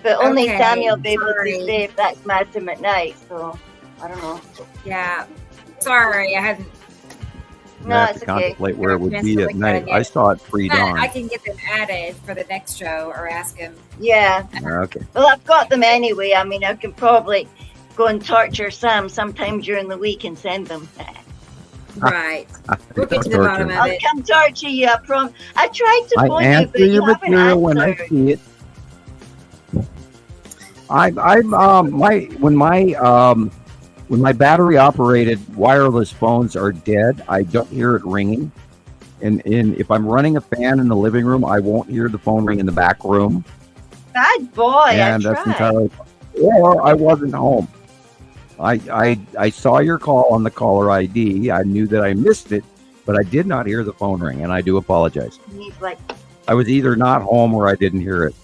but only Okay, Samuel be able sorry. to say if that's Matim at night. So I don't know. Yeah. Sorry, I haven't. No, I have it's to okay. contemplate where it would Chance be to at look night. at it. I saw it But pre-dawn. I can get them added for the next show or ask him. Yeah. Okay. Well, I've got them anyway. I mean, I can probably go and torture Sam sometime during the week and send them. Right. We'll get to the bottom of I'll it. come torture you. I promise. I tried to I phone you, answer but you your haven't material when I answered. see it. When my battery operated wireless phones are dead, I don't hear it ringing. And if I'm running a fan in the living room, I won't hear the phone ring in the back room. Bad boy. And I that's tried. entirely. Or I wasn't home. I saw your call on the caller ID. I knew that I missed it, but I did not hear the phone ring, and I do apologize. He's like, I was either not home or I didn't hear it.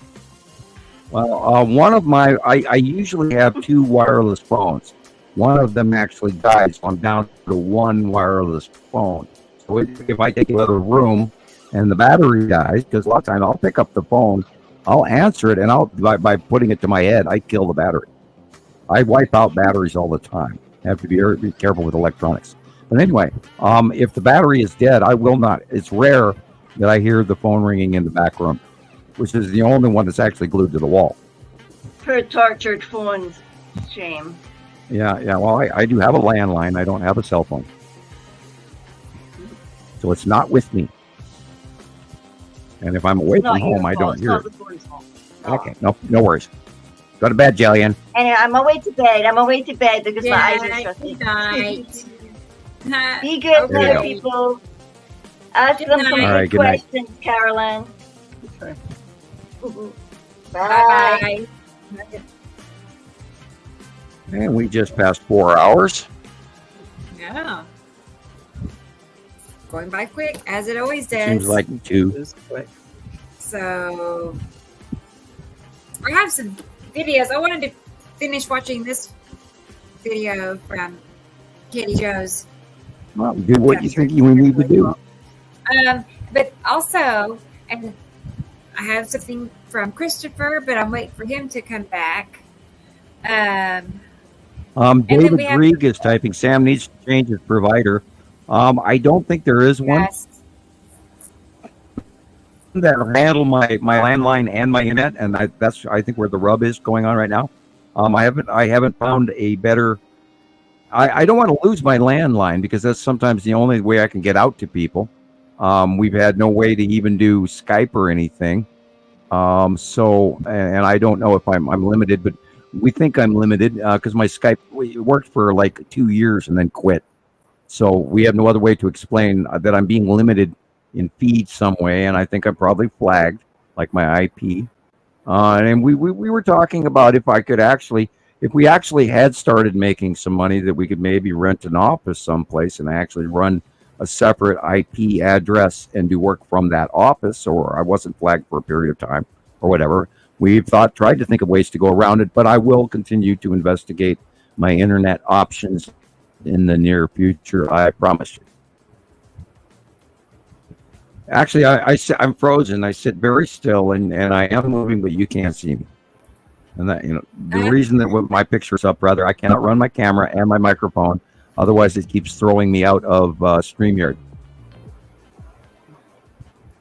Well, one of I usually have two wireless phones. One of them actually died, so I'm down to one wireless phone. So if I take it to the room and the battery dies, because a lot of times I'll pick up the phone, I'll answer it, and by putting it to my head, I kill the battery. I wipe out batteries all the time. I have to be very careful with electronics. But anyway, if the battery is dead, I will not. It's rare that I hear the phone ringing in the back room, which is the only one that's actually glued to the wall. poor tortured phones. Shame. Yeah. Well, I do have a landline. I don't have a cell phone. So it's not with me. And if I'm away from home, I don't hear it. Okay, no worries. Go to bed, Jillian. Anyway, I'm away to bed because my eyes are shutting. Good night. Be good, There you dear go. people. Ask them some All right, good good night. questions, Caroline. Okay. Bye. And we just passed 4 hours. Yeah. Going by quick, as it always does. Seems like 2. So, I have some videos. I wanted to finish watching this video from Katie Joe's. Well, do what you think you need to do. But also, and I have something from Christoper, but I'm waiting for him to come back. then David we have- Grieg is typing, Sam needs to change his provider. I don't think there is one that'll handle my landline and my internet, and that's I think where the rub is going on right now. I haven't found a better. I don't want to lose my landline because that's sometimes the only way I can get out to people. We've had no way to even do Skype or anything. So I don't know if I'm limited, but we think I'm limited because my Skype worked for like 2 years and then quit. So we have no other way to explain that I'm being limited in feed some way, and I think I'm probably flagged, like my IP. And we were talking about if we actually had started making some money, that we could maybe rent an office someplace and actually run a separate IP address and do work from that office, or I wasn't flagged for a period of time or whatever. We've tried to think of ways to go around it, but I will continue to investigate my internet options in the near future. I promise you. Actually, I'm frozen. I sit very still, and I am moving, but you can't see me. And that, the reason that with my picture's up, brother, I cannot run my camera and my microphone. Otherwise, it keeps throwing me out of StreamYard.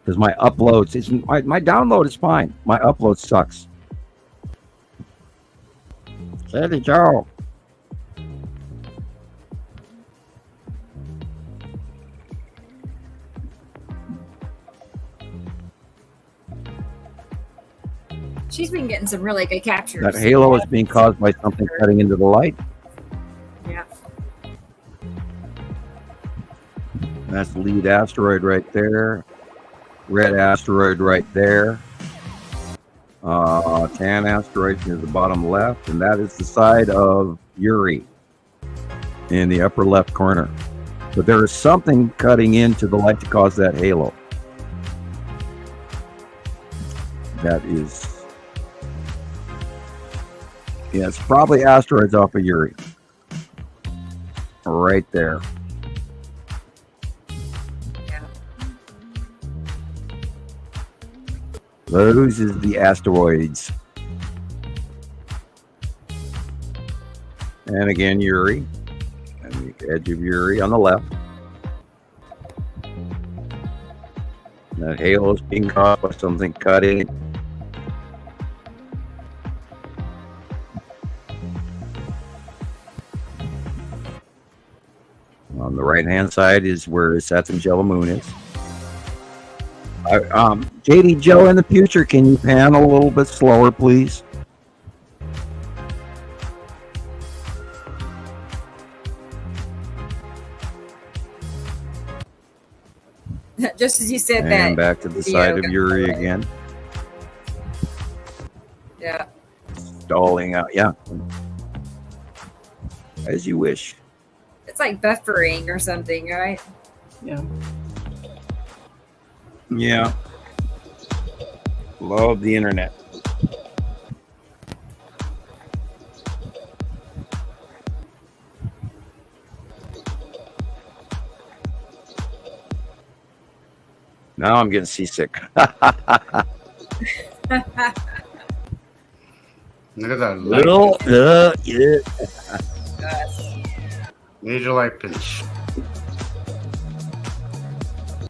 Because my uploads, my download is fine. My upload sucks. There you go. She's been getting some really good captures. That halo is being caused by something cutting into the light. Yeah. That's the lead asteroid right there. Red asteroid right there. Tan asteroid near the bottom left, and that is the side of Uri in the upper left corner. But there is something cutting into the light to cause that halo. That is... Yeah, it's probably asteroids off of Uri. Right there. Yeah. Those is the asteroids. And again, Uri. And the edge of Uri on the left. That halo is being caused by something cutting. On the right-hand side is where Saturn Jello Moon is. JD Joe, in the future, can you pan a little bit slower, please? Just as you said and that. And back to the side of Uri again. Yeah. Stalling out, yeah. As you wish. It's like buffering or something, right? Yeah. Yeah. Love the internet. Now I'm getting seasick. Look at that. Little, yeah. Major light pinch.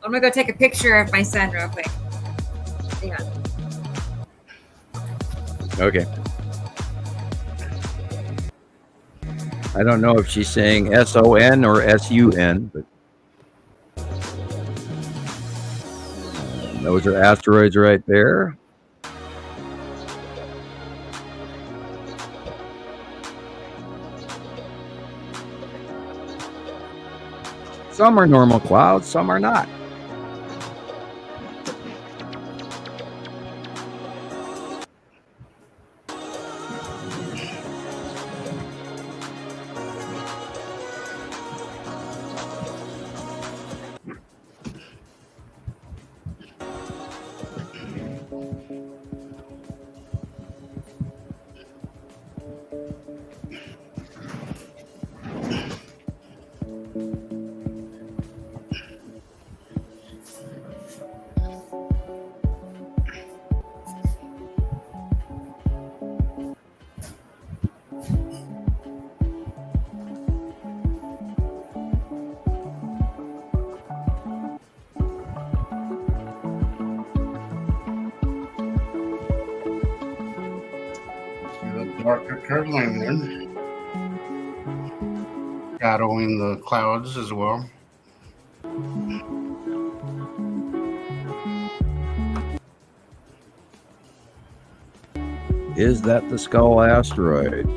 I'm gonna go take a picture of my son real quick. Hang on. Okay. I don't know if she's saying S-O-N or S-U-N, but those are asteroids right there. Some are normal clouds, some are not. Darker curved line there. Shadowing the clouds as well. Is that the Skull asteroid?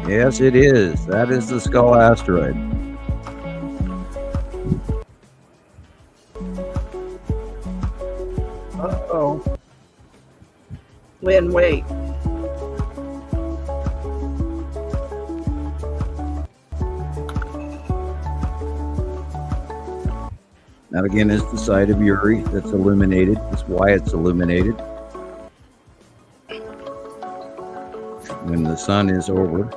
Yes, it is. That is the Skull asteroid. Uh-oh. Lynn, wait. That again is the side of Uri that's illuminated. That's why it's illuminated. When the sun is over.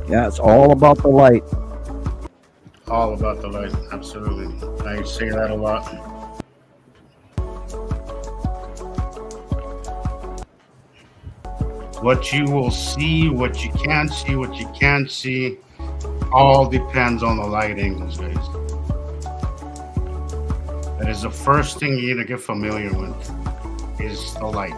Yeah, it's all about the light. All about the light, absolutely. I say that a lot. What you will see, what you can't see, what you can't see, all depends on the light angles, guys. That is the first thing you need to get familiar with, is the light.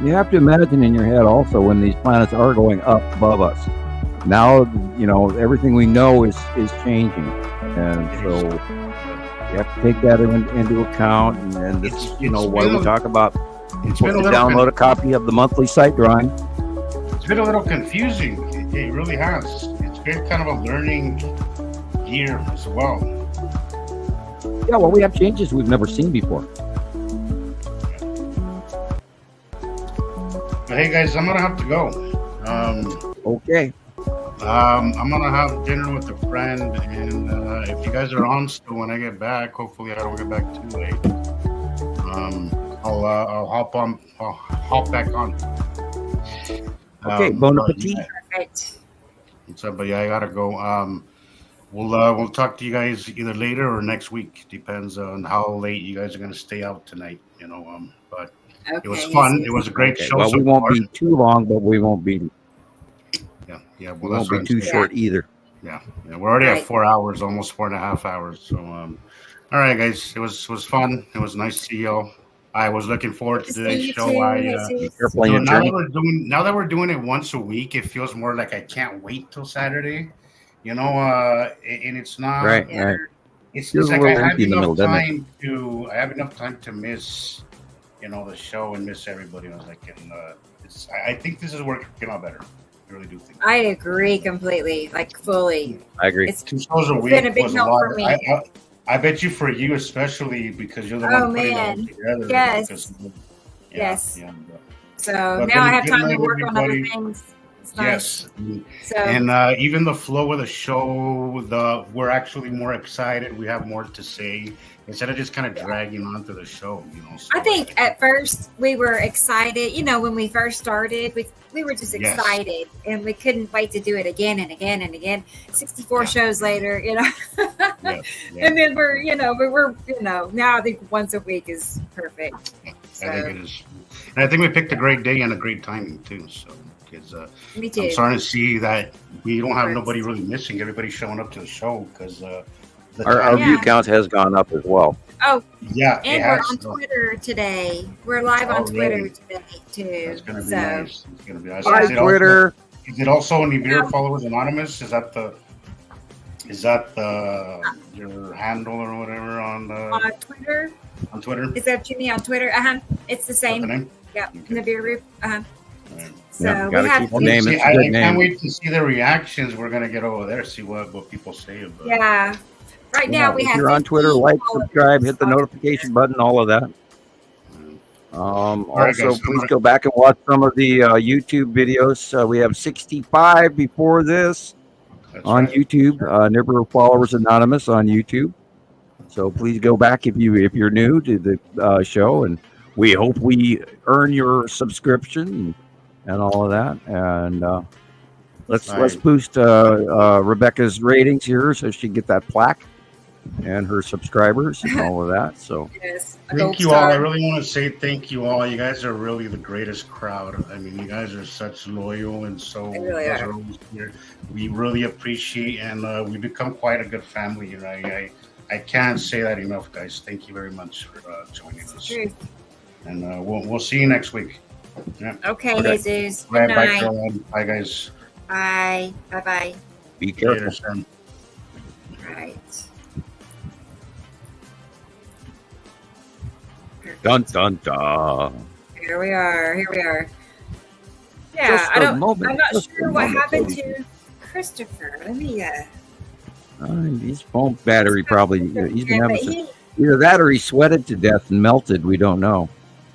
You have to imagine in your head also when these planets are going up above us. Now, everything we know is changing. And so you have to take that into account. And this is, why we talk about people to download a copy of the monthly site drawing. It's been a little confusing. It really has. It's been kind of a learning year as well. Yeah, well, we have changes we've never seen before. But hey, guys, I'm going to have to go. Okay. I'm going to have dinner with a friend. And if you guys are on still when I get back, hopefully I don't get back too late. I'll hop back on. Okay, bon appetit. Perfect. What's up, but yeah, I gotta go. We'll talk to you guys either later or next week. Depends on how late you guys are gonna stay out tonight. But it was fun. It was a great show. Well, we won't be too long, but we won't be. Yeah. We won't be too short either. Yeah. We're already at 4 hours, almost 4.5 hours. So, all right, guys, it was fun. It was nice to see y'all. I was looking forward to today's show. Now that we're doing it once a week, it feels more like I can't wait till Saturday. And it's not right. It's like I have enough time to miss, the show and miss everybody. I was like, I think this is working out better. I really do think. I agree completely, like fully. I agree. It's 2 shows a week. Been a big help for me. I bet you for you especially because you're the one putting it all together. Yes. Yes. Yeah. So now I have time to work on other things. It's nice. Yes. And even the flow of the show, we're actually more excited. We have more to say instead of just kind of dragging on to the show. So I think at first we were excited. When we first started, we were just excited, and we couldn't wait to do it again and again and again. 64 shows later, And then we're now I think once a week is perfect. So. I think it is. And I think we picked a great day and a great timing too. So, because me too. I'm starting to see that we don't have nobody really missing. Everybody's showing up to the show because our view count has gone up as well. Oh, yeah. And we're on Twitter today. We're live on Twitter today too. That's gonna be nice. It's gonna be nice. Hi, Twitter. Is it also Nibiru Followers Anonymous? Is that your handle or whatever on Twitter? On Twitter? Is that what you mean on Twitter? It's the same. Yeah, Nibiru. So we have keep the name. I can't wait to see the reactions we're gonna get over there. See what people say about it. Yeah. Right now we have. If you're on Twitter, like, subscribe, hit the notification button, all of that. Also, please go back and watch some of the YouTube videos. We have 65 before this on YouTube. Nibiru Followers Anonymous on YouTube. So please go back if you're new to the show, and we hope we earn your subscription and all of that. And let's boost Rebecca's ratings here so she can get that plaque and her subscribers and all of that. So thank you all. I really want to say thank you all. You guys are really the greatest crowd. I mean, you guys are such loyal and so you guys are always here. We really appreciate, and we become quite a good family here. I can't say that enough, guys. Thank you very much for joining us. True. And we'll see you next week. Yeah. Okay, Jesus. Good night. Bye, Caroline. Bye, guys. Bye. Bye. Be careful. Later, right. Dun dun dun. Here we are. Yeah, I'm not sure what happened to Christoper. Let me. His phone battery probably. He's been having either that or he sweated to death and melted. We don't know.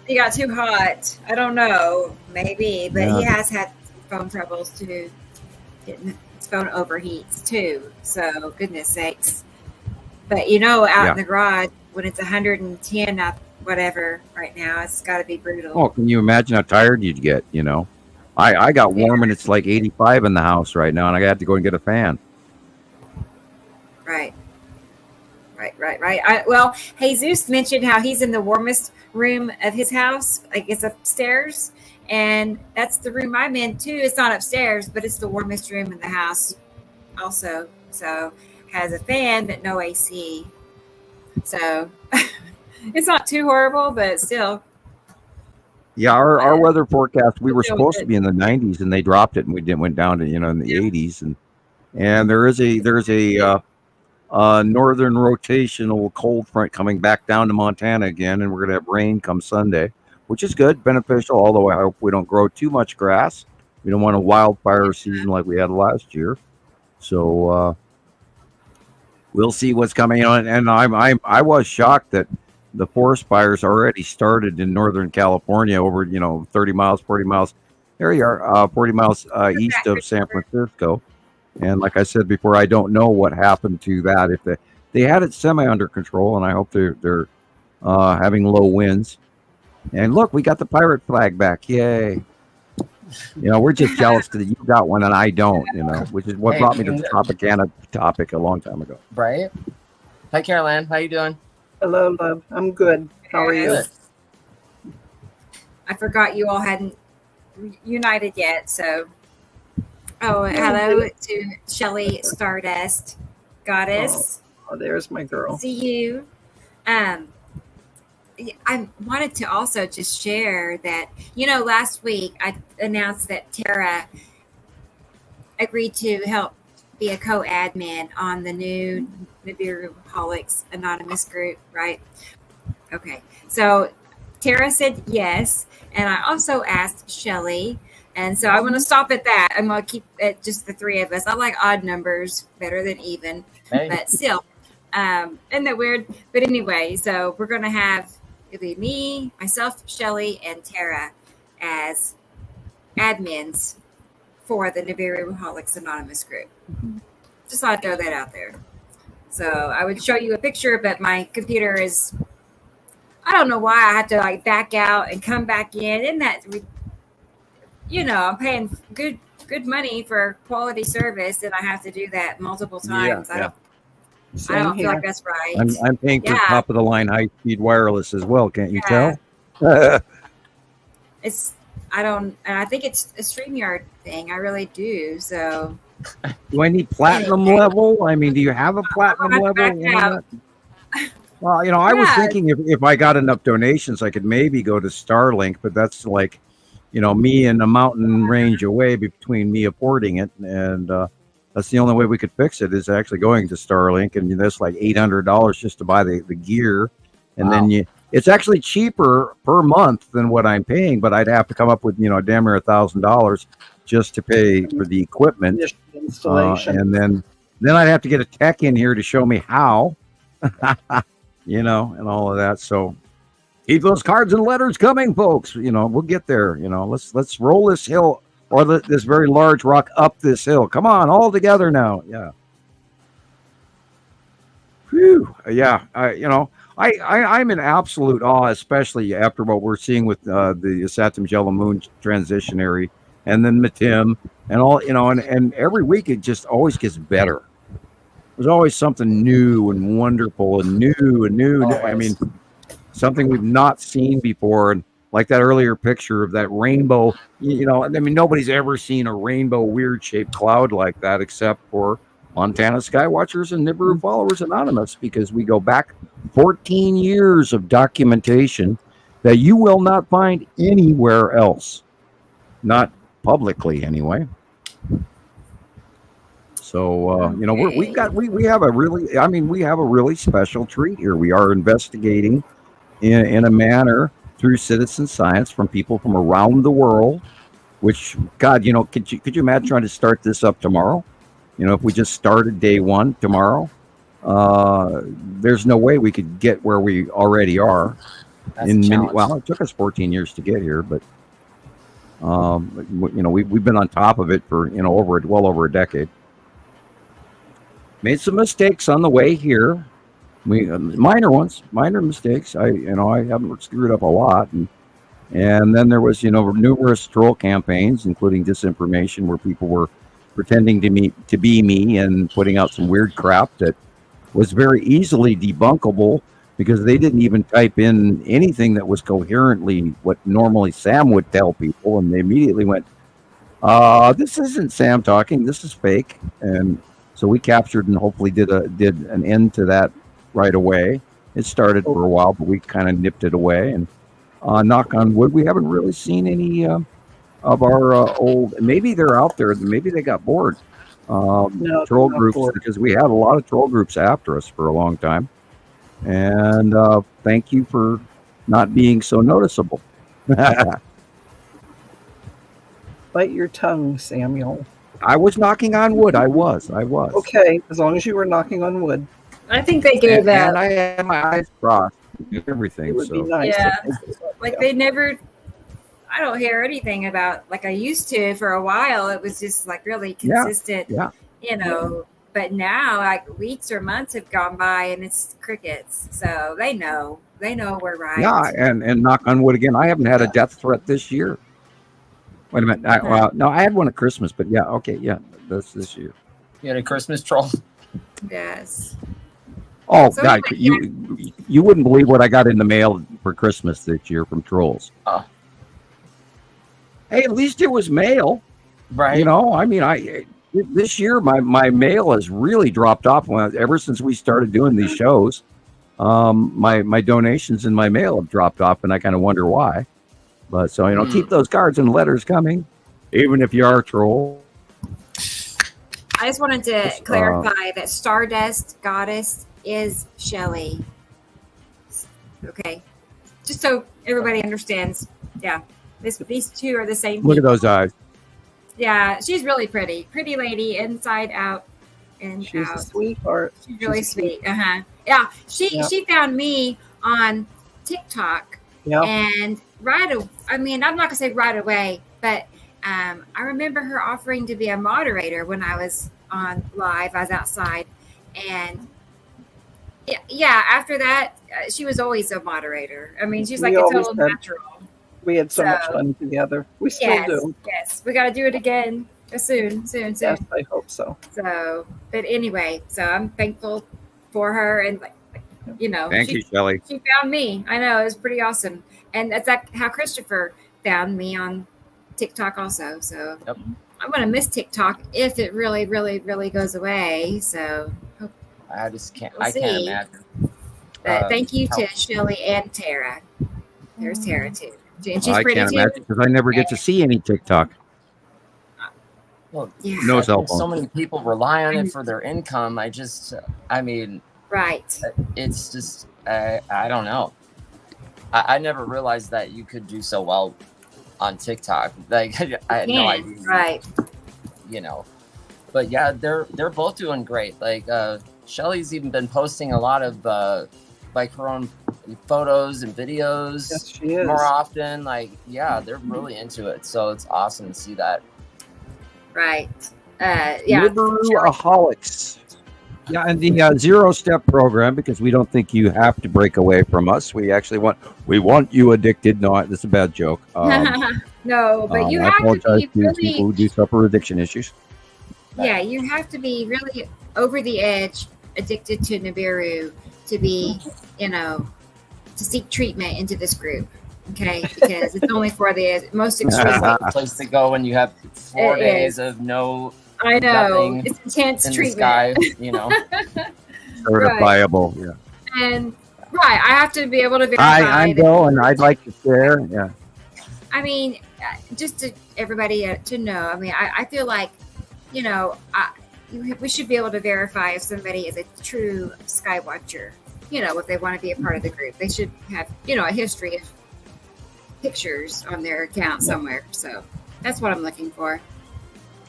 He got too hot. I don't know. Maybe, but he has had phone troubles too. His phone overheats too. So goodness sakes. But out in the garage, when it's 110 up, whatever, right now. It's got to be brutal. Oh, can you imagine how tired you'd get? I got warm and it's like 85 in the house right now, and I had to go and get a fan. Right. Well, Jesus mentioned how he's in the warmest room of his house, like it's upstairs, and that's the room I'm in too. It's not upstairs, but it's the warmest room in the house also. So has a fan but no AC. So it's not too horrible, but still. Yeah, our weather forecast, we were supposed to be in the 90s, and they dropped it, and we went down to in the 80s, and there's a northern rotational cold front coming back down to Montana again, and we're gonna have rain come Sunday, which is good, beneficial. Although I hope we don't grow too much grass. We don't want a wildfire season like we had last year, so we'll see what's coming on. And I was shocked that the forest fires already started in Northern California over 30 miles, 40 miles. There you are, 40 miles east of San Francisco. And like I said before, I don't know what happened to that. If they had it semi under control, and I hope they're having low winds. And look, we got the pirate flag back! Yay! We're just jealous that you got one and I don't. Which is what brought me to the Tropicana topic a long time ago. Right. Hi, Caroline. How you doing? Hello, love. I'm good. How are you? I forgot you all hadn't united yet, so. Oh, hello to Shelly Stardust, Goddess. Oh, there's my girl. See you. I wanted to also just share that, last week I announced that Tara agreed to help be a co-admin on the new Nibiruholics Anonymous group, right? Okay. So Tara said yes. And I also asked Shelly. And so I want to stop at that. I'm going to keep it just the three of us. I like odd numbers better than even, but still. Isn't that weird? But anyway, so we're going to have, it'll be me, myself, Shelly, and Tara as admins for the Nibiruholics Anonymous group. Just thought I'd throw that out there. So I would show you a picture, but my computer is, I don't know why I have to back out and come back in. Isn't that I'm paying good money for quality service, and I have to do that multiple times. Yeah. I don't feel like that's right. I'm paying for top of the line high speed wireless as well. Can't you tell? I think it's a StreamYard thing. I really do. So. Do I need platinum level? I mean, do you have a platinum level? Well, I was thinking if I got enough donations, I could maybe go to Starlink, but that's like. Me and a mountain range away between me affording it. And that's the only way we could fix it is actually going to Starlink. And that's like $800 just to buy the gear. And then it's actually cheaper per month than what I'm paying, but I'd have to come up with, damn near $1,000 just to pay for the equipment. Installation. And then I'd have to get a tech in here to show me how, and all of that. So, keep those cards and letters coming, folks. We'll get there. Let's roll this hill or this very large rock up this hill. Come on, all together now. Yeah. Whew. Yeah. I'm in absolute awe, especially after what we're seeing with the Satum Moon transitionary, and then Matim, and all. And every week it just always gets better. There's always something new and wonderful and new. I mean. Something we've not seen before, and like that earlier picture of that rainbow, nobody's ever seen a rainbow weird shaped cloud like that except for Montana Skywatchers and Nibiru Followers Anonymous, because we go back 14 years of documentation that you will not find anywhere else, not publicly anyway. So we have a really special treat here. We are investigating in a manner through citizen science from people from around the world, which, God, could you imagine trying to start this up tomorrow? If we just started day one tomorrow, there's no way we could get where we already are. It took us 14 years to get here, but we've been on top of it for well over a decade. Made some mistakes on the way here. minor mistakes. I haven't screwed up a lot, and then there was numerous troll campaigns, including disinformation, where people were pretending to be me and putting out some weird crap that was very easily debunkable because they didn't even type in anything that was coherently what normally Sam would tell people, and they immediately went, "This isn't Sam talking. This is fake." And so we captured and hopefully did an end to that right away. It started for a while, but we kind of nipped it away. And knock on wood, we haven't really seen any of our old. Maybe they're out there. Maybe they got bored. Troll groups, because we had a lot of troll groups after us for a long time. And thank you for not being so noticeable. Bite your tongue, Samuel. I was knocking on wood. I was. Okay, as long as you were knocking on wood. I think they gave up. And I had my eyes crossed. Everything. It would be nice. Yeah, they never. I don't hear anything about like I used to for a while. It was just like really consistent. Yeah. But now like weeks or months have gone by and it's crickets. So they know we're right. Yeah, and knock on wood again. I haven't had a death threat this year. Wait a minute. No, I had one at Christmas, but yeah, okay, yeah, this year. You had a Christmas troll? Yes. Oh, so God, you wouldn't believe what I got in the mail for Christmas this year from trolls. Hey, at least it was mail. Right. This year my mail has really dropped off ever since we started doing these shows. My donations in my mail have dropped off, and I kind of wonder why. But so keep those cards and letters coming, even if you are a troll. I just wanted to clarify that Stardust Goddess is Shelley. Okay, just so everybody understands. Yeah, these two are the same. Look at those eyes. Yeah, she's really pretty lady, inside out and she's out. A sweetheart. She's really sweet. Yeah, she found me on TikTok, and I'm not gonna say right away, but I remember her offering to be a moderator when I was on live. I was outside, and yeah. After that, she was always a moderator. I mean, she's like a total natural. We had so much fun together. We still do. Yes, we got to do it again soon. Yes, I hope so. So, but anyway, so I'm thankful for her, and Thank you, Shelley. She found me. I know, it was pretty awesome, and that's how Christoper found me on TikTok also. So I'm gonna miss TikTok if it really, really, really goes away. So I just can't. I can't imagine. But thank you to Shelley and Tara. There's Tara too. And she's pretty can't too. imagine because I never get to see any TikTok. Well, no cell phone. So many people rely on it for their income. Right. It's just, I don't know. I never realized that you could do so well on TikTok. Like, I had no idea. Right. But yeah, they're both doing great. Like, Shelley's even been posting a lot of her own photos and videos. Yes, she is. More often. Like, yeah, they're really into it. So it's awesome to see that. Right. Liberaholics. Yeah, and the 0-step program, because we don't think you have to break away from us. We actually want you addicted. No, that's a bad joke. No, but you I have apologize to be really. People who do suffer addiction issues. Yeah, you have to be really over the edge, addicted to Nibiru to be, to seek treatment into this group. Okay, because it's only for the most extreme. Place to go when you have 4 days of no. I know it's intense in treatment. The sky, Certifiable, yeah. And I have to be able to verify. I'm Bill, and I'd like to share. Yeah. I mean, just to everybody to know. I mean, I feel like, we should be able to verify if somebody is a true Skywatcher. If they want to be a part of the group, they should have, a history of pictures on their account somewhere. So that's what I'm looking for.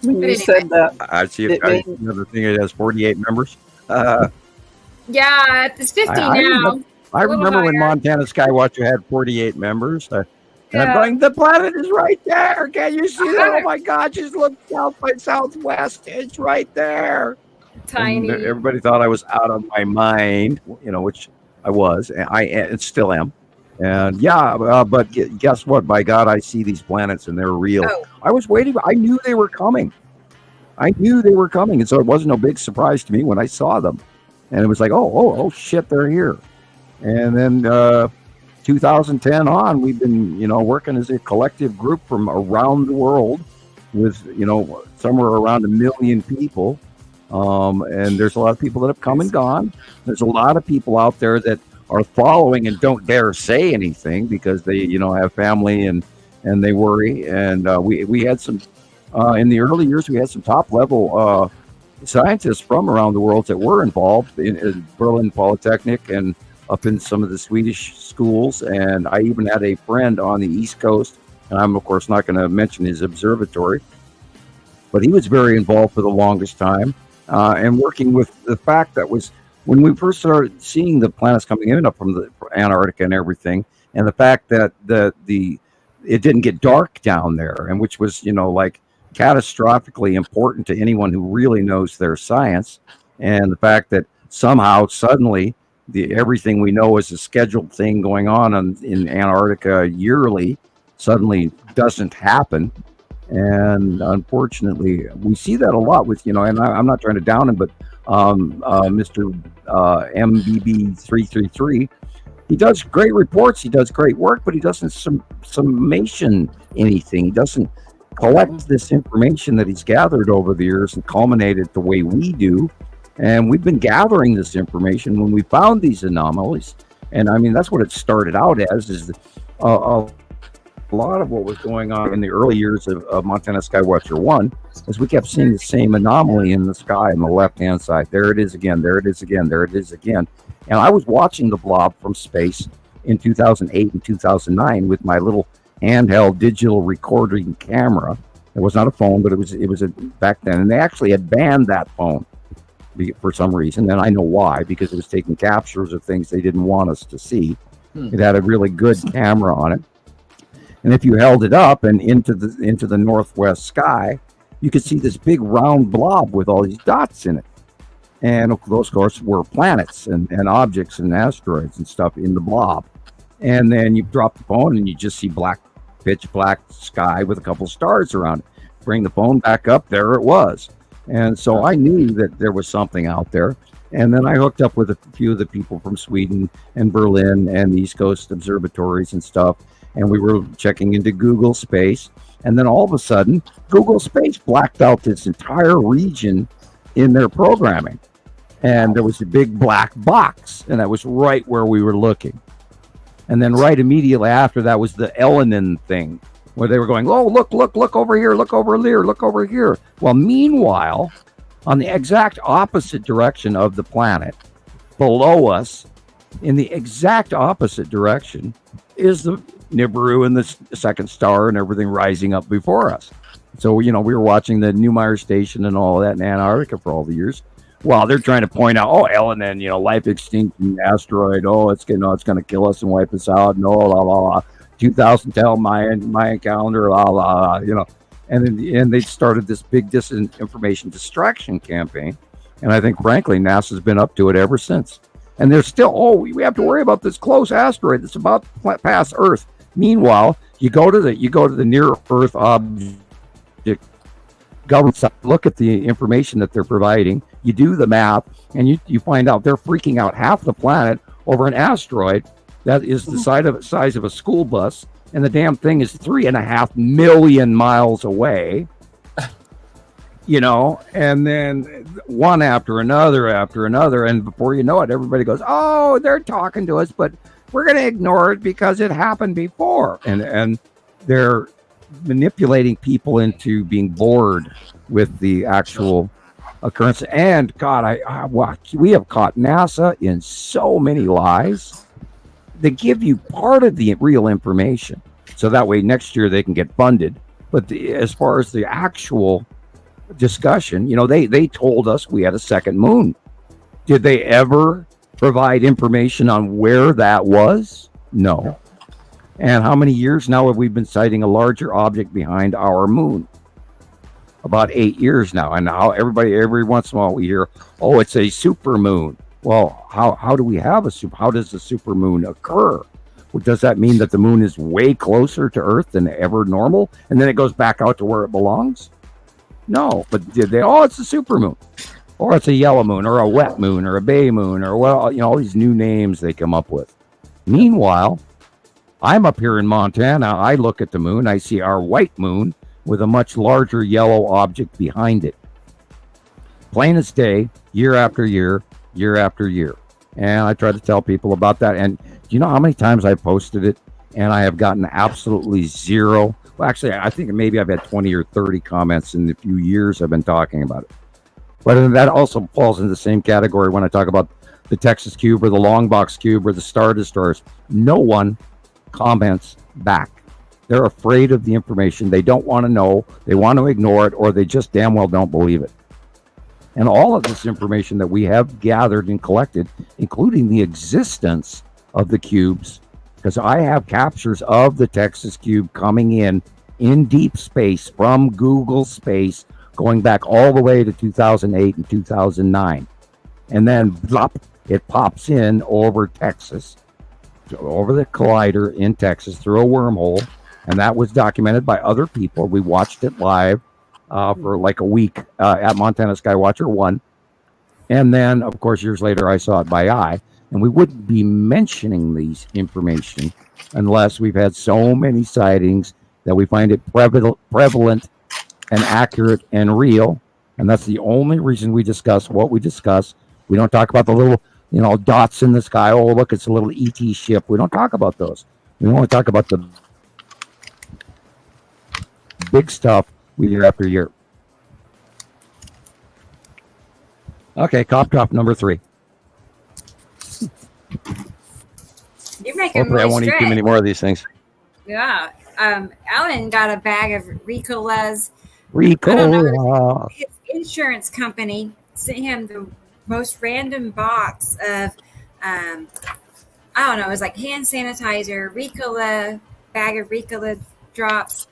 When you said that, I see another thing. It has 48 members. Yeah, it's 50 now. I remember when Montana Skywatcher had 48 members. And I'm going, the planet is right there. Can you see that? Oh my God, just look south by southwest. It's right there. Tiny. And everybody thought I was out of my mind, which I was. And I still am. And but guess what? By God, I see these planets and they're real. Oh. I was waiting. I knew they were coming. And so it wasn't no big surprise to me when I saw them. And it was like, oh shit, they're here. And then 2010 on, we've been, working as a collective group from around the world with, somewhere around 1 million people. And there's a lot of people that have come and gone. There's a lot of people out there that are following and don't dare say anything because they, have family and they worry. And we had some, in the early years, we had some top level scientists from around the world that were involved in Berlin Polytechnic and up in some of the Swedish schools. And I even had a friend on the East Coast, and I'm of course not going to mention his observatory, but he was very involved for the longest time and working with the fact that was when we first started seeing the planets coming in up from the Antarctica and everything, and the fact that it didn't get dark down there, and which was like catastrophically important to anyone who really knows their science, and the fact that somehow suddenly everything we know is a scheduled thing going on in Antarctica yearly suddenly doesn't happen. And unfortunately, we see that a lot with, and I'm not trying to down him, but Mr. MBB333, he does great reports, he does great work, but he doesn't summation anything. He doesn't collect this information that he's gathered over the years and culminate it the way we do. And we've been gathering this information when we found these anomalies. And I mean, that's what it started out as, is a lot of what was going on in the early years of Montana Skywatcher 1, is we kept seeing the same anomaly in the sky on the left-hand side. There it is again, there it is again, there it is again. And I was watching the blob from space in 2008 and 2009 with my little handheld digital recording camera. It was not a phone, but it was back then. And they actually had banned that phone for some reason, and I know why, because it was taking captures of things they didn't want us to see. It had a really good camera on it, and if you held it up and into the northwest sky, you could see this big round blob with all these dots in it, and those, of course, were planets and objects and asteroids and stuff in the blob. And then you drop the phone and you just see pitch black sky with a couple stars around it. Bring the phone back up, there it was. And so I knew that there was something out there. And then I hooked up with a few of the people from Sweden and Berlin and the East Coast observatories and stuff. And we were checking into Google Space. And then all of a sudden, Google Space blacked out this entire region in their programming. And there was a big black box. And that was right where we were looking. And then right immediately after that was the Elenin thing, where they were going, oh, look over here, look over there, look over here. Well, meanwhile, on the exact opposite direction of the planet, below us, in the exact opposite direction, is the Nibiru and the second star and everything rising up before us. So, we were watching the Neumayer station and all that in Antarctica for all the years. Well, they're trying to point out, Elenin, life extinction asteroid. Oh, it's going to kill us and wipe us out. No, la la la. 2010 Mayan calendar, la la la. And they started this big disinformation distraction campaign. And I think, frankly, NASA's been up to it ever since. And they're still, we have to worry about this close asteroid that's about to pass Earth. Meanwhile, you go to the near Earth object government side, look at the information that they're providing. You do the math, and you find out they're freaking out half the planet over an asteroid that is the size of a school bus, and the damn thing is 3.5 million miles away. And then one after another, and before you know it, everybody goes, oh, they're talking to us, but we're going to ignore it because it happened before. And they're manipulating people into being bored with the actual occurrence. And God, we have caught NASA in so many lies. They give you part of the real information, so that way next year they can get funded. But as far as the actual discussion, they told us we had a second moon. Did they ever provide information on where that was? No. And how many years now have we been citing a larger object behind our moon? about 8 years now. And now every once in a while we hear, oh, it's a super moon. Well, how do we have how does a super moon occur? Well, does that mean that the moon is way closer to Earth than ever normal, and then it goes back out to where it belongs? No, but it's a super moon, or it's a yellow moon, or a wet moon, or a bay moon, or all these new names they come up with. Meanwhile, I'm up here in Montana. I look at the moon. I see our white moon with a much larger yellow object behind it. Plain as day, year after year, year after year. And I try to tell people about that. And do you know how many times I've posted it and I have gotten absolutely zero? Well, actually, I think maybe I've had 20 or 30 comments in the few years I've been talking about it. But that also falls into the same category when I talk about the Texas Cube or the Long Box Cube or the Star Destroyers. No one comments back. They're afraid of the information. They don't want to know. They want to ignore it, or they just damn well don't believe it. And all of this information that we have gathered and collected, including the existence of the cubes, because I have captures of the Texas Cube coming in deep space from Google Space, going back all the way to 2008 and 2009. And then blop, it pops in over Texas, over the collider in Texas through a wormhole. And that was documented by other people. We watched it live for like a week at Montana Skywatcher 1. And then, of course, years later, I saw it by eye. And we wouldn't be mentioning these information unless we've had so many sightings that we find it prevalent and accurate and real. And that's the only reason we discuss what we discuss. We don't talk about the little, dots in the sky. Oh, look, it's a little ET ship. We don't talk about those. We want to talk about the big stuff year after year. Okay, cough drop number 3. You're making Hopefully, I won't eat too many more of these things. Yeah. Alan got a bag of Ricola's. Ricola. His insurance company sent him the most random box of, I don't know, it was like hand sanitizer, Ricola, bag of Ricola drops.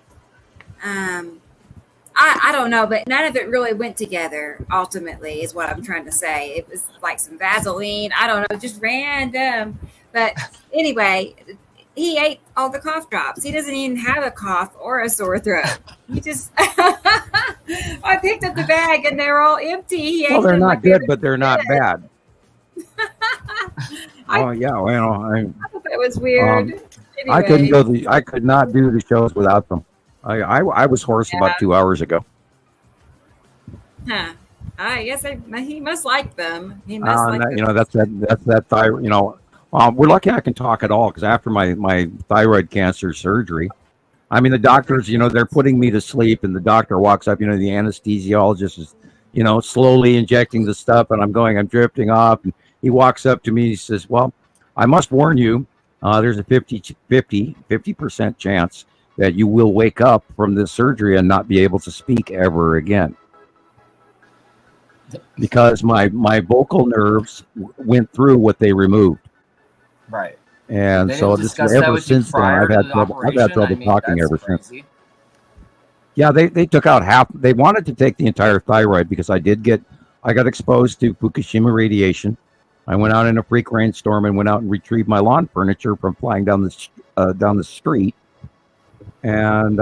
I don't know, but none of it really went together, ultimately, is what I'm trying to say. It was like some Vaseline. I don't know, just random. But anyway, he ate all the cough drops. He doesn't even have a cough or a sore throat. He just, I picked up the bag and they're all empty. Well, they're not good, but they're not bad. Oh, yeah. Well, I thought that was weird. Anyway. I could not do the shows without them. I was hoarse about 2 hours ago. Huh. I guess he must like them. He must like them. That's that thyroid. We're lucky I can talk at all, because after my thyroid cancer surgery, I mean, the doctors, they're putting me to sleep, and the doctor walks up. The anesthesiologist is, slowly injecting the stuff, and I'm drifting off. And he walks up to me. He says, "Well, I must warn you. There's a 50% chance that you will wake up from this surgery and not be able to speak ever again, because my vocal nerves went through what they removed." Right. And so just ever since then, I've had trouble talking ever since. Yeah, they took out half. They wanted to take the entire thyroid, because I got exposed to Fukushima radiation. I went out in a freak rainstorm and went out and retrieved my lawn furniture from flying down the street. And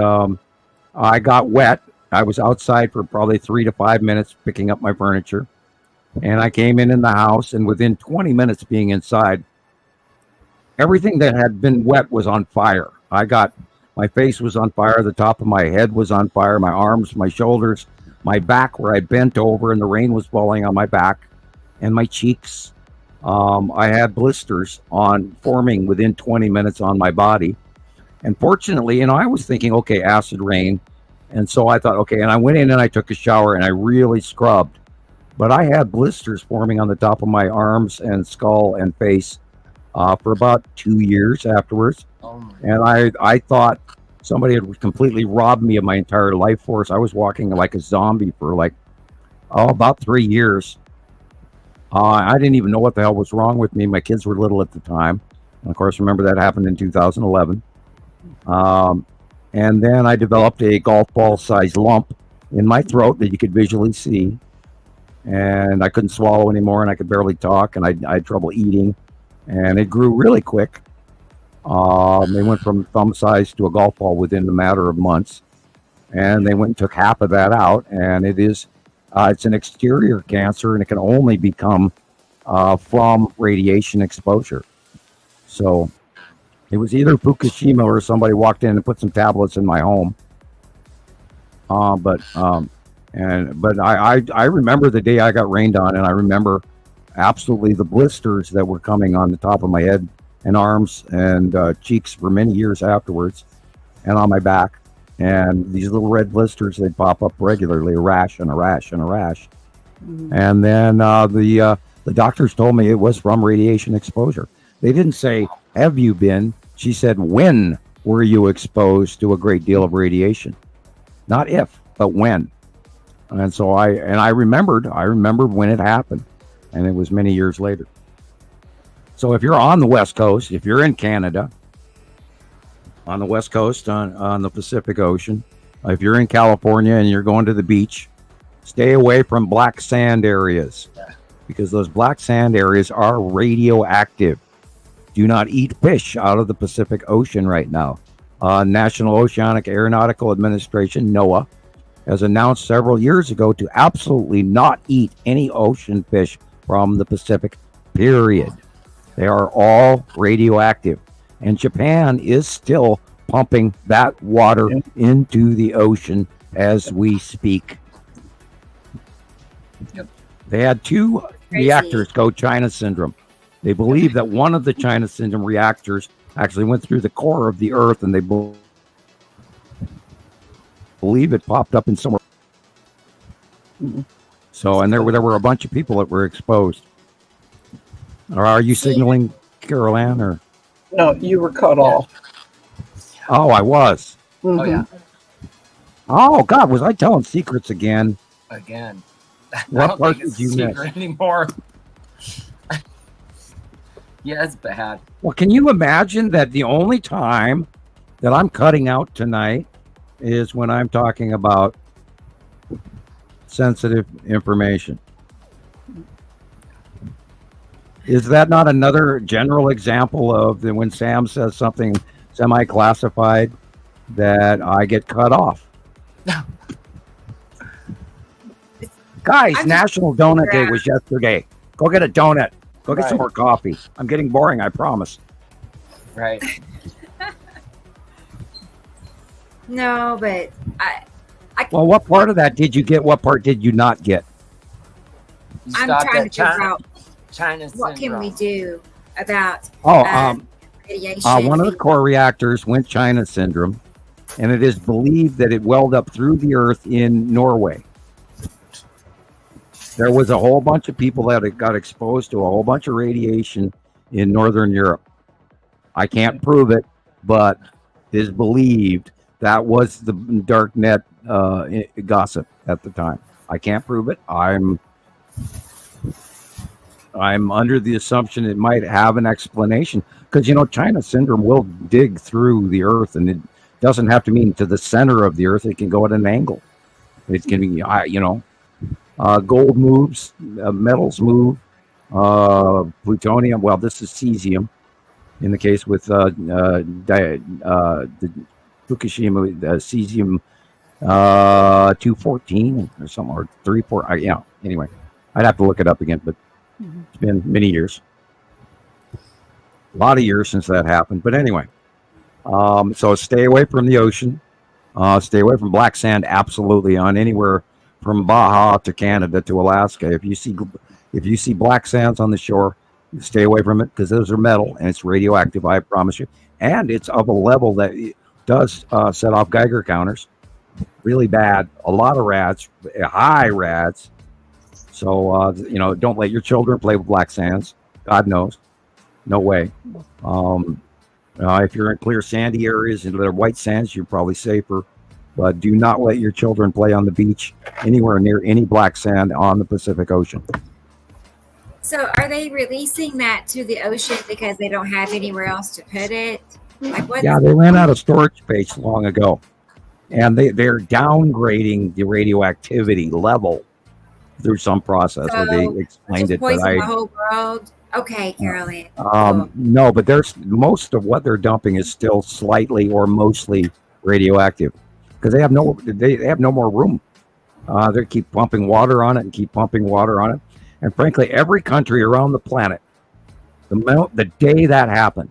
I got wet. I was outside for probably 3 to 5 minutes picking up my furniture. And I came in the house, and within 20 minutes being inside, everything that had been wet was on fire. My face was on fire. The top of my head was on fire. My arms, my shoulders, my back, where I bent over and the rain was falling on my back, and my cheeks. I had blisters forming within 20 minutes on my body. And fortunately, I was thinking, okay, acid rain. And so I thought, okay, and I went in and I took a shower and I really scrubbed. But I had blisters forming on the top of my arms and skull and face for about 2 years afterwards. And I thought somebody had completely robbed me of my entire life force. I was walking like a zombie for about 3 years. I didn't even know what the hell was wrong with me. My kids were little at the time. And of course, remember that happened in 2011. And then I developed a golf ball sized lump in my throat that you could visually see. And I couldn't swallow anymore, and I could barely talk, and I had trouble eating. And it grew really quick. They went from thumb size to a golf ball within a matter of months. And they went and took half of that out. And it's an exterior cancer, and it can only become from radiation exposure. So it was either Fukushima or somebody walked in and put some tablets in my home. But I remember the day I got rained on, and I remember absolutely the blisters that were coming on the top of my head and arms and cheeks for many years afterwards, and on my back. And these little red blisters, they'd pop up regularly, a rash and a rash and a rash. Mm-hmm. And then the doctors told me it was from radiation exposure. They didn't say, have you been? She said, when were you exposed to a great deal of radiation? Not if, but when. And so I remembered when it happened, and it was many years later. So if you're on the West Coast, if you're in Canada, on the West Coast, on the Pacific Ocean, if you're in California and you're going to the beach, stay away from black sand areas, because those black sand areas are radioactive. Do not eat fish out of the Pacific Ocean right now. National Oceanic Aeronautical Administration, NOAA, has announced several years ago to absolutely not eat any ocean fish from the Pacific, period. They are all radioactive. And Japan is still pumping that water into the ocean as we speak. Yep. They had 2 reactors go China syndrome. They believe that one of the China syndrome reactors actually went through the core of the Earth, and they believe it popped up in somewhere. Mm-hmm. So, and there were a bunch of people that were exposed. Or are you signaling, Carol Ann, or? No, you were cut off. Oh, I was. Mm-hmm. Oh, yeah. Oh, God, was I telling secrets again? Again. What part did you miss? Anymore. Yeah, it's bad. Well, can you imagine that the only time that I'm cutting out tonight is when I'm talking about sensitive information? Is that not another general example of when Sam says something semi-classified that I get cut off? Guys, National Donut Day was yesterday. Go get a donut. Go get some more coffee. I'm getting boring, I promise. Right. No, but I. Well, what part of that did you get? What part did you not get? I'm trying to figure out China's what syndrome. can we do about radiation. One of the core reactors went China syndrome, and it is believed that it welled up through the earth in Norway. There was a whole bunch of people that got exposed to a whole bunch of radiation in Northern Europe. I can't prove it, but it is believed that was the dark net gossip at the time. I can't prove it. I'm under the assumption it might have an explanation, because China syndrome will dig through the earth, and it doesn't have to mean to the center of the earth. It can go at an angle. It can be, gold moves, metals move, plutonium. Well, this is cesium. In the case with the Fukushima, cesium 214 or something, or 34. Yeah. Anyway, I'd have to look it up again, but it's been many years. A lot of years since that happened. But anyway, so stay away from the ocean. Stay away from black sand. Absolutely, on anywhere from Baja to Canada to Alaska. If you see black sands on the shore, stay away from it, because those are metal and it's radioactive. I promise you, and it's of a level that does set off Geiger counters. Really bad. A lot of rads, high rads. So don't let your children play with black sands. God knows, no way. If you're in clear sandy areas and they're white sands, you're probably safer. But do not let your children play on the beach anywhere near any black sand on the Pacific Ocean. So are they releasing that to the ocean because they don't have anywhere else to put it? Like what? Yeah, they ran out of storage space long ago. and they're downgrading the radioactivity level through some process. So They explained it, but poison the whole world. Okay, Carolyn. no, but there's most of what they're dumping is still slightly or mostly radioactive because they have no more room. They keep pumping water on it and keep pumping water on it. And frankly, every country around the planet, the day that happened,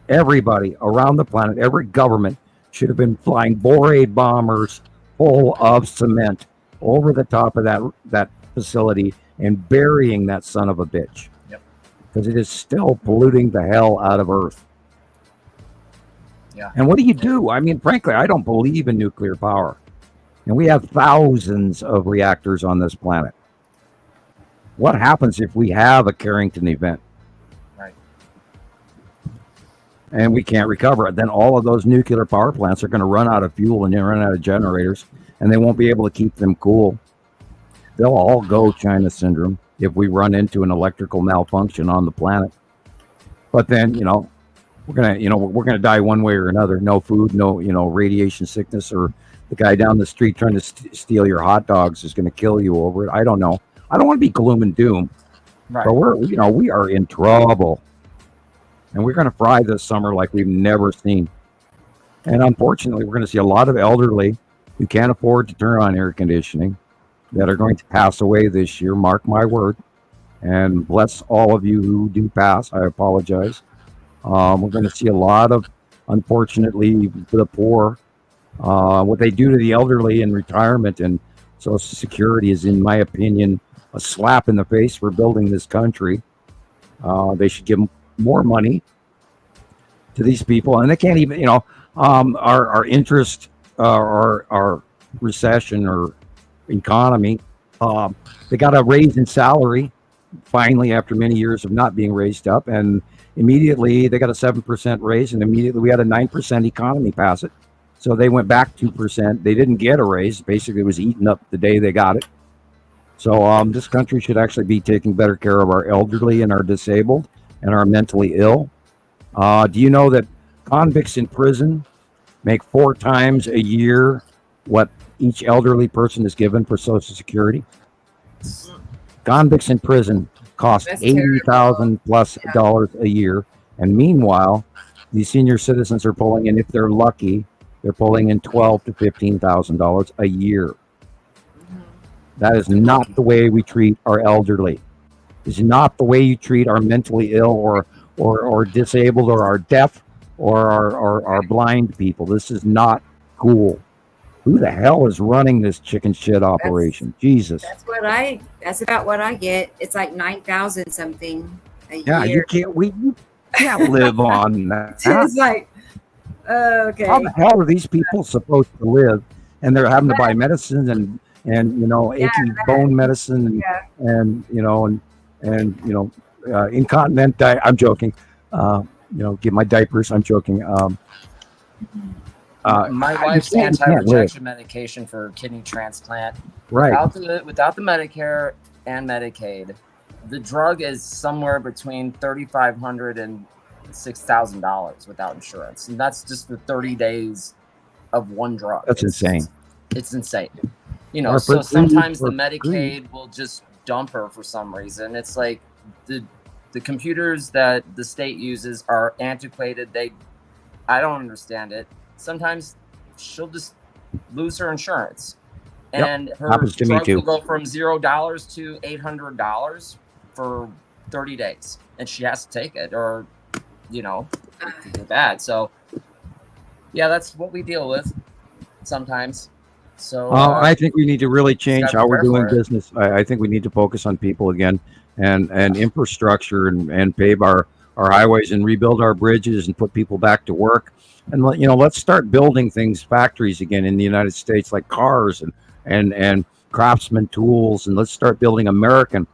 everybody around the planet, every government should have been flying Borate bombers full of cement over the top of that facility and burying that son of a bitch. Because it is still polluting the hell out of Earth. Yeah. And what do you do? I mean, frankly, I don't believe in nuclear power. And we have thousands of reactors on this planet. What happens if we have a Carrington event? Right. And we can't recover it? Then all of those nuclear power plants are going to run out of fuel and run out of generators, and they won't be able to keep them cool. They'll all go China syndrome if we run into an electrical malfunction on the planet. But then, we're gonna die one way or another. No food, no, radiation sickness, or the guy down the street trying to steal your hot dogs is going to kill you over it. I don't know. I don't want to be gloom and doom, Right. but we are in trouble, and we're going to fry this summer like we've never seen. And unfortunately, we're going to see a lot of elderly who can't afford to turn on air conditioning that are going to pass away this year. Mark my word. And bless all of you who do pass. I apologize. We're going to see a lot of, unfortunately, the poor. What they do to the elderly in retirement and Social Security is, in my opinion, a slap in the face for building this country. They should give more money to these people. And they can't even, our interest, our recession or economy, they got a raise in salary finally after many years of not being raised up, and immediately they got a 7% raise, and immediately we had a 9% economy pass it, so they went back 2%. They didn't get a raise. Basically, it was eaten up the day they got it. So this country should actually be taking better care of our elderly and our disabled and our mentally ill. Do you know that convicts in prison make 4 times a year what each elderly person is given for Social Security? Convicts in prison cost $80,000 plus a year, and meanwhile, these senior citizens are pulling in, if they're lucky, they're pulling in $12,000 to $15,000 a year. That is not the way we treat our elderly. It's not the way you treat our mentally ill or disabled or our deaf or our blind people. This is not cool. Who the hell is running this chicken shit operation? Jesus. That's about what I get. It's like 9,000 something a Yeah, year. you can't live on that. It's like, okay. How the hell are these people supposed to live? And they're having to buy medicine and achy bone medicine and incontinent diet. I'm joking. Get my diapers. I'm joking. My wife's anti-rejection medication for kidney transplant. Right. Without the Medicare and Medicaid, the drug is somewhere between $3,500 and $6,000 without insurance, and that's just for 30 days of one drug. That's insane. It's insane. So sometimes the Medicaid will just dump her for some reason. It's like the computers that the state uses are antiquated. I don't understand it. Sometimes she'll just lose her insurance, and her drug will go from $0 to $800 for 30 days, and she has to take it, or it could be bad. So that's what we deal with sometimes. So I think we need to really change how we're doing business. I think we need to focus on people again and infrastructure and pave our highways and rebuild our bridges and put people back to work. And let's start building things, factories again in the United States, like cars and Craftsman tools, and let's start building American.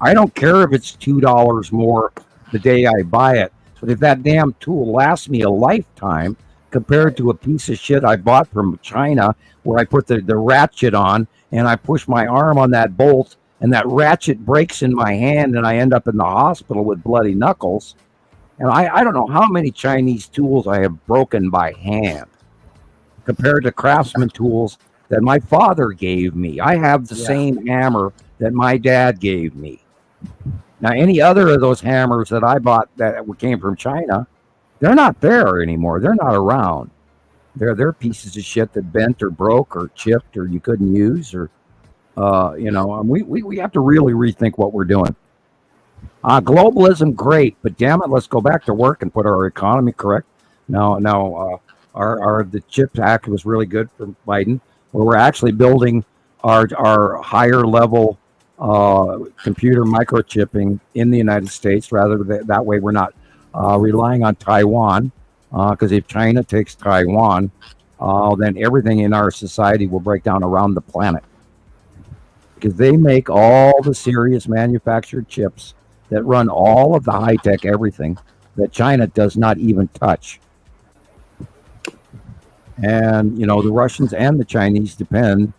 I don't care if it's $2 more the day I buy it, but if that damn tool lasts me a lifetime compared to a piece of shit I bought from China, where I put the ratchet on and I push my arm on that bolt and that ratchet breaks in my hand and I end up in the hospital with bloody knuckles. And I don't know how many Chinese tools I have broken by hand compared to Craftsman tools that my father gave me. I have the same hammer that my dad gave me. Now, any other of those hammers that I bought that came from China, they're not there anymore. They're not around. They're pieces of shit that bent or broke or chipped or you couldn't use or, we have to really rethink what we're doing. Globalism, great, but damn it, let's go back to work and put our economy correct. Now, the CHIPS Act was really good for Biden, where we're actually building our higher level computer microchipping in the United States. Rather that way, we're not relying on Taiwan, because if China takes Taiwan, then everything in our society will break down around the planet, because they make all the serious manufactured chips that run all of the high-tech everything that China does not even touch. And, the Russians and the Chinese depend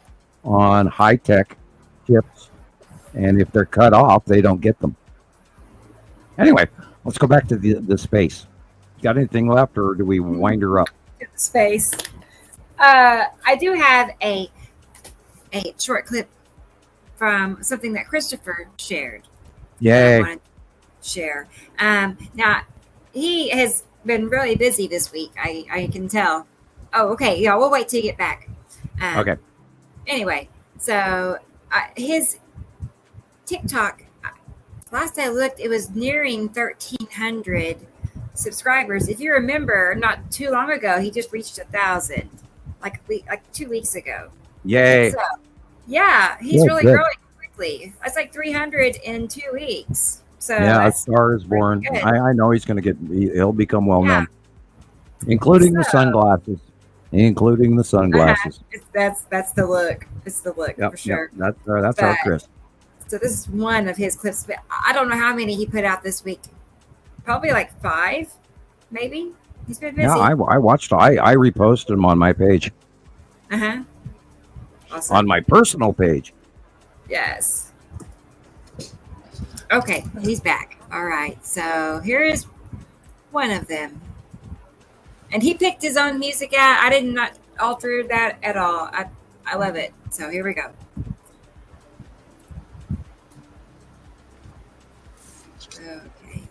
on high-tech chips. And if they're cut off, they don't get them. Anyway, let's go back to the space. Got anything left, or do we wind her up? Space. I do have a short clip from something that Christoper shared. Yay. I wanted to share. Now, he has been really busy this week. I can tell. Oh, okay. Yeah, we'll wait till you get back. Okay. Anyway, so his TikTok, last I looked, it was nearing 1,300 subscribers. If you remember, not too long ago, he just reached 1,000, like 2 weeks ago. Yay. So, yeah, he's really good. growing quickly. That's like 300 in 2 weeks. So Yeah, a star is born. good. I know he'll become well known, including the sunglasses. Including the sunglasses. That's the look. It's the look for sure. Yep. That's our Chris. So this is one of his clips, but I don't know how many he put out this week. Probably like 5, maybe. He's been busy. Yeah, I watched. I reposted them on my page. Awesome. On my personal page. Yes. Okay, he's back. All right. So here is one of them. And he picked his own music out. I did not alter that at all. I love it. So here we go. Okay.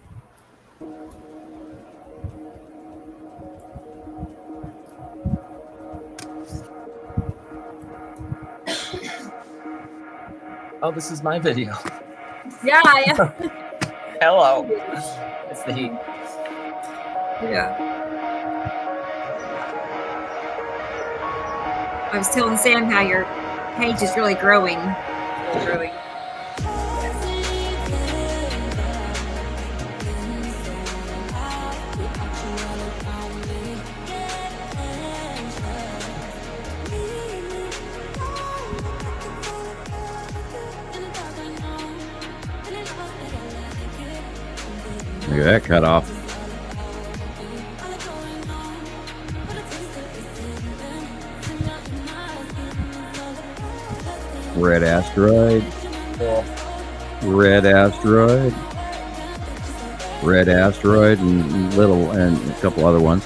Oh, this is my video. Yeah. Hello. It's the heat. Yeah. I was telling Sam how your page is really growing. Really. Look at that cut off. Red asteroid. Cool. Red asteroid. Red asteroid and a couple other ones.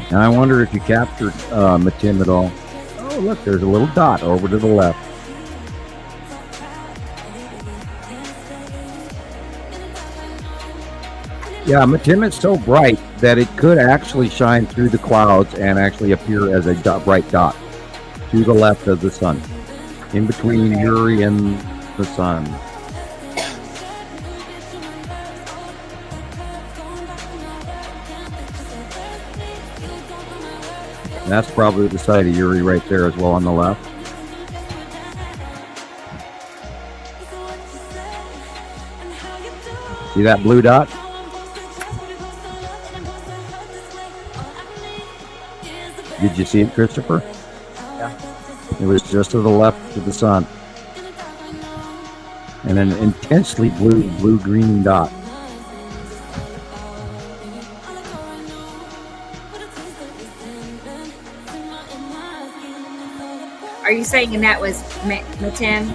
Now I wonder if you captured Matim at all. Oh, look, there's a little dot over to the left. Yeah, Matim is so bright that it could actually shine through the clouds and actually appear as a bright dot to the left of the sun, in between Uri and the sun. That's probably the side of Uri right there as well on the left. See that blue dot? Did you see it, Christoper? Yeah. It was just to the left of the sun. And an intensely blue-green dot. Are you saying that was Matin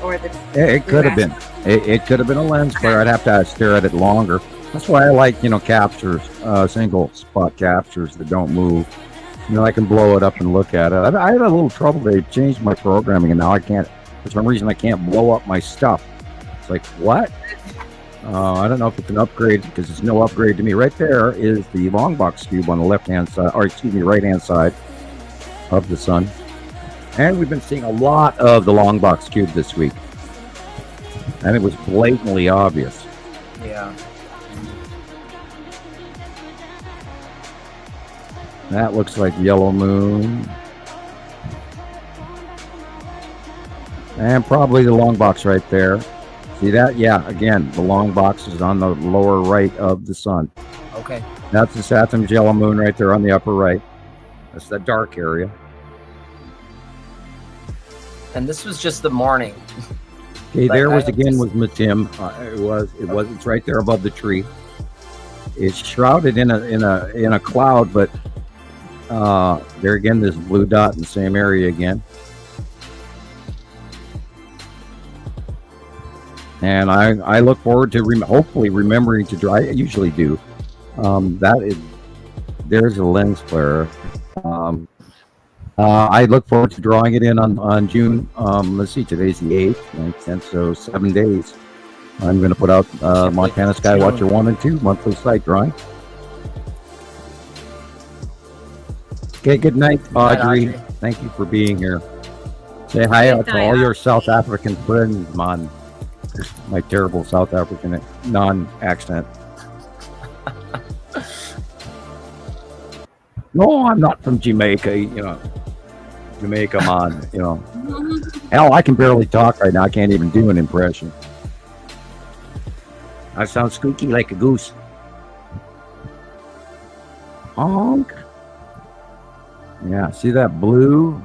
or the? Yeah, it could have been. It could have been a lens flare. I'd have to stare at it longer. That's why I like, captures, single spot captures that don't move. I can blow it up and look at it. I had a little trouble. They changed my programming, and now I can't. For some reason, I can't blow up my stuff. It's like, what? I don't know if it's an upgrade, because it's no upgrade to me. Right there is the long box cube on the left-hand side, or excuse me, right-hand side of the sun. And we've been seeing a lot of the long box cube this week. And it was blatantly obvious. Yeah. That looks like yellow moon. And probably the long box right there. See that? Yeah, again, the long box is on the lower right of the sun. Okay. That's the Saturn's yellow moon right there on the upper right. That's the dark area. And this was just the morning. Okay, there was Matim. It's right there above the tree. It's shrouded in a cloud, but there again, there's a blue dot in the same area again. And I look forward to hopefully remembering to draw. I usually do. There's a lens flare. I look forward to drawing it in on June. Let's see, today's the 8th, 9th, 10th, so 7 days. I'm going to put out Montana Skywatcher 1 and 2 monthly site drawing. Okay, good night, Audrey. Thank you for being here. Say hi to all your South African friends, man. My terrible South African non-accent. No, I'm not from Jamaica, Jamaica, man, Hell, I can barely talk right now. I can't even do an impression. I sound squeaky like a goose. Honk. Yeah, see that blue?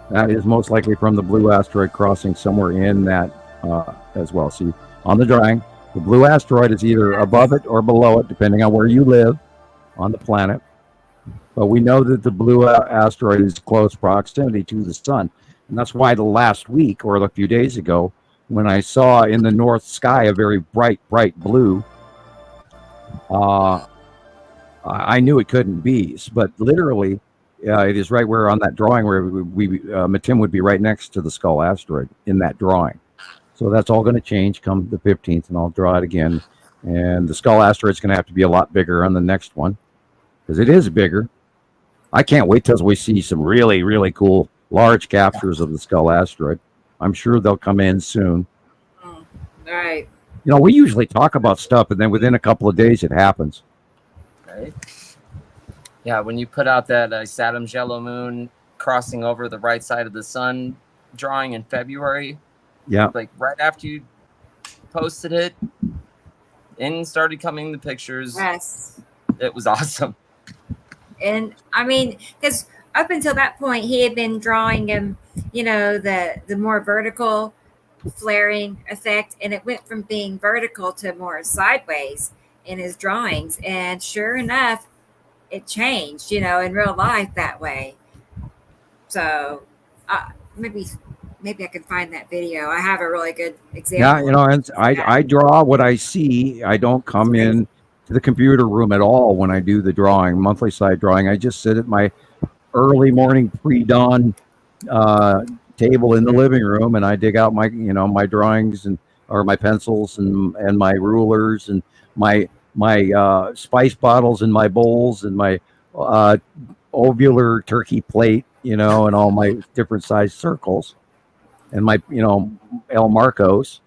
That is most likely from the blue asteroid crossing somewhere in that as well. See, on the drawing, the blue asteroid is either above it or below it, depending on where you live on the planet. But we know that the blue asteroid is close proximity to the sun. And that's why the last week, or a few days ago, when I saw in the north sky a very bright blue, I knew it couldn't be. But literally, it is right where on that drawing where Matim would be right next to the Skull asteroid in that drawing. So that's all going to change come the 15th, and I'll draw it again. And the Skull asteroid is going to have to be a lot bigger on the next one, because it is bigger. I can't wait till we see some really, really cool large captures of the Skull asteroid. I'm sure they'll come in soon. All right. We usually talk about stuff, and then within a couple of days, it happens. Right. Yeah, when you put out that Saturn's yellow moon crossing over the right side of the sun drawing in February, yeah, like right after you posted it, in started coming the pictures. Yes. It was awesome. And I mean, because up until that point, he had been drawing him, the more vertical flaring effect, and it went from being vertical to more sideways in his drawings. And sure enough, it changed, in real life that way. So maybe I can find that video. I have a really good example. Yeah, and I draw what I see. I don't come in to the computer room at all when I do the drawing, monthly side drawing. I just sit at my early morning pre-dawn table in the living room, and I dig out my my drawings or my pencils and my rulers and my spice bottles and my bowls and my ovular turkey plate, and all my different size circles and my El Marcos.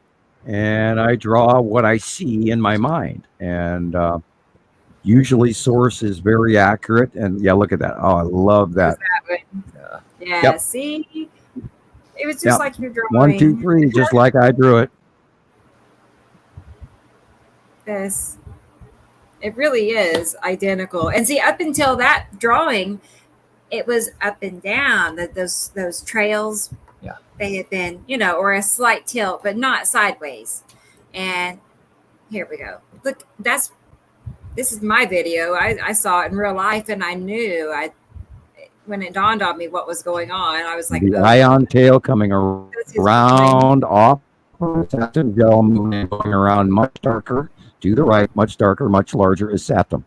And I draw what I see in my mind, and usually source is very accurate. And yeah, look at that. Oh, I love that. Yeah. Yep. See, it was just like you're drawing. 1, 2, 3, just like I drew it. This, it really is identical. And see, up until that drawing, it was up and down. Those trails. They had been, or a slight tilt, but not sideways. And here we go. Look, this is my video. I saw it in real life, and I knew when it dawned on me what was going on. I was like, the ion tail coming around off Well, it's Saturn yellow moon and going around much darker to the right, much darker, much larger is Saturn.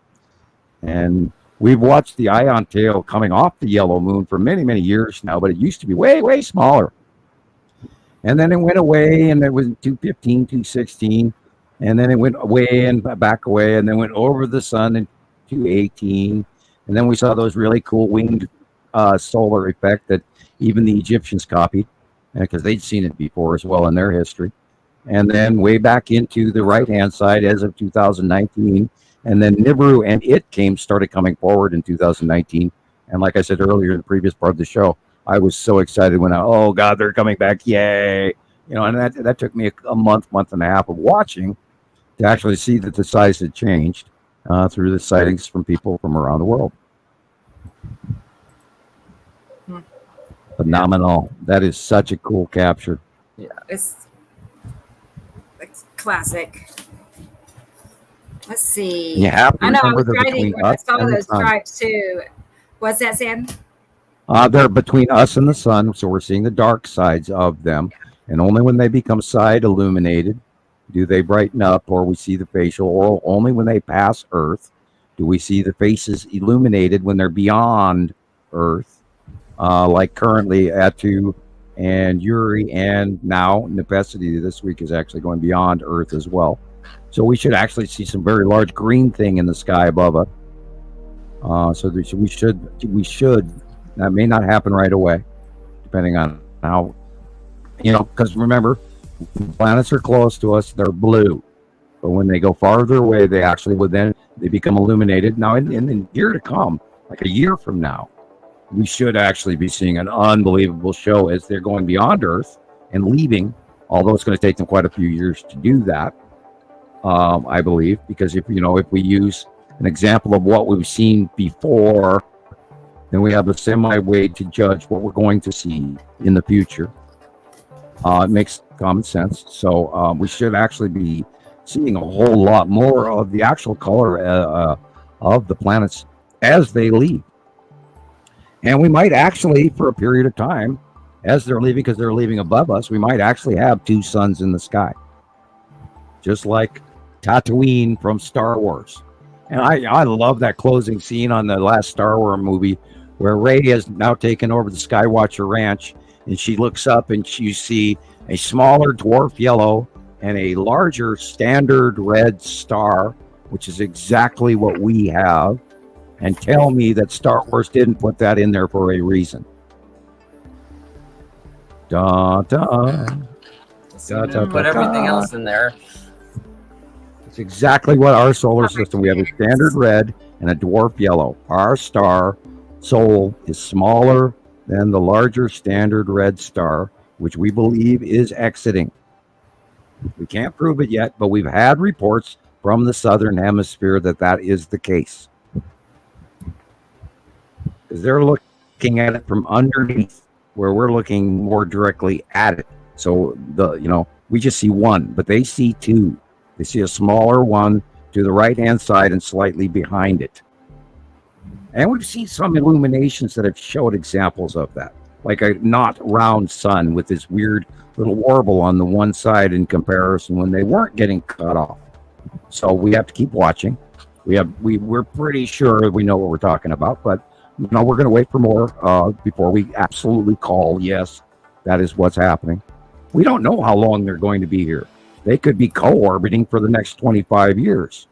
And we've watched the ion tail coming off the yellow moon for many, many years now, but it used to be way, way smaller. And then it went away, and it was 215, 216, and then it went away and back away, and then went over the sun in 218. And then we saw those really cool winged solar effect that even the Egyptians copied, because they'd seen it before as well in their history. And then way back into the right-hand side as of 2019, and then Nibiru and it started coming forward in 2019. And like I said earlier in the previous part of the show, I was so excited when oh God, they're coming back, yay! And that took me a month and a half of watching to actually see that the size had changed through the sightings from people from around the world. Phenomenal. That is such a cool capture. Yeah, it's classic. Let's see. You have to I know I remember was they're writing between when I us saw and the those sun. stripes too. What's that, Sam? They're between us and the sun, so we're seeing the dark sides of them. And only when they become side illuminated do they brighten up, or we see the facial, or only when they pass Earth do we see the faces illuminated when they're beyond Earth, like currently Atu and Yuri, and now Nepesity this week is actually going beyond Earth as well. So we should actually see some very large green thing in the sky above us. So we should. That may not happen right away, depending on how, because remember, when planets are close to us, they're blue. But when they go farther away, they become illuminated. Now, in the year to come, like a year from now, we should actually be seeing an unbelievable show as they're going beyond Earth and leaving, although it's going to take them quite a few years to do that, I believe, because if we use an example of what we've seen before, then we have a semi-way to judge what we're going to see in the future. It makes common sense. So we should actually be seeing a whole lot more of the actual color of the planets as they leave. And we might actually, for a period of time, as they're leaving, because they're leaving above us, we might actually have two suns in the sky. Just like Tatooine from Star Wars. And I love that closing scene on the last Star Wars movie where Rey has now taken over the Skywatcher Ranch, and she looks up and you see a smaller dwarf yellow and a larger standard red star, which is exactly what we have. And tell me that Star Wars didn't put that in there for a reason. Da, da. Put everything else in there. It's exactly what our solar system. We have a standard red and a dwarf yellow. Our star Sol is smaller than the larger standard red star, which we believe is exiting. We can't prove it yet, but we've had reports from the southern hemisphere that is the case. Because they're looking at it from underneath, where we're looking more directly at it. So we just see one, but they see two. They see a smaller one to the right-hand side and slightly behind it. And we've seen some illuminations that have showed examples of that, like a not round sun with this weird little warble on the one side in comparison when they weren't getting cut off. So we have to keep watching. We're pretty sure we know what we're talking about, but we're going to wait for more before we absolutely call, yes, that is what's happening. We don't know how long they're going to be here. They could be co-orbiting for the next 25 years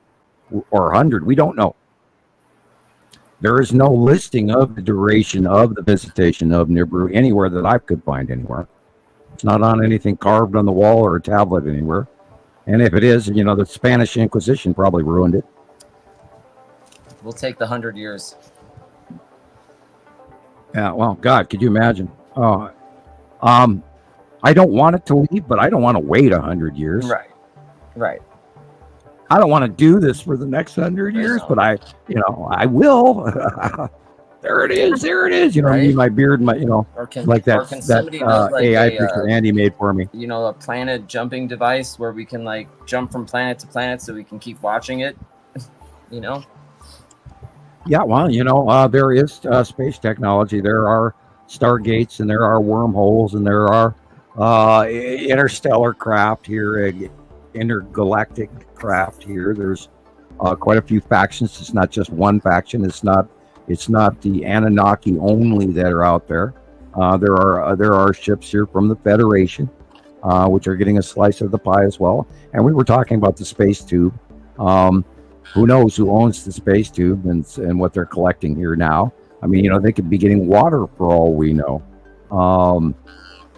or 100. We don't know. There is no listing of the duration of the visitation of Nibiru anywhere that I could find anywhere. It's not on anything carved on the wall or a tablet anywhere. And if it is, the Spanish Inquisition probably ruined it. We'll take the 100 years. Yeah, well, God, could you imagine? I don't want it to leave, but I don't want to wait 100 years. Right. I don't want to do this for the next 100 years, but I will. There it is. Right? Me, my beard, my, like that AI picture Andy made for me. A planet jumping device where we can jump from planet to planet so we can keep watching it. Yeah, well, there is space technology. There are stargates and there are wormholes and there are interstellar craft here, intergalactic craft here. There's quite a few factions. It's not just one faction. It's not the Anunnaki only that are out there. There are ships here from the Federation, which are getting a slice of the pie as well. And we were talking about the space tube. Who knows who owns the space tube and what they're collecting here now? I mean, they could be getting water for all we know.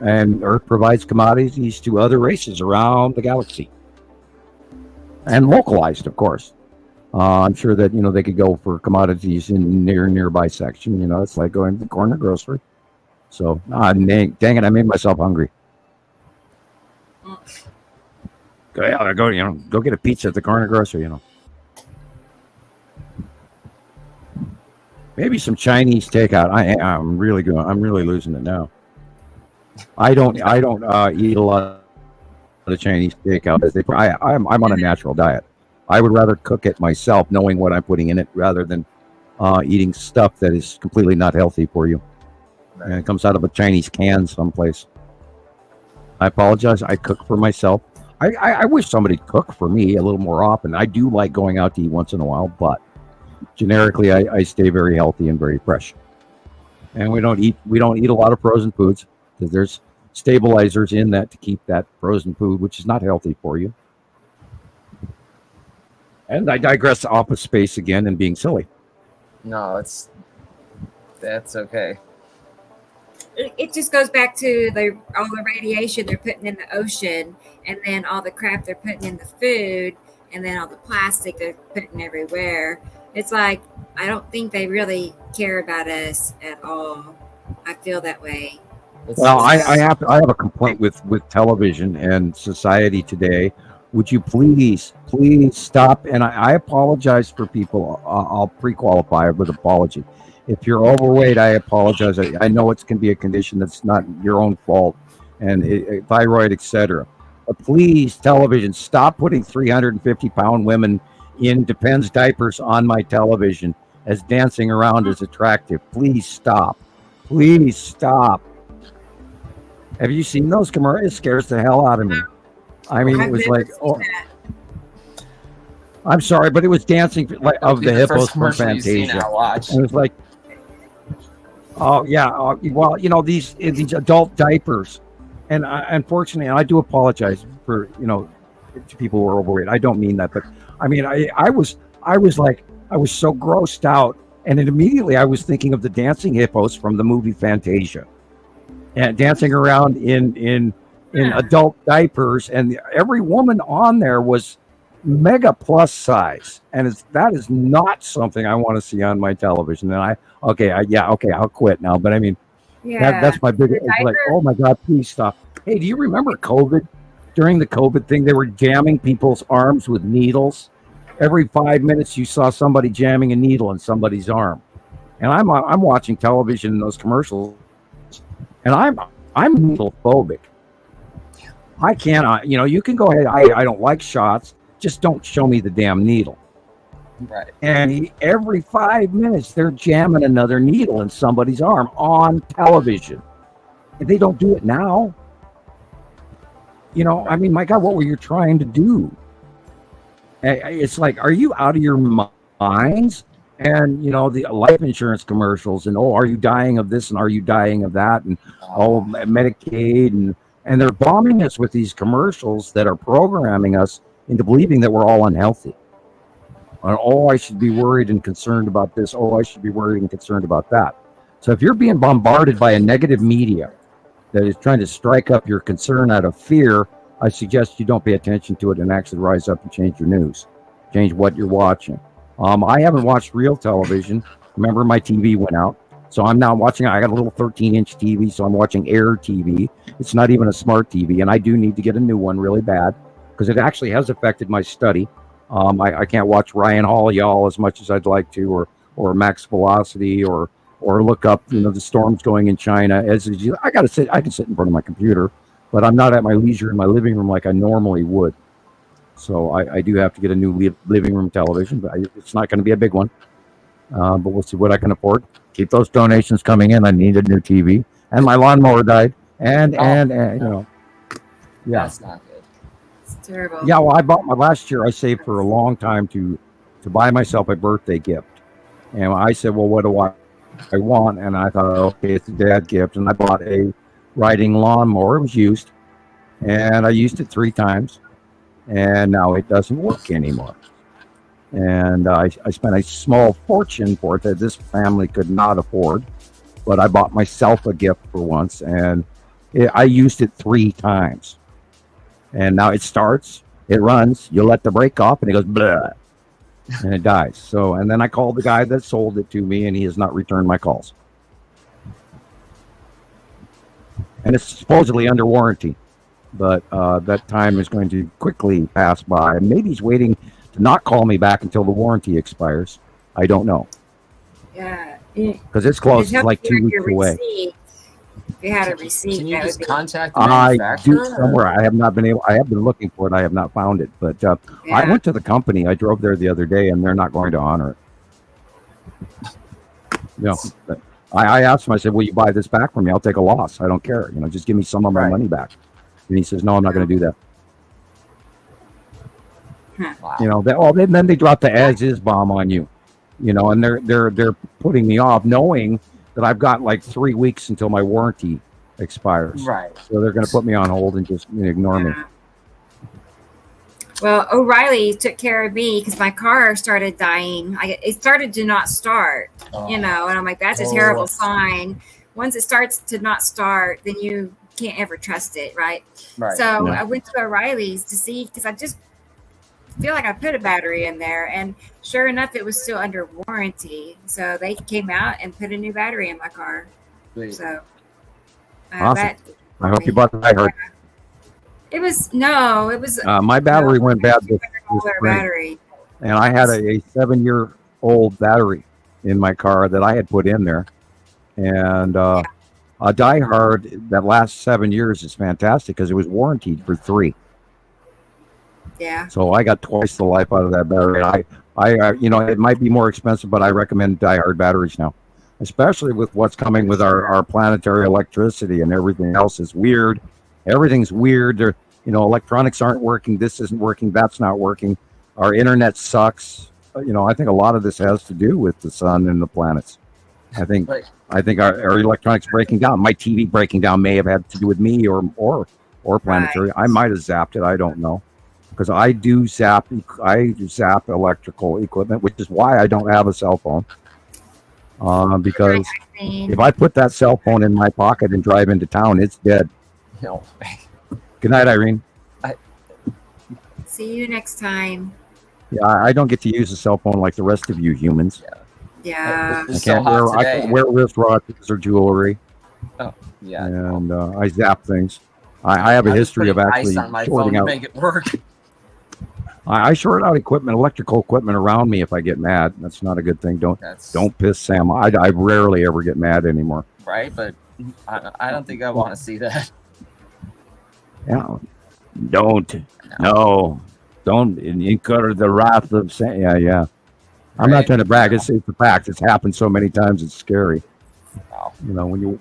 And Earth provides commodities to other races around the galaxy, and localized, of course. I'm sure that they could go for commodities in nearby section. It's like going to the corner grocery. So, dang it, I made myself hungry. Go get a pizza at the corner grocery. Maybe some Chinese takeout. I'm really losing it now. I don't eat a lot of Chinese takeout. I'm on a natural diet. I would rather cook it myself, knowing what I'm putting in it, rather than eating stuff that is completely not healthy for you. And it comes out of a Chinese can someplace. I apologize. I cook for myself. I wish somebody cooked for me a little more often. I do like going out to eat once in a while, but generically, I stay very healthy and very fresh. And we don't eat a lot of frozen foods, because there's stabilizers in that to keep that frozen food, which is not healthy for you. And I digress off of space again and being silly. No, that's okay. It just goes back to all the radiation they're putting in the ocean, and then all the crap they're putting in the food, and then all the plastic they're putting everywhere. It's like, I don't think they really care about us at all. I feel that way. Well, I have a complaint with television and society today. Would you please stop? And I apologize for people. I'll pre-qualify with apology. If you're overweight, I apologize. I know it can be a condition that's not your own fault, and thyroid, etc. But please, television, stop putting 350-pound women in Depends diapers on my television as dancing around is attractive. Please stop. Please stop. Have you seen those commercials? It scares the hell out of me. I mean, it was like, I'm sorry, but it was dancing of the hippos from Fantasia. And it was like, oh yeah, well, these adult diapers, and unfortunately, I do apologize for to people who are overweight. I don't mean that, but I mean, I was so grossed out, and then immediately I was thinking of the dancing hippos from the movie Fantasia, and dancing around in adult diapers, and every woman on there was mega plus size, and that is not something I want to see on my television. And I'll quit now. But I mean, that's my big. Like, oh my God, please stop. Hey, do you remember COVID? During the COVID thing, they were jamming people's arms with needles. Every 5 minutes, you saw somebody jamming a needle in somebody's arm. And I'm watching television in those commercials, and I'm needle phobic. I cannot. You can go ahead. I don't like shots. Just don't show me the damn needle. Right. And every 5 minutes, they're jamming another needle in somebody's arm on television. And they don't do it now. I mean, my God, what were you trying to do? It's like, are you out of your minds? And, the life insurance commercials, and, are you dying of this, and are you dying of that? And, Medicaid, and they're bombing us with these commercials that are programming us into believing that we're all unhealthy. I should be worried and concerned about this. I should be worried and concerned about that. So if you're being bombarded by a negative media that is trying to strike up your concern out of fear, I suggest you don't pay attention to it and actually rise up and change your news. Change what you're watching. I haven't watched real television. Remember, my TV went out. So I'm now watching, I got a little 13-inch TV, so I'm watching Air TV. It's not even a smart TV, and I do need to get a new one really bad, because it actually has affected my study. I can't watch Ryan Hall y'all as much as I'd like to, or Max Velocity, or look up the storms going in China. I can sit in front of my computer, but I'm not at my leisure in my living room like I normally would. So I do have to get a new living room television, but it's not going to be a big one. But we'll see what I can afford. Keep those donations coming in. I need a new TV, and my lawnmower died. and you know, yeah, That's not good. It's terrible. yeah. Well, I bought my last year. I saved for a long time to buy myself a birthday gift, and I said, well, what do I want? And I thought, okay, it's a dad gift, and I bought a riding lawnmower. It was used, and I used it 3 times, and now it doesn't work anymore. And I spent a small fortune for it that this family could not afford, but I bought myself a gift for once, and I used it 3 times. And now it starts, it runs, you let the brake off, and it goes blah, and it dies. So, and then I called the guy that sold it to me, and he has not returned my calls. And it's supposedly under warranty, but that time is going to quickly pass by. And maybe he's waiting to not call me back until the warranty expires. I don't know. Yeah. Because it's close, it's like 2 weeks away. Receipt. If you had a receipt, Can you that just would be... contact the I manufacturer? do somewhere. I have not been able. I have been looking for it. I have not found it. But I went to the company. I drove there the other day, and they're not going to honor it. You know, I asked him. I said, "Will you buy this back from me? I'll take a loss. I don't care. You know, just give me some of my money back." And he says, "No, I'm not going to do that." Wow. You know, then they drop the as is bomb on you. You know, and they're putting me off, knowing that I've got like 3 weeks until my warranty expires. Right. So they're going to put me on hold and just ignore me. Well, O'Reilly took care of me because my car started dying. It started to not start, you know, and I'm like, that's a terrible sign. Once it starts to not start, then you can't ever trust it, right? So I went to O'Reilly's to see, because I just feel like I put a battery in there, and sure enough, it was still under warranty. So they came out and put a new battery in my car. Sweet. So Awesome. I hope you bought the iHeart. it was my battery went bad this spring, battery. and I had a 7-year-old battery in my car that I had put in there, and a diehard that lasts 7 years is fantastic because it was warranted for 3. Yeah. So I got twice the life out of that battery. I you know, it might be more expensive, but I recommend diehard batteries now, especially with what's coming with our planetary electricity and everything else is weird. Everything's weird. You know, electronics aren't working. This isn't working. That's not working. Our internet sucks. You know, I think a lot of this has to do with the sun and the planets. I think our electronics breaking down. My TV breaking down may have had to do with me or planetary. I might have zapped it. I don't know. Because I do zap electrical equipment, which is why I don't have a cell phone. Because if I put that cell phone in my pocket and drive into town, it's dead. No. Good night, Irene. See you next time. Yeah, I don't get to use a cell phone like the rest of you humans. Yeah. I can't wear wrist watches or jewelry. Oh, yeah. And I zap things. I have a history of actually shorting out. Make it work. I short out electrical equipment around me if I get mad. That's not a good thing. Don't piss Sam. I rarely ever get mad anymore. Right, but I don't think I want to see that. Yeah, don't incur the wrath of Sam. Yeah. I'm not trying to brag. It's a fact. It's happened so many times. It's scary. Wow. You know, when you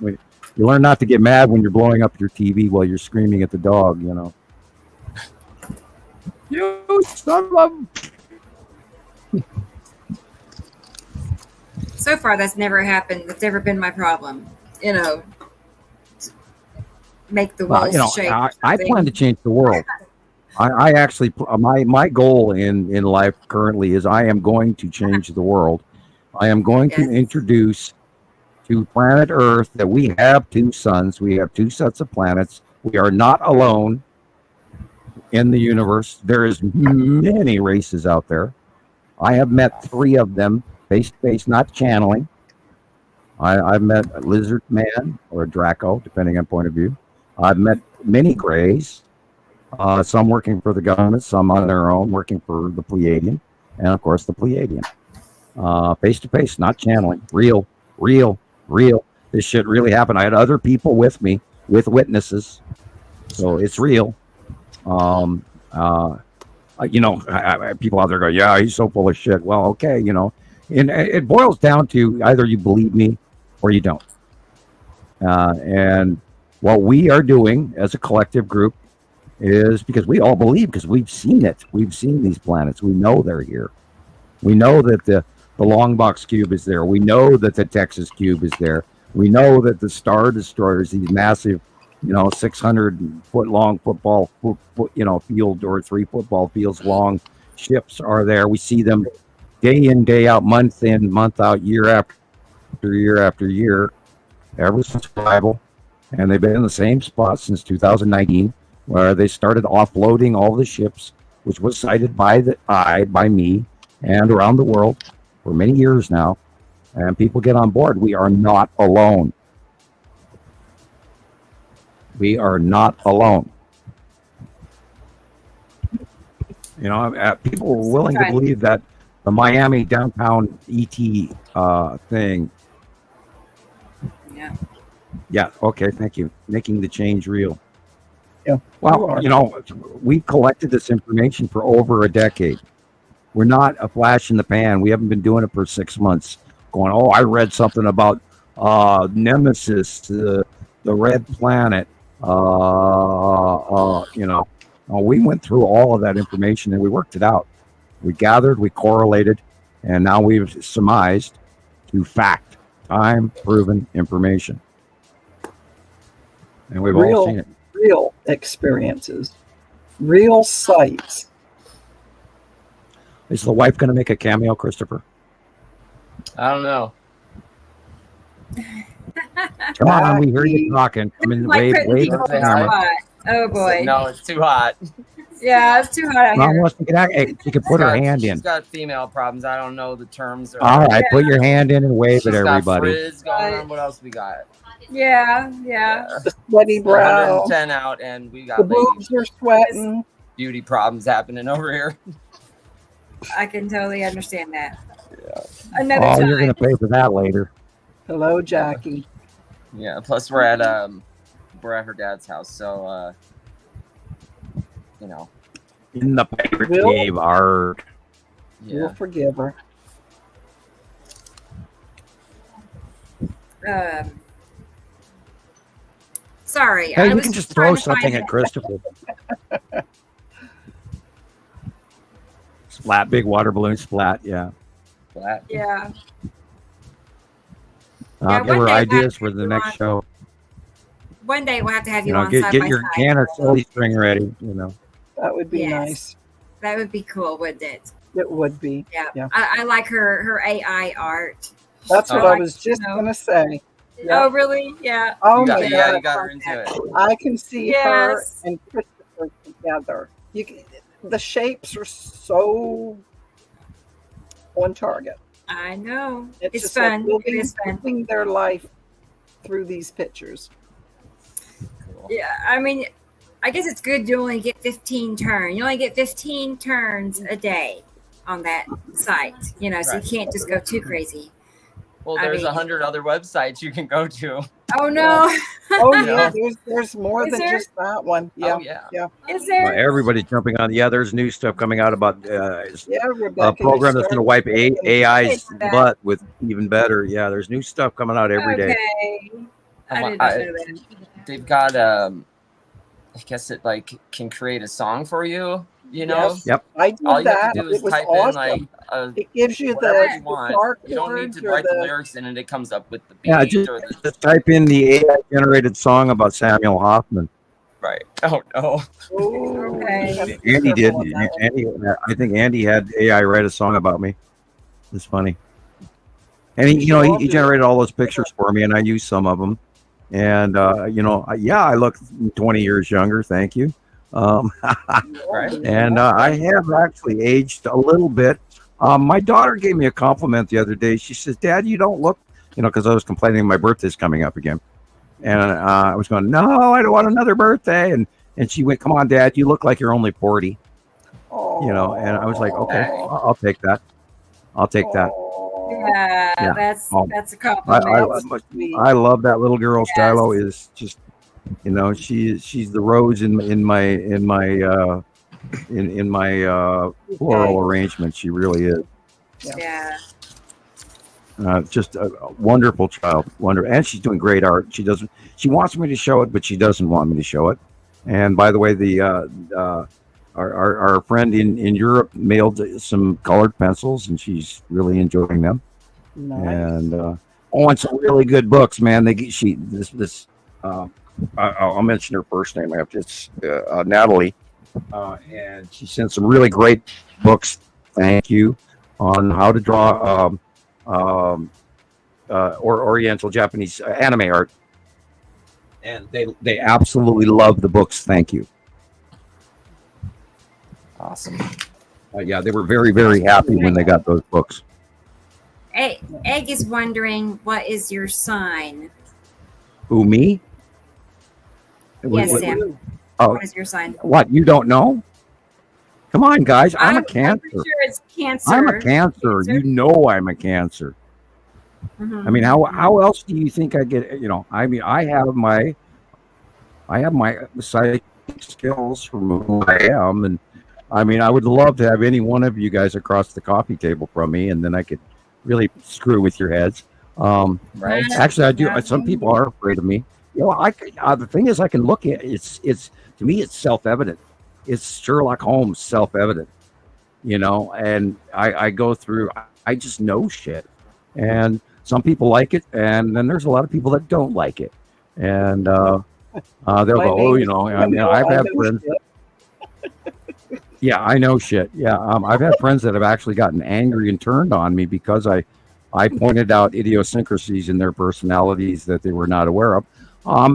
learn not to get mad when you're blowing up your TV while you're screaming at the dog. You know. You son of. So far, that's never happened. That's never been my problem. You know, make the walls shake. I plan to change the world. I actually, my goal in life currently is I am going to change the world. I am going to introduce to planet Earth that we have 2 suns. We have 2 sets of planets. We are not alone in the universe. There is many races out there. I have met 3 of them face to face, not channeling. I've met a lizard man or a Draco, depending on point of view. I've met many grays, some working for the government, some on their own, working for the Pleiadian, and of course the Pleiadian. Face to face, not channeling. Real. This shit really happened. I had other people with me, with witnesses, so it's real. You know, people out there go, yeah, he's so full of shit. Well, okay, you know, and it boils down to either you believe me or you don't. And what we are doing as a collective group is because we all believe, because we've seen it. We've seen these planets. We know they're here. We know that the Long Box Cube is there. We know that the Texas Cube is there. We know that the Star Destroyers, these massive, 600-foot long football, field or 3 football fields long ships are there. We see them day in, day out, month in, month out, year after year after year, ever since Bible. And they've been in the same spot since 2019, where they started offloading all the ships, which was cited by me and around the world for many years now. And people get on board. We are not alone. We are not alone. People were willing to believe that the Miami downtown ET thing. Yeah. Yeah. Okay. Thank you. Making the change real. Yeah. Well, we collected this information for over a decade. We're not a flash in the pan. We haven't been doing it for 6 months. Going, I read something about Nemesis, the red planet. We went through all of that information and we worked it out. We gathered, we correlated, and now we've surmised to fact, time-proven information. And we've all seen it. Real experiences, real sights. Is the wife going to make a cameo, Christoper? I don't know. Come on, we hear you talking. Come in, wave at the camera. Oh boy. No, it's too hot. Yeah, it's too hot out here. She can put her hand in. She's got female problems. I don't know the terms. All right, put your hand in and wave at everybody. Got frizz going on. What else we got? Yeah. The sweaty brow. 110 out, and we got The boobs are sweating. beauty problems happening over here. I can totally understand that. Yeah. Another time. You're going to pay for that later. Hello, Jackie. Yeah. Plus, we're at her dad's house, so In the pirate cave, arg. Yeah. We'll forgive her. Sorry. Hey, I you can just throw something at Christoper. Splat, big water balloon splat, yeah. Splat. Yeah. I'll give her ideas for the next show. One day we'll have to have you on Get side by your side. can or silly string ready, That would be nice. That would be cool, wouldn't it? It would be. Yeah. I like her AI art. That's what I was just going to say. Yeah. Oh, really? Yeah. Oh, my God. Yeah, you got her into it. I can see her Yes. and Christoper together. The shapes are so on target. I know. It's just fun. Like It is fun. living their life through these pictures. Yeah, I mean, I guess it's good you only get 15 turns. You only get 15 turns a day on that site, so you can't just go too crazy. Well, there's 100 other websites you can go to. Oh, no. Oh, yeah, there's more Is than there? just that one. Yeah, Oh, yeah. yeah. Is there? Everybody's jumping on. Yeah, there's new stuff coming out about a Rebecca, program that's going to wipe AI's that. butt with even better. Yeah, there's new stuff coming out every day. Okay. I didn't know that. They've got I guess it can create a song for you. Yes, Yep. I did All you that. have to do is It was type awesome. in It gives you whatever the you want. dark You don't need to words or write the the- lyrics in, and it comes up with the beat Yeah, or the just type in the AI generated song about Samuel Hofman. right. Oh no. Okay. Andy did. I think Andy had AI write a song about me. It's funny. And he generated all those pictures for me, and I used some of them. And I look 20 years younger. Thank you. Right. And I have actually aged a little bit. My daughter gave me a compliment the other day. She says, "Dad, you don't look," because I was complaining my birthday's coming up again. And I was going, "No, I don't want another birthday." And she went, "Come on, Dad, you look like you're only 40. And I was like, "Okay, I'll take that. I'll take that." Yeah, that's a compliment. I love that little girl. Stylo is just, she's the rose in my floral arrangement. She really is. Yeah. Just a wonderful child, and she's doing great art. She wants me to show it, but she doesn't want me to show it. And by the way, our friend in Europe mailed some colored pencils, and she's really enjoying them. Nice. And and some really good books, man. I'll mention her first name after. It's Natalie, and she sent some really great books. Thank you, on how to draw or Oriental Japanese anime art, and they absolutely love the books. Thank you. Awesome. Yeah, they were very, very happy when they got those books. Egg is wondering, what is your sign? Who, me? Yes, Sam. Oh, what is your sign? What, you don't know? Come on, guys. I'm a Cancer. I'm pretty sure it's Cancer. I'm a Cancer. You know I'm a Cancer. Mm-hmm. I mean, how else do you think I get? I mean, I have my psychic skills from who I am, and I mean, I would love to have any one of you guys across the coffee table from me, and then I could really screw with your heads. Right. Actually, I do. Some people are afraid of me. The thing is, I can look at it's to me, it's self-evident. It's Sherlock Holmes self-evident, and I go through, I just know shit. And some people like it, and then there's a lot of people that don't like it. And they'll go, I've had friends. Yeah, I know shit. Yeah, I've had friends that have actually gotten angry and turned on me because I pointed out idiosyncrasies in their personalities that they were not aware of.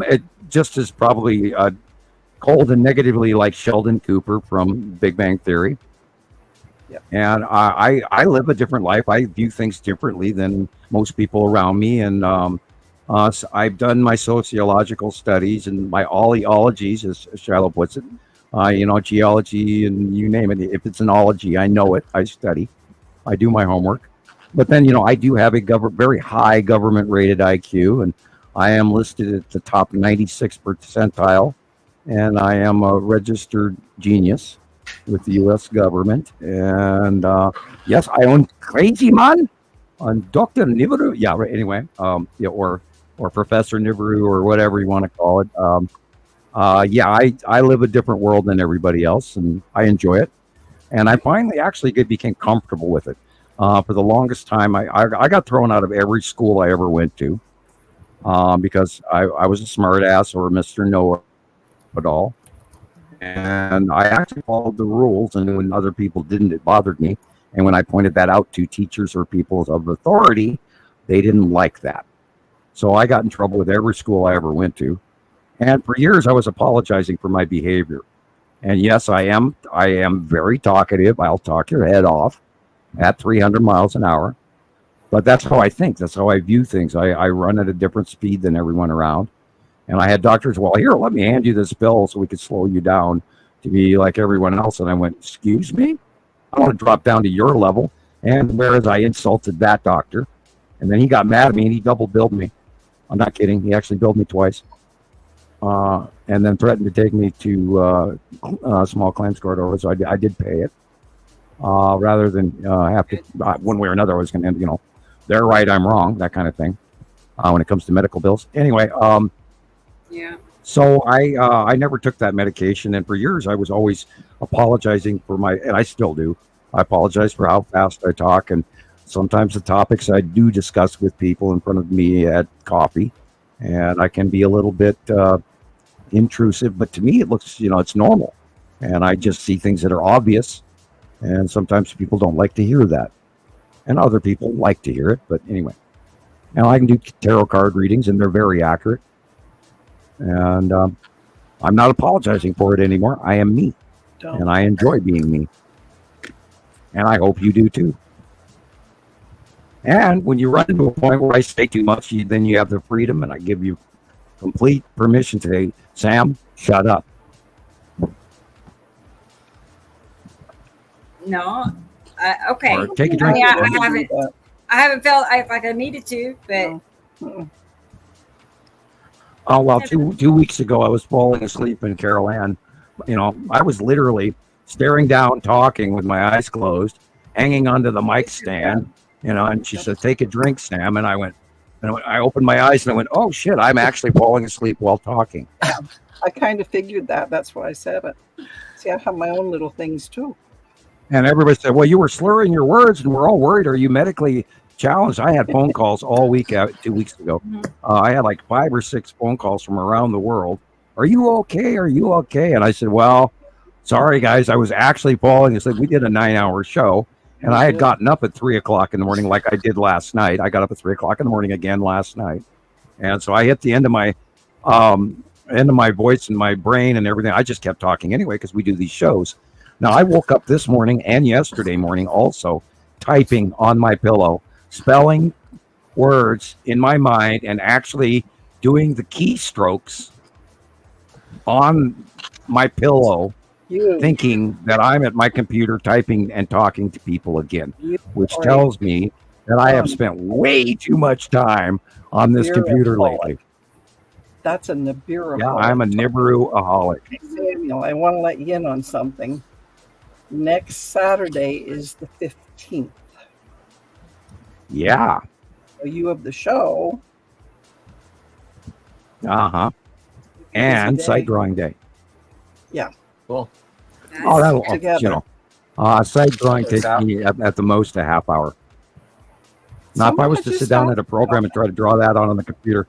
It just is probably cold and negatively like Sheldon Cooper from Big Bang Theory. Yeah. And I live a different life. I view things differently than most people around me. And so I've done my sociological studies and my oleologies, as Shiloh puts it. Geology and you name it. If it's an ology, I know it. I study. I do my homework. But then, I do have a very high government-rated IQ, and I am listed at the top 96th percentile, and I am a registered genius with the U.S. government. And yes, I own Crazy Man on Dr. Nibiru. Yeah, right. Anyway, or Professor Nibiru or whatever you want to call it. I live a different world than everybody else, and I enjoy it. And I finally actually became comfortable with it. For the longest time, I got thrown out of every school I ever went to because I was a smart ass or Mr. Know-it-all. And I actually followed the rules, and when other people didn't, it bothered me. And when I pointed that out to teachers or people of authority, they didn't like that. So I got in trouble with every school I ever went to. And for years, I was apologizing for my behavior. And yes, I am very talkative. I'll talk your head off at 300 miles an hour. But that's how I think. That's how I view things. I run at a different speed than everyone around. And I had doctors, well, here, let me hand you this pill so we could slow you down to be like everyone else. And I went, excuse me? I want to drop down to your level. And whereas I insulted that doctor, and then he got mad at me and he double billed me. I'm not kidding. He actually billed me twice. And then threatened to take me to small claims court over. So I did pay it. Rather than have to, one way or another, I was going to, they're right, I'm wrong, that kind of thing. When it comes to medical bills. Anyway, yeah. So I never took that medication, and for years I was always apologizing for and I still do. I apologize for how fast I talk, and sometimes the topics I do discuss with people in front of me at coffee, and I can be a little bit intrusive, but to me it looks, it's normal, and I just see things that are obvious, and sometimes people don't like to hear that, and other people like to hear it, but anyway. Now I can do tarot card readings, and they're very accurate. And I'm not apologizing for it anymore. I am me. And I enjoy being me. And I hope you do too. And when you run into a point where I say too much, then you have the freedom, and I give you complete permission to say, Sam, shut up. No. Okay. Or take a drink. I haven't felt like I needed to, but... Oh, well, two weeks ago, I was falling asleep in Carol Ann. I was literally staring down, talking with my eyes closed, hanging onto the mic stand, And she said, "Take a drink, Sam." And I opened my eyes and I went, "Oh shit, I'm actually falling asleep while talking." I kind of figured that. That's why I said it. See, I have my own little things too. And everybody said, "Well, you were slurring your words and we're all worried. Are you medically challenged?" I had phone calls all week 2 weeks ago. I had like 5 or 6 phone calls from around the world. "Are you okay? Are you okay?" And I said, "Well, sorry guys, I was actually falling asleep. We did a 9-hour show and I had gotten up at 3:00 in the morning like I did last night. I got up at 3:00 in the morning again last night. And so I hit the end of my voice and my brain and everything. I just kept talking anyway because we do these shows. Now, I woke up this morning and yesterday morning also typing on my pillow, spelling words in my mind and actually doing the keystrokes on my pillow, thinking that I'm at my computer typing and talking to people again, which tells me that I have spent way too much time on this computer lately. That's a Nibiru. Yeah, I'm a Nibiru-aholic. Samuel, I want to let you in on something. Next Saturday is the 15th. Yeah. So you have the show. Uh-huh. And site drawing day. Yeah. Cool. Oh, that'll, site drawing takes me at the most a half hour. Now, if I was to sit down at a program and try to draw that on the computer,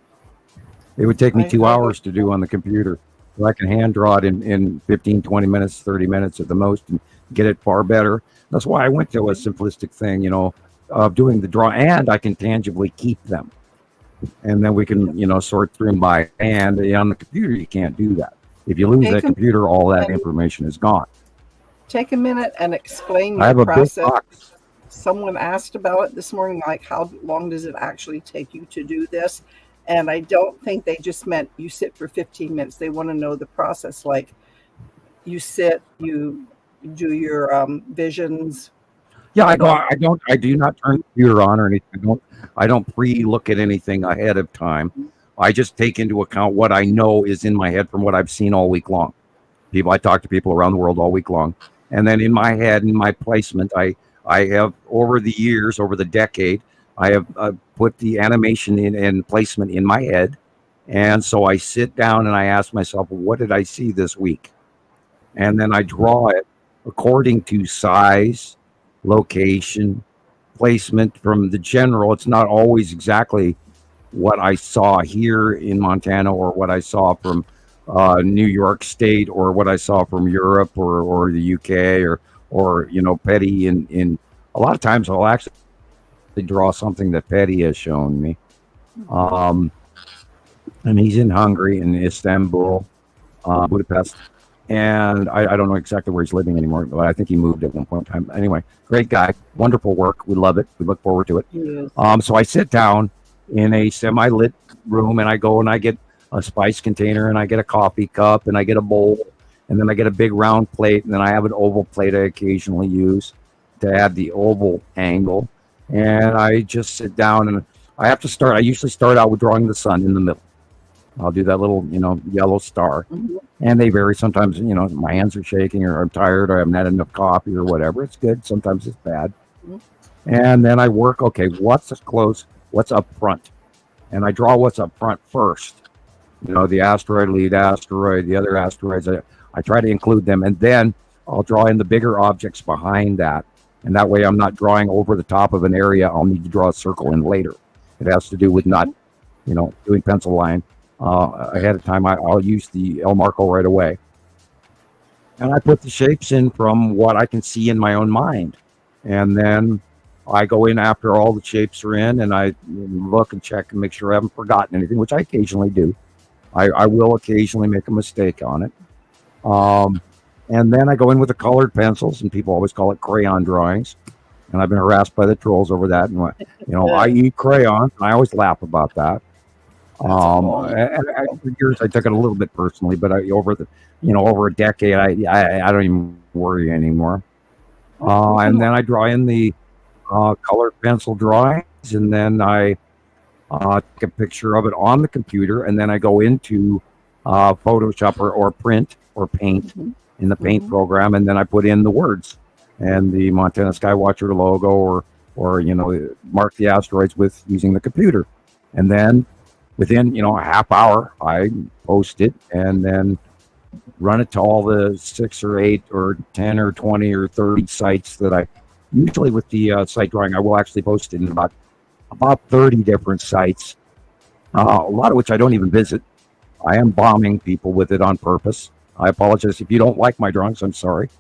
it would take me 2 hours to do on the computer. So I can hand draw it in 15, 20 minutes, 30 minutes at the most and get it far better. That's why I went to a simplistic thing, of doing the draw, and I can tangibly keep them. And then we can, sort through them by hand. On the computer, you can't do that. If you lose that computer, all that information is gone. Take a minute and explain I have your a process. big box. Someone asked about it this morning, like how long does it actually take you to do this? And I don't think they just meant you sit for 15 minutes. They want to know the process. Like you sit, you do your visions. Yeah, I do not turn the computer on or anything. I don't pre-look at anything ahead of time. I just take into account what I know is in my head from what I've seen all week long. I talk to people around the world all week long. And then in my head, in my placement, I have over the years, over the decade, I have put the animation and placement in my head. And so I sit down and I ask myself, what did I see this week? And then I draw it according to size, location, placement from the general. It's not always exactly what I saw here in Montana or what I saw from New York State or what I saw from Europe or the UK or Petty in a lot of times I'll actually draw something that Petty has shown me. And he's in Hungary, in Istanbul, Budapest. And I don't know exactly where he's living anymore, but I think he moved at one point in time. Anyway, great guy, wonderful work. We love it. We look forward to it. Yes. So I sit down in a semi-lit room and I go and I get a spice container and I get a coffee cup and I get a bowl and then I get a big round plate and then I have an oval plate I occasionally use to add the oval angle. And I just sit down and I usually start out with drawing the sun in the middle. I'll do that little, yellow star. Mm-hmm. And they vary. Sometimes, my hands are shaking or I'm tired or I haven't had enough coffee or whatever. It's good. Sometimes it's bad. Mm-hmm. And then I work, okay, what's close, what's up front? And I draw what's up front first. The asteroid, lead asteroid, the other asteroids. I try to include them. And then I'll draw in the bigger objects behind that. And that way I'm not drawing over the top of an area I'll need to draw a circle in later. It has to do with not, doing pencil line ahead of time. I'll use the El Marco right away. And I put the shapes in from what I can see in my own mind. And then I go in after all the shapes are in and I look and check and make sure I haven't forgotten anything, which I occasionally do. I will occasionally make a mistake on it. And then I go in with the colored pencils, and people always call it crayon drawings. And I've been harassed by the trolls over that. And, I eat crayons. And I always laugh about that. And for years, I took it a little bit personally, but over a decade, I don't even worry anymore. And then I draw in the colored pencil drawings, and then I take a picture of it on the computer, and then I go into Photoshop or print or paint in the paint program, and then I put in the words and the Montana Skywatcher logo or or mark the asteroids with using the computer. And then within a half hour, I post it and then run it to all the 6 or 8 or 10 or 20 or 30 sites that I usually with the site drawing. I will actually post it in about 30 different sites, a lot of which I don't even visit. I am bombing people with it on purpose. I apologize if you don't like my drawings. I'm sorry,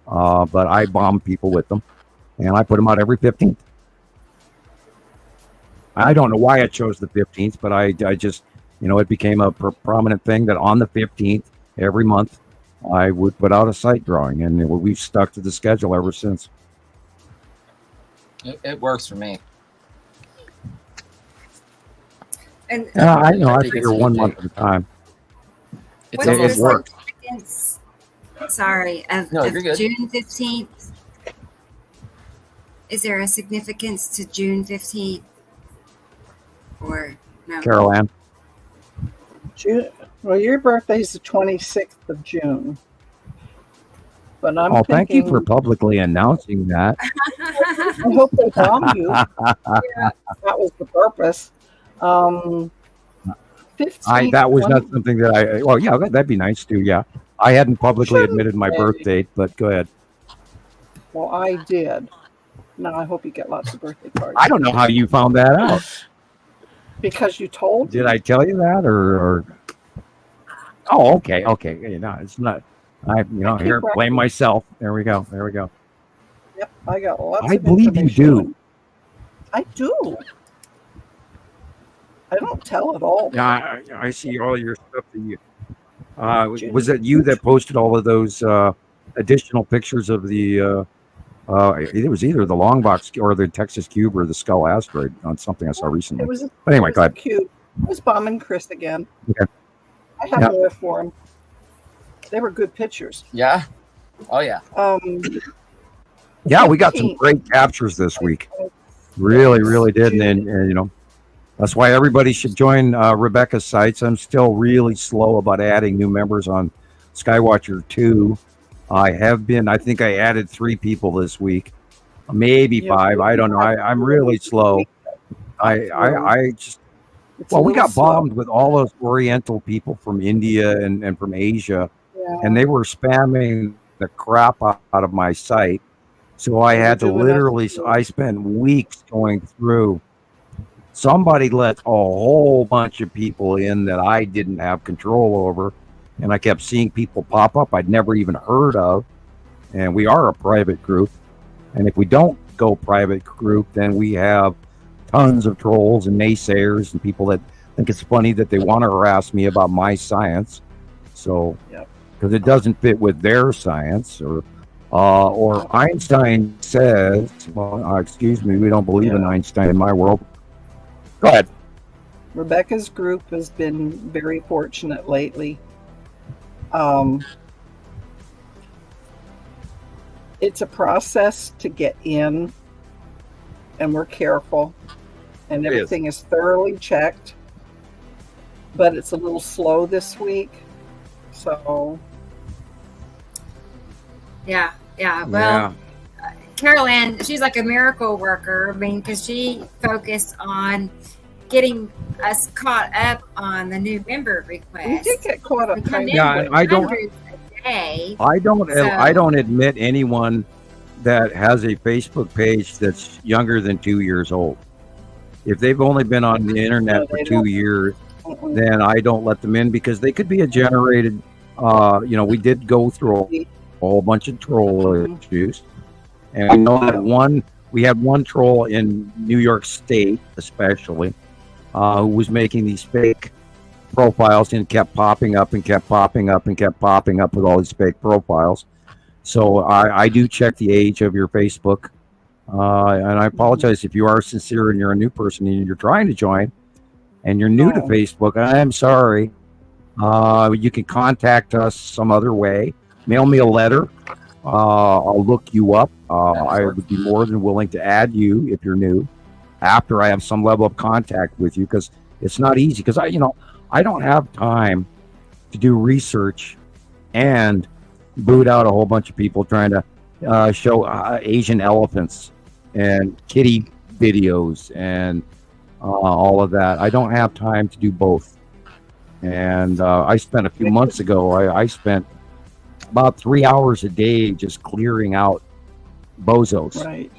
but I bomb people with them, and I put them out every 15th. I don't know why I chose the 15th, but I just, it became a prominent thing that on the 15th every month I would put out a site drawing, and we've stuck to the schedule ever since. It works for me. And I figure 1 month at a time. What is It works. Sorry, of you're good. June 15th. Is there a significance to June 15th? Or no? Carol Ann. June. Well, your birthday's the 26th of June. But I'm thank you thinking, for publicly announcing that. I hope they bomb you. Yeah, that was the purpose. 15th, that was not something that I. Well, yeah, that'd be nice too. Yeah, I hadn't publicly admitted my birth date, but go ahead. Well, I did. Now I hope you get lots of birthday cards. I don't know how you found that out. Because you told me. Did I tell you that, or? Oh, okay. It's not. Here, blame myself. There we go. Yep, I got lots. I believe you do. I do. I don't tell at all. Yeah, I see all your stuff that you. Was it you that posted all of those additional pictures of the? It was either the long box or the Texas cube or the skull asteroid on something I saw recently. But anyway, go ahead. Cute. I was bombing Chris again. Okay. I have more for him. They were good pictures. Yeah. Oh yeah. Yeah, we got some great captures this week. Really did, and that's why everybody should join Rebecca's sites. I'm still really slow about adding new members on Skywatcher 2. I think I added 3 people this week, maybe 5. I don't know. I'm really slow. I just. Well, we got bombed with all those Oriental people from India and from Asia, and they were spamming the crap out of my site. So I had to literally, I spent weeks going through. Somebody let a whole bunch of people in that I didn't have control over, and I kept seeing people pop up I'd never even heard of. And we are a private group, and if we don't go private group, then we have tons of trolls and naysayers and people that think it's funny that they want to harass me about my science. So, because it doesn't fit with their science, or Einstein says, well, excuse me, we don't believe in Einstein in my world. Go ahead. Rebecca's group has been very fortunate lately. It's a process to get in, and we're careful, and everything is thoroughly checked, but it's a little slow this week. So well, Carol Ann, she's like a miracle worker. I mean, because she focused on getting us caught up on the new member request. We did get caught up. I don't admit anyone that has a Facebook page that's younger than 2 years old. If they've only been on the internet for 2 years, then I don't let them in, because they could be a generated. We did go through a whole bunch of troll issues, and we know that we had one troll in New York State, especially, who was making these fake profiles and kept popping up with all these fake profiles. So I do check the age of your Facebook, and I apologize if you are sincere and you're a new person and you're trying to join and you're new to Facebook. I am sorry. You can contact us some other way. Mail me a letter. I'll look you up. I would be more than willing to add you if you're new after I have some level of contact with you, because it's not easy. Because I don't have time to do research and boot out a whole bunch of people trying to show Asian elephants and kitty videos and all of that. I don't have time to do both. And I spent a few months ago, I spent about 3 hours a day just clearing out bozos. Right.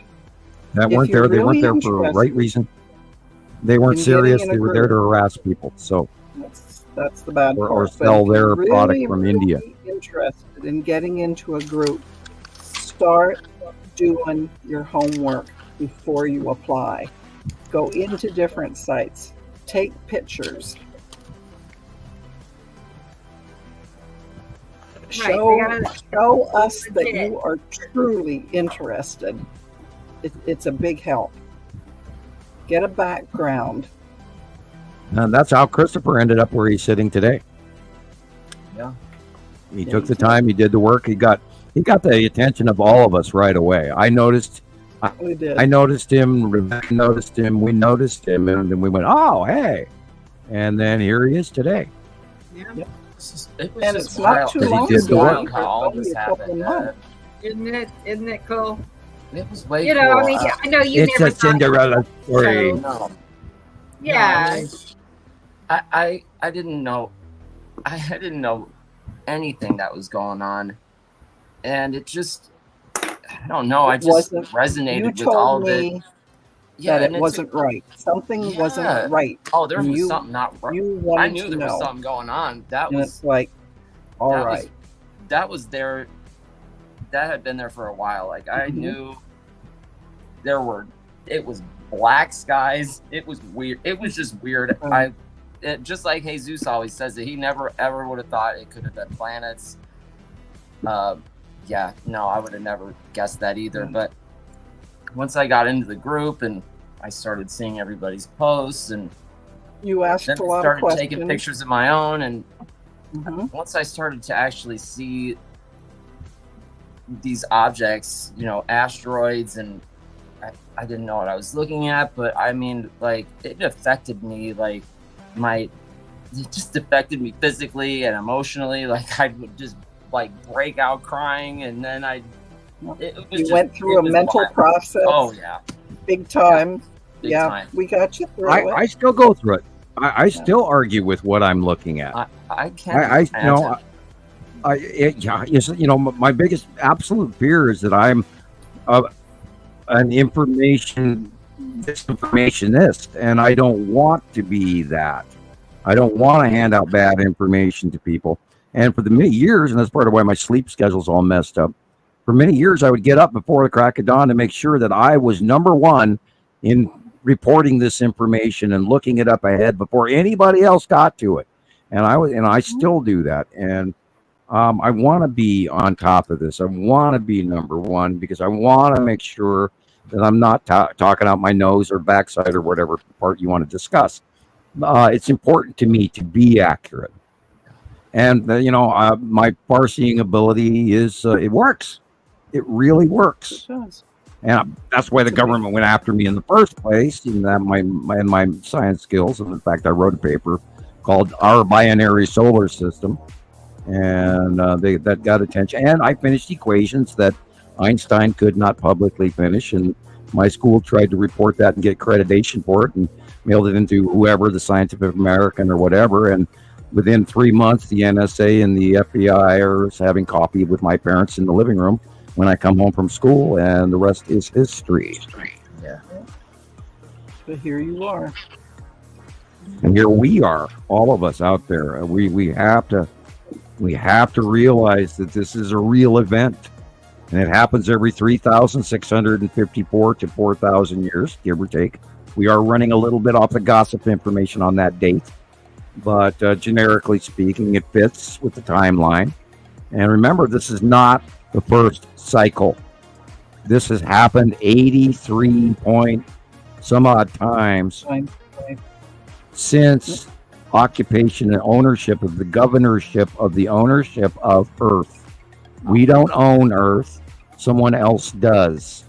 That weren't there. They weren't there for the right reason. They weren't serious. They were there to harass people. So that's the bad part. Or sell their product from India. Interested in getting into a group, start doing your homework before you apply. Go into different sites. Take pictures. Show us that you are truly interested. It's a big help. Get a background. And that's how Christoper ended up where he's sitting today. Yeah. He took the time, he did the work, he got the attention of all of us right away. I noticed him, Rebecca noticed him, we noticed him, and then we went, oh, hey. And then here he is today. Yeah. Yep. And it's not too long ago how all this happened. Isn't it cool? It was way cool. I mean, I know you it's never a Cinderella story. So, No. yeah. I didn't know. I didn't know anything that was going on, and it just, I don't know. I just resonated with all of it. Yeah, that it wasn't right. Something wasn't right. Oh, there was something not right. I knew there was something going on. That and was it's like, all right. That was there. That had been there for a while. Like I knew it was black skies. It was weird. It was just weird. Just like Jesus always says that he never ever would have thought it could have been planets. I would have never guessed that either. But once I got into the group and I started seeing everybody's posts, and you asked then a lot of started questions. taking pictures of my own, and once I started to actually see these objects, asteroids, and I didn't know what I was looking at, but I mean, like, it affected me, like, it just affected me physically and emotionally. Like, I would just, like, break out crying, and then you went through a mental process. Oh, yeah. Big time. Big time. We got you through it. I still go through it. I still argue with what I'm looking at. I can't. My biggest absolute fear is that I'm an disinformationist, and I don't want to be that. I don't want to hand out bad information to people. And for the many years, and that's part of why my sleep schedule's all messed up, for many years I would get up before the crack of dawn to make sure that I was number one in reporting this information and looking it up ahead before anybody else got to it. And I still do that. And I want to be on top of this. I want to be number one because I want to make sure that I'm not talking out my nose or backside or whatever part you want to discuss. It's important to me to be accurate. And, my far-seeing ability it works. It really works. It does. And that's why the government went after me in the first place, and that my science skills. And in fact, I wrote a paper called Our Binary Solar System, and that got attention. And I finished equations that Einstein could not publicly finish, and my school tried to report that and get accreditation for it, and mailed it into whoever, the Scientific American or whatever. And within 3 months, the NSA and the FBI are having coffee with my parents in the living room when I come home from school, and the rest is history. Yeah. But here you are. And here we are, all of us out there. We have to realize that this is a real event, and it happens every 3,654 to 4,000 years, give or take. We are running a little bit off the gossip information on that date, but generically speaking, it fits with the timeline. And remember, this is not the first cycle. This has happened 83 point some odd times since occupation and ownership of the governorship of the ownership of Earth. We don't own Earth, someone else does.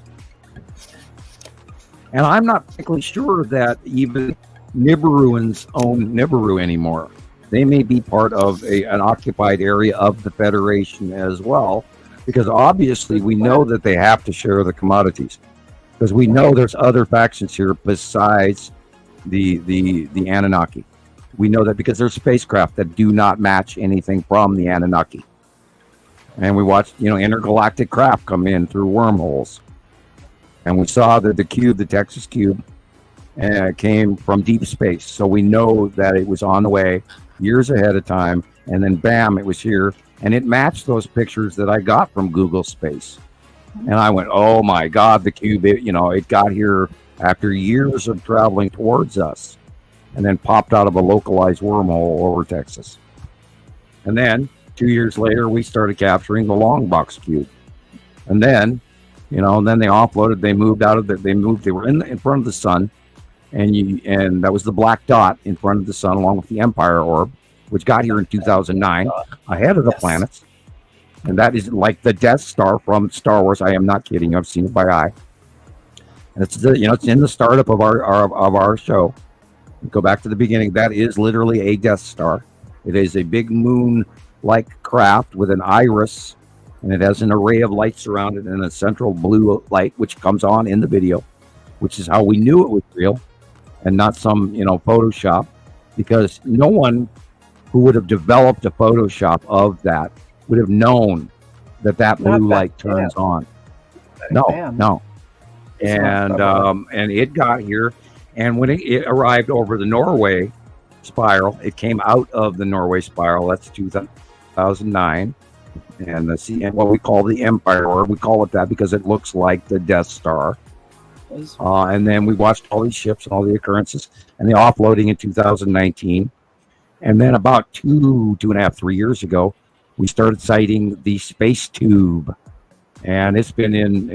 And I'm not particularly sure that even Nibiruans own Nibiru anymore. They may be part of an occupied area of the Federation as well, because obviously we know that they have to share the commodities. because we know there's other factions here besides the Anunnaki. We know that because there's spacecraft that do not match anything from the Anunnaki. And we watched, intergalactic craft come in through wormholes. And we saw that the cube, the Texas cube, came from deep space. So we know that it was on the way years ahead of time. And then bam, it was here. And it matched those pictures that I got from Google Space. And I went, oh my God, the cube, it got here after years of traveling towards us. And then popped out of a localized wormhole over Texas. And then 2 years later, we started capturing the long box cube. And then, then they offloaded, they moved out of they were in front of the sun. And that was the black dot in front of the sun, along with the Empire orb, which got here in 2009, ahead of the planets. And that is like the Death Star from Star Wars. I am not kidding. I've seen it by eye. And it's it's in the startup of our show. Go back to the beginning. That is literally a Death Star. It is a big moon-like craft with an iris, and it has an array of lights around it and a central blue light, which comes on in the video, which is how we knew it was real and not some, Photoshop, because no one who would have developed a Photoshop of that would have known that blue light turns on. No. And it got here. And when it arrived over the Norway spiral, it came out of the Norway spiral. That's 2009. And what we call the Empire Orb, we call it that because it looks like the Death Star. And then we watched all these ships and all the occurrences and the offloading in 2019. And then about 2.5, 3 years ago, we started sighting the space tube. And it's been in,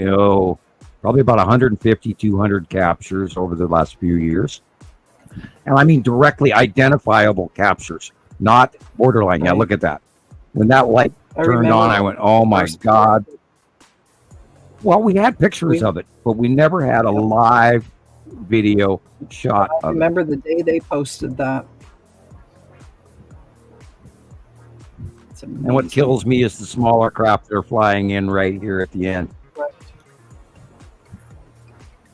probably about 150, 200 captures over the last few years. And I mean directly identifiable captures, not borderline. Yeah, look at that. When that light turned on, I went, oh my God. Well, we had pictures of it, but we never had a live video shot of it. I remember the day they posted that. And what kills me is the smaller craft that are flying in right here at the end. Right.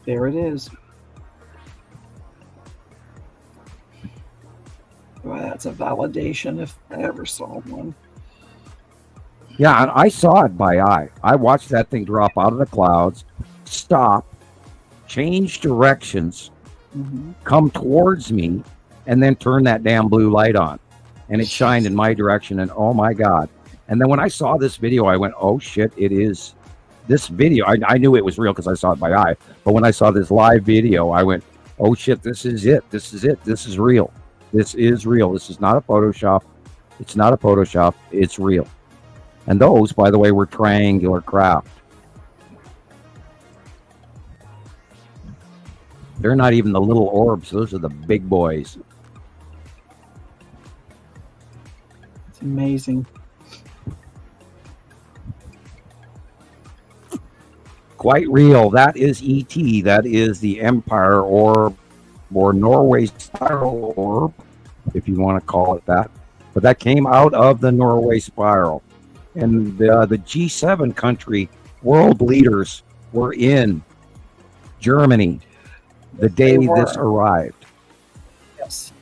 There it is. Well, that's a validation if I ever saw one. Yeah, and I saw it by eye. I watched that thing drop out of the clouds, stop, change directions, come towards me, and then turn that damn blue light on. And it shined in my direction, and oh my God. And then when I saw this video, I went, oh shit, it is this video. I knew it was real because I saw it by eye. But when I saw this live video, I went, oh shit, this is it. This is it. This is real. This is real. This is not a Photoshop. It's not a Photoshop. It's real. And those, by the way, were triangular craft. They're not even the little orbs. Those are the big boys. It's amazing. Quite real. That is ET. That is the Empire Orb, or Norway Spiral Orb, if you want to call it that. But that came out of the Norway Spiral. And the G7 country world leaders were in Germany the day this arrived. Yes.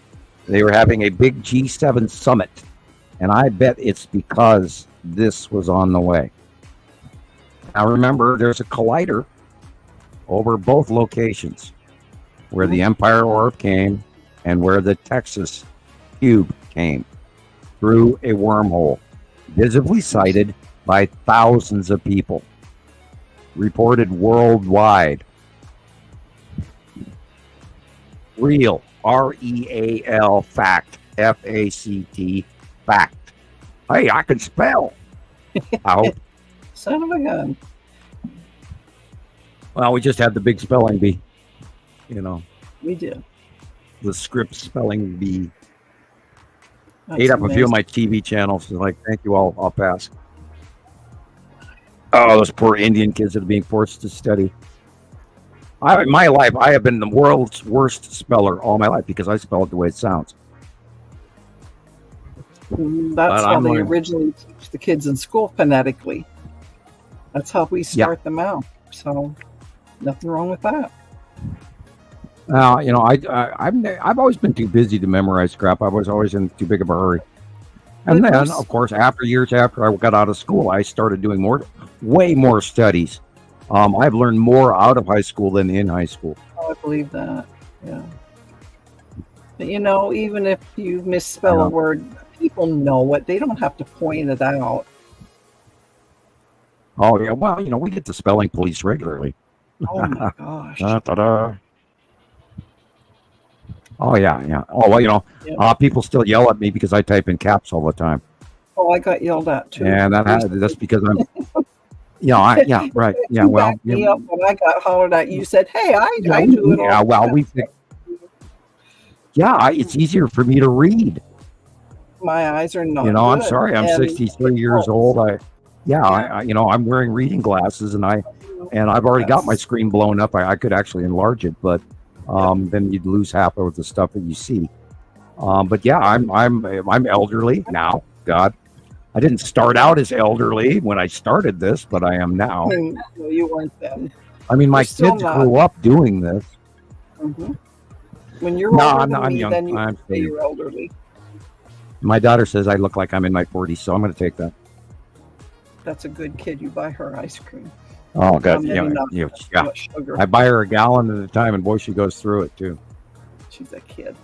They were having a big G7 summit. And I bet it's because this was on the way. Now remember, there's a collider over both locations where the Empire Orb came and where the Texas cube came through a wormhole, visibly sighted by thousands of people, reported worldwide. Real, R-E-A-L, fact, F-A-C-T, fact. Hey, I can spell. I hope. Son of a gun. Well, we just had the big spelling bee, We did. The script spelling bee. That's Ate up a few of my TV channels. Like, thank you, I'll pass. Oh, those poor Indian kids that are being forced to study. In my life, I have been the world's worst speller all my life because I spell it the way it sounds. That's how they originally teach the kids in school phonetically. That's how we start them out. So, Nothing wrong with that. I've always been too busy to memorize crap. I was always in too big of a hurry. And then, of course, years after I got out of school, I started doing way more studies. I've learned more out of high school than in high school. Oh, I believe that. Yeah. But even if you misspell a word, people know it. They don't have to point it out. Oh, yeah. Well, we get the spelling police regularly. Oh, my gosh. Da-da-da. Oh, yeah. Oh, well, people still yell at me because I type in caps all the time. Oh, I got yelled at, too. And that's because I'm... right. Yeah, well... backed me up when I got hollered at. You said, hey, I do it all. Yeah, well, it's easier for me to read. My eyes are not I'm good. sorry. I'm 63 years old. I'm wearing reading glasses, and I've already got my screen blown up. I could actually enlarge it, but then you'd lose half of the stuff that you see. But yeah, I'm elderly now. God, I didn't start out as elderly when I started this, but I am now. No, you weren't then. I mean, my kids grew up doing this. Mm-hmm. When you're older than me, then you're elderly. My daughter says I look like I'm in my 40s, so I'm going to take that. That's a good kid. You buy her ice cream. Oh, God. Yeah. I buy her a gallon at a time, and boy, she goes through it, too. She's a kid.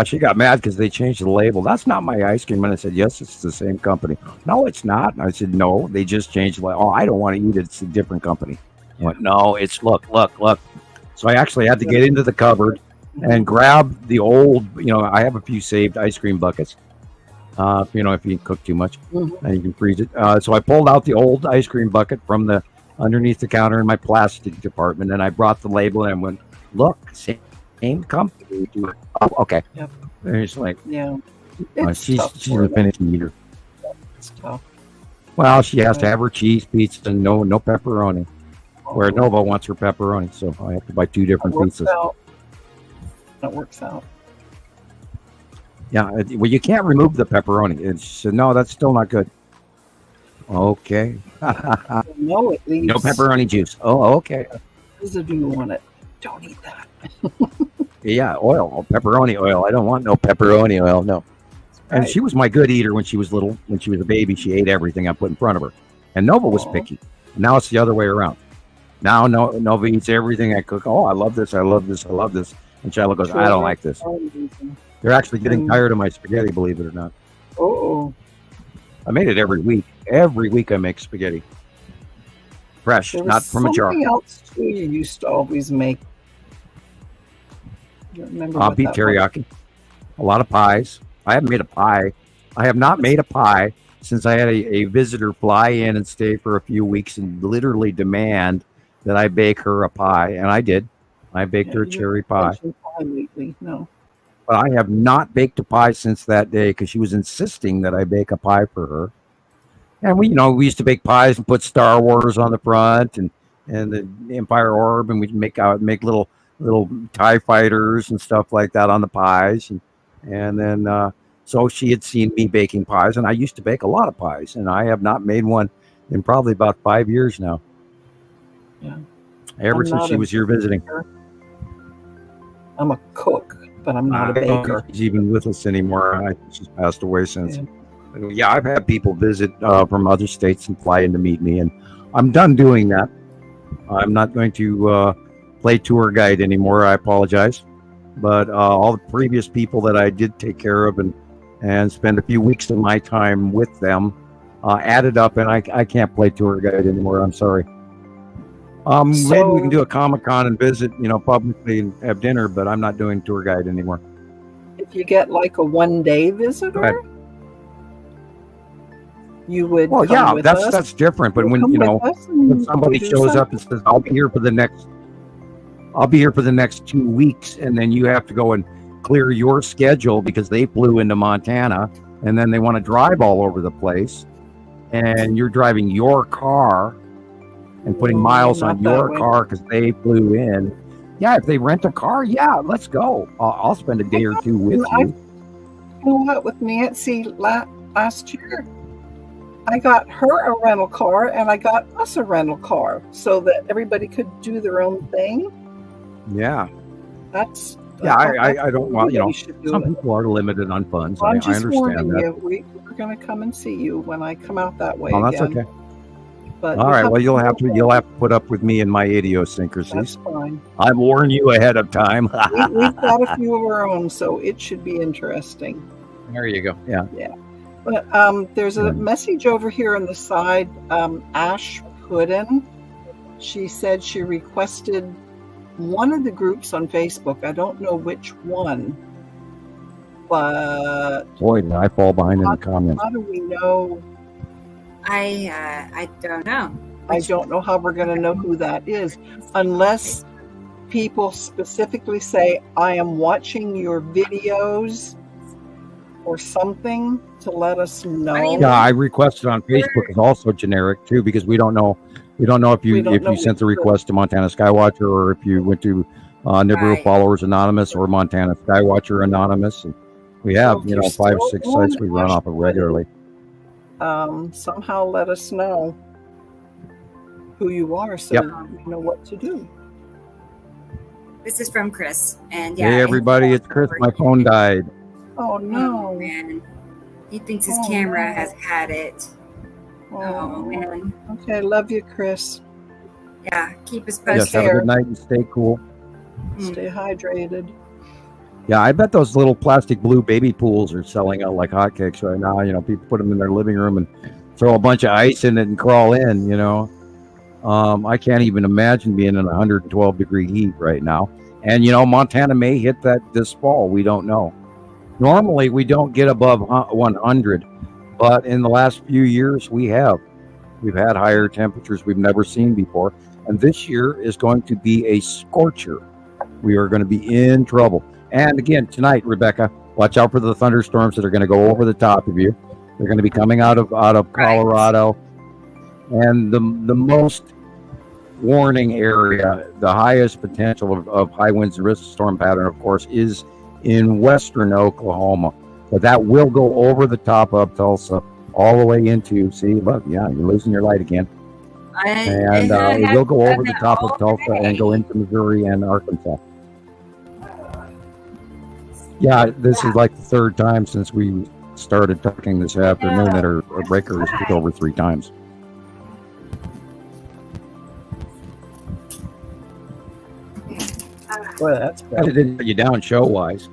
She got mad because they changed the label. That's not my ice cream. And I said, yes, it's the same company. No, it's not. And I said, no, they just changed the label. Oh, I don't want to eat it. It's a different company. I went, no, it's look. So I actually had to get into the cupboard and grab the old, I have a few saved ice cream buckets. If you cook too much, and you can freeze it. So I pulled out the old ice cream bucket from the underneath the counter in my plastic department, and I brought the label and went, look, same company. Oh, okay. Yep. And it's like, she's a finicky eater. It's tough. Well, she has to have her cheese pizza and no pepperoni. Where Nova wants her pepperoni, so I have to buy 2 different pizzas. That works out. Yeah, well, you can't remove the pepperoni. She said, no, that's still not good. Okay. No, at least. No pepperoni juice. Oh, okay. Residue on it. Don't eat that. Yeah, pepperoni oil. I don't want no pepperoni oil, no. Right. And she was my good eater when she was little. When she was a baby, she ate everything I put in front of her. And Nova was picky. And now it's the other way around. Now Nova eats everything I cook. Oh, I love this. And Shiloh goes, I don't like this. They're actually getting tired of my spaghetti, believe it or not. Oh. I made it every week. Every week I make spaghetti. Fresh, not from a jar. Something else too you used to always make. You remember beef teriyaki. A lot of pies. I haven't made a pie. I have not made a pie since I had a visitor fly in and stay for a few weeks and literally demand that I bake her a pie. And I did. I baked her a cherry pie. No. But I have not baked a pie since that day because she was insisting that I bake a pie for her. And we used to bake pies and put Star Wars on the front and the Empire Orb, and we'd make little TIE fighters and stuff like that on the pies. And then so she had seen me baking pies, and I used to bake a lot of pies, and I have not made one in probably about 5 years now. Yeah. Ever since she was here visiting. I'm a cook, but I'm not a baker. I don't think she's even with us anymore. I think she's passed away since. Yeah, I've had people visit from other states and fly in to meet me, and I'm done doing that. I'm not going to play tour guide anymore. I apologize. But all the previous people that I did take care of and spend a few weeks of my time with them added up, and I can't play tour guide anymore. I'm sorry. Maybe we can do a Comic-Con and visit, publicly and have dinner, but I'm not doing tour guide anymore. If you get like a one-day visitor, you would. Well, yeah, that's different. But when when somebody shows up and says, "I'll be here for the next 2 weeks," and then you have to go and clear your schedule because they flew into Montana, and then they want to drive all over the place, and you're driving your car and putting miles on your car because they flew in. Yeah, if they rent a car, let's go. I'll spend a day or two with you. You know what? With Nancy last year, I got her a rental car and I got us a rental car so that everybody could do their own thing. Yeah. That's I don't want, you know, some it. people are limited on funds. I'm I just understand warning that. you. We're going to come and see you when I come out that way Oh, that's again. okay. But All right. Well, you'll have to put up with me and my idiosyncrasies. That's fine. I warn you ahead of time. We've got a few of our own, so it should be interesting. There you go. Yeah. Yeah. But there's a message over here on the side. Ash Puddin. She said she requested one of the groups on Facebook. I don't know which one, but Boy, did I fall behind in the comments. how do we know? I don't know. I don't know how we're going to know who that is unless people specifically say, I am watching your videos or something to let us know. Yeah, I requested on Facebook is also generic too, because we don't know if you sent the request to Montana Skywatcher or if you went to Nibiru Followers Anonymous or Montana Skywatcher Anonymous. And we have, So if 5, you're 6 still sites we run off of regularly. Somehow let us know who you are so we know what to do. This is from Chris. And yeah. Hey everybody, it's Chris. My phone died. Oh no. Oh, man. He thinks his camera has had it. Oh man. Okay, love you, Chris. Yeah, keep us Yes, posted. have a good night and stay cool. Stay hydrated. Yeah, I bet those little plastic blue baby pools are selling out like hotcakes right now. People put them in their living room and throw a bunch of ice in it and crawl in, I can't even imagine being in 112 degree heat right now. And, Montana may hit that this fall. We don't know. Normally, we don't get above 100, but in the last few years, we have. We've had higher temperatures we've never seen before. And this year is going to be a scorcher. We are going to be in trouble. And again, tonight, Rebecca, watch out for the thunderstorms that are going to go over the top of you. They're going to be coming out of Colorado. And the most warning area, the highest potential of high winds and risk storm pattern, of course, is in western Oklahoma. But that will go over the top of Tulsa all the way into, you're losing your light again. It will go over the top of Tulsa and go into Missouri and Arkansas. Yeah, this is like the third time since we started talking this afternoon that our breaker was hit over 3 times. Boy, that's I bad. didn't put you down show-wise.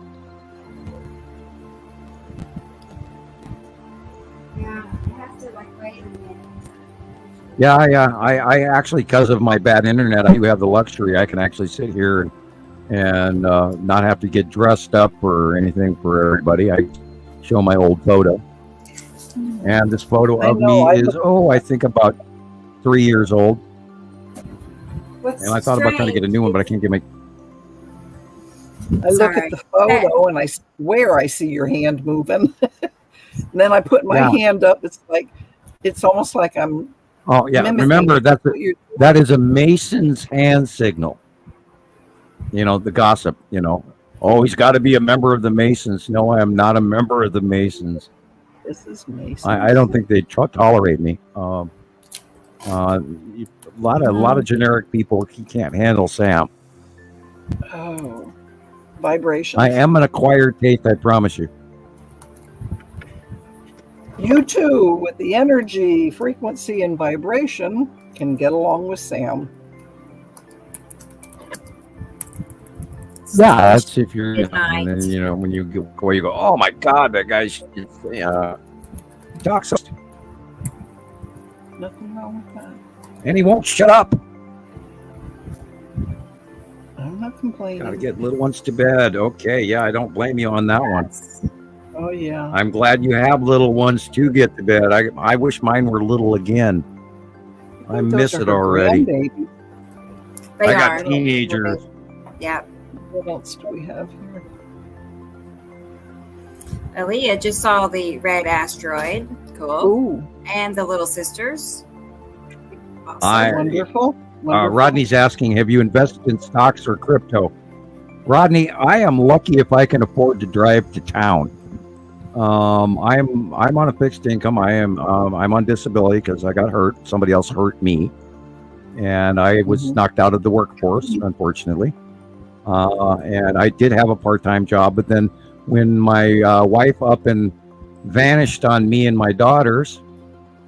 Yeah, I actually, because of my bad internet, I do have the luxury. I can actually sit here and not have to get dressed up or anything for everybody. I show my old photo. And this photo of me is, I think about 3 years old. And I thought about trying to get a new one, but I can't get my... I look at the photo and I swear I see your hand moving. And then I put my hand up. It's almost like I'm... Oh, yeah. Remember, that is a Mason's hand signal. The gossip, he's got to be a member of the Masons. No, I am not a member of the Masons. This is Mason. I don't think they tolerate me. A lot of generic people, he can't handle Sam. Oh, vibration. I am an acquired taste, I promise you. You too, with the energy, frequency, and vibration, can get along with Sam. Yeah, that's if you're, when you go, you go, oh my God, that guy's talks. Nothing wrong with that. And he won't shut up. I'm not complaining. Gotta get little ones to bed. Okay, yeah, I don't blame you on that one. Oh yeah. I'm glad you have little ones to get to bed. I wish mine were little again. I miss it already. I got teenagers. Yeah. What else do we have here? Aaliyah just saw the red asteroid. Cool. Ooh. And the little sisters. Awesome. Wonderful. Rodney's asking, have you invested in stocks or crypto? Rodney, I am lucky if I can afford to drive to town. I'm on a fixed income. I'm on disability because I got hurt. Somebody else hurt me, and I was knocked out of the workforce, unfortunately. And I did have a part-time job, but then when my wife up and vanished on me and my daughters,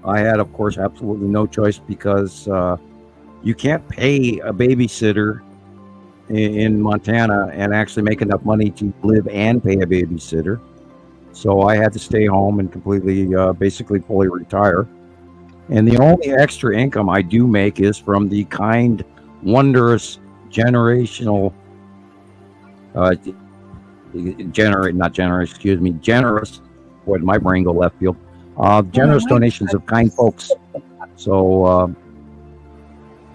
I had, of course, absolutely no choice because you can't pay a babysitter in Montana and actually make enough money to live and pay a babysitter. So I had to stay home and completely, basically fully retire. And the only extra income I do make is from the kind, wondrous, generational, generous, boy, my brain go left field, generous donations of kind folks. So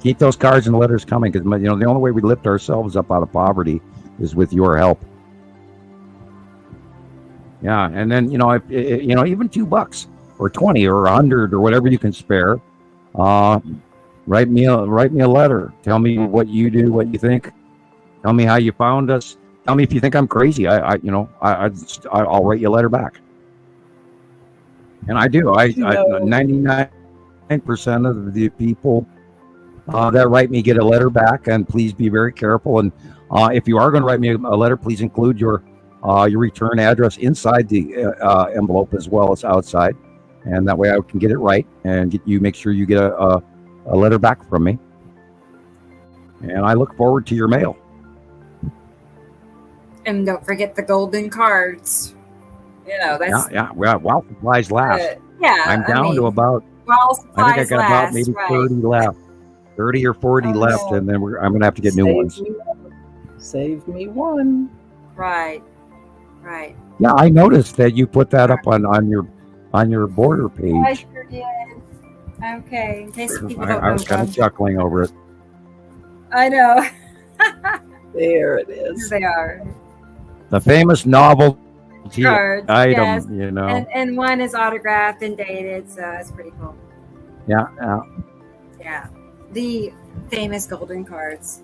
keep those cards and letters coming, because the only way we lift ourselves up out of poverty is with your help. Yeah, and then if, even $2 or 20 or 100 or whatever you can spare, write me a letter. Tell me what you do, what you think. Tell me how you found us. Tell me if you think I'm crazy. I'll write you a letter back. And I do. 99% of the people that write me get a letter back, and please be very careful. And if you are going to write me a letter, please include your return address inside the envelope as well as outside, and that way I can get it right and make sure you get a letter back from me. And I look forward to your mail. And don't forget the golden cards. That's while supplies last. I'm down to about. I think I got about maybe 30 left, 30 or 40 left, and then I'm going to have to get new ones. Save me one. Right. Yeah, I noticed that you put that up on your border page. I sure did. Okay, in case people don't know. I was kind of chuckling over it. I know. There it is. They are. The famous novelty cards, item, yes. And one is autographed and dated, so it's pretty cool. Yeah. Yeah. The famous golden cards.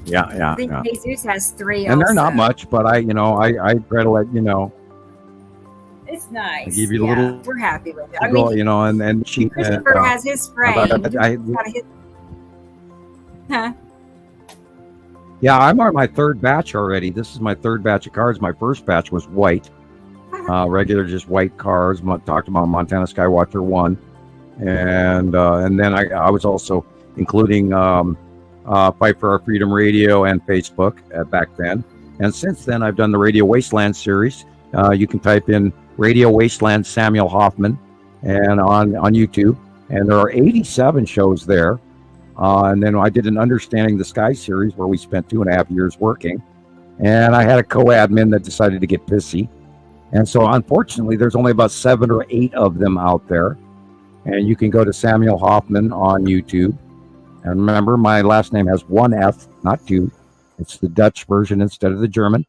Yeah. I think Jesus has 3 and also. they're not much, but I try to let you know. It's nice. I give you a little. We're happy with it. And she. Christoper has his frame. Yeah, I'm on my third batch already. This is my third batch of cards. My first batch was white, regular, just white cards. Talked about Montana Skywatcher 1, and then I was also including Fight for Our Freedom Radio and Facebook back then. And since then, I've done the Radio Wasteland series. You can type in Radio Wasteland Samuel Hofman and on YouTube, and there are 87 shows there. And then I did an Understanding the Sky series where we spent 2.5 years working. And I had a co-admin that decided to get pissy. And so unfortunately, there's only about 7 or 8 of them out there. And you can go to Samuel Hofman on YouTube. And remember, my last name has 1 F, not 2. It's the Dutch version instead of the German.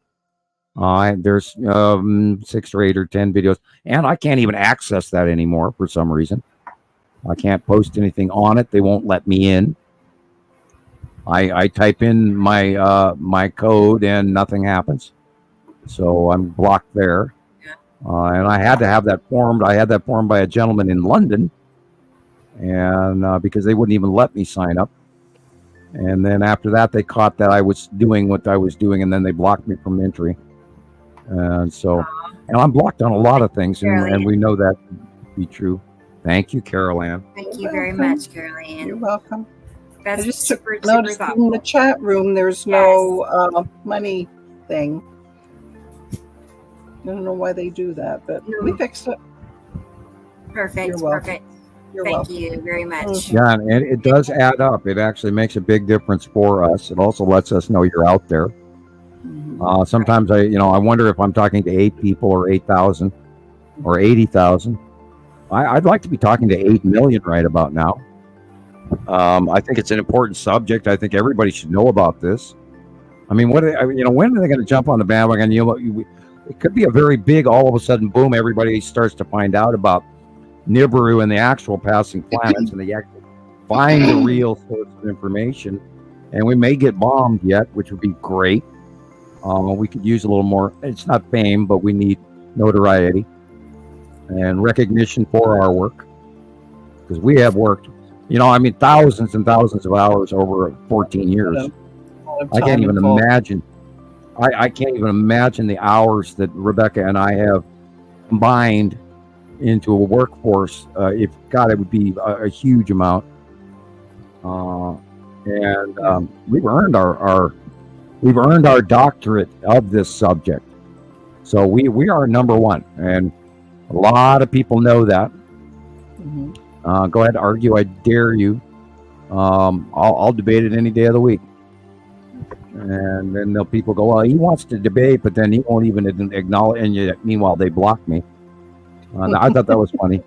There's 6 or 8 or 10 videos. And I can't even access that anymore for some reason. I can't post anything on it. They won't let me in. I type in my code and nothing happens. So I'm blocked there. And I had to have that formed. I had that formed by a gentleman in London. And because they wouldn't even let me sign up. And then after that, they caught that I was doing what I was doing, and then they blocked me from entry. And so, and I'm blocked on a lot of things, and we know that to be true. Thank you, Carol Ann. Thank you very much, Carol Ann. You're welcome. That's I just super noticed thoughtful. in the chat room there's no money thing. I don't know why they do that, but we fixed it. Perfect. Perfect. Thank you very much. Yeah, and it does add up. It actually makes a big difference for us. It also lets us know you're out there. Sometimes I wonder if I'm talking to 8 people or 8,000 or 80,000. I'd like to be talking to 8 million right about now. I think it's an important subject. I think everybody should know about this. I mean, when are they going to jump on the bandwagon? It could be a very big, all of a sudden, boom, everybody starts to find out about Nibiru and the actual passing planets, and they actually find the real source of information. And we may get bombed yet, which would be great. We could use a little more. It's not fame, but we need notoriety and recognition for our work, because we have worked, thousands and thousands of hours over 14 years. I can't even imagine. I can't even imagine the hours that Rebecca and I have combined into a workforce. It would be a huge amount. We've earned our doctorate of this subject. So we are number one, and a lot of people know that. Mm-hmm. Go ahead, argue. I dare you. I'll debate it any day of the week. And then people go, well, he wants to debate, but then he won't even acknowledge. And yet, meanwhile, they block me. I thought that was funny.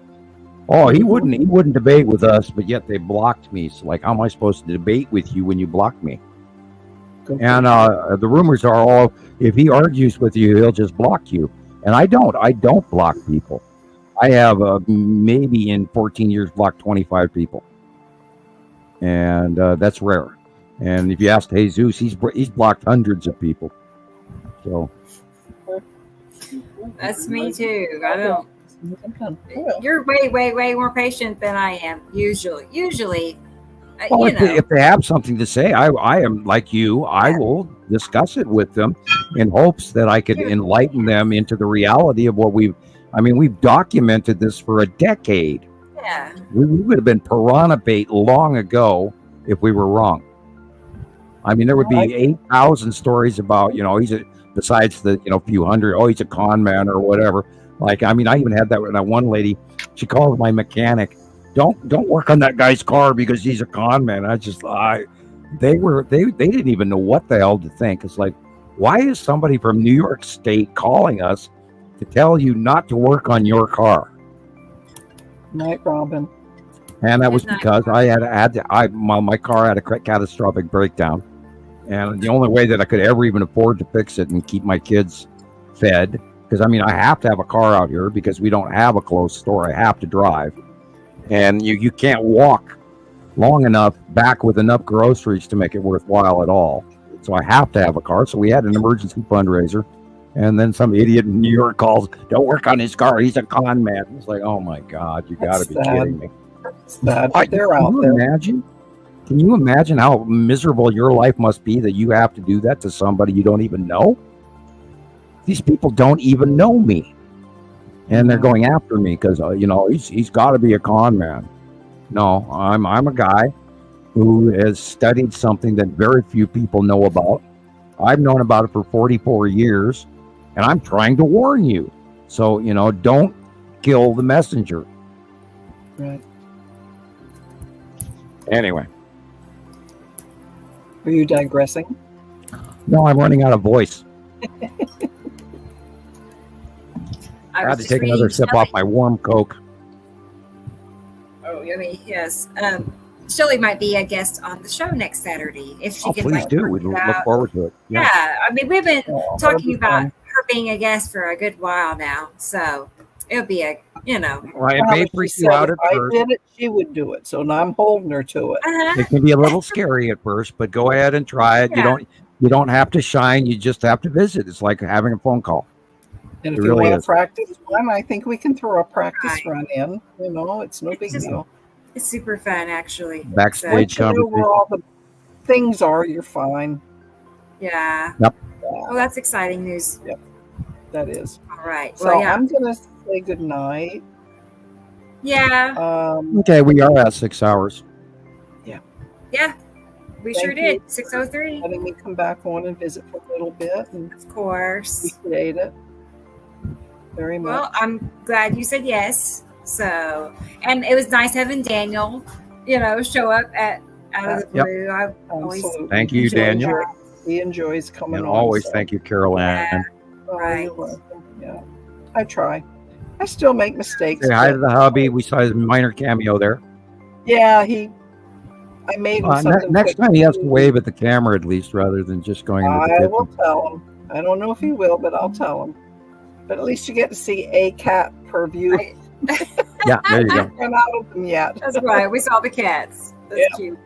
Oh, he wouldn't debate with us, but yet they blocked me. So, how am I supposed to debate with you when you block me? And the rumors are all, if he argues with you, he'll just block you. And I don't block people. I have maybe in 14 years blocked 25 people. And that's rare. And if you ask Jesus, he's blocked hundreds of people. So that's me too. I don't. You're way more patient than I am. Usually. Well, if they have something to say, I am like you. I will discuss it with them in hopes that I could enlighten them into the reality of what we've documented this for a decade. Yeah. We would have been piranha bait long ago if we were wrong. There would be 8,000 stories about, besides the, few hundred, he's a con man or whatever. I even had that with that one lady. She called my mechanic. Don't work on that guy's car because he's a con man. They didn't even know what the hell to think. It's like, why is somebody from New York State calling us to tell you not to work on your car? Night, Robin. And that was because my car had a catastrophic breakdown. And the only way that I could ever even afford to fix it and keep my kids fed, because I have to have a car out here because we don't have a close store. I have to drive. And you can't walk long enough back with enough groceries to make it worthwhile at all. So I have to have a car. So we had an emergency fundraiser. And then some idiot in New York calls, don't work on his car. He's a con man. It's like, oh my God, you got to be kidding me. It's bad. They're out there. Can you imagine how miserable your life must be that you have to do that to somebody you don't even know? These people don't even know me. And they're going after me because, he's got to be a con man. No, I'm a guy who has studied something that very few people know about. I've known about it for 44 years, and I'm trying to warn you. So, don't kill the messenger. Right. Anyway. Are you digressing? No, I'm running out of voice. I had to take another sip off my warm Coke. Oh, yummy! Yes. Shelley might be a guest on the show next Saturday if she can. Please do. We look forward to it. Yeah, we've been talking about her being a guest for a good while now, so it'll be a Well, it may freak you out at first. I did it, she would do it, so now I'm holding her to it. It can be a little scary at first, but go ahead and try it. Yeah. You don't have to shine. You just have to visit. It's like having a phone call. And if you want to practice one, I think we can throw a practice run in. It's no big deal. It's super fun, actually. Backstage conversation. Where all the things are, you're fine. Yeah. Yep. Well, that's exciting news. Yep. That is. All right. So I'm going to say good night. Yeah. Okay, we are at 6 hours. Yeah. We sure did. 6:03. Letting me come back on and visit for a little bit. And of course. Appreciate it very much. Well, I'm glad you said yes. So, and it was nice having Daniel, show up out of the blue. I always thank you, Daniel. He enjoys coming and on. Always thank you, Carol Ann. Right. Yeah. I try. I still make mistakes. Say hi to the hubby. We saw his minor cameo there. Yeah, I made him something. Next time he has to wave at the camera at least rather than just going into the kitchen. I will tell him. I don't know if he will, but I'll tell him. But at least you get to see a cat per view. Yeah, there you go. I haven't run out of them yet. That's right. We saw the cats. That's cute.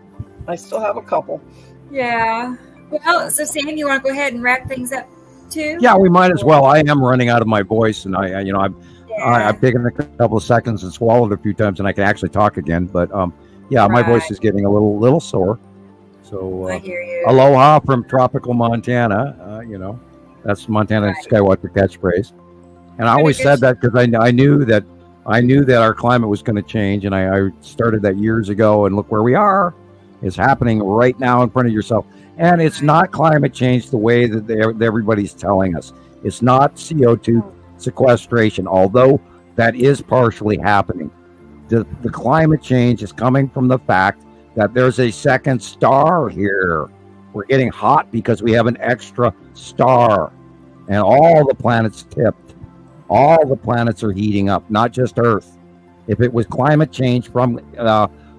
I still have a couple. Yeah. Well, so Sam, you want to go ahead and wrap things up too? Yeah, we might as well. I am running out of my voice, and I've taken a couple of seconds and swallowed a few times, and I can actually talk again. But my voice is getting a little sore. So I hear you. Aloha from tropical Montana. That's Montana Skywatcher catchphrase. And I always said that because I knew that our climate was going to change, and I started that years ago. And look where we are. It's happening right now in front of yourself. And it's not climate change the way that everybody's telling us. It's not CO2 sequestration, although that is partially happening. The climate change is coming from the fact that there's a second star here. We're getting hot because we have an extra star. And all the planets tipped. All the planets are heating up, not just Earth. If it was climate change from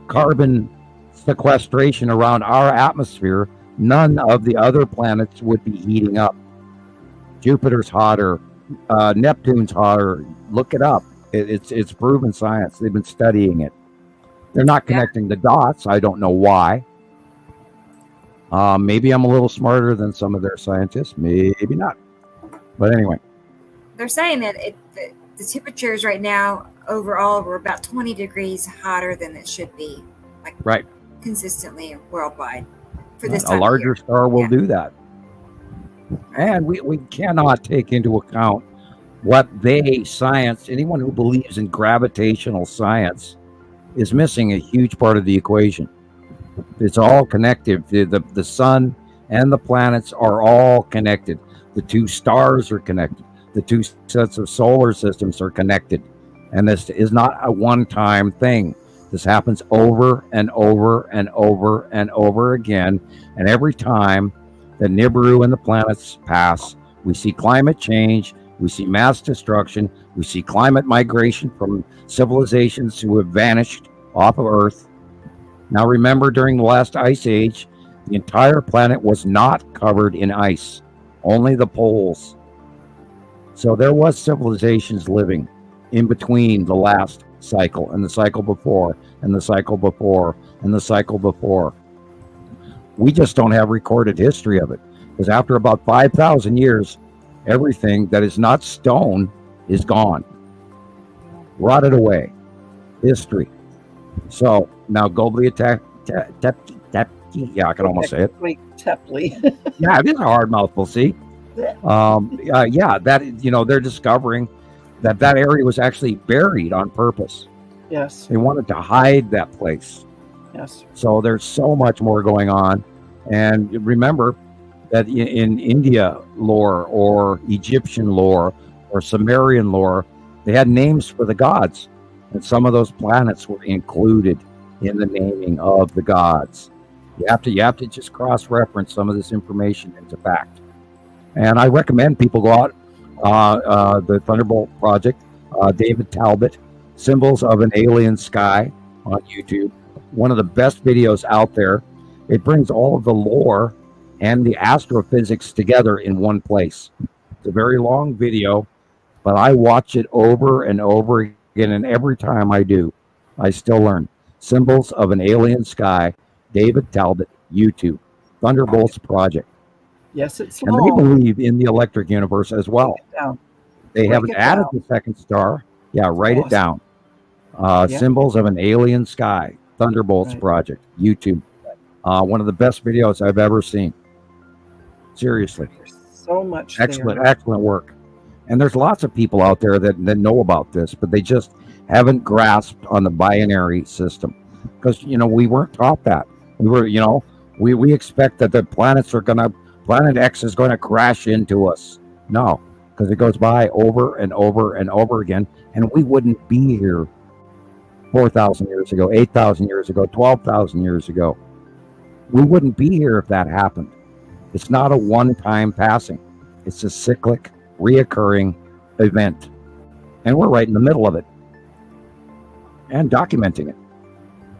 carbon sequestration around our atmosphere, none of the other planets would be heating up. Jupiter's hotter. Neptune's hotter. Look it up. It's proven science. They've been studying it. They're not connecting the dots. I don't know why. Maybe I'm a little smarter than some of their scientists. Maybe not. But anyway. They're saying that the temperatures right now overall were about 20 degrees hotter than it should be. Right. Consistently worldwide. For this time a of larger year. star will do that. And we cannot take into account what anyone who believes in gravitational science is missing a huge part of the equation. It's all connected. The sun and the planets are all connected. The two stars are connected. The two sets of solar systems are connected. And this is not a one-time thing. This happens over and over and over and over again. And every time the Nibiru and the planets pass, we see climate change, we see mass destruction, we see climate migration from civilizations who have vanished off of Earth. Now remember, during the last ice age, the entire planet was not covered in ice, only the poles. So there was civilizations living in between the last cycle and the cycle before and the cycle before and the cycle before. We just don't have recorded history of it, because after about 5,000 years, everything that is not stone is gone, rotted away. History. So now Gobli I can almost say it. Tepley. Yeah, it is a hard mouthful. See, they're discovering that area was actually buried on purpose. Yes. They wanted to hide that place. Yes. So there's so much more going on. And remember that in India lore or Egyptian lore or Sumerian lore, they had names for the gods. And some of those planets were included in the naming of the gods. You have to just cross-reference some of this information into fact. And I recommend people go out, the Thunderbolt Project, David Talbot, Symbols of an Alien Sky on YouTube. One of the best videos out there. It brings all of the lore and the astrophysics together in one place. It's a very long video, but I watch it over and over again, and every time I do, I still learn. Symbols of an Alien Sky, David Talbot, YouTube, Thunderbolts Project. Yes, it's and long. they believe in the electric universe as well. They haven't added the second star. Yeah, write it down. Symbols of an Alien Sky, Thunderbolts Project, YouTube. One of the best videos I've ever seen. Seriously. So much. Excellent work. And there's lots of people out there that know about this, but they just haven't grasped on the binary system. Because, we weren't taught that. We were, we expect that Planet X is going to crash into us. No, because it goes by over and over and over again, and we wouldn't be here 4,000 years ago, 8,000 years ago, 12,000 years ago. We wouldn't be here if that happened. It's not a one-time passing. It's a cyclic, reoccurring event. And we're right in the middle of it. And documenting it.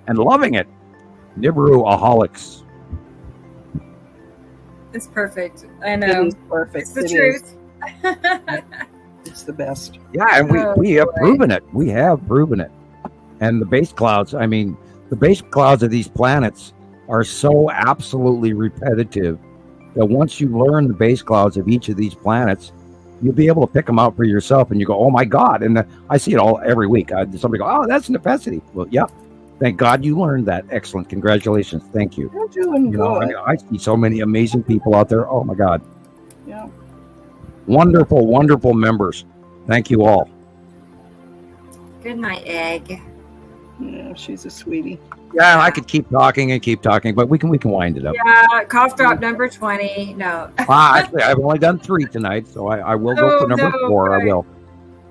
And loving it. Nibiru-aholics. It's perfect. I know. It is perfect. It's the truth. It's the best. Yeah, and we have proven it. We have proven it. And the base clouds, the base clouds of these planets are so absolutely repetitive that once you learn the base clouds of each of these planets, you'll be able to pick them out for yourself, and you go, oh my God. And I see it all every week. Somebody go, oh, that's Nepenthe. Well, yep. Thank God you learned that. Excellent. Congratulations. Thank you. You're doing good. I see so many amazing people out there. Oh my God. Yeah. Wonderful, wonderful members. Thank you all. Good night, Egg. Yeah, she's a sweetie. Yeah, I could keep talking, but we can wind it up. Yeah, cough drop number 20. No. Actually, I've only done 3 tonight, so I will go for number 4. Right. I will.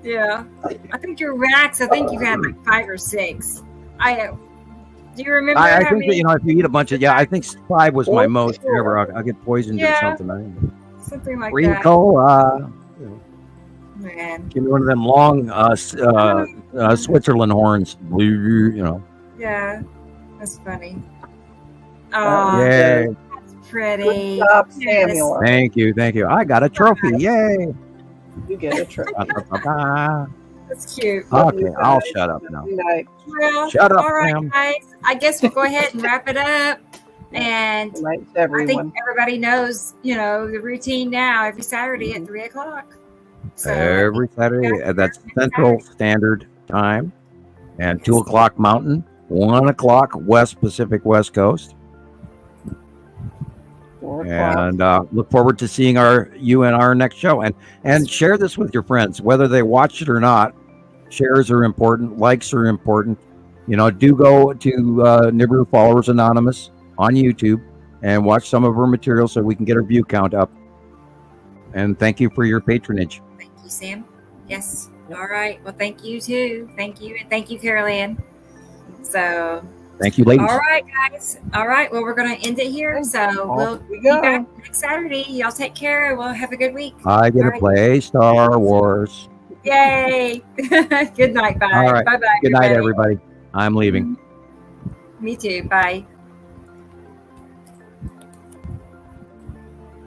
Yeah. I think you're max. I think you've had like 5 or 6. Do you remember? I think that, if you eat a bunch of, I think 5 was my most ever. I'll get poisoned or something. Something like Green that. cola. Man. Give me one of them long Switzerland horns. Yeah, that's funny. Yay. That's pretty. Good job, Samuel. Thank you. I got a trophy. Yay. You get a trophy. That's cute. Okay, I'll shut up now. Well, Shut up, all right, Sam. guys. I guess we'll go ahead and wrap it up. And I think everybody knows, the routine now. Every Saturday at 3:00. So Every Saturday, that's Central Standard Time, and 2:00 Mountain, 1:00 West Pacific West Coast. And look forward to seeing you in our next show. And share this with your friends, whether they watch it or not. Shares are important. Likes are important. Do go to Nibiru Followers Anonymous on YouTube and watch some of her material so we can get her view count up. And thank you for your patronage. Thank you, Sam. Yes. All right. Well, thank you too. Thank you. And thank you, Carolyn. So thank you, ladies. all right, guys. All right. Well, we're going to end it here. So we'll be back next Saturday. Y'all take care. We'll have a good week. I get to play Star Wars. Yay. Good night. Bye. All right. Bye-bye. Good night, everybody. I'm leaving. Me too. Bye.